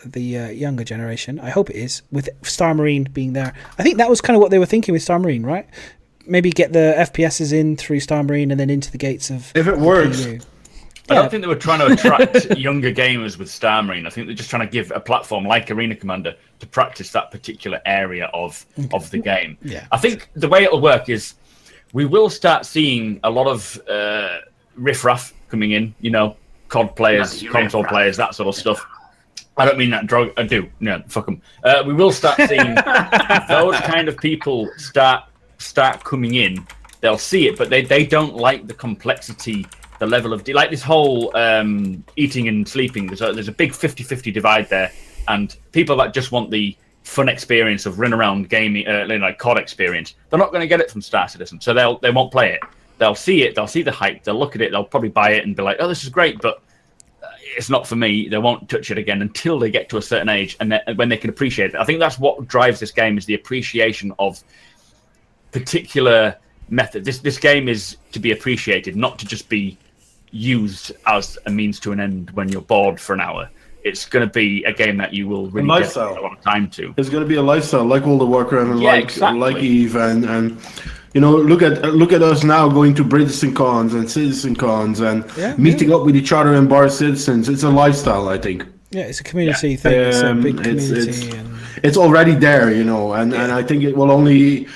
Speaker 1: the younger generation. I hope it is, with Star Marine being there. I think that was kind of what they were thinking with Star Marine, right? Maybe get the FPSs in through Star Marine and then into the gates of.
Speaker 6: If it works.
Speaker 3: I don't think they were trying to attract younger gamers with Star Marine. I think they're just trying to give a platform like Arena Commander to practice that particular area of the game.
Speaker 1: Yeah.
Speaker 3: I think the way it'll work is we will start seeing a lot of riffraff coming in, you know, COD players, console players, that sort of stuff. I don't mean that drug. I do. No, fuck them. We will start seeing those kind of people start coming in. They'll see it, but they don't like the complexity. The level of like this whole eating and sleeping, there's a big 50-50 divide there, and people that just want the fun experience of run around gaming, like COD experience, they're not going to get it from Star Citizen, so they won't play it. They'll see it, they'll see the hype, they'll look at it, they'll probably buy it and be like, oh, this is great, but it's not for me. They won't touch it again until they get to a certain age, and when they can appreciate it. I think that's what drives this game, is the appreciation of particular method. This game is to be appreciated, not to just be used as a means to an end when you're bored for an hour. It's going to be a game that you will really get a lot of time to.
Speaker 6: It's going to be a lifestyle, like World of Warcraft and like EVE, and you know, look at us now going to Bridgestone cons and Citizen cons and meeting up with each other in Bar Citizens. It's a lifestyle, I think.
Speaker 1: Yeah, it's a community thing. It's a big community.
Speaker 6: It's already there, you know, and I think it will only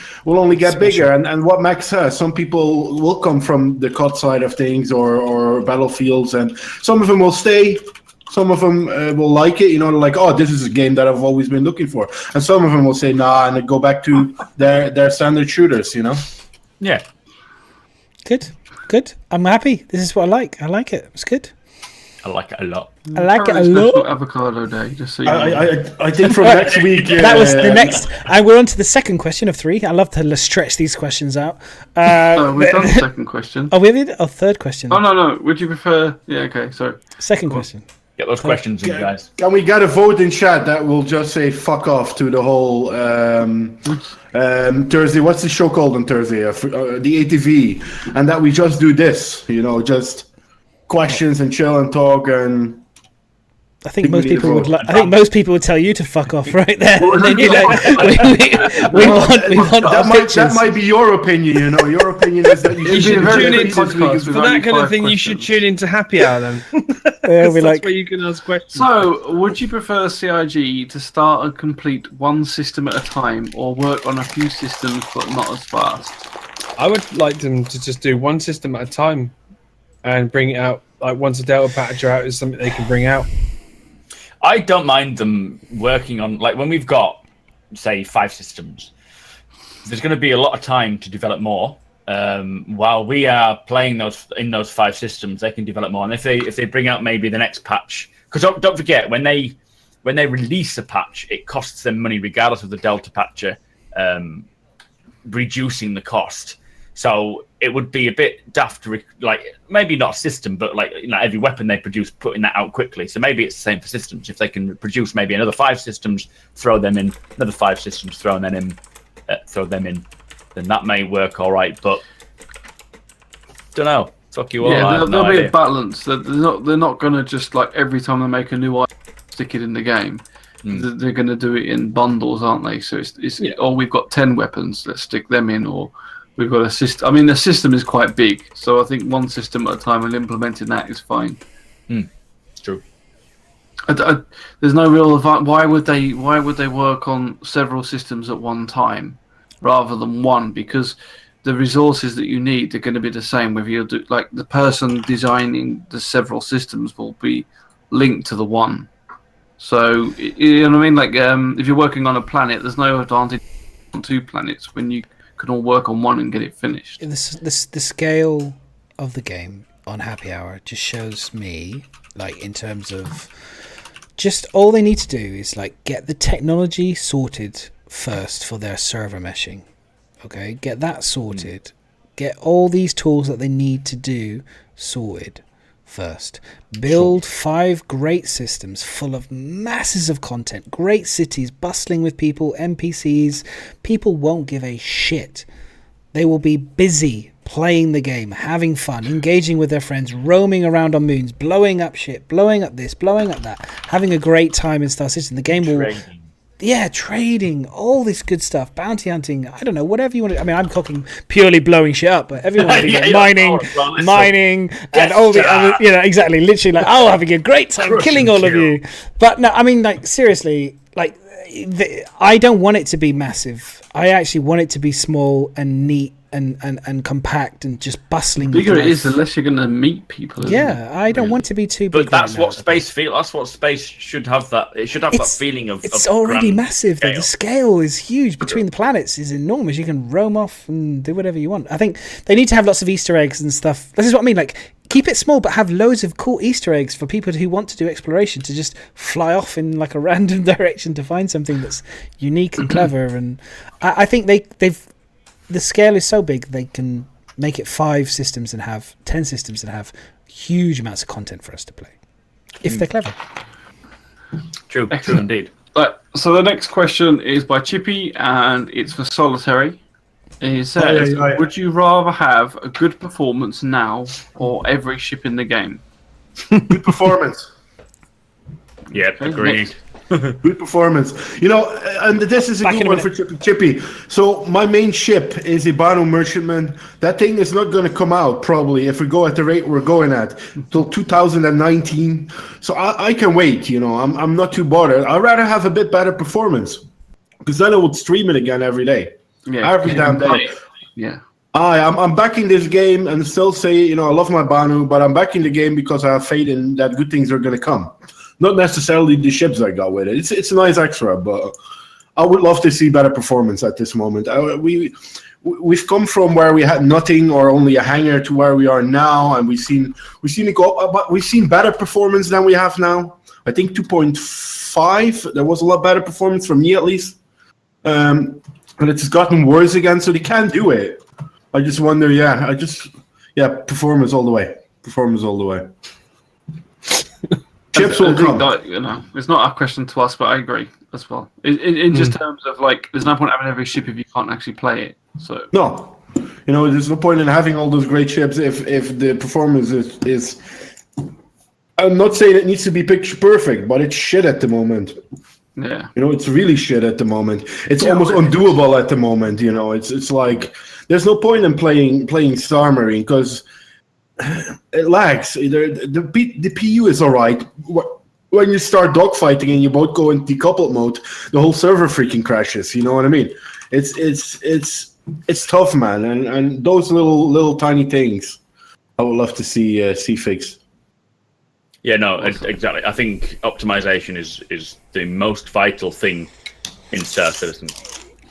Speaker 6: get bigger. And what Max says, some people will come from the COD side of things or Battlefields, and some of them will stay. Some of them will like it, you know, like, oh, this is a game that I've always been looking for. And some of them will say, nah, and go back to their standard shooters, you know?
Speaker 3: Yeah.
Speaker 1: Good. I'm happy. This is what I like. I like it. It's good.
Speaker 3: I like it a lot.
Speaker 1: I like it a lot.
Speaker 5: Avocado day, just so you
Speaker 6: know. I think from next week.
Speaker 1: That was the next. And we're on to the second question of 3. I love to stretch these questions out.
Speaker 5: We've done the second question.
Speaker 1: Oh, we did? Oh, third question.
Speaker 5: Oh, no. Would you prefer? Yeah, okay, sorry.
Speaker 1: Second question.
Speaker 3: Get those questions in, guys.
Speaker 6: Can we get a vote in chat that will just say fuck off to the whole Thursday? What's the show called on Thursday? The AtV. And that we just do this, you know, just questions and chill and talk and
Speaker 1: I think most people would. I think most people would tell you to fuck off right there. And then you're like, we want
Speaker 6: that might be your opinion. You know, your opinion is that you should
Speaker 4: tune in for that kind of thing. You should tune into Happy Hour then.
Speaker 1: Yeah, we
Speaker 4: that's where you can ask questions.
Speaker 5: So, would you prefer CIG to start and complete one system at a time, or work on a few systems but not as fast?
Speaker 4: I would like them to just do one system at a time and bring it out. Like once a Delta patcher out is something they can bring out.
Speaker 3: I don't mind them working on, like, when we've got, say, 5 systems, there's going to be a lot of time to develop more. While we are playing in those 5 systems, they can develop more. And if they bring out maybe the next patch, because don't forget, when they release a patch, it costs them money regardless of the Delta patcher reducing the cost. So it would be a bit daft to maybe not a system, but every weapon they produce, putting that out quickly. So maybe it's the same for systems. If they can produce maybe another 5 systems, throw them in, another 5 systems, throw them in, then that may work all right. But don't know. Fuck you all.
Speaker 5: Yeah, there'll be a balance. They're not going to just every time they make a new item, stick it in the game. They're going to do it in bundles, aren't they? So it's we've got 10 weapons, let's stick them in, or we've got a system. I mean, the system is quite big, so I think one system at a time and implementing that is fine.
Speaker 3: It's true.
Speaker 5: There's no real. Why would they work on several systems at one time rather than one? Because the resources that you need are going to be the same. Whether you do the person designing the several systems will be linked to the one. So you know what I mean? If you're working on a planet, there's no advantage on 2 planets when you can all work on one and get it finished.
Speaker 1: The scale of the game on Happy Hour just shows me, in terms of just all they need to do is get the technology sorted first for their server meshing. Okay, get that sorted. Get all these tools that they need to do sorted first. Build 5 great systems full of masses of content, great cities bustling with people, NPCs. People won't give a shit. They will be busy playing the game, having fun, engaging with their friends, roaming around on moons, blowing up shit, blowing up this, blowing up that, having a great time in Star Citizen. The game will... Yeah, trading, all this good stuff, bounty hunting, I don't know, whatever you want to... I mean, I'm talking purely blowing shit up, but everyone will be mining, and all the other... exactly, literally having a great time killing all of you. But no, I mean, seriously, I don't want it to be massive. I actually want it to be small and neat and compact and just bustling.
Speaker 5: The bigger it is, the less you're going to meet people.
Speaker 1: I don't want it to be too big.
Speaker 3: But that's what space feels. That's what space should have. It should have that feeling of.
Speaker 1: It's already massive. The scale is huge between the planets. Is enormous. You can roam off and do whatever you want. I think they need to have lots of Easter eggs and stuff. This is what I mean. Keep it small, but have loads of cool Easter eggs for people who want to do exploration to just fly off in a random direction to find something that's unique and clever. And I think they've. The scale is so big they can make it 5 systems and have 10 systems and have huge amounts of content for us to play if they're clever.
Speaker 3: True indeed.
Speaker 5: So the next question is by Chippy, and it's for Solitary. He says, would you rather have a good performance now or every ship in the game?
Speaker 6: Good performance.
Speaker 3: Yeah, agreed.
Speaker 6: Good performance. And this is a good one for Chippy. So my main ship is a Banu Merchantman. That thing is not going to come out probably if we go at the rate we're going at till 2019. So I can wait. I'm not too bothered. I'd rather have a bit better performance because then I would stream it again every day.
Speaker 5: Yeah,
Speaker 6: every damn day.
Speaker 5: Yeah.
Speaker 6: I'm backing this game and still say I love my Banu, but I'm backing the game because I have faith in that good things are going to come. Not necessarily the ships I got with it. It's a nice extra, but I would love to see better performance at this moment. We've come from where we had nothing or only a hangar to where we are now, and we've seen it go. But we've seen better performance than we have now. I think 2.5. There was a lot better performance from me at least, and it's gotten worse again. So they can do it. I just wonder. Performance all the way. Performance all the way. Chips will come.
Speaker 5: It's not a question to us, but I agree as well. In just terms of there's no point having every ship if you can't actually play it. So
Speaker 6: no, there's no point in having all those great ships if the performance is I'm not saying it needs to be picture perfect, but it's shit at the moment.
Speaker 5: Yeah.
Speaker 6: You know, it's really shit at the moment. It's almost undoable at the moment. You know, it's like there's no point in playing Star Marine because it lags. The PU is alright. When you start dogfighting and you both go in decoupled mode, the whole server freaking crashes. You know what I mean? It's tough, man. And those little tiny things, I would love to see fixed.
Speaker 3: Yeah, no, exactly. I think optimization is the most vital thing in Star Citizen.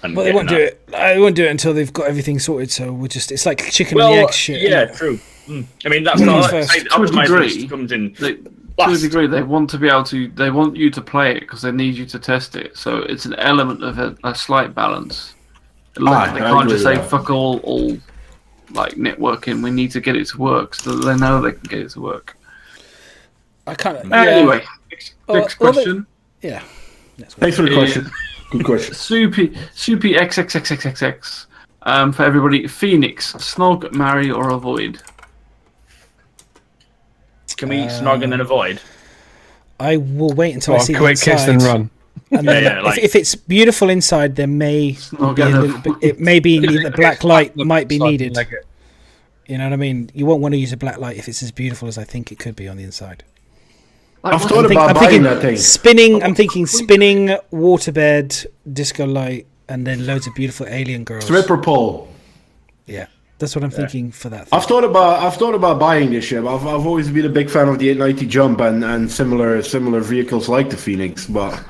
Speaker 3: And
Speaker 1: Well, they won't do it. I won't do it until they've got everything sorted. So we'll just—it's like chicken and the egg shit.
Speaker 3: Yeah, true. I mean, that's not
Speaker 1: first.
Speaker 3: optimization comes in.
Speaker 5: To a degree, they want to be able to. They want you to play it because they need you to test it. So it's an element of a slight balance. Like, they can't just say fuck all like networking. We need to get it to work, so that they know they can get it to work.
Speaker 1: I can't.
Speaker 5: Anyway, next question.
Speaker 1: Yeah.
Speaker 6: Thanks for the question. Good question.
Speaker 5: Soupy XXXXXX. For everybody, Phoenix, snog, marry, or avoid?
Speaker 3: Can we snog and then avoid?
Speaker 1: I will wait until I see the
Speaker 4: quick
Speaker 1: inside.
Speaker 4: kiss and run.
Speaker 1: And then if it's beautiful inside, there may be a little bit, it may be the black light might be needed. You know what I mean? You won't want to use a black light if it's as beautiful as I think it could be on the inside.
Speaker 6: I've thought about buying that thing.
Speaker 1: I'm thinking spinning, waterbed, disco light, and then loads of beautiful alien girls.
Speaker 6: Stripper pole.
Speaker 1: Yeah, that's what I'm thinking for that.
Speaker 6: I've thought about buying this ship. I've always been a big fan of the 890 Jump and similar vehicles like the Phoenix, but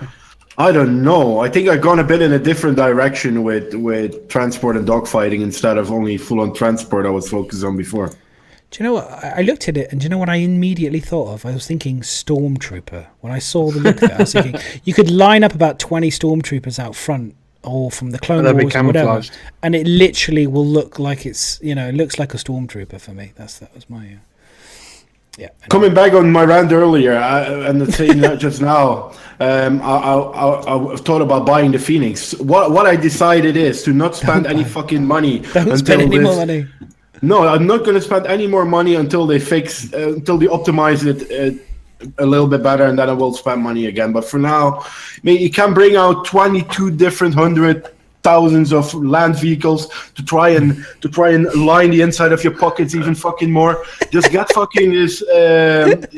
Speaker 6: I don't know. I think I've gone a bit in a different direction with transport and dogfighting instead of only full-on transport I was focused on before.
Speaker 1: Do you know what? I looked at it, and do you know what I immediately thought of? I was thinking Stormtrooper. When I saw the look there, I was thinking you could line up about 20 Stormtroopers out front, or from the Clone Wars or whatever, and it literally will look like it's, it looks like a Stormtrooper for me. That was my yeah.
Speaker 6: Coming back on my rant earlier, and saying that just now, I've thought about buying the Phoenix. What I decided is to not spend any fucking money.
Speaker 1: Don't spend any more money.
Speaker 6: No, I'm not going to spend any more money until they optimize it a little bit better, and then I will spend money again. But for now, you can bring out 22 different thousands of land vehicles to try and line the inside of your pockets even fucking more. Just get fucking this start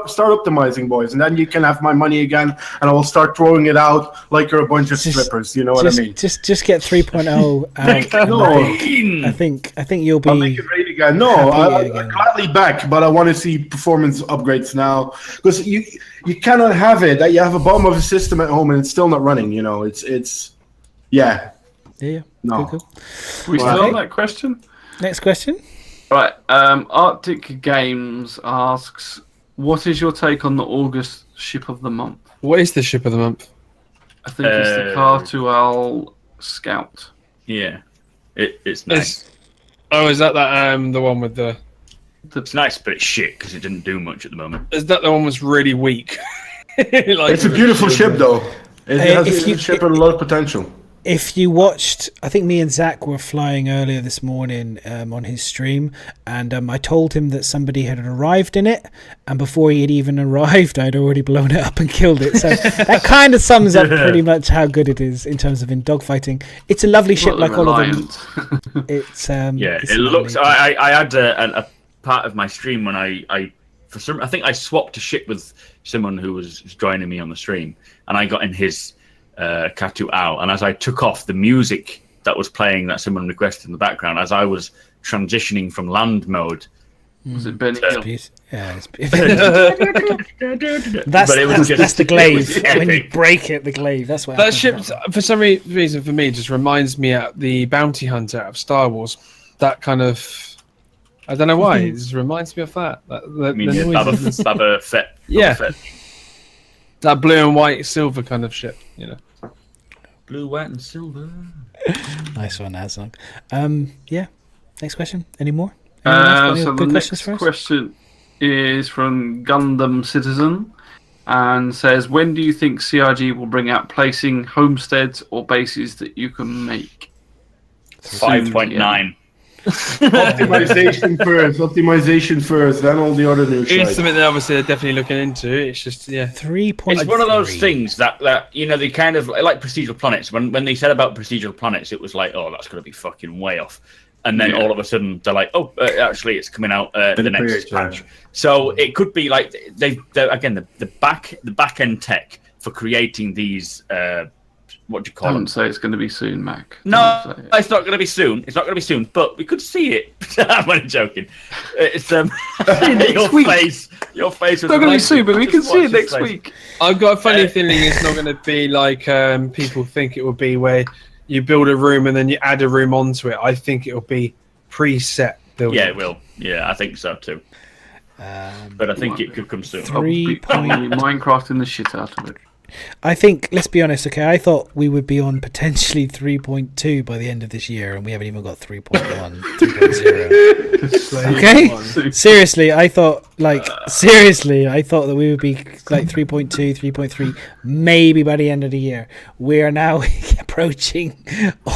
Speaker 6: optimizing, boys, and then you can have my money again, and I will start throwing it out like you're a bunch of strippers. You know what I mean? Just
Speaker 1: get 3.0 out.
Speaker 6: No,
Speaker 1: I think you'll be.
Speaker 6: I'll make it great again. No, I'll gladly back, but I want to see performance upgrades now, because you cannot have it that you have a bomb of a system at home and it's still not running. It's. Yeah.
Speaker 1: No.
Speaker 6: Cool.
Speaker 5: We still on that question?
Speaker 1: Next question.
Speaker 5: Right. Arctic Games asks, what is your take on the August ship of the month?
Speaker 4: What is the ship of the month?
Speaker 5: I think it's the Cartual Scout.
Speaker 3: Yeah. It's nice.
Speaker 4: Is that the one with the...
Speaker 3: It's nice, but it's shit because it didn't do much at the moment.
Speaker 4: Is that the one was really weak?
Speaker 6: It's a beautiful ship, though. It has a ship with a lot of potential.
Speaker 1: If you watched, I think me and Zach were flying earlier this morning on his stream, and I told him that somebody had arrived in it, and before he had even arrived, I'd already blown it up and killed it. So that kind of sums up pretty much how good it is in terms of in dogfighting. It's a lovely ship, like all of them. It's
Speaker 3: it looks. I had a part of my stream when I think I swapped a ship with someone who was joining me on the stream, and I got in his Katu Owl, and as I took off, the music that was playing that someone requested in the background, as I was transitioning from land mode.
Speaker 5: Was it Benny Hill?
Speaker 1: Yeah, that's the glaive. When you break it, the glaive. That's what.
Speaker 4: That ship, for some reason, for me, just reminds me of the bounty hunter out of Star Wars. That kind of, I don't know why. It just reminds me of that.
Speaker 3: Baba Fett.
Speaker 4: Yeah. That blue and white, silver kind of ship,
Speaker 3: Blue, white, and silver.
Speaker 1: Nice one, Asnog. Yeah. Next question. Any more?
Speaker 5: So the next question is from Gundam Citizen, and says, when do you think CRG will bring out placing homesteads or bases that you can make?
Speaker 3: 5.9.
Speaker 6: Optimization first, then all the other new shit.
Speaker 4: It's something that obviously they're definitely looking into. It's just
Speaker 1: 3.3.
Speaker 3: It's one of those things that they kind of like procedural planets. When they said about procedural planets, it was like, oh, that's going to be fucking way off. And then all of a sudden they're like, oh, actually, it's coming out the next patch. So it could be like the back end tech for creating these. What do you call them?
Speaker 5: Don't say it's going to be soon, Mac.
Speaker 3: No, it's not going to be soon. It's not going to be soon, but we could see it. I'm only joking. It's your face. Your face.
Speaker 5: It's not going to be soon, but we can see it next week.
Speaker 4: I've got a funny feeling it's not going to be like people think it will be, where you build a room and then you add a room onto it. I think it'll be preset building.
Speaker 3: Yeah, it will. Yeah, I think so too. But I think it could come soon.
Speaker 5: Minecrafting the shit out of it.
Speaker 1: I think, let's be honest, okay, I thought we would be on potentially 3.2 by the end of this year, and we haven't even got 3.1, 3.0. Okay? Seriously, I thought that we would be like 3.2, 3.3, maybe by the end of the year. We are now approaching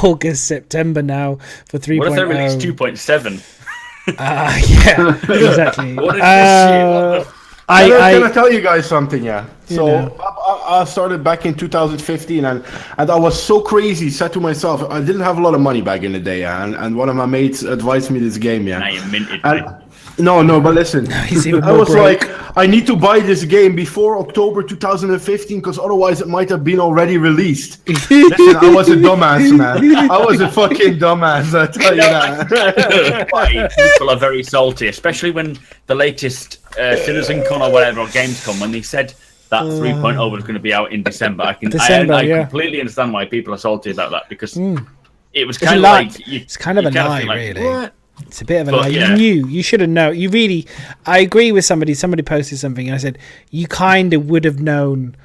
Speaker 1: August, September now for 3.0.
Speaker 3: What if they release 2.7?
Speaker 1: Yeah, exactly.
Speaker 3: What is this shit?
Speaker 6: Can I tell you guys something? Yeah. So I started back in 2015, and I was so crazy. Said to myself, I didn't have a lot of money back in the day, yeah, and one of my mates advised me this game, yeah.
Speaker 3: Now you're minted.
Speaker 6: No, but listen, I was like, I need to buy this game before October 2015 because otherwise it might have been already released. Listen, I was a dumbass, man. I was a fucking dumbass, I tell you that.
Speaker 3: Why people are very salty, especially when the latest CitizenCon or whatever, or Gamescom, when they said that 3.0 was going to be out in December. I completely understand why people are salty about that, because it was kind of like...
Speaker 1: It's kind of a lie, really.
Speaker 3: What?
Speaker 1: It's a bit of a lie. You should have known. I agree with somebody posted something and I said, you kind of would have known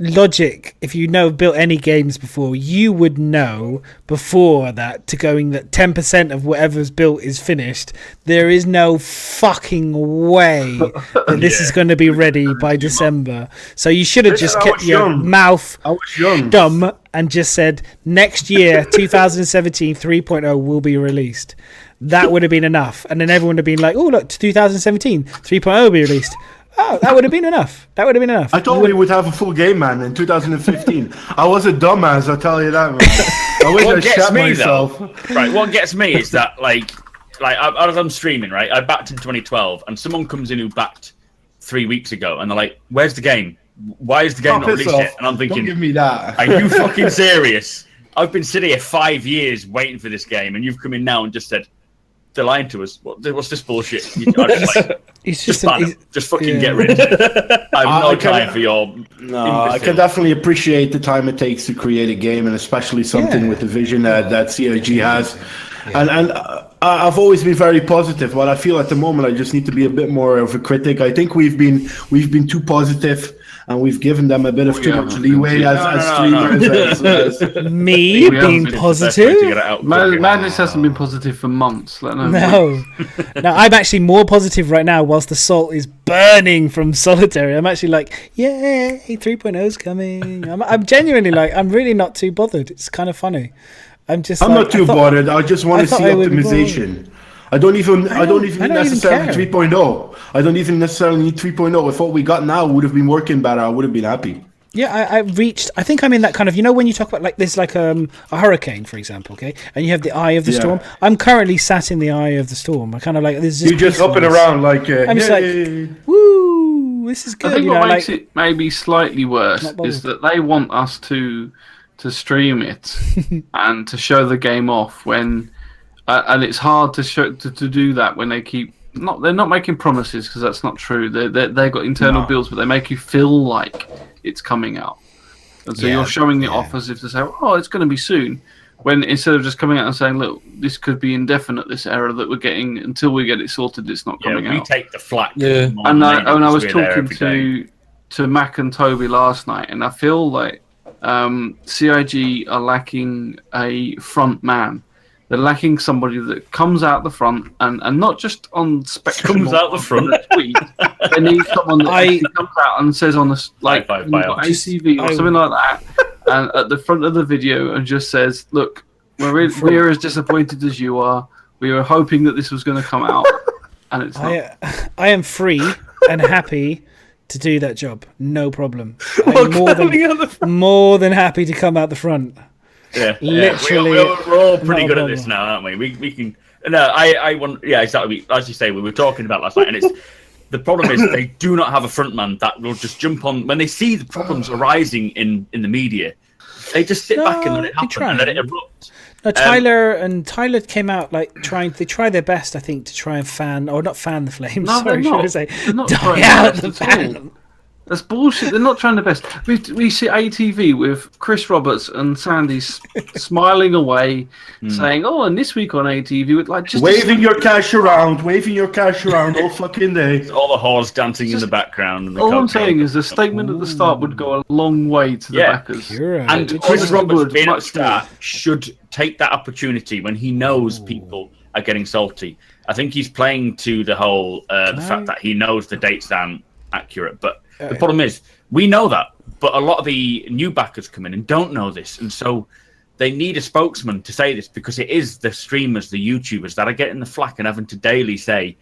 Speaker 1: logic. If you built any games before, you would know before that that 10% of whatever's built is finished. There is no fucking way that this is going to be ready by December. So you should have just kept your mouth dumb and just said, next year, 2017 3.0 will be released. That would have been enough. And then everyone would have been like, oh, look, 2017 3.0 will be released. Oh, that would have been enough.
Speaker 6: I thought we would have a full game, man, in 2015. I was a dumbass, I'll tell you that, man. I wish I shot myself.
Speaker 3: Right, what gets me is that, like as I'm streaming, right, I backed in 2012, and someone comes in who backed 3 weeks ago, and they're like, where's the game? Why is the game not released yet? And I'm thinking,
Speaker 6: don't give me that.
Speaker 3: Are you fucking serious? I've been sitting here 5 years waiting for this game, and you've come in now and just said, they're lying to us. What's this bullshit? Just fucking get rid of it. I have no time for your...
Speaker 6: No, I can definitely appreciate the time it takes to create a game, and especially something with the vision that CryEngine has. Yeah. And I've always been very positive, but I feel at the moment I just need to be a bit more of a critic. I think we've been too positive, and we've given them a bit of too much leeway as streamers.
Speaker 1: Me being positive?
Speaker 5: Madness hasn't been positive for months.
Speaker 1: No, I'm actually more positive right now whilst the salt is burning from Solitary. I'm actually like, yay, 3.0's coming. I'm genuinely like, I'm really not too bothered. It's kind of funny. I'm
Speaker 6: not too bothered. I just want to see optimization. I don't even necessarily 3.0. I don't even necessarily need 3.0. If what we got now would have been working better, I would have been happy.
Speaker 1: Yeah, I think I'm in that kind of, when you talk about like there's like a hurricane, for example, okay, and you have the eye of the storm. I'm currently sat in the eye of the storm. I kind of like this.
Speaker 6: You're just hopping around like.
Speaker 1: I'm just like, woo, this is good.
Speaker 5: I think what makes it maybe slightly worse is that they want us to stream it and to show the game off when. And it's hard to do that when they they're not making promises, because that's not true. They've got internal builds, but they make you feel like it's coming out. And so you're showing it off as if to say, oh, it's going to be soon. When instead of just coming out and saying, look, this could be indefinite, this error that we're getting, until we get it sorted, it's not coming out.
Speaker 3: We take the flak.
Speaker 5: Yeah. And I was talking to Mac and Toby last night, and I feel like CryEngine are lacking a front man. They're lacking somebody that comes out the front and not just on spectrum.
Speaker 3: Comes out the front.
Speaker 5: They need someone that comes out and says on the ACV or something like that, and at the front of the video and just says, "Look, we're as disappointed as you are. We were hoping that this was going to come out, and it's not.
Speaker 1: I am free and happy to do that job. No problem. I'm more than happy to come out the front.
Speaker 3: Yeah,
Speaker 1: Literally.
Speaker 3: We're all pretty good at this now, aren't we? We can. No, I want. Yeah, exactly. As you say, we were talking about last night, and it's the problem is they do not have a frontman that will just jump on when they see the problems arising in the media. They just sit back and let it happen and let it erupt.
Speaker 1: No, Tyler came out like they try their best, I think, to try and not fan the flames.
Speaker 5: No,
Speaker 1: sorry,
Speaker 5: they're not.
Speaker 1: Should I say,
Speaker 5: They're not
Speaker 1: die
Speaker 5: trying
Speaker 1: out
Speaker 5: their
Speaker 1: the
Speaker 5: best at all.
Speaker 1: fan.
Speaker 5: That's bullshit. They're not trying their best. We see ATV with Chris Roberts and Sandy smiling away, saying, "Oh, and this week on ATV, with like just
Speaker 6: waving your cash around all fucking day."
Speaker 3: All the whores dancing in the background. And
Speaker 5: all I'm saying is the statement at the start would go a long way to the backers.
Speaker 1: Right.
Speaker 3: And Chris Roberts, being at the start, should take that opportunity when he knows people are getting salty. I think he's playing to the whole the fact that he knows the dates aren't accurate, but. The problem is, we know that, but a lot of the new backers come in and don't know this, and so they need a spokesman to say this because it is the streamers, the YouTubers that are getting the flack and having to daily say.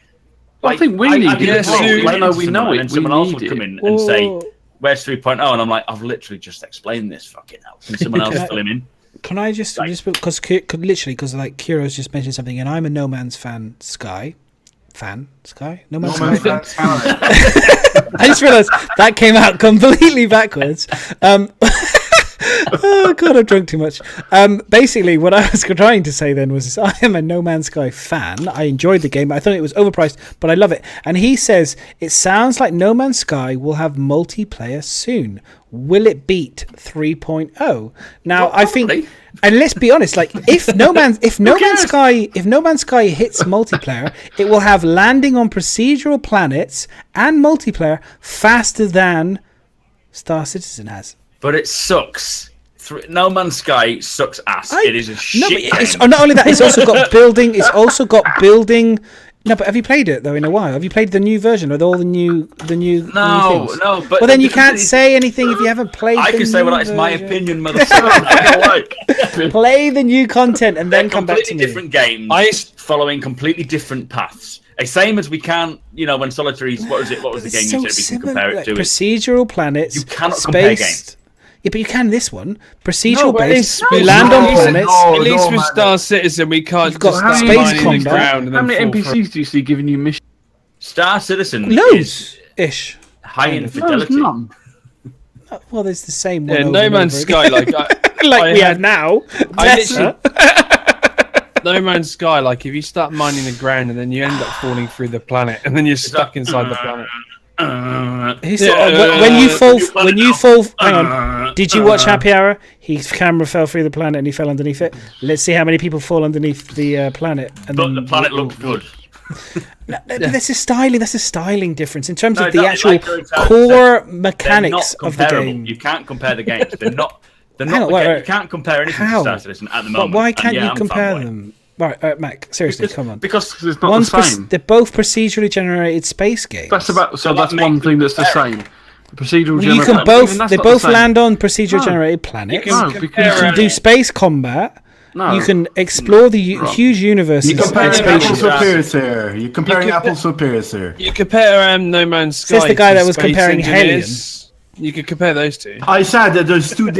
Speaker 5: I think we need it.
Speaker 3: We know it. And someone else would come in and say, "Where's 3.0?" And I'm like, "I've literally just explained this fucking hell." Can someone else fill him in?
Speaker 1: Can I just because like Kuro's just mentioned something, and I'm a No Man's Sky. No Man's Sky. I just realised that came out completely backwards. Oh god, I've drunk too much. Basically, what I was trying to say then was I am a No Man's Sky fan. I enjoyed the game. I thought it was overpriced, but I love it. And he says it sounds like No Man's Sky will have multiplayer soon. Will it beat 3.0? Now, I think, and let's be honest, like if No Man's Sky hits multiplayer, it will have landing on procedural planets and multiplayer faster than Star Citizen has.
Speaker 3: But it sucks. No Man's Sky sucks ass. It is a shit game.
Speaker 1: Not only that, it's also got building. No, but have you played it though in a while? Have you played the new version with all the new things?
Speaker 3: No. But
Speaker 1: well, then you can't say anything if you haven't played.
Speaker 3: I can say, well, it's my opinion, motherfucker.
Speaker 1: Play the new content and then come back to me.
Speaker 3: Different games, following completely different paths. Same as we can't, when Solitary's, what was the game you said we can compare it to?
Speaker 1: Procedural planets.
Speaker 3: You cannot compare games.
Speaker 1: Yeah, but you can this one. Procedural based. We land on planets.
Speaker 4: At least with Star Citizen, we can't
Speaker 1: You've got
Speaker 4: just
Speaker 1: space
Speaker 4: combat. The ground and
Speaker 5: how many NPCs do you see giving you missions?
Speaker 3: Star Citizen
Speaker 1: Loads-ish.
Speaker 3: High in fidelity.
Speaker 5: None.
Speaker 1: Well, there's the same one.
Speaker 4: Yeah, No Man's Sky,
Speaker 1: we have now.
Speaker 4: No Man's Sky, like if you start mining the ground and then you end up falling through the planet and then you're stuck inside the planet.
Speaker 1: When you fall. Hang on. Did you watch Happy Hour? His camera fell through the planet and he fell underneath it. Let's see how many people fall underneath the planet.
Speaker 3: But the planet looked good.
Speaker 1: That's a styling difference in terms of the actual core mechanics of the game.
Speaker 3: You can't compare the games. They're not. You can't compare anything to Star Citizen at the moment.
Speaker 1: But why can't you compare them? Right, Mac. Seriously, come on.
Speaker 3: Because
Speaker 5: it's not the same.
Speaker 1: They're both procedurally generated space games.
Speaker 5: That's one thing that's the same. The procedural
Speaker 1: you can they both land on procedurally generated planets. You can do space combat.
Speaker 5: No.
Speaker 1: You can explore the huge universes.
Speaker 6: You're comparing apples with pears here. You're comparing apples with pears here.
Speaker 4: You compare No Man's Sky.
Speaker 1: Says the guy that was comparing Hellion.
Speaker 4: You could compare those two.
Speaker 6: I said that there's two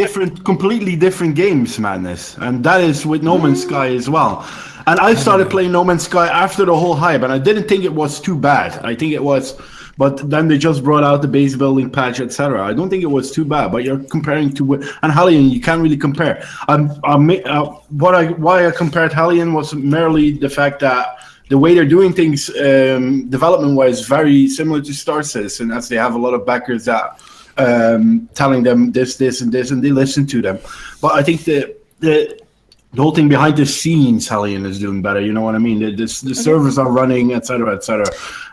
Speaker 6: completely different games, Madness, and that is with No Man's Sky as well. And I started playing No Man's Sky after the whole hype, and I didn't think it was too bad. I think it was, but then they just brought out the base building patch, etc. I don't think it was too bad. But you're comparing to and Hellion, you can't really compare. Why I compared Hellion was merely the fact that the way they're doing things, development-wise, very similar to Star Citizen, as they have a lot of backers that. Telling them this, and this, and they listen to them. But I think the whole thing behind the scenes, Hellion is doing better. You know what I mean? The servers are running, etc.,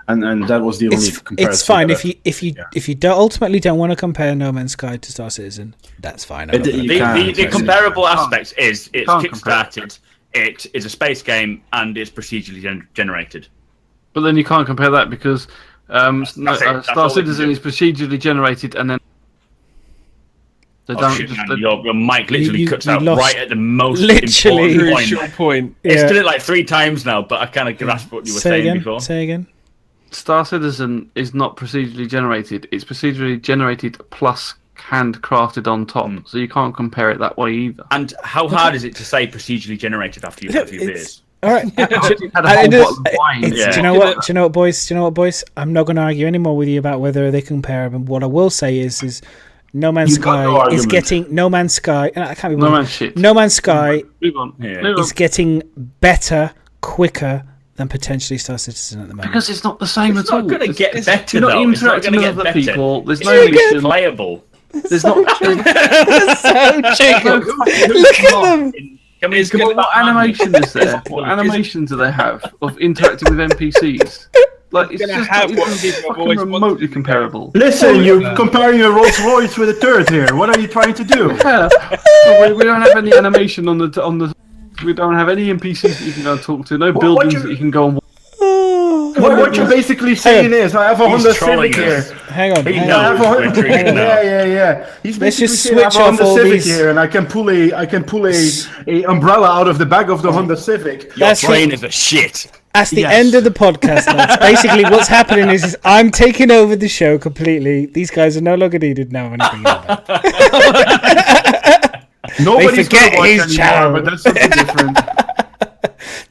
Speaker 6: and that was the only comparison.
Speaker 1: It's fine if you ultimately don't want to compare No Man's Sky to Star Citizen. That's fine.
Speaker 3: The comparable aspects is it's kickstarted. It is a space game and it's procedurally generated.
Speaker 5: But then you can't compare that because. Star Citizen is procedurally generated, and then They
Speaker 3: Oh,
Speaker 5: don't
Speaker 3: shit,
Speaker 5: just.
Speaker 3: man. Your mic literally
Speaker 1: You
Speaker 3: cuts out
Speaker 1: lost-
Speaker 3: right at the most
Speaker 1: Literally.
Speaker 3: important
Speaker 4: Crucial
Speaker 3: point.
Speaker 4: point.
Speaker 3: It's
Speaker 1: Yeah.
Speaker 3: done it like 3 times now, but I kind of grasped what you were
Speaker 1: Say
Speaker 3: saying
Speaker 1: again.
Speaker 3: before.
Speaker 1: Say again.
Speaker 5: Star Citizen is not procedurally generated. It's procedurally generated plus handcrafted on top. So you can't compare it that way either.
Speaker 3: And how hard is it to say procedurally generated after you've had a few beers?
Speaker 1: All right.
Speaker 5: Had a
Speaker 1: I-
Speaker 5: whole
Speaker 1: I-
Speaker 5: bottle of wine.
Speaker 3: Yeah.
Speaker 1: Do you know what? Do you know what, boys? Do you know what, boys? I'm not going to argue anymore with you about whether they compare. But what I will say is No Man's
Speaker 6: You got
Speaker 1: Sky
Speaker 6: no
Speaker 1: is
Speaker 6: argument.
Speaker 1: getting No Man's Sky. And I can't be
Speaker 5: No Man's shit.
Speaker 1: No Man's Sky
Speaker 5: Move on.
Speaker 3: Yeah.
Speaker 5: Move on.
Speaker 1: is getting better, quicker than potentially Star Citizen at the moment.
Speaker 5: Because it's not the same
Speaker 3: It's
Speaker 5: at all.
Speaker 3: not going to get better,
Speaker 5: You're not
Speaker 3: though. It's not
Speaker 5: interacting
Speaker 3: going to
Speaker 5: with
Speaker 3: get
Speaker 5: other
Speaker 3: better.
Speaker 5: people. There's
Speaker 3: It's
Speaker 5: no
Speaker 3: gonna be
Speaker 5: mission.
Speaker 3: playable.
Speaker 5: There's not.
Speaker 1: so chicken. Look at them.
Speaker 3: Can we just
Speaker 5: Come
Speaker 3: get
Speaker 5: on, what
Speaker 3: that man?
Speaker 5: animation is there? What animation do they have of interacting with NPCs? Like, it's
Speaker 4: Gonna
Speaker 5: just
Speaker 4: have
Speaker 5: not
Speaker 4: what
Speaker 5: even
Speaker 4: people
Speaker 5: fucking
Speaker 4: always wanted
Speaker 5: remotely
Speaker 4: to
Speaker 5: comparable.
Speaker 6: Listen, you're comparing a Rolls Royce with a turd here. What are you trying to do?
Speaker 5: Yeah. Well, we don't have any animation on the. We don't have any NPCs that you can go and talk to. No buildings that you can go and.
Speaker 6: What you're basically saying is, I have a Honda
Speaker 3: trolling
Speaker 6: Civic
Speaker 3: us.
Speaker 6: here.
Speaker 1: Hang on.
Speaker 3: He
Speaker 1: hang
Speaker 3: knows.
Speaker 1: on.
Speaker 6: I have a
Speaker 3: we're intrigued now.
Speaker 6: Yeah. He's
Speaker 1: Let's
Speaker 6: basically
Speaker 1: just
Speaker 6: saying, I have
Speaker 1: switch
Speaker 6: a
Speaker 1: off
Speaker 6: Honda
Speaker 1: all
Speaker 6: Civic
Speaker 1: these-
Speaker 6: here, and I can pull a umbrella out of the back of the Honda Civic.
Speaker 3: Your
Speaker 1: That's
Speaker 3: brain is a shit.
Speaker 1: That's the
Speaker 6: Yes.
Speaker 1: end of the podcast. Lads. Basically, what's happening is I'm taking over the show completely. These guys are no longer needed now. I'm bringing them back.
Speaker 6: Nobody's
Speaker 1: forget
Speaker 6: gonna watch
Speaker 1: his
Speaker 6: anymore,
Speaker 1: channel.
Speaker 6: but that's something different.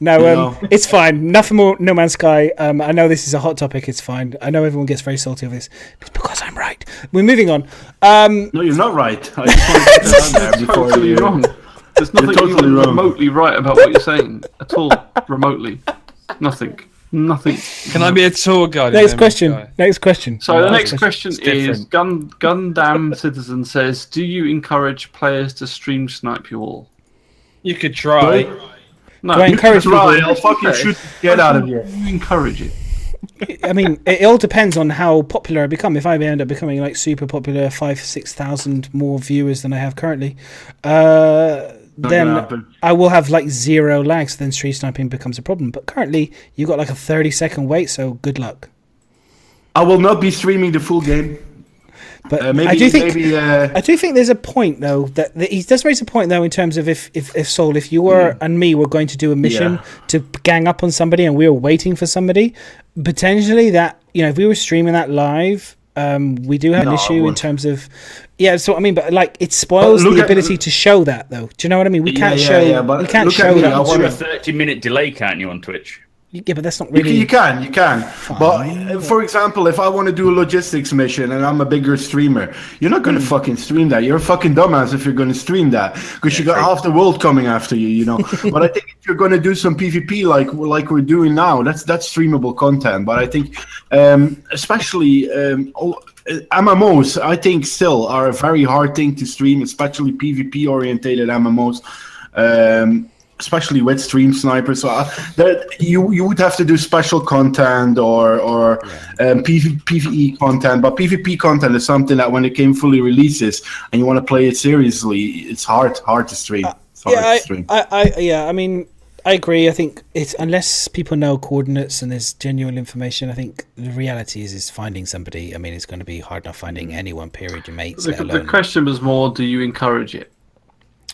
Speaker 1: No,
Speaker 6: No.
Speaker 1: it's fine. Nothing more. No Man's Sky. I know this is a hot topic. It's fine. I know everyone gets very salty over this. It's because I'm right. We're moving on.
Speaker 6: No, you're not right. I just want to put that out there before
Speaker 5: Totally
Speaker 6: you.
Speaker 5: wrong. There's nothing
Speaker 6: totally
Speaker 5: even
Speaker 6: wrong.
Speaker 5: remotely right about what you're saying at all. Remotely, nothing.
Speaker 4: Can I be a tour guide?
Speaker 1: Next
Speaker 4: in
Speaker 1: question.
Speaker 4: Sky?
Speaker 1: Next question.
Speaker 5: So the next question
Speaker 1: It's
Speaker 5: is
Speaker 1: different.
Speaker 5: Gundam Citizen says, do you encourage players to stream snipe you all?
Speaker 4: You could try.
Speaker 5: No,
Speaker 1: Do I encourage people?
Speaker 6: Right, I'll fucking shoot the shit out of you.
Speaker 5: You encourage it.
Speaker 1: I mean, it all depends on how popular I become. If I end up becoming like super popular, 5,000-6,000 more viewers than I have currently,
Speaker 6: gonna
Speaker 1: then
Speaker 6: happen.
Speaker 1: I will have like 0 lags. Then stream sniping becomes a problem. But currently, you've got like a 30-second wait. So good luck.
Speaker 6: I will not be streaming the full game.
Speaker 1: But
Speaker 6: Maybe,
Speaker 1: I do think
Speaker 6: maybe,
Speaker 1: I do think there's a point though that he does raise a point though in terms of if Sol, if you were and me were going to do a mission to gang up on somebody and we were waiting for somebody, potentially that, you know, if we were streaming that live, we do have
Speaker 6: No,
Speaker 1: an
Speaker 6: I
Speaker 1: issue in
Speaker 6: wouldn't.
Speaker 1: terms of so I mean, but like it spoils
Speaker 6: But look
Speaker 1: the
Speaker 6: at-
Speaker 1: ability to show that though. Do you know what I mean? We can't
Speaker 6: Yeah,
Speaker 1: show
Speaker 6: yeah, but
Speaker 1: we can't
Speaker 6: look at
Speaker 1: show
Speaker 6: me,
Speaker 1: that.
Speaker 6: I
Speaker 1: on
Speaker 3: Do a
Speaker 6: wanna-
Speaker 1: stream.
Speaker 3: 30-minute delay, can't you, on Twitch?
Speaker 1: Yeah, but that's not
Speaker 6: You
Speaker 1: really.
Speaker 6: can. But for example, if I want to do a logistics mission and I'm a bigger streamer, you're not going to fucking stream that. You're a fucking dumbass if you're going to stream that because you got half the world coming after you, you know. But I think if you're going to do some PvP like we're doing now, that's streamable content. But I think, especially MMOs, I think still are a very hard thing to stream, especially PvP orientated MMOs. Especially with stream snipers, so that you would have to do special content or PvE content. But PvP content is something that when the game fully releases and you want to play it seriously, it's hard to stream. It's hard to stream.
Speaker 1: I mean, I agree. I think it's unless people know coordinates and there's genuine information. I think the reality is finding somebody. I mean, it's going to be hard enough finding anyone. Period. Your mates. let
Speaker 5: The
Speaker 1: alone
Speaker 5: question was more, do you encourage it?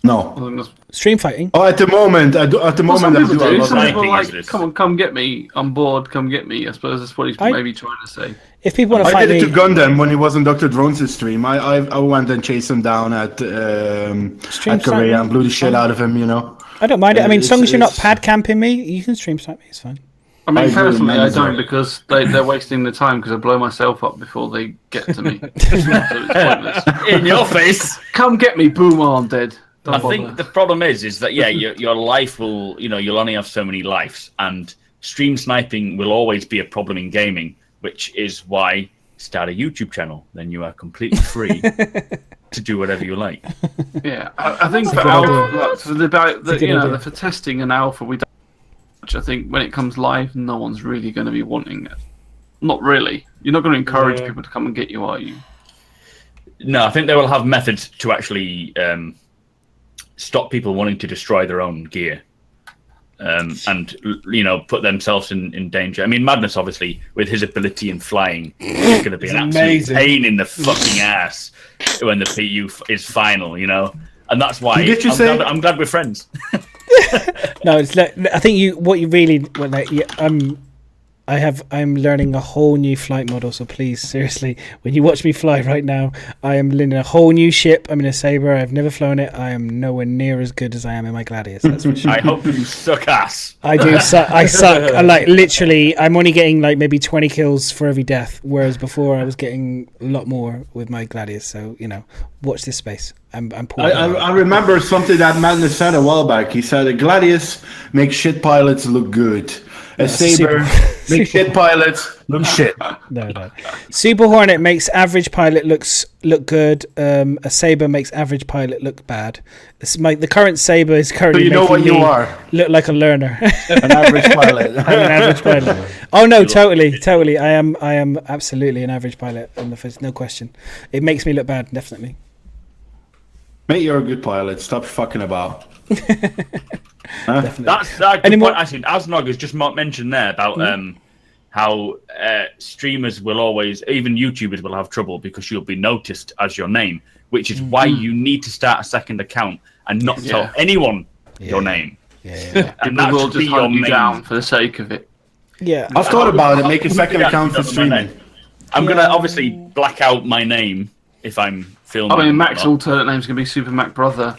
Speaker 6: No.
Speaker 1: stream fighting.
Speaker 6: Oh, at the moment, I do. At the moment, I
Speaker 5: Some
Speaker 6: do.
Speaker 5: people
Speaker 6: I
Speaker 5: do.
Speaker 6: love
Speaker 5: Some
Speaker 6: it.
Speaker 5: people are
Speaker 3: Sniping is
Speaker 5: like,
Speaker 3: this.
Speaker 5: come on, come get me. I'm bored. Come get me. I suppose that's what he's
Speaker 1: I-
Speaker 5: maybe trying to say.
Speaker 1: If people want to
Speaker 6: I
Speaker 1: fight
Speaker 6: did it
Speaker 1: me,
Speaker 6: to Gundam when he was on Dr. Drones' stream. I went and chased him down at
Speaker 1: Stream
Speaker 6: Korea
Speaker 1: sniping?
Speaker 6: and blew the shit out of him. You know.
Speaker 1: I don't mind it. I mean, as long as you're not
Speaker 6: It's-
Speaker 1: pad camping me, you can stream snipe me. It's fine.
Speaker 5: I mean,
Speaker 6: I agree,
Speaker 5: personally, I
Speaker 6: mine's
Speaker 5: don't
Speaker 6: right.
Speaker 5: because they're wasting the time because I blow myself up before they get to me. So it's pointless.
Speaker 3: In your face.
Speaker 5: Come get me, boom! Oh, I'm dead. Don't
Speaker 3: I
Speaker 5: bother.
Speaker 3: think the problem is that your life will, you'll only have so many lives, and stream sniping will always be a problem in gaming, which is why start a YouTube channel. Then you are completely free to do whatever you like.
Speaker 5: Yeah, I think for
Speaker 1: good
Speaker 5: alpha, like, for
Speaker 1: good idea.
Speaker 5: for testing and alpha, we don't. Much. I think when it comes live, no one's really going to be wanting it. Not really. You're not going to encourage people to come and get you, are you?
Speaker 3: No, I think they will have methods to actually stop people wanting to destroy their own gear. and put themselves in danger. I mean, Madness, obviously, with his ability in flying, is going to be an absolute pain in the fucking ass when the PU is final, and that's why I'm glad we're friends.
Speaker 1: No, it's like, I think I'm learning a whole new flight model, so please, seriously, when you watch me fly right now, I am learning a whole new ship. I'm in a Sabre. I've never flown it. I am nowhere near as good as I am in my Gladius. That's for sure.
Speaker 3: I hope you suck ass.
Speaker 1: I do. I suck. Literally, I'm only getting maybe 20 kills for every death, whereas before I was getting a lot more with my Gladius. So, watch this space. I'm poor.
Speaker 6: I remember something that Madness said a while back. He said, a Gladius makes shit pilots look good. A Sabre makes shit pilots look shit.
Speaker 1: No. Super Hornet makes average pilot look good. A Sabre makes average pilot look bad. The current Sabre is currently making me look like a learner.
Speaker 6: An average pilot.
Speaker 1: I'm an average pilot. Oh no, totally. I am absolutely an average pilot on the first, no question. It makes me look bad, definitely.
Speaker 6: Mate, you're a good pilot. Stop fucking about.
Speaker 3: That's a good point. Actually, Asnog has just mentioned there about how streamers will always, even YouTubers will have trouble because you'll be noticed as your name, which is why you need to start a second account and not tell anyone your name.
Speaker 5: Yeah. And people will just hunt you down for the sake of it.
Speaker 1: Yeah,
Speaker 6: I've thought about it. Make a second account for streaming.
Speaker 3: I'm gonna obviously black out my name if I'm filming.
Speaker 5: I mean, Mac's alternate name's gonna be SupermacBrother.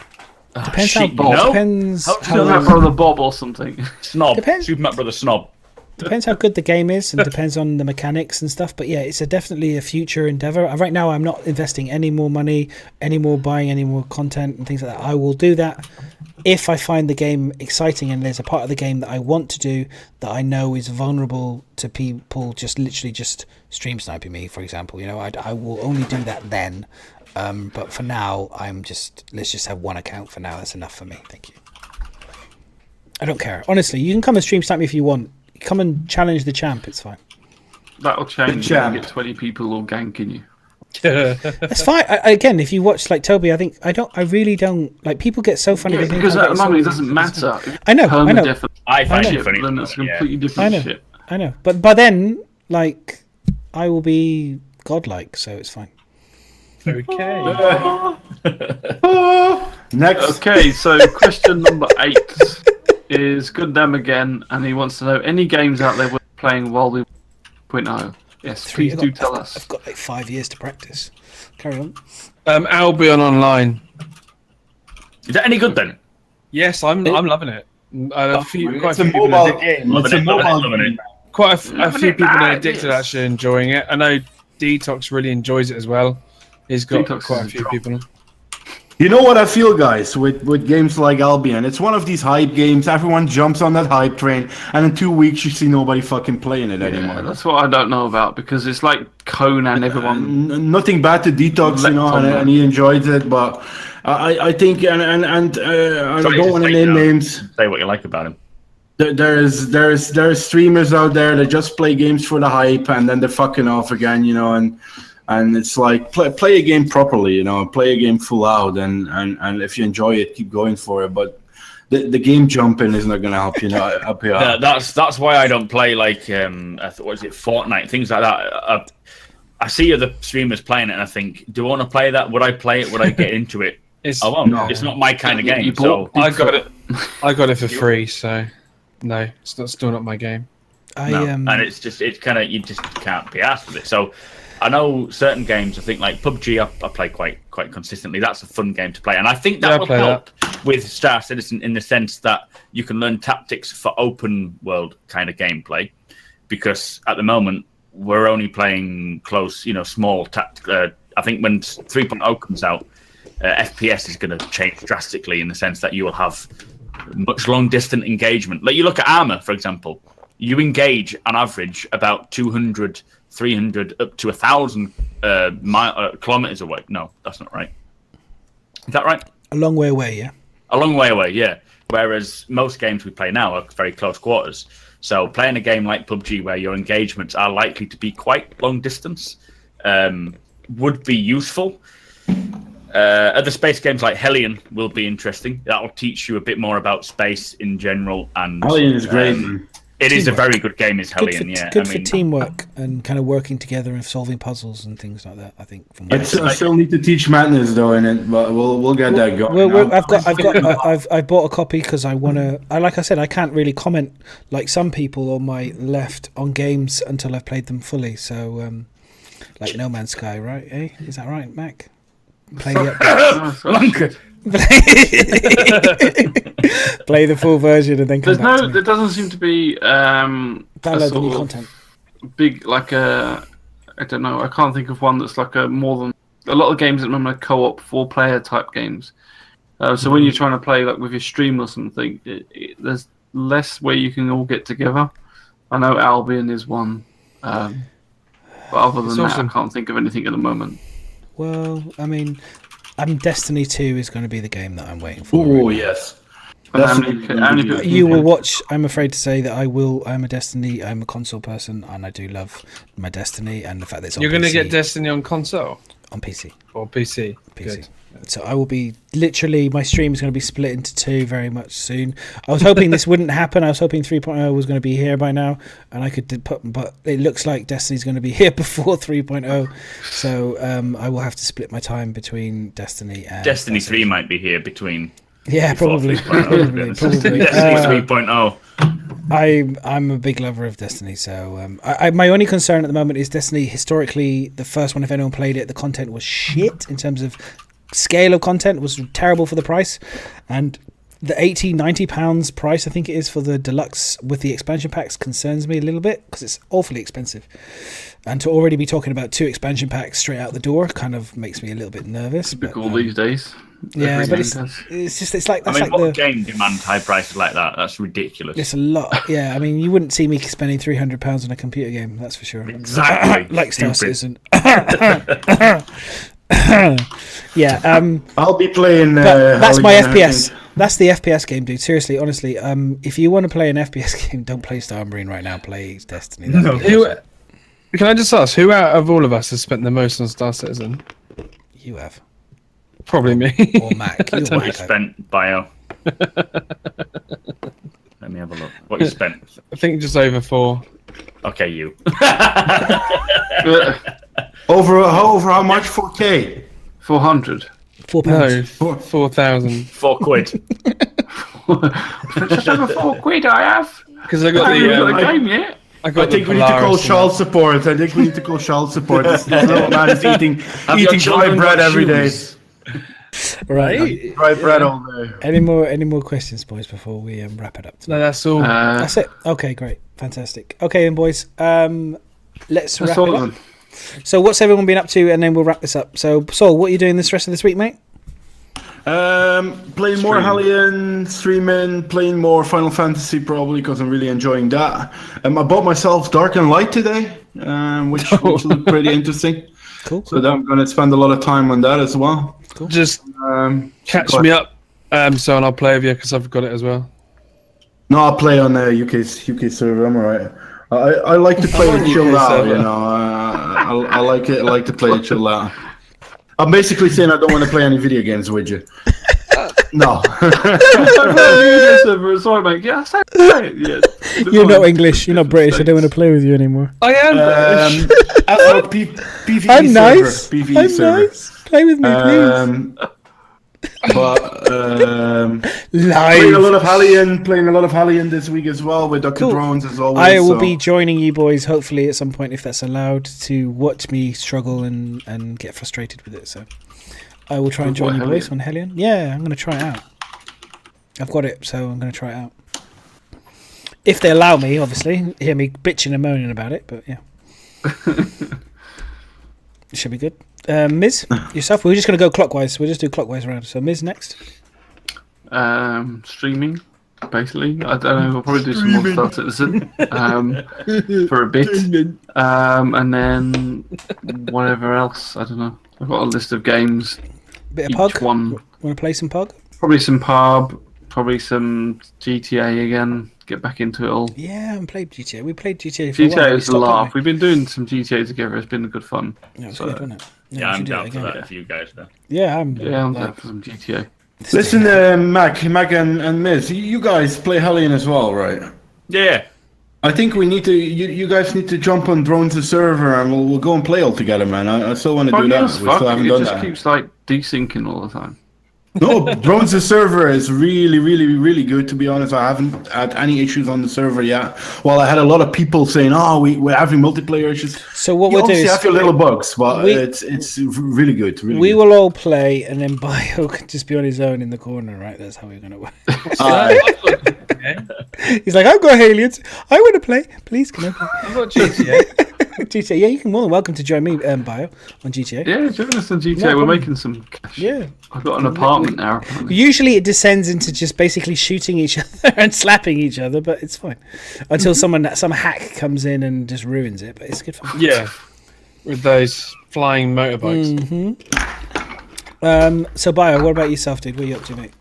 Speaker 1: Depends how Bob. Depends how
Speaker 5: SupermacBrother Bob or something.
Speaker 3: Snob. SupermacBrother Snob.
Speaker 1: Depends how good the game is, and depends on the mechanics and stuff. But yeah, it's definitely a future endeavor. Right now, I'm not investing any more money, buying any more content and things like that. I will do that if I find the game exciting and there's a part of the game that I want to do that I know is vulnerable to people just stream sniping me, for example. I will only do that then. But for now, let's just have one account for now. That's enough for me. Thank you. I don't care. Honestly, you can come and stream snipe me if you want. Come and challenge the champ. It's fine.
Speaker 5: That'll change. You get 20 people all ganking you.
Speaker 1: That's fine. Again, if you watch Toby, I really don't like. People get so funny
Speaker 5: because at the moment it doesn't matter.
Speaker 1: I know.
Speaker 3: I find it funny.
Speaker 5: Then it's completely different shit.
Speaker 1: I know. But by then, I will be godlike, so it's fine.
Speaker 4: Okay.
Speaker 6: Next.
Speaker 5: Okay, so question number 8 is Good Them again, and he wants to know any games out there we're playing while we 0.0. Yes, please do tell us.
Speaker 1: I've got 5 years to practice. Carry on.
Speaker 4: Albion Online.
Speaker 3: Is that any good then?
Speaker 4: Yes, I'm loving it.
Speaker 6: It's a mobile game. It's a mobile game.
Speaker 4: Quite a few people are addicted, actually enjoying it. I know Detox really enjoys it as well. He's got quite a few people.
Speaker 6: You know what I feel, guys, with games like Albion? It's one of these hype games. Everyone jumps on that hype train, and in 2 weeks you see nobody fucking playing it anymore.
Speaker 5: That's what I don't know about, because it's like Conan. Everyone.
Speaker 6: Nothing bad to Detox, and he enjoyed it, but I think, and I don't want to name names.
Speaker 3: Say what you like about him.
Speaker 6: There's streamers out there that just play games for the hype, and then they're fucking off again, and it's like play a game properly, play a game full out, and if you enjoy it, keep going for it. But the game jumping is not going to help you up here.
Speaker 3: Yeah, that's why I don't play Fortnite, things like that. I see other streamers playing it, and I think, do I want to play that? Would I play it? Would I get into it? I won't. No. It's not my kind of game. So
Speaker 4: I got it for free, so no, it's still not my game.
Speaker 3: And it's kind of, you just can't be asked with it. So I know certain games, I think like PUBG, I play quite consistently. That's a fun game to play, and I think that will help with Star Citizen in the sense that you can learn tactics for open world kind of gameplay. Because at the moment we're only playing close, small tactical. I think when 3.0 comes out, FPS is going to change drastically in the sense that you will have much long distance engagement. Like you look at Armour, for example, you engage on average about 200. 300 up to 1,000 kilometers away. No, that's not right. Is that right?
Speaker 1: A long way away, yeah.
Speaker 3: A long way away, yeah. Whereas most games we play now are very close quarters. So playing a game like PUBG where your engagements are likely to be quite long distance would be useful. Other space games like Hellion will be interesting. That will teach you a bit more about space in general. And
Speaker 6: Hellion is great.
Speaker 3: It is a very good game, is Hellion.
Speaker 1: Good for teamwork and kind of working together and solving puzzles and things like that. I think.
Speaker 6: I still need to teach Madness though in it, but we'll get that going.
Speaker 1: I've bought a copy because I want to. Like I said, I can't really comment like some people on my left on games until I've played them fully. So, like No Man's Sky, right? Eh? Is that right, Mac? Play the play the full version and then come back to me.
Speaker 5: There doesn't seem to be
Speaker 1: download the new content.
Speaker 5: Big like a I don't know. I can't think of one that's like a more than a lot of games at the moment are co-op 4-player type games. So when you're trying to play like with your stream or something, there's less where you can all get together. I know Albion is one, but other than that, I can't think of anything at the moment.
Speaker 1: Well, I mean, Destiny 2 is going to be the game that I'm waiting for.
Speaker 6: Oh, yes.
Speaker 1: You will watch. I'm afraid to say that I will. I'm a console person, and I do love my Destiny and the fact that it's on
Speaker 4: You're going to
Speaker 1: PC.
Speaker 4: get Destiny on console?
Speaker 1: On PC.
Speaker 4: Or PC.
Speaker 1: Good. So I will be literally, my stream is going to be split into two very much soon. I was hoping this wouldn't happen. I was hoping 3.0 was going to be here by now, and I could put, but it looks like Destiny's going to be here before 3.0. So I will have to split my time between Destiny and
Speaker 3: Destiny 3 might be here between.
Speaker 1: Yeah, probably.
Speaker 3: Destiny 3.0.
Speaker 1: I'm a big lover of Destiny, so my only concern at the moment is Destiny. Historically, the first one, if anyone played it, the content was shit in terms of scale of content, was terrible for the price, and the £80-90 price I think it is for the deluxe with the expansion packs concerns me a little bit because it's awfully expensive, and to already be talking about 2 expansion packs straight out the door kind of makes me a little bit nervous.
Speaker 5: Typical these days.
Speaker 1: Yeah, but it's like that's
Speaker 3: what game demands high prices like that? That's ridiculous.
Speaker 1: It's a lot. Yeah, I mean, you wouldn't see me spending £300 on a computer game, that's for sure.
Speaker 3: Exactly.
Speaker 1: Like Star Citizen. Yeah.
Speaker 6: I'll be playing.
Speaker 1: That's my FPS. That's the FPS game, dude. Seriously, honestly, if you want to play an FPS game, don't play Star Marine right now. Play Destiny.
Speaker 4: No. Can I just ask, who out of all of us has spent the most on Star Citizen?
Speaker 1: You have.
Speaker 4: Probably me.
Speaker 1: Or Mac.
Speaker 3: What you spent, Bio? Let me have a look. What you spent?
Speaker 4: I think just over 4.
Speaker 3: Okay, you.
Speaker 6: Over how much? 4K?
Speaker 5: 400.
Speaker 1: £4.
Speaker 4: No, 4,000.
Speaker 3: 4 quid.
Speaker 5: Just over 4 quid I have.
Speaker 4: Because I got
Speaker 5: I haven't got
Speaker 4: the
Speaker 5: the game yet.
Speaker 6: I think we need to call child support. This little man is eating dry bread every day.
Speaker 1: Right.
Speaker 6: Dry bread all day.
Speaker 1: Any more questions, boys, before we wrap it up?
Speaker 4: No, that's all.
Speaker 1: That's it. Okay, great. Fantastic. Okay, then, boys. Let's wrap it up. So what's everyone been up to, and then we'll wrap this up. So, Saul, what are you doing this rest of this week, mate?
Speaker 6: Playing more Hellion, streaming, playing more Final Fantasy probably because I'm really enjoying that. I bought myself Dark and Light today, which looked pretty interesting.
Speaker 1: Cool.
Speaker 6: So I'm going to spend a lot of time on that as well.
Speaker 1: Cool.
Speaker 4: Just catch me up, so and I'll play with you because I've got it as well.
Speaker 6: No, I'll play on the UK server. I'm alright. I like to play it chilled out, you know. I like it. I like to play it chilled out. I'm basically saying I don't want to play any video games with you. No.
Speaker 5: Sorry, mate. Yeah,
Speaker 1: You're not English. You're not British. I don't want to play with you anymore.
Speaker 4: I am British.
Speaker 6: PvE
Speaker 1: I'm
Speaker 6: server.
Speaker 1: nice.
Speaker 6: PvE
Speaker 1: I'm
Speaker 6: server.
Speaker 1: nice. Play with me, please.
Speaker 6: But
Speaker 1: Live.
Speaker 6: playing a lot of Hellion this week as well with Dr. Drones as always.
Speaker 1: I will be joining you boys hopefully at some point if that's allowed to watch me struggle and get frustrated with it. So I will try and join you boys on Hellion. Yeah, I'm going to try it out. I've got it, so I'm going to try it out. If they allow me, obviously. Hear me bitching and moaning about it, but yeah. It should be good. Myz, yourself? We're just going to go clockwise. We'll just do clockwise around. So Myz next.
Speaker 5: Streaming, basically. I don't know. We'll probably do some more Star Citizen for a bit, and then whatever else. I don't know. I've got a list of games.
Speaker 1: Bit of Pug.
Speaker 5: One.
Speaker 1: Want to play some Pug?
Speaker 5: Probably some pub. Probably some GTA again. Get back into it all.
Speaker 1: Yeah, I haven't played GTA. We played GTA for a while.
Speaker 5: GTA is a laugh. We've been doing some GTA together. It's been good fun.
Speaker 1: Yeah, it's
Speaker 5: so,
Speaker 1: good, wasn't it?
Speaker 3: Yeah, I'm
Speaker 1: should do
Speaker 3: down
Speaker 1: it
Speaker 3: for
Speaker 1: again.
Speaker 3: that if you guys do.
Speaker 1: Yeah, I'm
Speaker 5: down
Speaker 1: like,
Speaker 5: for some GTA.
Speaker 6: Listen, Mac and Myz, you guys play Hellion as well, right?
Speaker 3: Yeah.
Speaker 6: I think we need to. You guys need to jump on Drones the server, and we'll go and play all together, man. I still want to do that. We still haven't
Speaker 5: it
Speaker 6: done
Speaker 5: just
Speaker 6: that.
Speaker 5: keeps like desyncing all the time.
Speaker 6: No, Drones the server is really, really, really good. To be honest, I haven't had any issues on the server yet. Well, I had a lot of people saying, "Oh, we're having multiplayer issues."
Speaker 1: so what
Speaker 6: You
Speaker 1: we'll do
Speaker 6: obviously
Speaker 1: is
Speaker 6: have your little bugs, but
Speaker 1: we-
Speaker 6: it's really good. Really
Speaker 1: we
Speaker 6: good.
Speaker 1: will all play, and then Bio can just be on his own in the corner, right? That's how we're gonna work. He's like, I've got aliens. I want to play. Please, can I play?
Speaker 4: I've got GTA.
Speaker 1: GTA. Yeah, you can more than welcome to join me, Bio, on GTA.
Speaker 5: Yeah, join us on GTA.
Speaker 1: No
Speaker 5: We're
Speaker 1: problem.
Speaker 5: making some cash.
Speaker 1: Yeah.
Speaker 5: I've got an apartment now. apparently.
Speaker 1: Usually it descends into just basically shooting each other and slapping each other, but it's fine until some hack comes in and just ruins it. But it's good fun.
Speaker 4: Yeah, with those flying motorbikes.
Speaker 1: So Bio, what about yourself, dude? What are you up to, mate?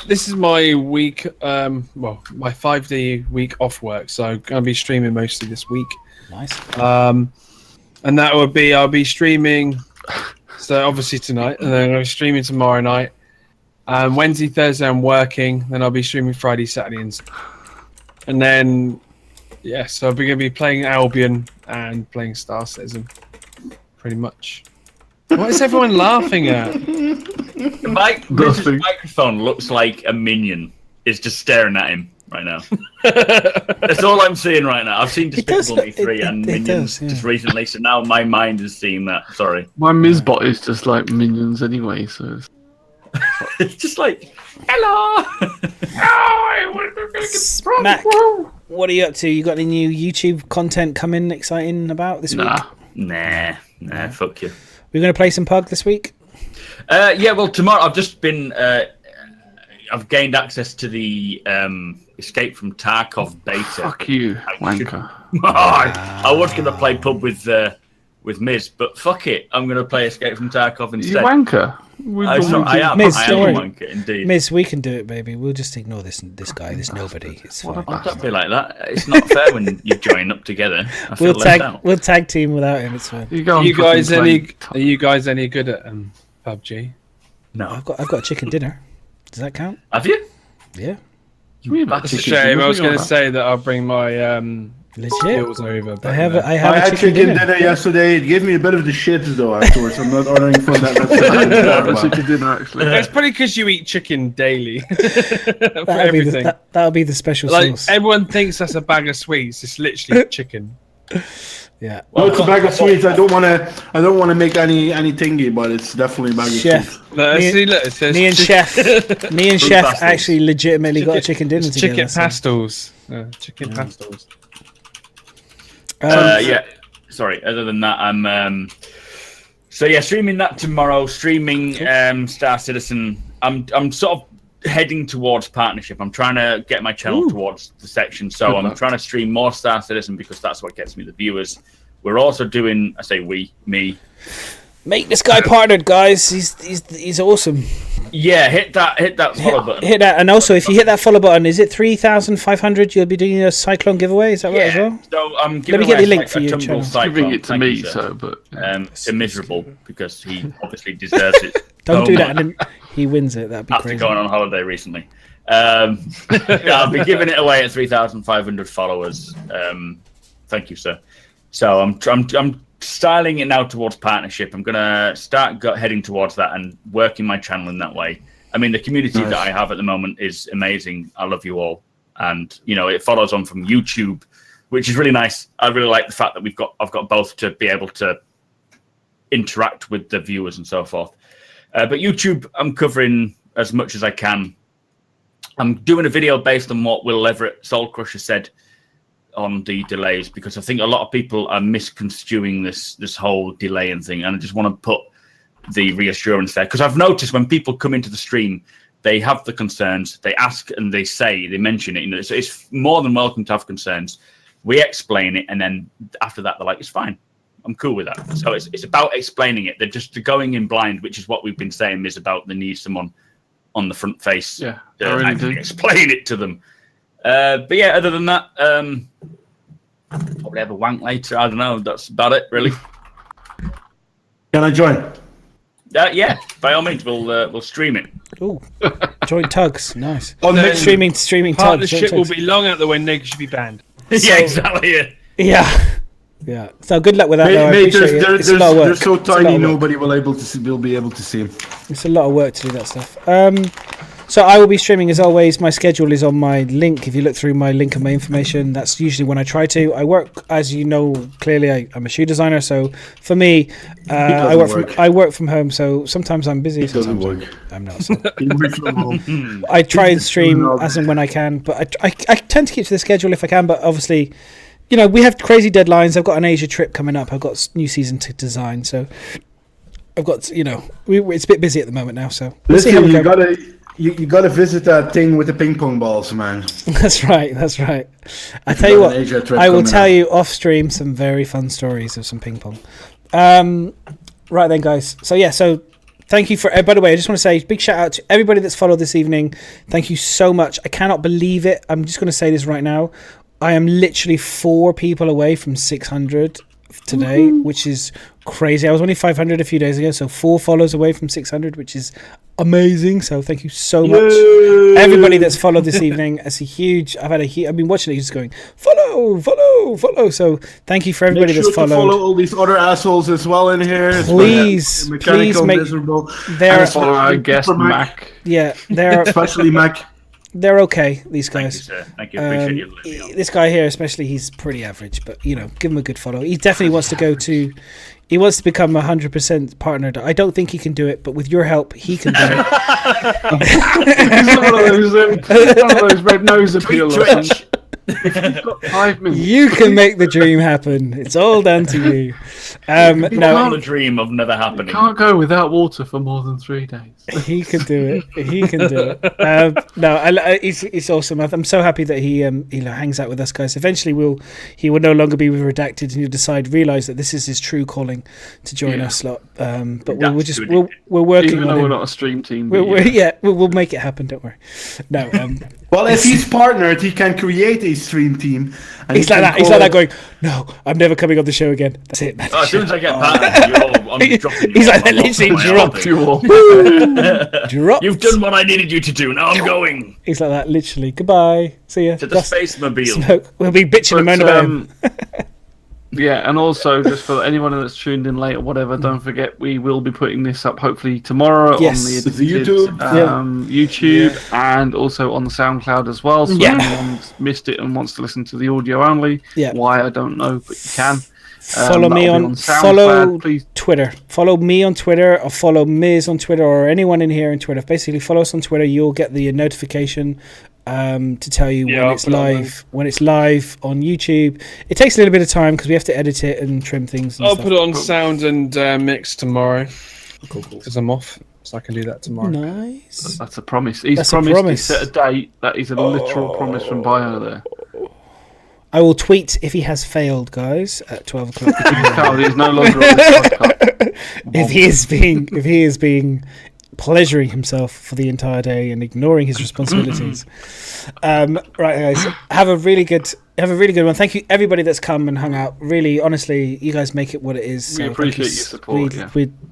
Speaker 4: This is my week. My 5-day week off work, so I'm gonna be streaming mostly this week.
Speaker 1: Nice.
Speaker 4: And that would be I'll be streaming. So obviously tonight, and then I'll be streaming tomorrow night. Wednesday, Thursday, I'm working. Then I'll be streaming Friday, Saturday, and then so I'm gonna be playing Albion and playing Star Citizen, pretty much. What is everyone laughing at?
Speaker 3: Miz's microphone looks like a minion is just staring at him right now. That's all I'm seeing right now. I've seen Despicable Me 3 and Minions just recently, so now my mind is seeing that. Sorry.
Speaker 5: My Mizbot is just like Minions anyway, so
Speaker 3: It's just like, hello!
Speaker 1: Mac, what are you up to? You got any new YouTube content coming exciting about this week?
Speaker 3: Nah, fuck you.
Speaker 1: We're going to play some Pug this week?
Speaker 3: Yeah, well, tomorrow I've just been... I've gained access to the Escape from Tarkov beta.
Speaker 5: fuck you, wanker.
Speaker 3: I was going to play pub with Myz, but fuck it. I'm going to play Escape from Tarkov
Speaker 5: You
Speaker 3: instead.
Speaker 5: wanker.
Speaker 3: I am.
Speaker 1: Myz,
Speaker 3: I
Speaker 1: don't
Speaker 3: am a
Speaker 1: worry.
Speaker 3: wanker, indeed.
Speaker 1: Miss, we can do it, baby. We'll just ignore this guy, this nobody. It's fine.
Speaker 3: Don't be like that. It's not fair when you join up together. I feel left out.
Speaker 1: We'll tag team without him. It's fine.
Speaker 4: Are you guys any good at PUBG?
Speaker 3: No.
Speaker 1: I've got a chicken dinner. Does that count?
Speaker 3: Have you?
Speaker 1: Yeah.
Speaker 4: That's a shame. I was going to say that I'll bring my
Speaker 1: Legit.
Speaker 4: skills over. But
Speaker 1: I have
Speaker 6: I
Speaker 1: a
Speaker 6: had
Speaker 1: chicken dinner.
Speaker 6: yesterday. It gave me a bit of the shit though afterwards. I'm not ordering from that restaurant.
Speaker 5: chicken dinner actually.
Speaker 4: It's probably because you eat chicken daily for everything.
Speaker 1: That'll be the special
Speaker 4: Like
Speaker 1: sauce.
Speaker 4: everyone thinks that's a bag of sweets. It's literally chicken.
Speaker 1: Yeah.
Speaker 6: No, it's a bag of sweets. I don't want to make any thingy, but it's definitely a bag of
Speaker 1: Chef.
Speaker 6: sweets.
Speaker 4: Look, it says
Speaker 1: Me and Chef
Speaker 3: pastels.
Speaker 1: actually legitimately got a chicken dinner
Speaker 4: it's
Speaker 1: together.
Speaker 4: chicken
Speaker 1: so-
Speaker 4: pastels. Chicken pastels.
Speaker 3: Yeah. Sorry. Other than that, I'm. So yeah, streaming that tomorrow. Streaming Star Citizen. I'm sort of heading towards partnership. I'm trying to get my channel towards the section. So I'm trying to stream more Star Citizen because that's what gets me the viewers. We're also doing. I say me.
Speaker 1: Make this guy partnered, guys. He's awesome.
Speaker 3: Yeah, hit that follow button.
Speaker 1: Hit that, and also if you hit that follow button, is it 3,500? You'll be doing a Cyclone giveaway. Is that right as well?
Speaker 3: So I'm
Speaker 1: Let
Speaker 3: giving
Speaker 1: me get
Speaker 3: away
Speaker 1: the link
Speaker 3: a
Speaker 1: for you,
Speaker 3: Tumble
Speaker 1: channel.
Speaker 3: Cyclone.
Speaker 5: Giving it to
Speaker 3: Thank
Speaker 5: me,
Speaker 3: you, sir.
Speaker 5: so but
Speaker 3: To miserable because he obviously deserves it.
Speaker 1: Don't
Speaker 3: so
Speaker 1: do that,
Speaker 3: much
Speaker 1: and then he wins it. That'd be
Speaker 3: after
Speaker 1: crazy.
Speaker 3: going on holiday recently. I'll be giving it away at 3,500 followers. Thank you, sir. So I'm styling it now towards partnership. I'm gonna start heading towards that and working my channel in that way. I mean, the community that I have at the moment is amazing. I love you all, and it follows on from YouTube, which is really nice. I really like the fact that I've got both to be able to interact with the viewers and so forth. But YouTube, I'm covering as much as I can. I'm doing a video based on what Will Everett Soul Crusher said on the delays, because I think a lot of people are misconstruing this whole delay and thing, and I just want to put the reassurance there, because I've noticed when people come into the stream, they have the concerns, they ask and they mention it. So it's more than welcome to have concerns. We explain it, and then after that, they're like, it's fine. I'm cool with that. So it's about explaining it. They're just going in blind, which is what we've been saying is about the need someone on the front face
Speaker 5: yeah,
Speaker 3: to
Speaker 5: I really
Speaker 3: actually
Speaker 5: do.
Speaker 3: explain it to them. But yeah, other than that, probably have a wank later. I don't know. That's about it, really.
Speaker 6: Can I join?
Speaker 3: Yeah, by all means, we'll stream it.
Speaker 1: Ooh, joint tugs, nice.
Speaker 6: On
Speaker 4: Then
Speaker 1: Streaming tugs.
Speaker 4: Partnership
Speaker 1: joint
Speaker 4: will
Speaker 1: tugs.
Speaker 4: be long out the window because you should be banned.
Speaker 3: Yeah, exactly. Yeah.
Speaker 1: Yeah. So good luck with that. Though. I
Speaker 6: Mate,
Speaker 1: appreciate it. It's a lot of work.
Speaker 6: they're so
Speaker 1: It's a lot
Speaker 6: tiny,
Speaker 1: of work.
Speaker 6: nobody will be able to see them.
Speaker 1: It's a lot of work to do that stuff. So I will be streaming as always. My schedule is on my link. If you look through my link and my information, that's usually when I try to. I work, as you know, clearly I'm a shoe designer. So for me, I work from home. So sometimes I'm busy.
Speaker 6: It doesn't
Speaker 1: Sometimes
Speaker 6: work.
Speaker 1: I'm not. So
Speaker 6: He works from home.
Speaker 1: I try and stream as and when I can. But I tend to keep to the schedule if I can. But obviously, you know, we have crazy deadlines. I've got an Asia trip coming up. I've got new season to design. So I've got, you know, it's a bit busy at the moment now. So we'll see how
Speaker 6: Listen,
Speaker 1: we go.
Speaker 6: you gotta visit that thing with the ping pong balls, man.
Speaker 1: That's right. I tell you what, I will tell you off stream some very fun stories of some ping pong. Right then, guys. So thank you for. By the way, I just want to say big shout out to everybody that's followed this evening. Thank you so much. I cannot believe it. I'm just going to say this right now. I am literally 4 people away from 600 today, which is crazy. I was only 500 a few days ago, so 4 follows away from 600, which is amazing. So thank you so much, everybody that's followed this evening. It's a huge. I've been watching it, just going follow. So thank you for everybody
Speaker 6: Make sure
Speaker 1: that's
Speaker 6: to
Speaker 1: followed.
Speaker 6: follow all these other assholes as well in here.
Speaker 1: Please make.
Speaker 6: Miserable.
Speaker 1: They're
Speaker 5: Follow our guest Mac.
Speaker 1: yeah, they're
Speaker 6: Especially Mac.
Speaker 1: they're okay. These
Speaker 3: Thank you,
Speaker 1: guys.
Speaker 3: sir. Thank you. Appreciate you letting me on.
Speaker 1: This guy here, especially, he's pretty average, but you know, give him a good follow. He definitely wants to go to. He wants to become 100% partner. I don't think he can do it, but with your help, he can do it.
Speaker 5: He's one of those red nose appeal.
Speaker 3: Twitch.
Speaker 5: If you've got 5 minutes.
Speaker 1: You can make the dream happen. It's all down to you.
Speaker 3: No,
Speaker 1: No,
Speaker 3: the dream of never happening.
Speaker 5: Can't go without water for more than 3 days.
Speaker 1: he can do it. He can do it. He's awesome. I'm so happy that he hangs out with us, guys. Eventually, he will no longer be with Redacted, and he'll realize that this is his true calling to join us lot. But we're working
Speaker 5: Even
Speaker 1: on
Speaker 5: though
Speaker 1: him.
Speaker 5: we're not a stream team.
Speaker 1: We'll make it happen. Don't worry. No.
Speaker 6: Well, if he's partnered, he can create a stream team. And
Speaker 1: He's like that. He's like that, going, "No, I'm never coming on the show again. That's it."
Speaker 3: Oh, as soon as I get partnered, I'm dropping.
Speaker 1: He's like that,
Speaker 3: I'm off
Speaker 1: literally
Speaker 3: my
Speaker 1: dropped
Speaker 3: own thing.
Speaker 1: Dropped.
Speaker 3: You've done what I needed you to do. Now I'm going
Speaker 1: He's like that, literally. Goodbye. See ya.
Speaker 3: to the Space Mobile.
Speaker 1: Smoke. We'll be bitching and moaning about him.
Speaker 5: Yeah, and also just for anyone that's tuned in late or whatever, don't forget we will be putting this up hopefully tomorrow
Speaker 1: Yes.
Speaker 5: on the
Speaker 6: The
Speaker 5: edited,
Speaker 6: YouTube.
Speaker 5: YouTube and also on the SoundCloud as well. So if anyone's missed it and wants to listen to the audio only, why I don't know, but you can.
Speaker 1: Follow me
Speaker 5: that'll be
Speaker 1: on
Speaker 5: SoundCloud, please.
Speaker 1: Twitter. Follow me on Twitter, or follow Myz on Twitter, or anyone in here on Twitter. Basically, follow us on Twitter. You'll get the notification to tell you when it's live. When it's live on YouTube, it takes a little bit of time because we have to edit it and trim things. And
Speaker 4: I'll
Speaker 1: stuff.
Speaker 4: put it on sound and mix tomorrow because I'm off, so I can do that tomorrow.
Speaker 1: Nice.
Speaker 5: That's a promise. He's
Speaker 1: That's a
Speaker 5: promised
Speaker 1: promise.
Speaker 5: to set a date. That is a literal promise from Bio there.
Speaker 1: I will tweet if he has failed, guys, at 12 o'clock.
Speaker 5: Carl, he's no longer on this podcast.
Speaker 1: if he is being pleasuring himself for the entire day and ignoring his responsibilities. Right, guys, have a really good one. Thank you everybody that's come and hung out. Really, honestly, you guys make it what it is.
Speaker 5: We appreciate your support.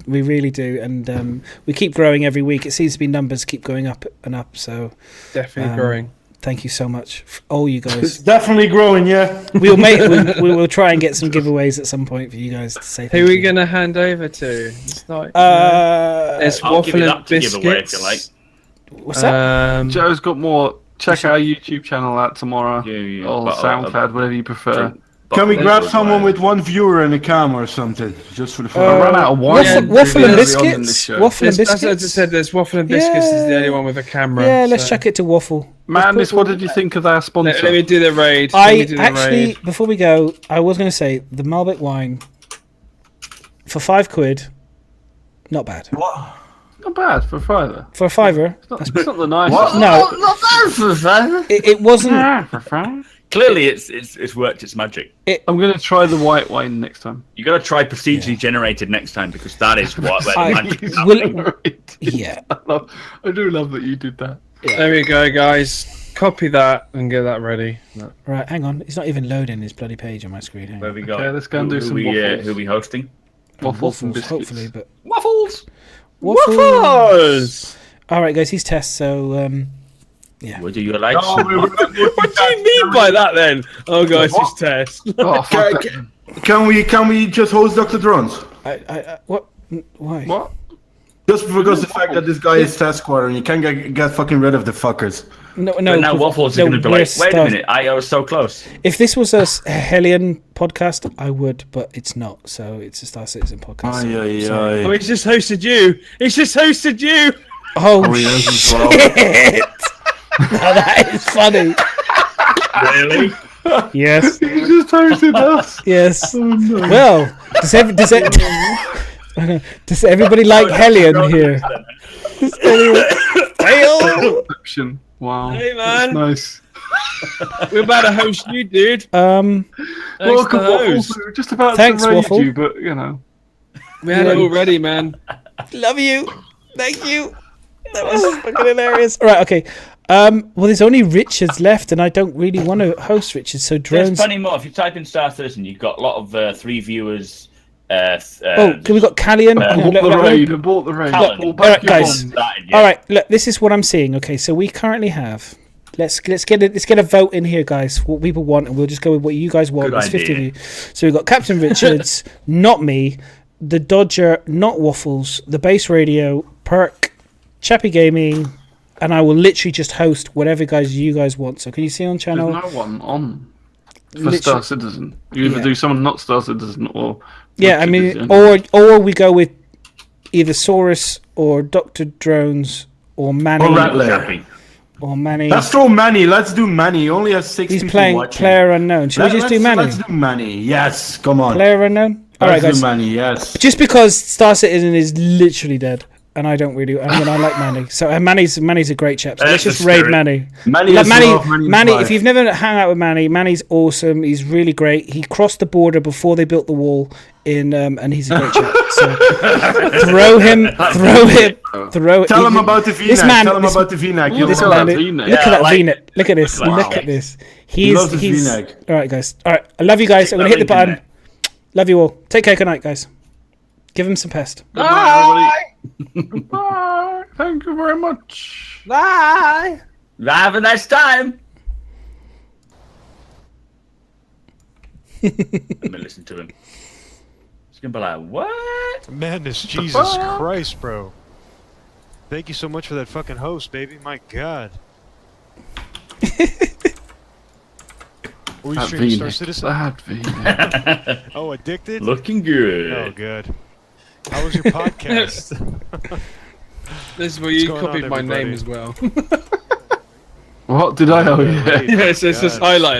Speaker 1: We really do, and we keep growing every week. It seems to be numbers keep going up and up. So
Speaker 4: Definitely growing.
Speaker 1: thank you so much, all you
Speaker 6: It's
Speaker 1: guys.
Speaker 6: definitely growing, yeah.
Speaker 1: we will try and get some giveaways at some point for you guys to say.
Speaker 4: Who
Speaker 1: thank
Speaker 4: are we
Speaker 1: you.
Speaker 4: gonna hand over to? It's not.
Speaker 1: There's
Speaker 3: I'll give
Speaker 4: waffle
Speaker 3: you
Speaker 4: and
Speaker 3: that to give away if
Speaker 4: biscuits.
Speaker 3: you like.
Speaker 1: What's that?
Speaker 5: Joe's got more. Check our YouTube channel out tomorrow.
Speaker 3: Yeah,
Speaker 5: Or
Speaker 3: but
Speaker 5: SoundCloud, whatever you prefer.
Speaker 6: Can we
Speaker 3: But-
Speaker 6: grab someone with 1 viewer and a cam or something? Just for the
Speaker 5: I
Speaker 6: fun.
Speaker 5: ran out of wine.
Speaker 1: Waffle and
Speaker 5: really early on in this
Speaker 1: biscuits.
Speaker 5: show.
Speaker 1: Waffle and
Speaker 4: That's what I
Speaker 1: biscuits.
Speaker 4: just said. There's waffle and biscuits is the only one with a camera.
Speaker 1: Yeah, let's
Speaker 4: so-
Speaker 1: chuck it to waffle.
Speaker 5: Madness, what did you think of our sponsor?
Speaker 4: Let me do the raid. Let
Speaker 1: I
Speaker 4: me do the
Speaker 1: actually,
Speaker 4: raid.
Speaker 1: before we go, I was going to say the Malbec wine for £5, not bad.
Speaker 6: What?
Speaker 5: Not bad for a fiver.
Speaker 1: For a fiver,
Speaker 5: It's not the nicest.
Speaker 1: no,
Speaker 3: Not bad for a fan.
Speaker 1: it wasn't.
Speaker 3: Clearly, it's worked its magic.
Speaker 5: I'm going to try the white wine next time.
Speaker 3: You got to try procedurally generated next time because that is what where
Speaker 1: I-
Speaker 3: the magic is
Speaker 1: will-
Speaker 3: happening.
Speaker 1: Yeah,
Speaker 5: I do love that you did that.
Speaker 4: There we go, guys. Copy that and get that ready.
Speaker 1: right. Hang on, it's not even loading this bloody page on my screen. Hang
Speaker 3: Where
Speaker 1: on.
Speaker 3: we go?
Speaker 5: Okay, let's go and do some
Speaker 3: who
Speaker 5: waffles.
Speaker 3: we hosting?
Speaker 5: Waffles and biscuits.
Speaker 1: hopefully, but
Speaker 3: Waffles.
Speaker 4: Waffles!
Speaker 1: all right, guys, he's test. So
Speaker 3: Would you like?
Speaker 4: What do you mean by that then? Oh, guys, it's test.
Speaker 5: Oh, fuck that.
Speaker 6: Can we just host Dr. Drones?
Speaker 1: what? Why?
Speaker 5: What?
Speaker 6: Just because the fact that this guy is Test Squadron, you can't get fucking rid of the fuckers.
Speaker 1: No.
Speaker 3: But now Waffles is going to be like, wait a minute, I was so close.
Speaker 1: If this was a Hellion podcast, I would, but it's not. So it's a Star Citizen podcast.
Speaker 4: Oh, it's just hosted you. It's just hosted you.
Speaker 1: Oh,
Speaker 6: he is as well.
Speaker 1: shit! Now that is funny.
Speaker 3: Really?
Speaker 1: Yes.
Speaker 5: He just hosted us.
Speaker 1: Yes. Well, does everybody like Hellion here? Fail.
Speaker 5: Exception. Wow.
Speaker 4: Hey, man.
Speaker 5: That's nice.
Speaker 4: We're about to host you, dude.
Speaker 5: Welcome,
Speaker 4: Waffles.
Speaker 5: Waffles. We were just about
Speaker 1: Thanks,
Speaker 5: to raid
Speaker 1: Waffle.
Speaker 5: you, but you know.
Speaker 4: We had it already, man.
Speaker 1: Love you. Thank you. That was fucking hilarious. All right, okay. Well, there's only Richards left, and I don't really want to host Richards. So
Speaker 3: There's
Speaker 1: drones.
Speaker 3: plenty more. If you type in Star Citizen, you've got a lot of 3 viewers.
Speaker 1: We got Callian.
Speaker 5: Bought the raid. Bought the raid.
Speaker 3: Callan.
Speaker 5: Pull
Speaker 1: All
Speaker 5: back
Speaker 1: right,
Speaker 5: your
Speaker 1: guys.
Speaker 5: bombs.
Speaker 1: All right, look. This is what I'm seeing. Okay, so we currently have. Let's get a vote in here, guys. What people want, and we'll just go with what you guys want.
Speaker 3: Good
Speaker 1: There's 50 of
Speaker 3: idea.
Speaker 1: you. So we've got Captain Richards, not me, the Dodger, not Waffles, the Base Radio, Perk, Chappy Gaming, and I will literally just host whatever you guys want. So can you see on channel?
Speaker 5: There's no one on for
Speaker 1: Literally-
Speaker 5: Star Citizen. You either
Speaker 1: Yeah.
Speaker 5: do someone not Star Citizen or.
Speaker 1: Yeah, I mean, or we go with either Saurus or Dr. Drones or Manny
Speaker 6: Or Rattler.
Speaker 3: Chappy.
Speaker 1: or Manny.
Speaker 6: Let's throw Manny. Let's do Manny. He only has 6
Speaker 1: He's
Speaker 6: people
Speaker 1: playing
Speaker 6: watching.
Speaker 1: Player Unknown. Should we just do Manny?
Speaker 6: Let's do Manny. Yes, come on.
Speaker 1: Player Unknown? Alright,
Speaker 6: Let's
Speaker 1: guys.
Speaker 6: do Manny, yes.
Speaker 1: Just because Star Citizen is literally dead, and I don't really. I mean, I like Manny. So Manny's a great chap. So let's
Speaker 3: That's
Speaker 1: just
Speaker 3: the
Speaker 1: raid
Speaker 3: spirit.
Speaker 1: Manny.
Speaker 6: Manny
Speaker 1: Like,
Speaker 6: is
Speaker 1: Manny,
Speaker 6: love, Manny is
Speaker 1: Manny,
Speaker 6: life.
Speaker 1: if you've never hung out with Manny, Manny's awesome. He's really great. He crossed the border before they built the wall in, and he's a great chap. So throw him.
Speaker 6: Tell him about the V-neck.
Speaker 1: This man,
Speaker 6: Tell him
Speaker 1: this-
Speaker 6: about the V-neck.
Speaker 1: This
Speaker 5: Tell
Speaker 1: man,
Speaker 5: that
Speaker 1: look
Speaker 5: V-neck.
Speaker 1: at
Speaker 3: Yeah,
Speaker 1: that
Speaker 3: like-
Speaker 1: V-neck. Look at this.
Speaker 3: Wow.
Speaker 1: Look at this.
Speaker 6: loves his V-neck.
Speaker 1: All right, guys. All right. I love you guys. I'm gonna hit the button. Love you all. Take care. Good night, guys. Give him some pest.
Speaker 5: Bye. Bye. Thank you very much.
Speaker 4: Bye.
Speaker 3: Have a nice time. Let me listen to him. He's gonna be like, "What?"
Speaker 7: Madness, Jesus Christ, bro. Thank you so much for that fucking host, baby. My God. Were you
Speaker 5: That
Speaker 7: streaming Star
Speaker 5: V-neck.
Speaker 7: Citizen?
Speaker 5: That V-neck.
Speaker 7: Oh, addicted?
Speaker 3: Looking good.
Speaker 7: Oh, good. How was your podcast?
Speaker 4: This is where you
Speaker 7: going on,
Speaker 4: copied my name
Speaker 7: everybody?
Speaker 4: as well.
Speaker 5: What did I owe you?
Speaker 7: Hey,
Speaker 4: Yes, it's just
Speaker 7: God.
Speaker 4: highlight.